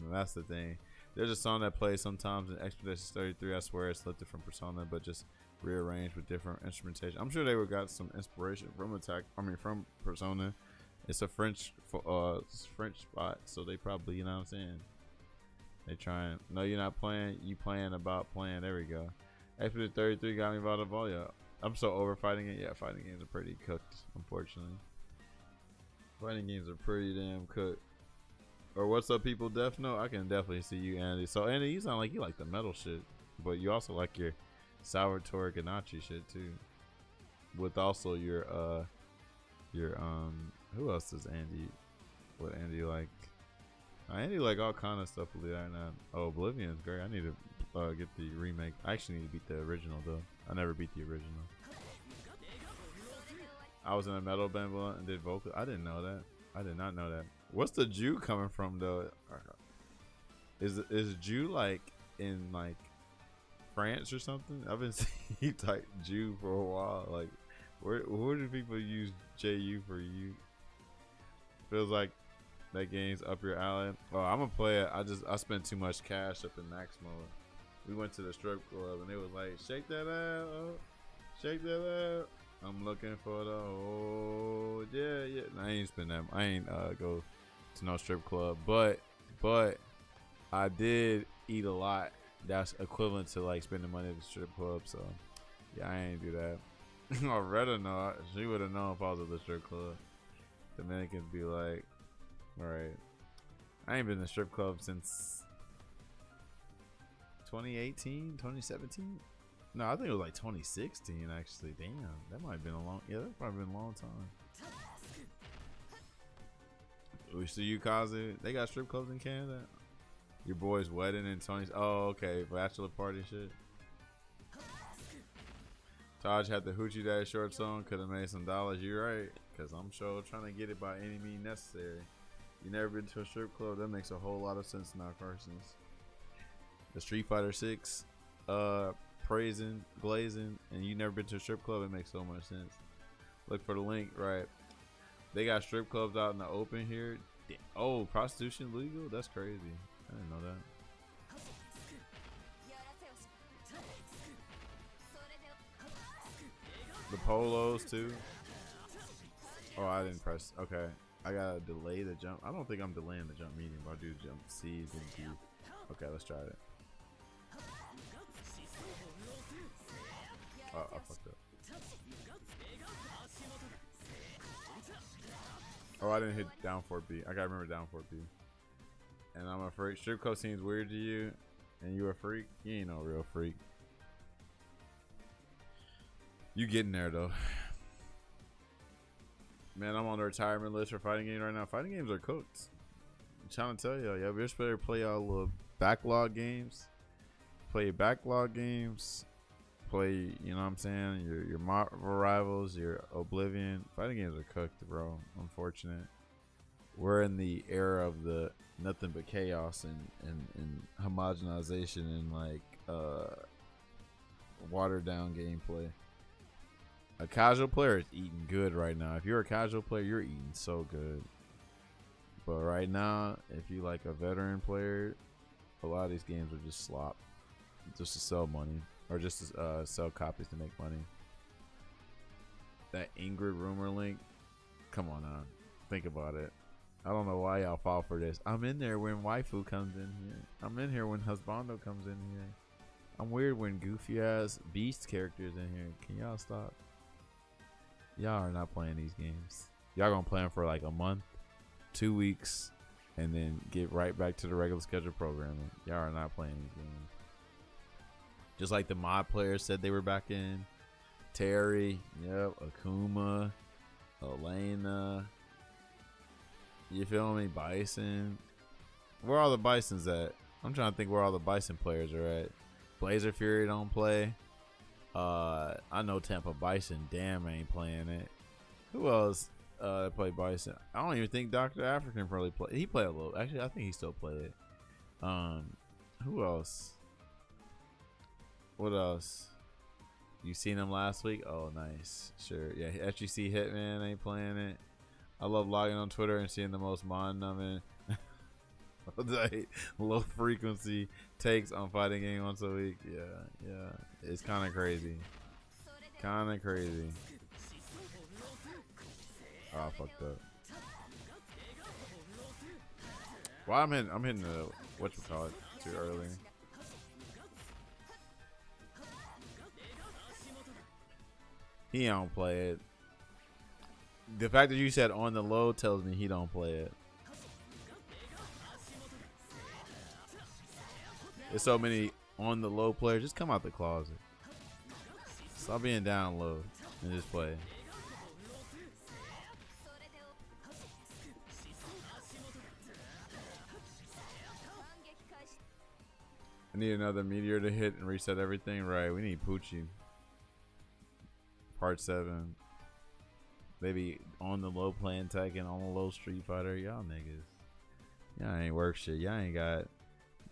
That's the thing. There's a song that plays sometimes in Expedition 33. I swear it's lifted from Persona, but just rearranged with different instrumentation. I'm sure they would got some inspiration from from Persona. It's a French spot, so they probably, you know what I'm saying. They trying. No, you're not playing. You playing about playing. There we go. Expedition 33 got me about a volume. I'm so over fighting it. Yeah, fighting games are pretty cooked, unfortunately. Fighting games are pretty damn cooked. Or what's up, people? Death Note. I can definitely see you, Andy. So Andy, you sound like you like the metal shit, but you also like your Salvatore Ganacci shit too. With also your who else does Andy? What Andy like? Andy like all kind of stuff. Believe it or not. Oh, Oblivion is great. I need to get the remake. I actually need to beat the original though. I never beat the original. I was in a metal band and did vocal. I didn't know that. I did not know that. What's the Jew coming from though? Is Jew like in like France or something? I've been seeing type Jew for a while. Like where do people use JU for you? Feels like that game's up your alley. Oh, I'm gonna play it. I spent too much cash up in Maximo. We went to the strip club and they was like, shake that out, shake that out. I'm looking for the oh yeah. I ain't spend that. I ain't go to no strip club, but I did eat a lot. That's equivalent to like spending money at the strip club. So yeah, I ain't do that. Already know. She would have known if I was at the strip club. Dominicans be like, all right. I ain't been in the strip club since 2018, 2017. No, I think it was like 2016 actually. Damn, that might have been a long. Yeah, that's probably been a long time. We see you, Kazu. They got strip clubs in Canada. Your boy's wedding in 20. Oh, okay, bachelor party shit. Taj had the Hoochie Daddy short song. Could have made some dollars. You're right, cause I'm sure trying to get it by any means necessary. You never been to a strip club? That makes a whole lot of sense now, Carson's. The Street Fighter 6, praising, glazing, and you never been to a strip club? It makes so much sense. Look for the link, right? They got strip clubs out in the open here. Oh, prostitution legal? That's crazy. I didn't know that. The polos too. Oh, I didn't press. Okay, I gotta delay the jump. I don't think I'm delaying the jump medium, but I do jump C's and D. Okay, let's try it. Oh, I fucked up. Oh, I didn't hit down 4B. I gotta remember down 4B. And I'm a freak. Strip club seems weird to you, and you a freak? You ain't no real freak. You getting there though. Man, I'm on the retirement list for fighting games right now. Fighting games are cooked. I'm trying to tell y'all, y'all just better play y'all little backlog games. Play your backlog games. Play, you know what I'm saying, your Marvel Rivals, your Oblivion. Fighting games are cooked, bro. Unfortunate. We're in the era of the nothing but chaos and homogenization and like watered down gameplay. A casual player is eating good right now. If you're a casual player, you're eating so good. But right now, if you like a veteran player, a lot of these games are just slop, just to sell money or just to sell copies to make money. That Ingrid rumor link, come on now, think about it. I don't know why y'all fall for this. I'm in there when waifu comes in here. I'm in here when husbando comes in here. I'm weird when goofy ass beast characters in here. Can y'all stop? Y'all are not playing these games. Y'all gonna play them for like a month, 2 weeks, and then get right back to the regular schedule programming. Y'all are not playing these games. Just like the mod players said they were back in. Terry, yep, Akuma, Elena. You feel me? Bison. Where are all the Bisons at? I'm trying to think where all the Bison players are at. Blazer Fury don't play. I know Tampa Bison damn ain't playing it. Who else play Bison? I don't even think Dr. African probably play. He played a little. Actually, I think he still played it. Who else? What else? You seen him last week? Oh, nice. Sure. Yeah, FGC Hitman ain't playing it. I love logging on Twitter and seeing the most mind-numbing, low frequency takes on fighting game once a week. Yeah. It's kind of crazy. Oh, I fucked up. Well, I'm hitting the whatchamacallit too early. He don't play it. The fact that you said on the low tells me he don't play it. There's so many on the low players. Just come out the closet. Stop being down low and just play. I need another meteor to hit and reset everything. Right, we need Poochie. Part 7. Maybe on the low playing Tekken, on the low Street Fighter. Y'all niggas. Y'all ain't work shit. Y'all ain't got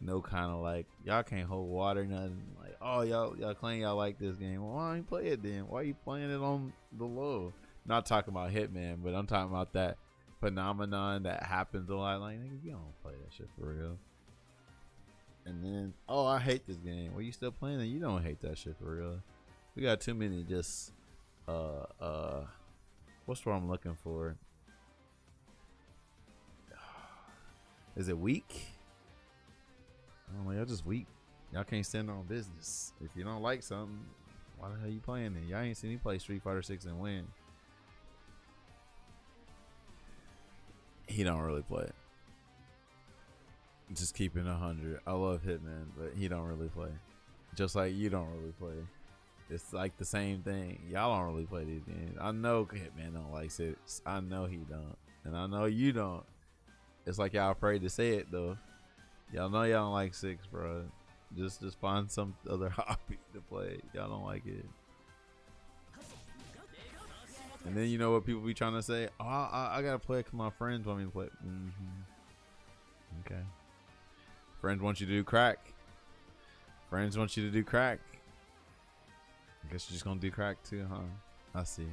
no kind of like, y'all can't hold water, nothing. Like, oh, y'all claim y'all like this game. Well, why ain't play it then? Why you playing it on the low? Not talking about Hitman, but I'm talking about that phenomenon that happens a lot. Like, niggas, you don't play that shit for real. And then, oh, I hate this game. Well, you still playing it? You don't hate that shit for real. We got too many just, what's what I'm looking for? Is it weak? Oh, y'all just weak. Y'all can't stand on business. If you don't like something, why the hell you playing it? Y'all ain't seen me play Street Fighter 6 and win. He don't really play it. Just keeping 100. I love Hitman, but he don't really play. Just like you don't really play. It's like the same thing. Y'all don't really play these games. I know Hitman don't like 6. I know he don't. And I know you don't. It's like y'all afraid to say it though. Y'all know y'all don't like 6, bro. Just find some other hobby to play. Y'all don't like it. And then you know what people be trying to say? Oh, I gotta play it because my friends want me to play. Okay. Friends want you to do crack. Friends want you to do crack. I guess you're just gonna do crack too, huh? I see.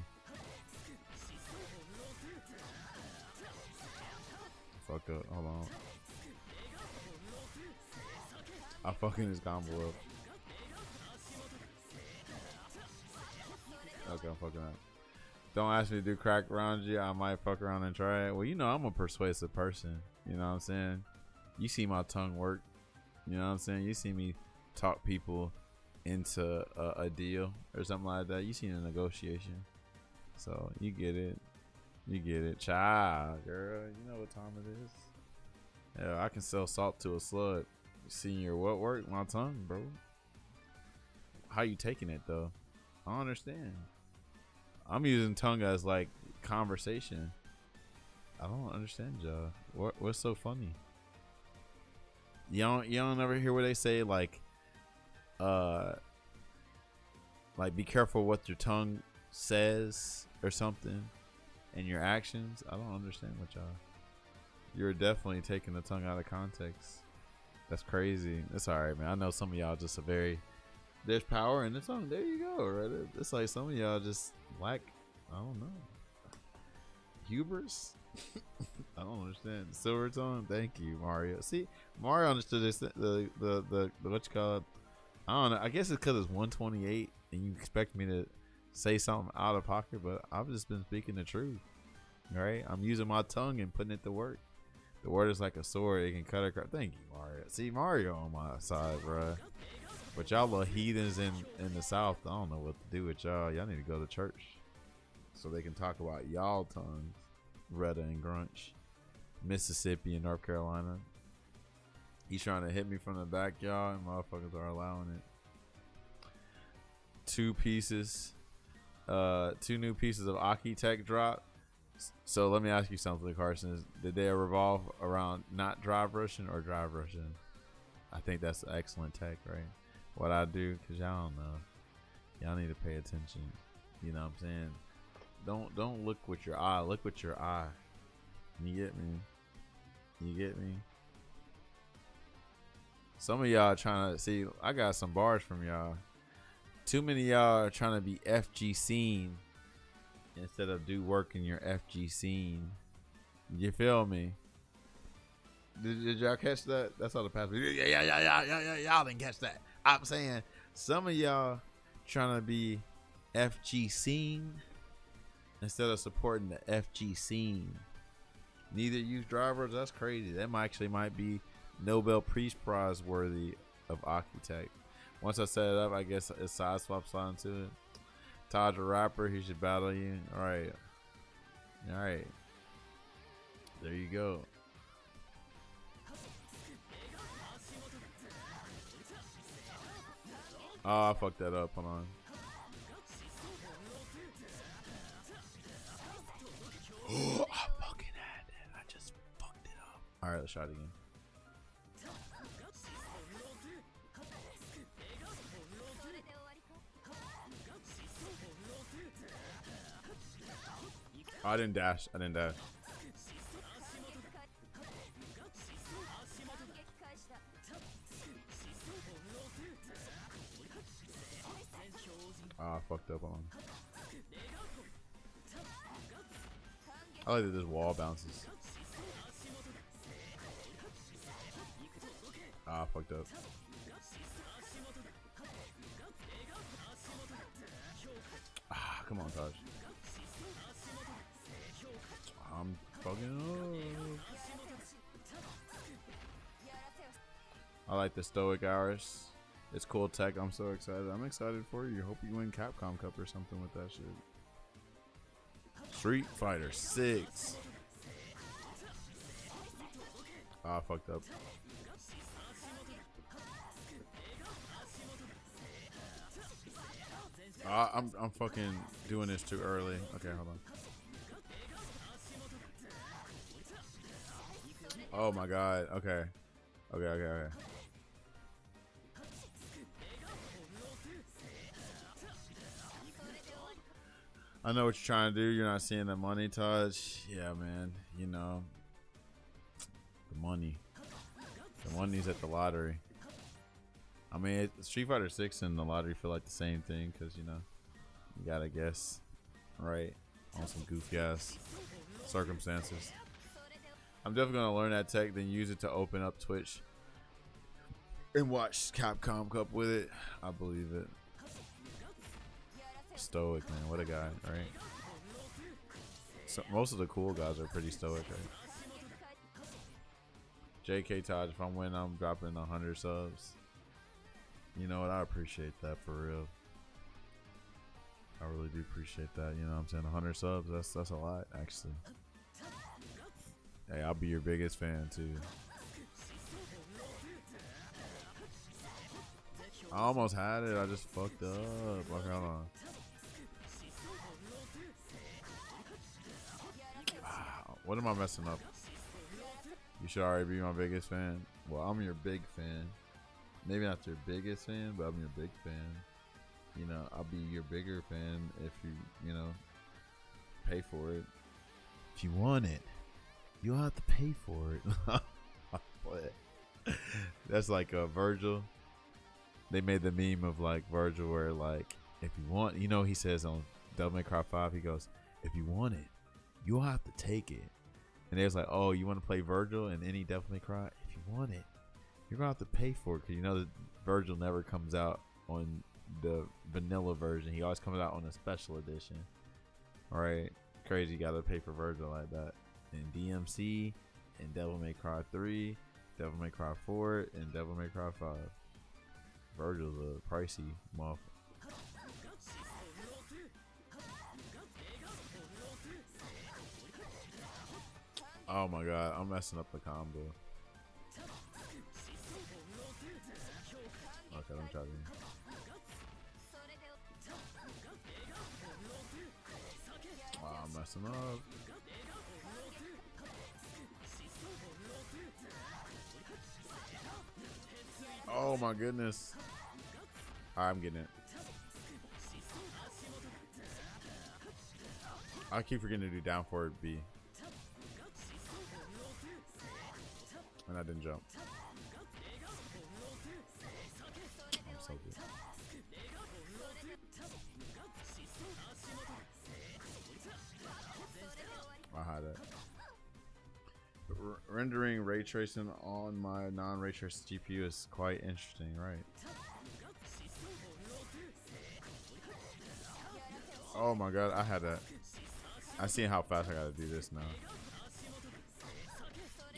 fucked up. Hold on. I fucking this combo up. Okay, I'm fucking up. Don't ask me to do crack around you. I might fuck around and try it. Well, you know I'm a persuasive person. You know what I'm saying? You see my tongue work. You know what I'm saying? You see me talk people into a deal or something like that. You seen a negotiation. So you get it. You get it. Child, girl. You know what time it is. Yeah, I can sell salt to a slut. You seen your what work? My tongue, bro. How you taking it though? I don't understand. I'm using tongue as like conversation. I don't understand y'all. What's so funny? You don't ever hear what they say like be careful what your tongue says or something and your actions. I don't understand what y'all. You're definitely taking the tongue out of context. That's crazy. It's alright, man. I know some of y'all just there's power in the tongue. There you go, right? It's like some of y'all just lack, I don't know, hubris. I don't understand. Silver tongue. Thank you, Mario. See, Mario understood this. The what you call it? I don't know. I guess it's because it's 128 and you expect me to say something out of pocket, but I've just been speaking the truth. Right? I'm using my tongue and putting it to work. The word is like a sword. It can cut across. Thank you, Mario. See, Mario on my side, bro. But y'all little heathens in the South, I don't know what to do with y'all. Y'all need to go to church so they can talk about y'all tongues. Retta and Grunch, Mississippi and North Carolina. He's trying to hit me from the back, y'all, and motherfuckers are allowing it. 2 pieces, 2 new pieces of Aki Tech drop. So let me ask you something, Carson. Did they revolve around not drive rushing or drive rushing? I think that's excellent tech, right? What I do, because y'all don't know. Y'all need to pay attention. You know what I'm saying? Don't look with your eye. Look with your eye. You get me? You get me? Some of y'all trying to see. I got some bars from y'all. Too many of y'all are trying to be FG scene instead of do work in your FG scene. You feel me? Did y'all catch that? That's all the past. Yeah. Y'all didn't catch that. I'm saying some of y'all trying to be FG scene instead of supporting the FG scene. Neither use drivers. That's crazy. That might be Nobel Peace Prize worthy of Akitech. Once I set it up, I guess it's side swap slide into it. Todd the rapper, he should battle you. All right. There you go. Oh, I fucked that up. Hold on. Oh, I fucking had that. I just fucked it up. All right, let's try it again. Oh, I didn't dash. I fucked up on. I like that this wall bounces. I fucked up. Come on, Taj. I'm fucking up. I like the Stoic Hours. It's cool tech. I'm so excited. I'm excited for you. Hope you win Capcom Cup or something with that shit. Street Fighter 6. I fucked up. I'm fucking doing this too early. Okay, hold on. Oh my god. Okay. I know what you're trying to do. You're not seeing the money, Taj. Yeah, man. You know, the money. The money's at the lottery. I mean, Street Fighter 6 and the lottery feel like the same thing because, you know, you gotta guess, right, on some goofy ass circumstances. I'm definitely gonna learn that tech, then use it to open up Twitch and watch Capcom Cup with it. I believe it. Stoic, man. What a guy, right? So, most of the cool guys are pretty stoic, right? JK Taj, if I'm winning, I'm dropping 100 subs. You know what? I appreciate that for real. I really do appreciate that. You know what I'm saying? 100 subs, that's a lot, actually. Hey, I'll be your biggest fan, too. I almost had it. I just fucked up. Like, hold on. What am I messing up? You should already be my biggest fan. Well, I'm your big fan. Maybe not your biggest fan, but I'm your big fan. You know, I'll be your bigger fan if you know, pay for it. If you want it, you'll have to pay for it. What? That's like Virgil. They made the meme of like Virgil where like, if you want, you know, he says on Devil May Cry 5, he goes, if you want it, you'll have to take it. And they was like, oh, you want to play Virgil in any Devil May Cry? If you want it, you're going to have to pay for it. Because you know that Virgil never comes out on the vanilla version. He always comes out on a special edition. All right. Crazy. You got to pay for Virgil like that. And DMC, and Devil May Cry 3, Devil May Cry 4, and Devil May Cry 5. Virgil's a pricey motherfucker. Oh my god, I'm messing up the combo. Okay, let me try again. Wow, I'm messing up. Oh my goodness. Alright, I'm getting it. I keep forgetting to do down forward B. And I didn't jump. I'm so good. I had it. Rendering ray tracing on my non-ray trace GPU is quite interesting, right? Oh my god, I had that. I seen how fast I gotta do this now.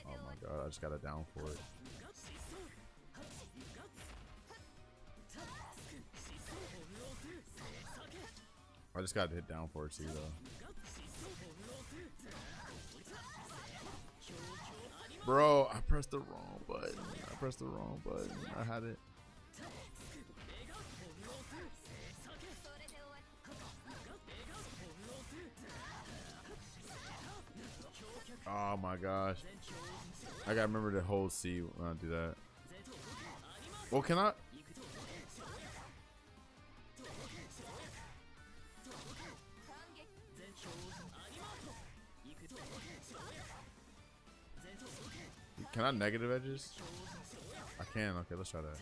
Oh my god, I just got a down for it. I just gotta hit down for it too though. Bro, I pressed the wrong button. I had it. Oh my gosh. I gotta remember to hold C when I do that. Well, can I? Can I negative edges? I can. Okay, let's try that.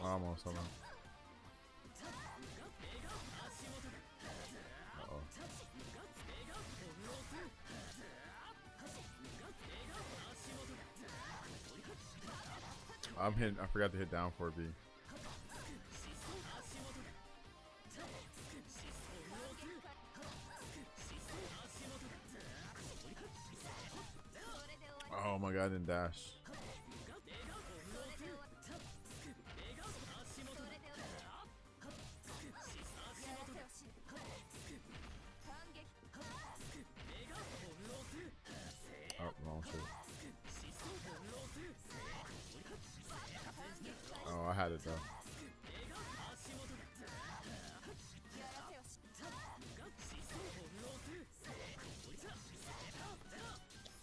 Almost. Hold on. Uh-oh. I'm hitting. I forgot to hit down for B. Oh my god, I didn't dash. Oh, wrong shit. Oh, I had it though.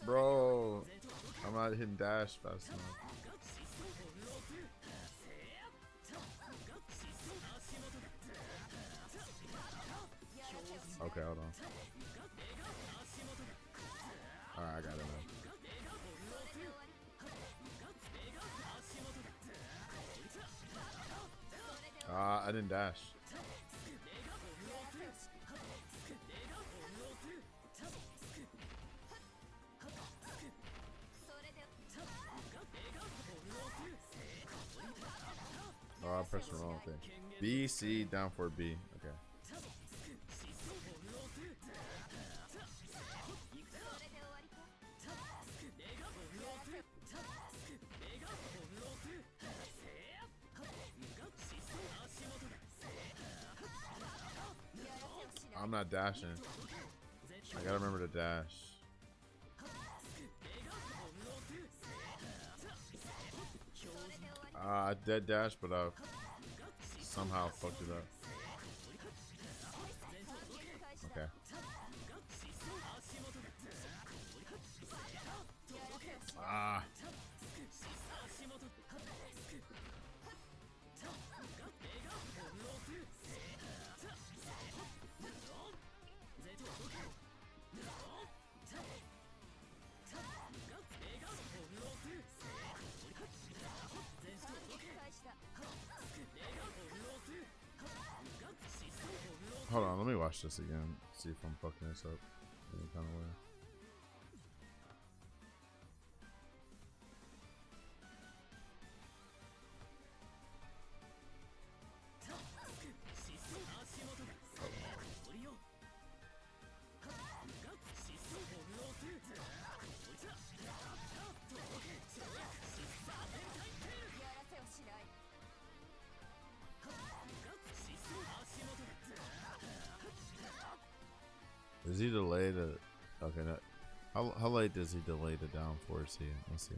Bro, I'm not hitting dash fast enough. Okay, hold on. Alright, I got it now. I didn't dash. Oh, I pressed the wrong thing. B, C, down for B. Okay. I'm not dashing. I gotta remember to dash. I dead dash, but I somehow fucked it up. Okay. Ah. Hold on, let me watch this again. See if I'm fucking this up any kind of way. Does he delay the? Okay, no. How late does he delay the down force here? Let's see.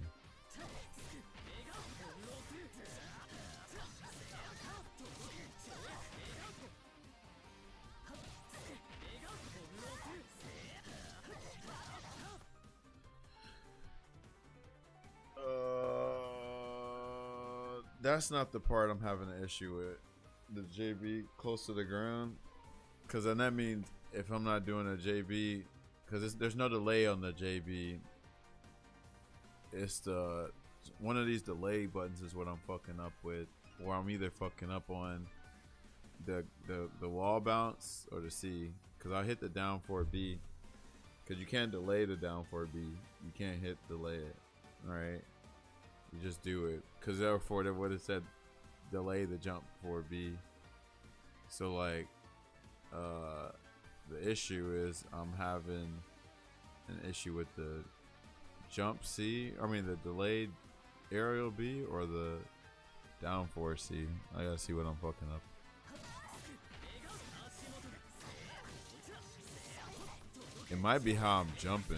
That's not the part I'm having an issue with. The JB close to the ground, because then that means if I'm not doing a JB, because there's no delay on the JB, it's the one of these delay buttons is what I'm fucking up with, or I'm either fucking up on the wall bounce or the C, because I hit the down 4B, because you can't delay the down 4B, you can't hit delay it, right? You just do it, because therefore they would have said delay the jump 4B. So like the issue is I'm having an issue with the jump C, I mean the delayed aerial B or the down 4C. I gotta see what I'm fucking up. It might be how I'm jumping.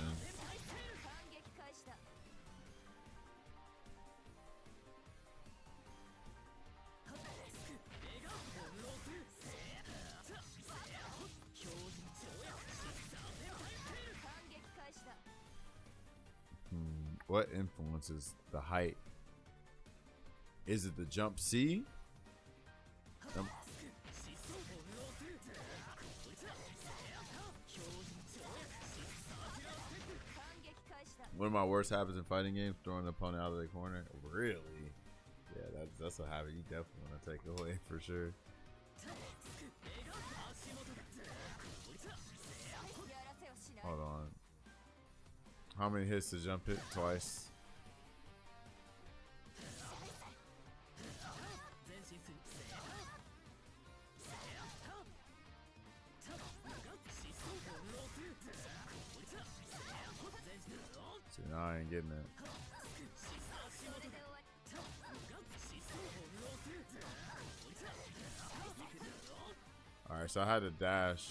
What influences the height? Is it the jump C? One of my worst habits in fighting games, throwing the opponent out of the corner. Really? Yeah, that's a habit you definitely want to take away for sure. Hold on. How many hits to jump it? Twice. See, now I ain't getting it. Alright, so I had to dash,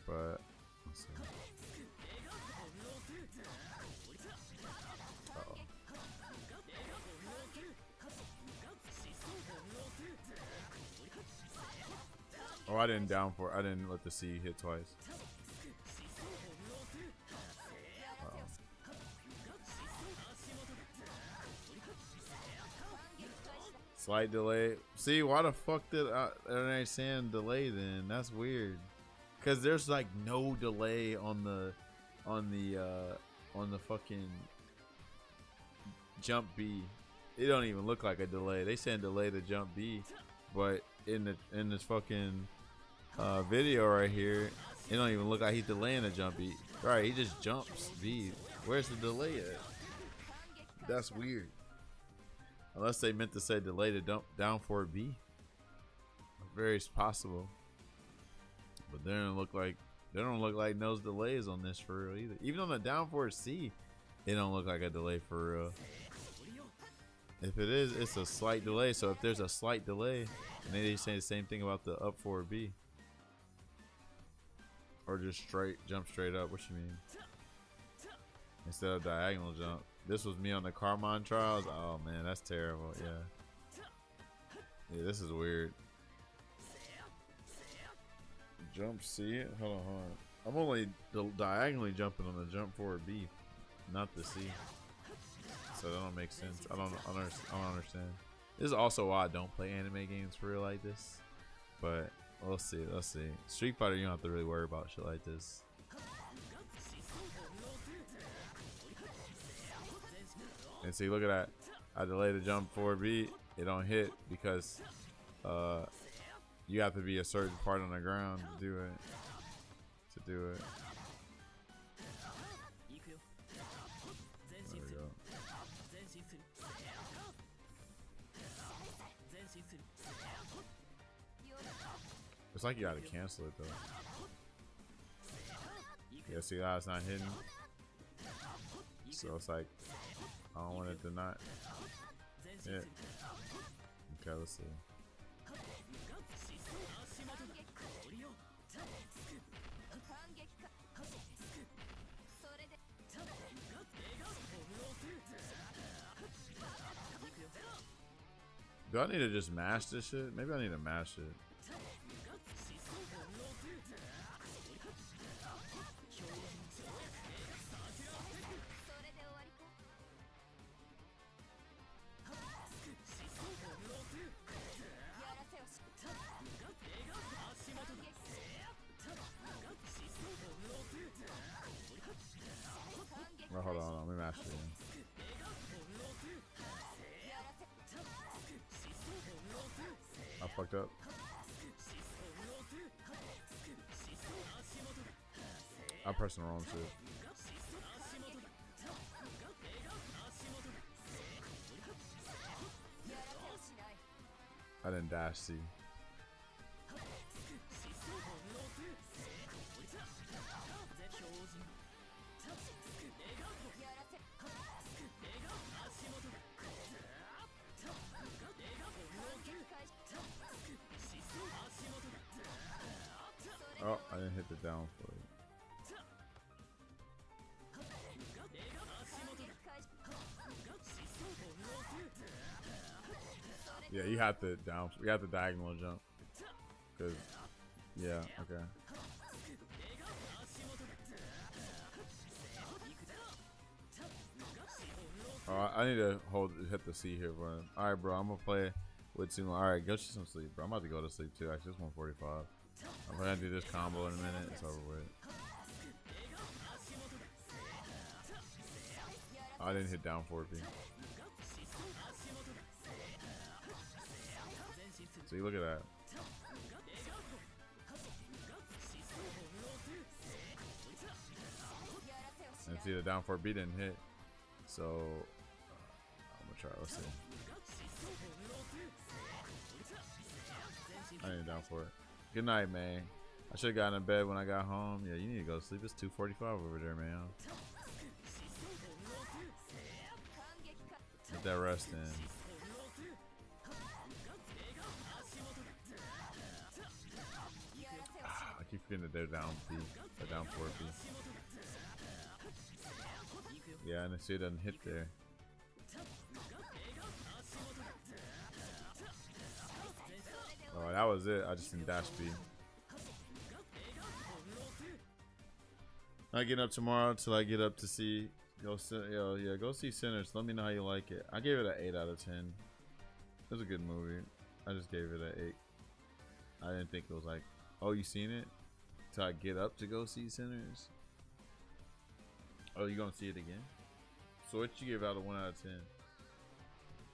but let's see. Oh, I didn't down for. I didn't let the C hit twice. Slight delay. See, why the fuck did I ain't saying delay then? That's weird. Cause there's like no delay on the fucking jump B. It don't even look like a delay. They saying delay to jump B. but in this fucking video right here, it don't even look like he's delaying a jump. He just jumps. V. Where's the delay at? That's weird. Unless they meant to say delay to dump down forward B. Very possible. But they don't look like those delays on this for real either. Even on the down forward C, it don't look like a delay for real. If it is, it's a slight delay. So if there's a slight delay, and they say the same thing about the up forward B. Or just jump straight up. What you mean? Instead of diagonal jump. This was me on the Carmine trials. Oh man, that's terrible. Yeah. Yeah, this is weird. Jump C. Hold on. I'm only diagonally jumping on the jump forward B, not the C. So that don't make sense. I don't understand. This is also why I don't play anime games for real like this. But we'll see. Let's see. Street Fighter, you don't have to really worry about shit like this. And see, look at that. I delay the jump forward B. It don't hit because you have to be a certain part on the ground to do it. There we go. It's like you gotta cancel it though. Yeah, see how it's not hidden? So it's like, I don't want it to not hit. Okay, let's see. Do I need to just mash this shit? Maybe I need to mash it. Well, hold on, let me mash it in. I fucked up. I'm pressing the wrong shit. I didn't dash C. Oh, I didn't hit the down for it. Yeah, you have to diagonal jump. Cause, yeah, okay. Oh, I need to hit the C here, bro. All right, bro, I'm gonna play with Sumo. All right, go to some sleep, bro. I'm about to go to sleep too. Actually, it's 1:45. I'm gonna do this combo in a minute. It's over with. I didn't hit down forward B. See, look at that. And see, the down forward B didn't hit. So I'm gonna try. Let's see. I need down for it. Good night, man. I should have gotten in bed when I got home. Yeah, you need to go to sleep. It's 2:45 over there, man. Get that rest in. I keep forgetting that they're down B. They're down 4B. Yeah, and I see it doesn't hit there. Oh, that was it. I just didn't dash B. I get up tomorrow till I get up to see go see Sinners. Let me know how you like it. I gave it an 8 out of 10. It was a good movie. I just gave it an 8. I didn't think it was like, oh, you seen it? Till I get up to go see Sinners. Oh, you gonna see it again? So what you gave out of 1 out of 10?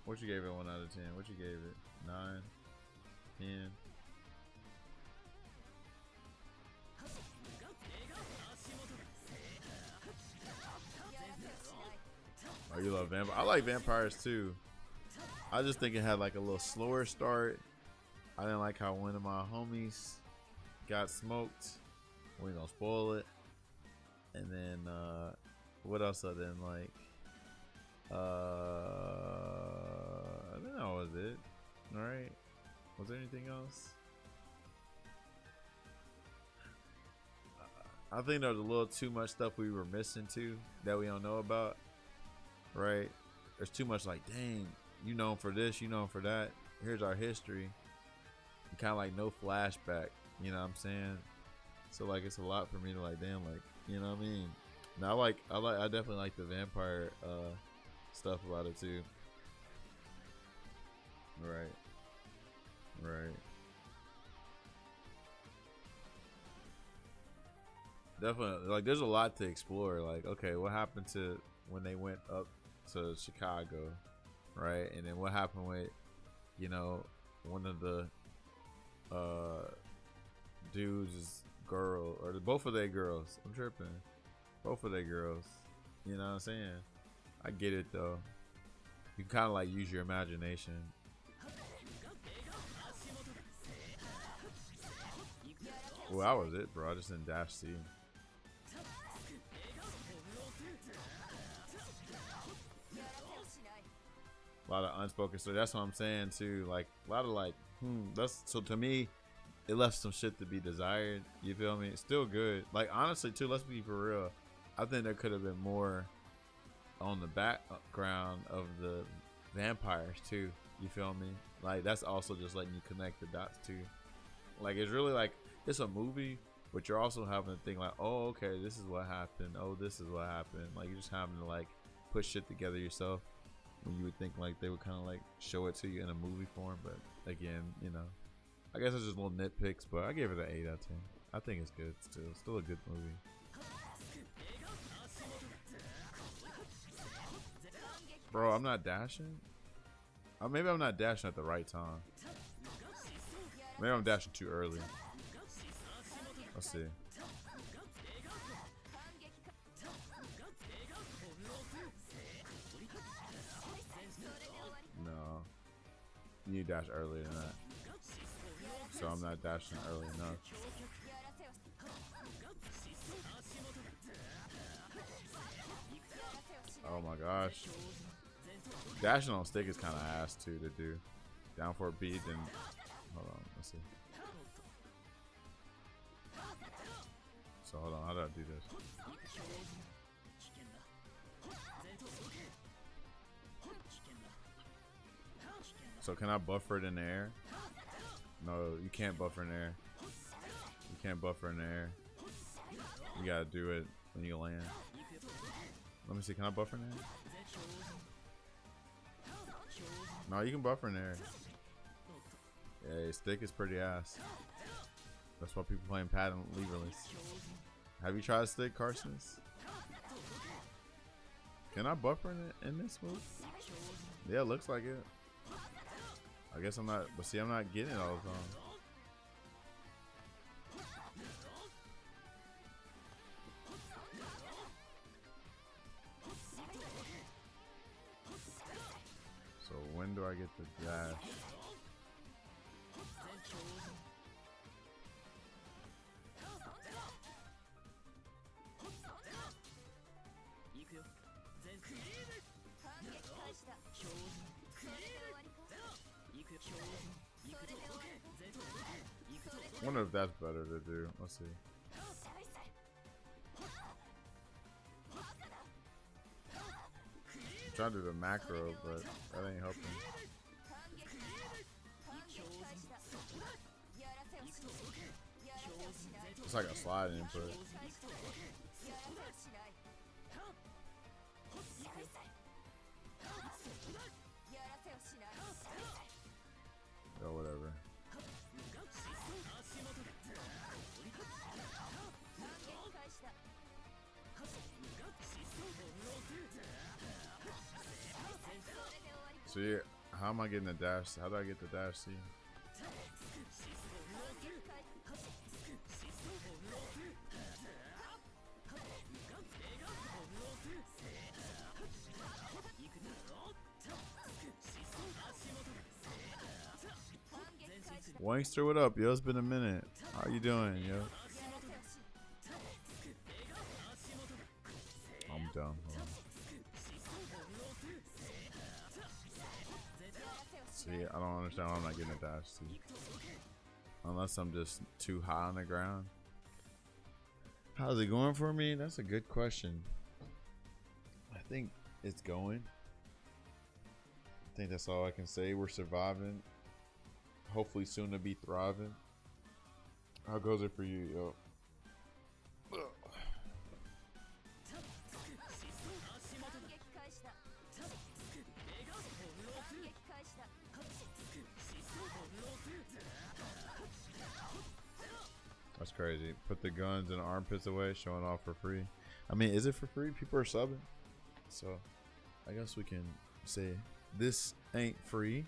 What you gave it 1 out of 10? What you gave it? 9. 10. Oh, you love vampire? I like vampires too. I just think it had like a little slower start. I didn't like how one of my homies got smoked. We ain't gonna spoil it. And then what else I didn't like? I think that was it. All right. Was there anything else? I think there was a little too much stuff we were missing too that we don't know about. Right? There's too much like, dang, you know him for this, you know him for that. Here's our history. Kind of like no flashback. You know what I'm saying? So like it's a lot for me to like, damn, like, you know what I mean? Now I definitely like the vampire stuff about it too. Right. Definitely, like there's a lot to explore. Like, okay, what happened to when they went up to Chicago, right? And then what happened with, you know, one of the dudes' girl, or both of their girls. I'm tripping. Both of their girls. You know what I'm saying? I get it though. You kind of like use your imagination. Well, that was it, bro. I just didn't dash C. A lot of unspoken stuff. That's what I'm saying too. Like a lot of like, that's so to me, it left some shit to be desired. You feel me? It's still good. Like honestly too, let's be for real. I think there could have been more on the background of the vampires too. You feel me? Like that's also just letting you connect the dots too. Like it's really like it's a movie, but you're also having to think like, oh, okay, this is what happened. Oh, this is what happened. Like you're just having to like put shit together yourself. When you would think like they would kind of like show it to you in a movie form, but again, you know, I guess it's just little nitpicks. But I gave it an 8 out of 10. I think it's good still a good movie. Bro, I'm not dashing. Maybe I'm not dashing at the right time. Maybe I'm dashing too early. Let's see. No. You need to dash earlier than that. So I'm not dashing early enough. Oh my gosh. Dashing on stick is kind of ass too to do. Down for a beat, then hold on, let's see. So hold on, how do I do this? So can I buffer it in the air? No, you can't buffer in the air. You can't buffer in the air. You gotta do it when you land. Let me see, can I buffer in the air? No, you can buffer in the air. Yeah, stick is pretty ass. That's why people playing pad and leverless. Have you tried stick, Carson's? Can I buffer in this move? Yeah, it looks like it. I guess I'm not, but see, I'm not getting it all the time. So when do I get the dash? I wonder if that's better to do. Let's see. I'm trying to do the macro, but that ain't helping. It's like a slide input. Or whatever. So yeah, how am I getting the dash? How do I get the dash C? Wankster, what up, yo? It's been a minute. How you doing, yo? I'm dumb. Hold on. See, I don't understand why I'm not getting a dash. See, unless I'm just too high on the ground. How's it going for me? That's a good question. I think it's going. I think that's all I can say. We're surviving. Hopefully soon to be thriving. How goes it for you, yo? That's crazy. Put the guns and armpits away, showing off for free. I mean, is it for free? People are subbing. So, I guess we can say this ain't free.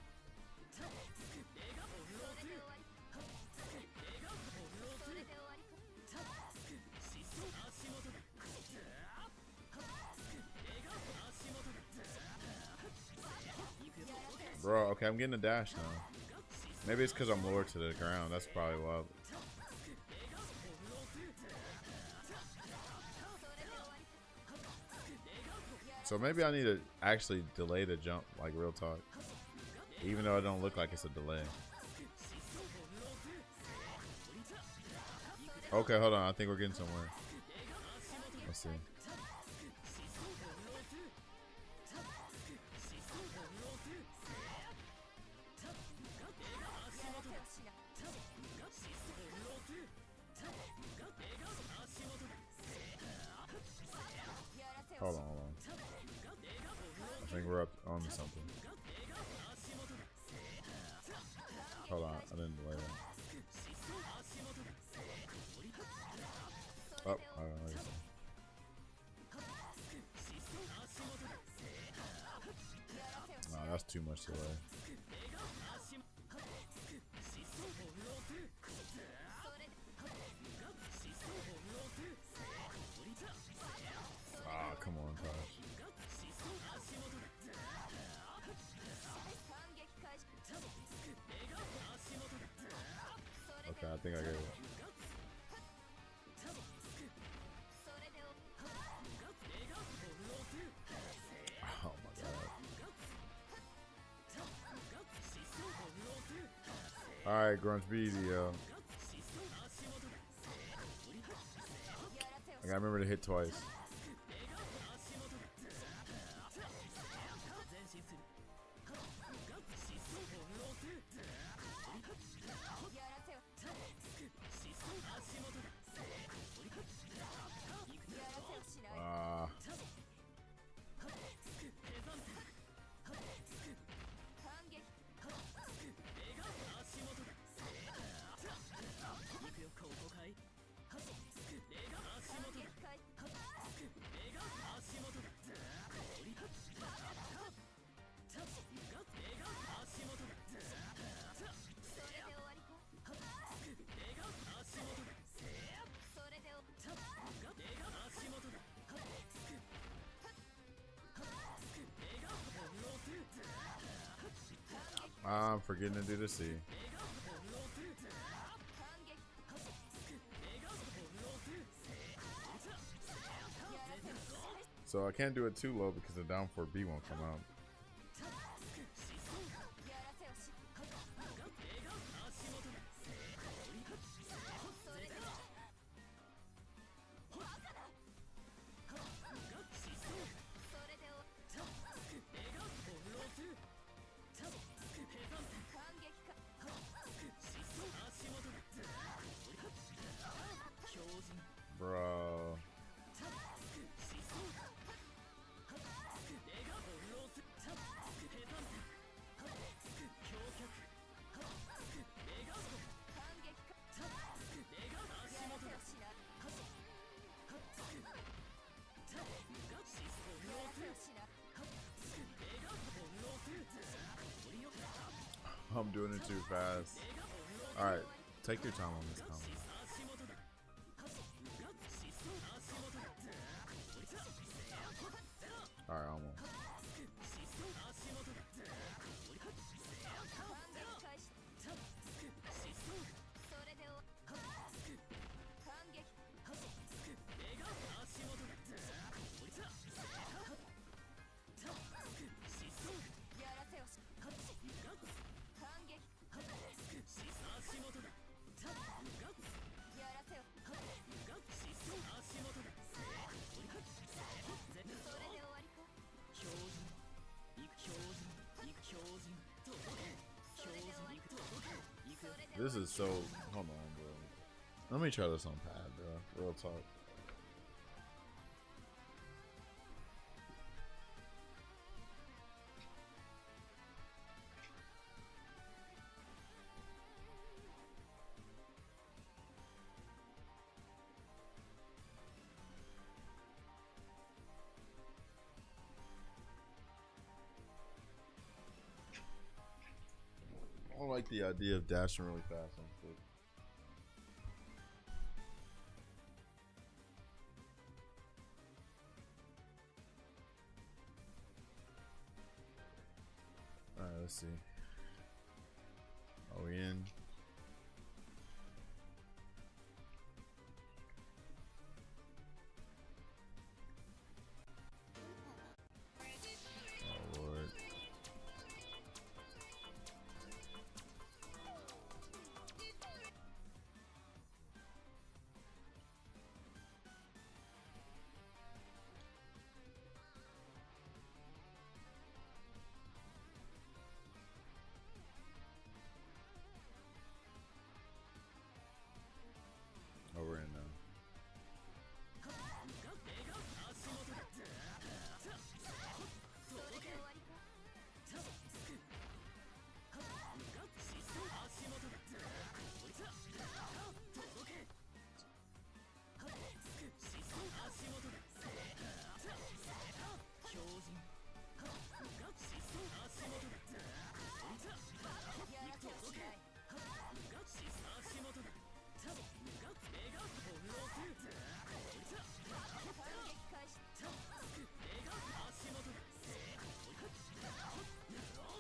Bro, okay, I'm getting a dash now. Maybe it's because I'm lower to the ground. That's probably why. So maybe I need to actually delay the jump, like real talk. Even though it don't look like it's a delay. Okay, hold on. I think we're getting somewhere. Let's see. Hold on, hold on. I think we're up on something. Hold on, I didn't delay that. Oh, I don't know. Nah, that's too much delay. Ah, come on, Tosh. Okay, I think I get it. Oh my god. Alright, Grunch, be easy, yo. I gotta remember to hit twice. I'm forgetting to do the C. So I can't do it too low because the down 4B won't come out. Bro. I'm doing it too fast. Alright, take your time on this combo. Alright, almost. This is so. Hold on, bro. Let me try this on pad, bro. Real talk. I don't like the idea of dashing really fast on foot. Alright, let's see. Are we in? Oh Lord. Oh, we're in now.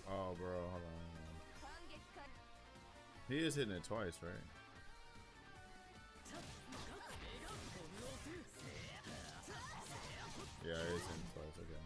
Oh, bro, hold on. He is hitting it twice, right? Yeah, he is hitting it twice, okay.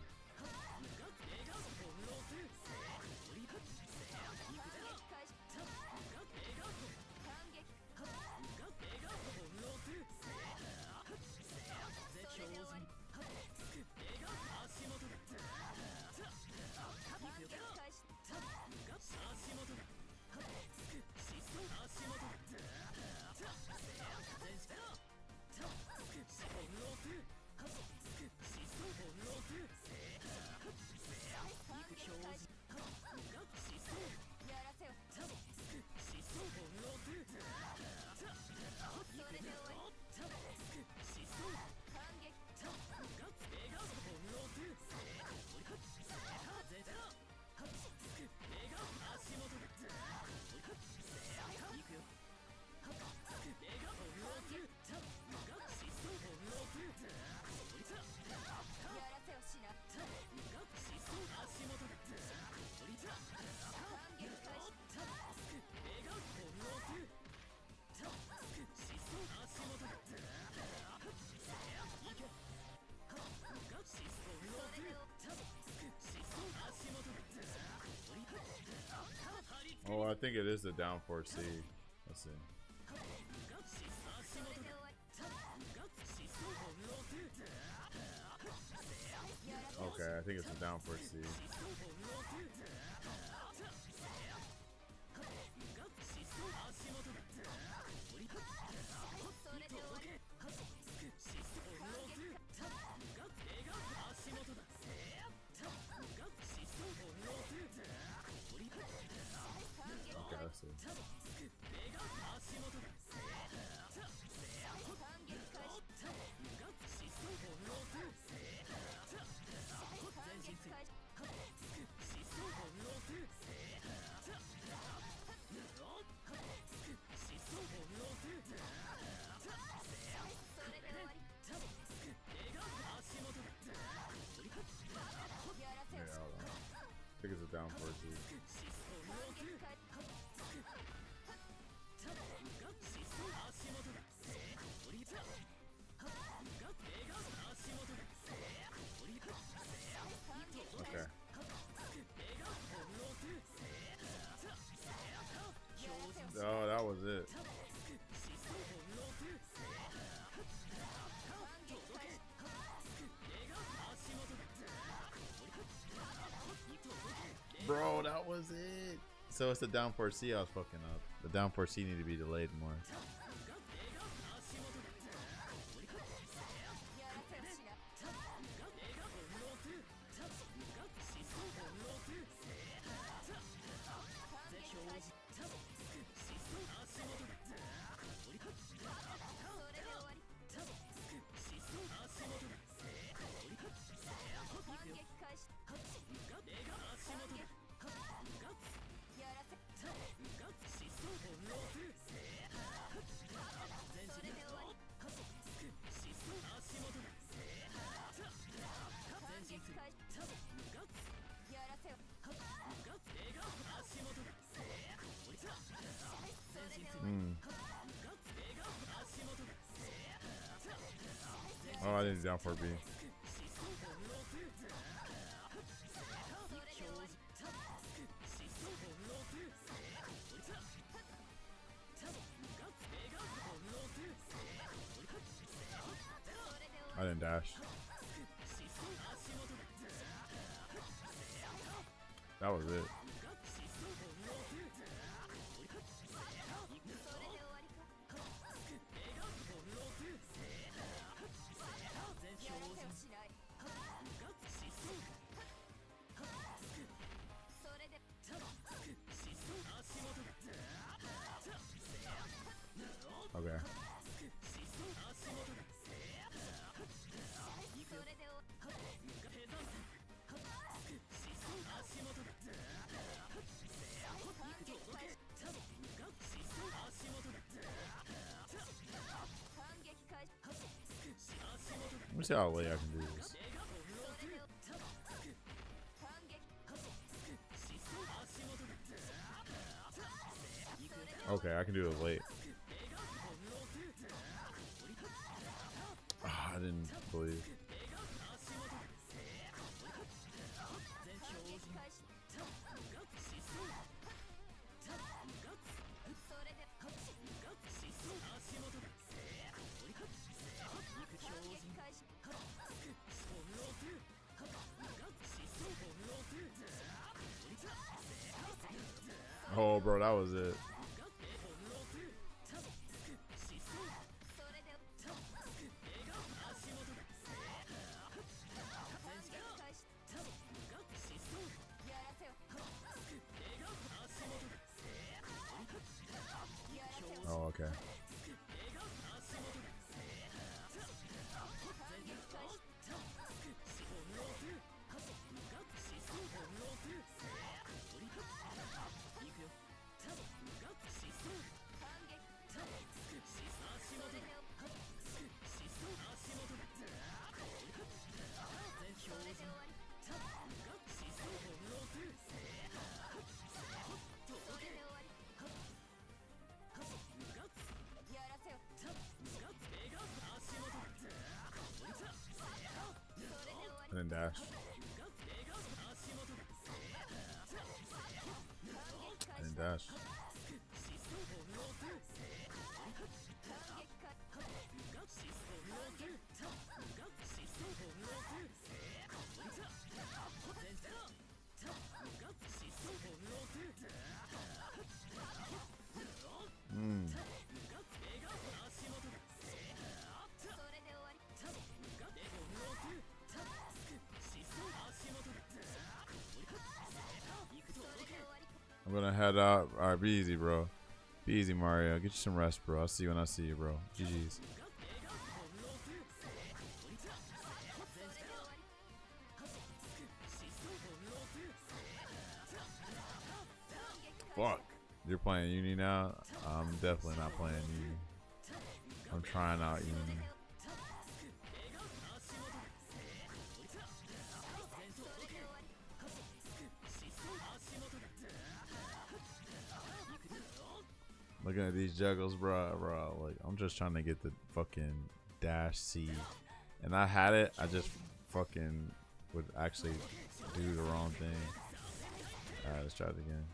Oh, I think it is the down 4C. Let's see. Okay, I think it's a down 4C. Okay, let's see. Yeah, hold on. I think it's a down 4C. Okay. Oh, that was it. Bro, that was it. So it's the down 4C I was fucking up. The down 4C need to be delayed more. Oh, I didn't down for B. I didn't dash. That was it. Okay. Let me see how late I can do this. Okay, I can do it late. I didn't believe. Oh, bro, that was it. Oh, okay. And then dash. And then dash. I'm gonna head out. Alright, be easy, bro. Be easy, Mario. Get you some rest, bro. I'll see you when I see you, bro. GG's. Fuck. You're playing Uni now? I'm definitely not playing Uni. I'm trying out Uni. Looking at these juggles, bro. Like, I'm just trying to get the fucking dash C. And I had it. I just fucking would actually do the wrong thing. Alright, let's try it again.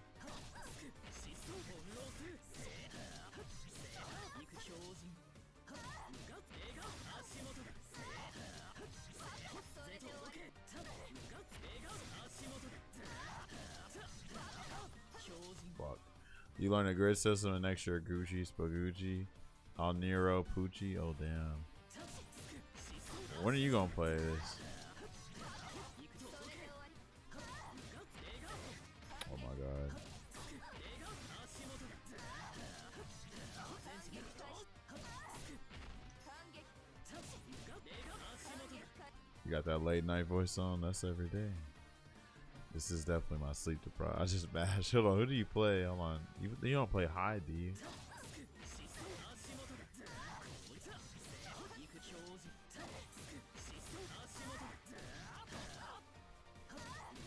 You learn a grid system and next year Gucci, Spagucci, Alniro, Pucci. Oh damn. When are you gonna play this? Oh my god. You got that late night voice on? That's every day. This is definitely my sleep deprived. I just mashed. Hold on, who do you play? Hold on. You don't play high, do you?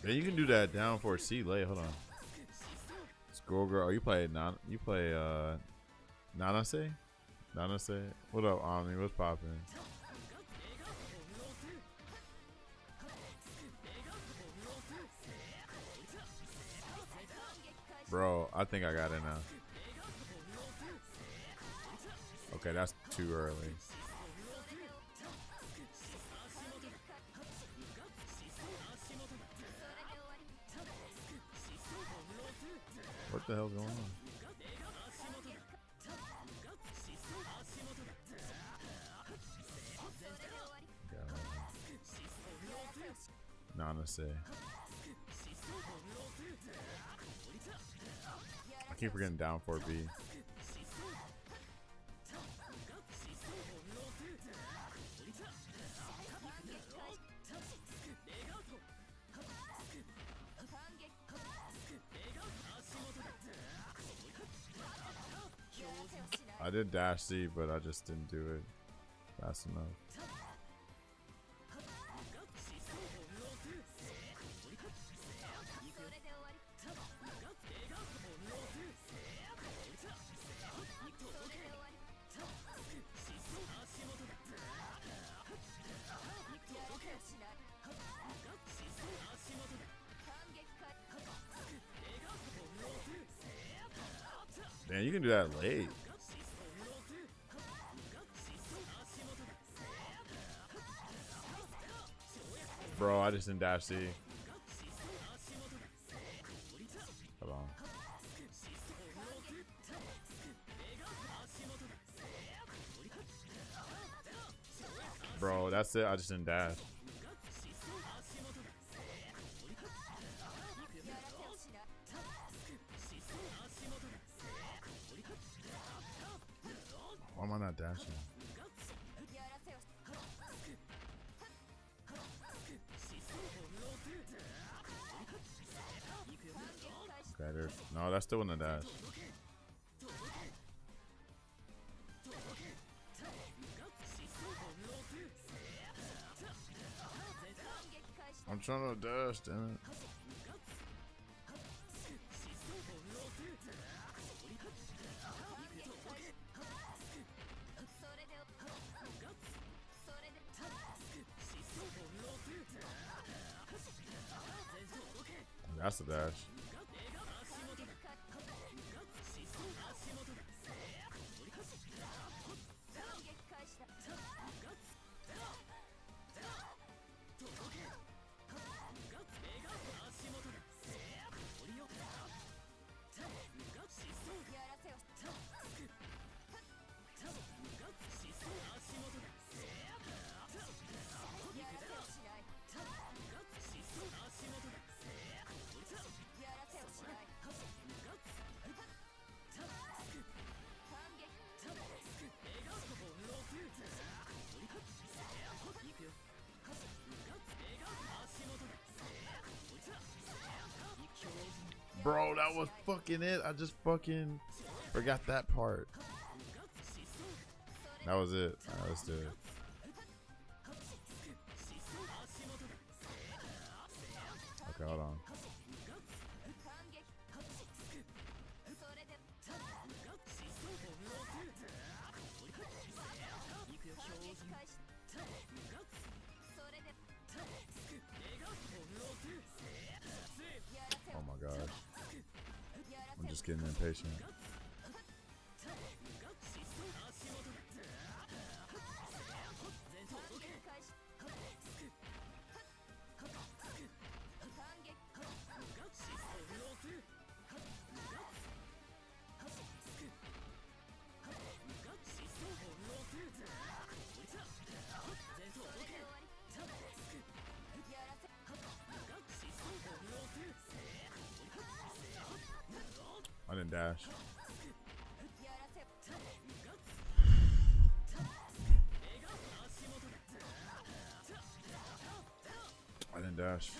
Yeah, you can do that down for a C late. Hold on. Schoolgirl. Oh, you play Nanase? Nanase? What up, Omni? What's poppin'? Bro, I think I got it now. Okay, that's too early. What the hell's going on? Nanase. I keep forgetting down 4B. I did dash C, but I just didn't do it fast enough. Man, you can do that late. Bro, I just didn't dash C. Hold on. Bro, that's it. I just didn't dash. Why am I not dashing? Okay, there's no, that's still in the dash. I'm trying to dash, damn it. That's the dash. Bro, that was fucking it. I just fucking forgot that part. That was it. Alright, let's do it. Okay, hold on. Oh my gosh. I'm just getting impatient. didn't dash. I didn't dash.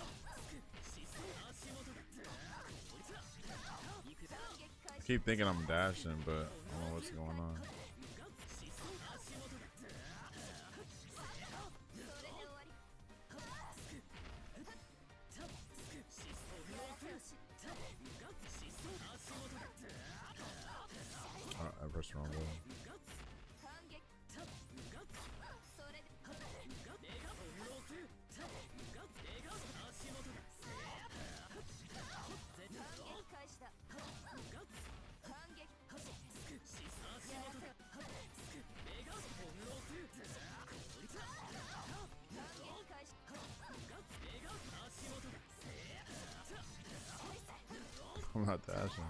I keep thinking I'm dashing, but I don't know what's going on. I pressed the wrong button. I'm not dashing.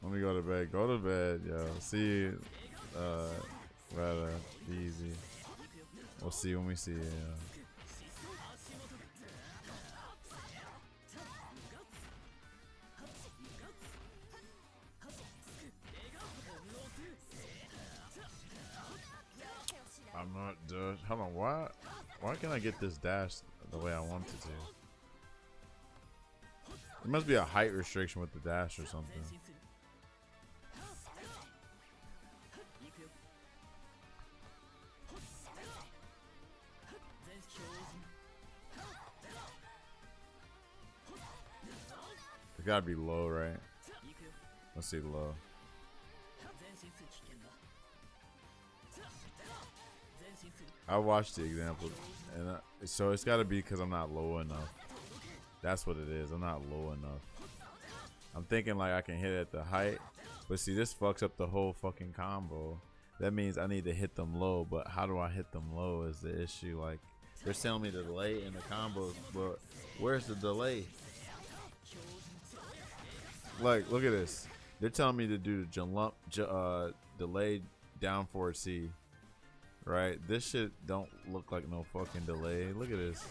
Let me go to bed. Go to bed, yo. See you. Rather easy. We'll see when we see it. I'm not dash. Hold on. Why can't I get this dash the way I want it to? There must be a height restriction with the dash or something. It gotta be low, right? Let's see low. I watched the example, and so it's gotta be because I'm not low enough. That's what it is. I'm not low enough. I'm thinking like I can hit it at the height, but see, this fucks up the whole fucking combo. That means I need to hit them low, but how do I hit them low is the issue. Like, they're telling me the delay in the combos, but where's the delay? Like, look at this. They're telling me to do the delay down forward C. Right? This shit don't look like no fucking delay. Look at this.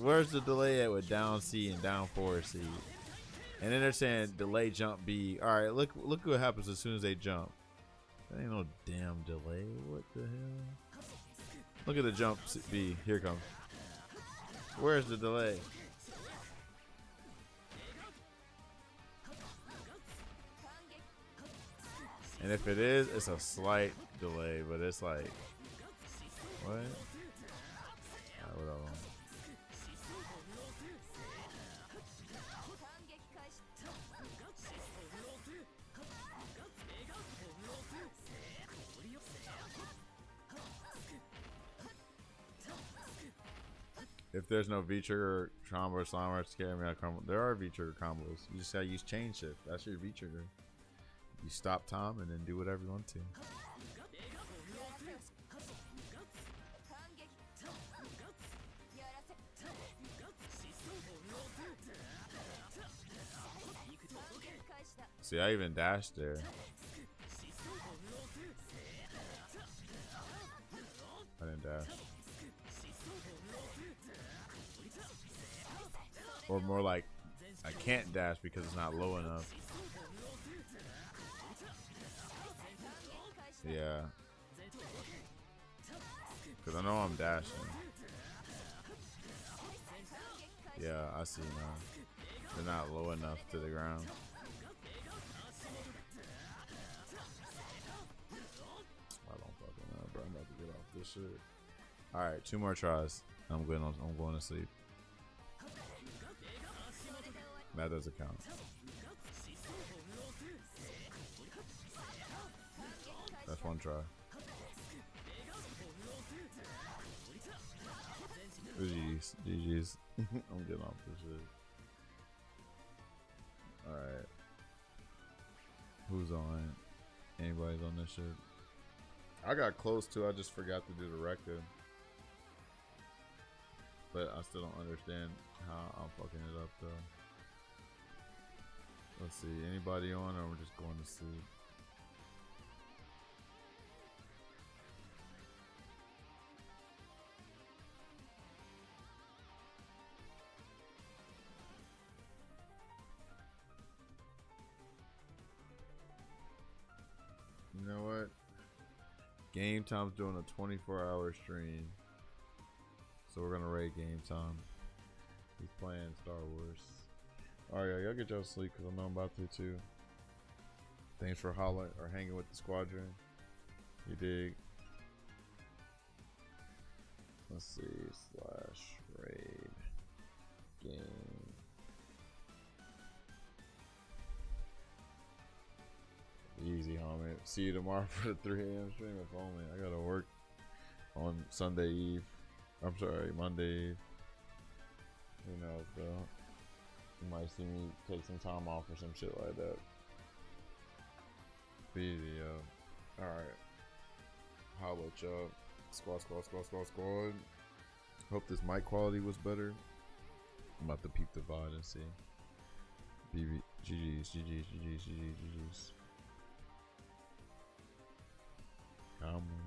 Where's the delay at with down C and down forward C? And then they're saying delay jump B. Alright, look what happens as soon as they jump. That ain't no damn delay. What the hell? Look at the jump B. Here it comes. Where's the delay? And if it is, it's a slight delay, but it's like, what? Alright, whatever. If there's no V-trigger combo or slammer to carry me out combo, there are V-trigger combos. You just gotta use chain shift. That's your V-trigger. You stop time and then do whatever you want to. See, I even dashed there. I didn't dash. Or more like, I can't dash because it's not low enough. Yeah. Because I know I'm dashing. Yeah, I see now. They're not low enough to the ground. I don't fucking know, bro. I'm about to get off this shit. Alright, 2 more tries. I'm going to sleep. That doesn't count. That's 1 try. GG's. GG's. I'm getting off this shit. Alright. Who's on? Anybody's on this shit? I got close to, I just forgot to do the record. But I still don't understand how I'm fucking it up though. Let's see, anybody on, or we're just going to sleep? Game Time's doing a 24-hour stream. So we're gonna raid Game Time. He's playing Star Wars. Alright, y'all get y'all sleep because I know I'm about to too. Thanks for hollering or hanging with the squadron. You dig? Let's see. / raid game. Easy, homie. See you tomorrow for the 3 a.m. stream if only. I gotta work on Sunday Eve. I'm sorry, Monday Eve. Who knows, bro? You might see me take some time off or some shit like that. Easy, yo. Alright. Holla at y'all. Squad. Hope this mic quality was better. I'm about to peep the VOD and see. GG's. Come on.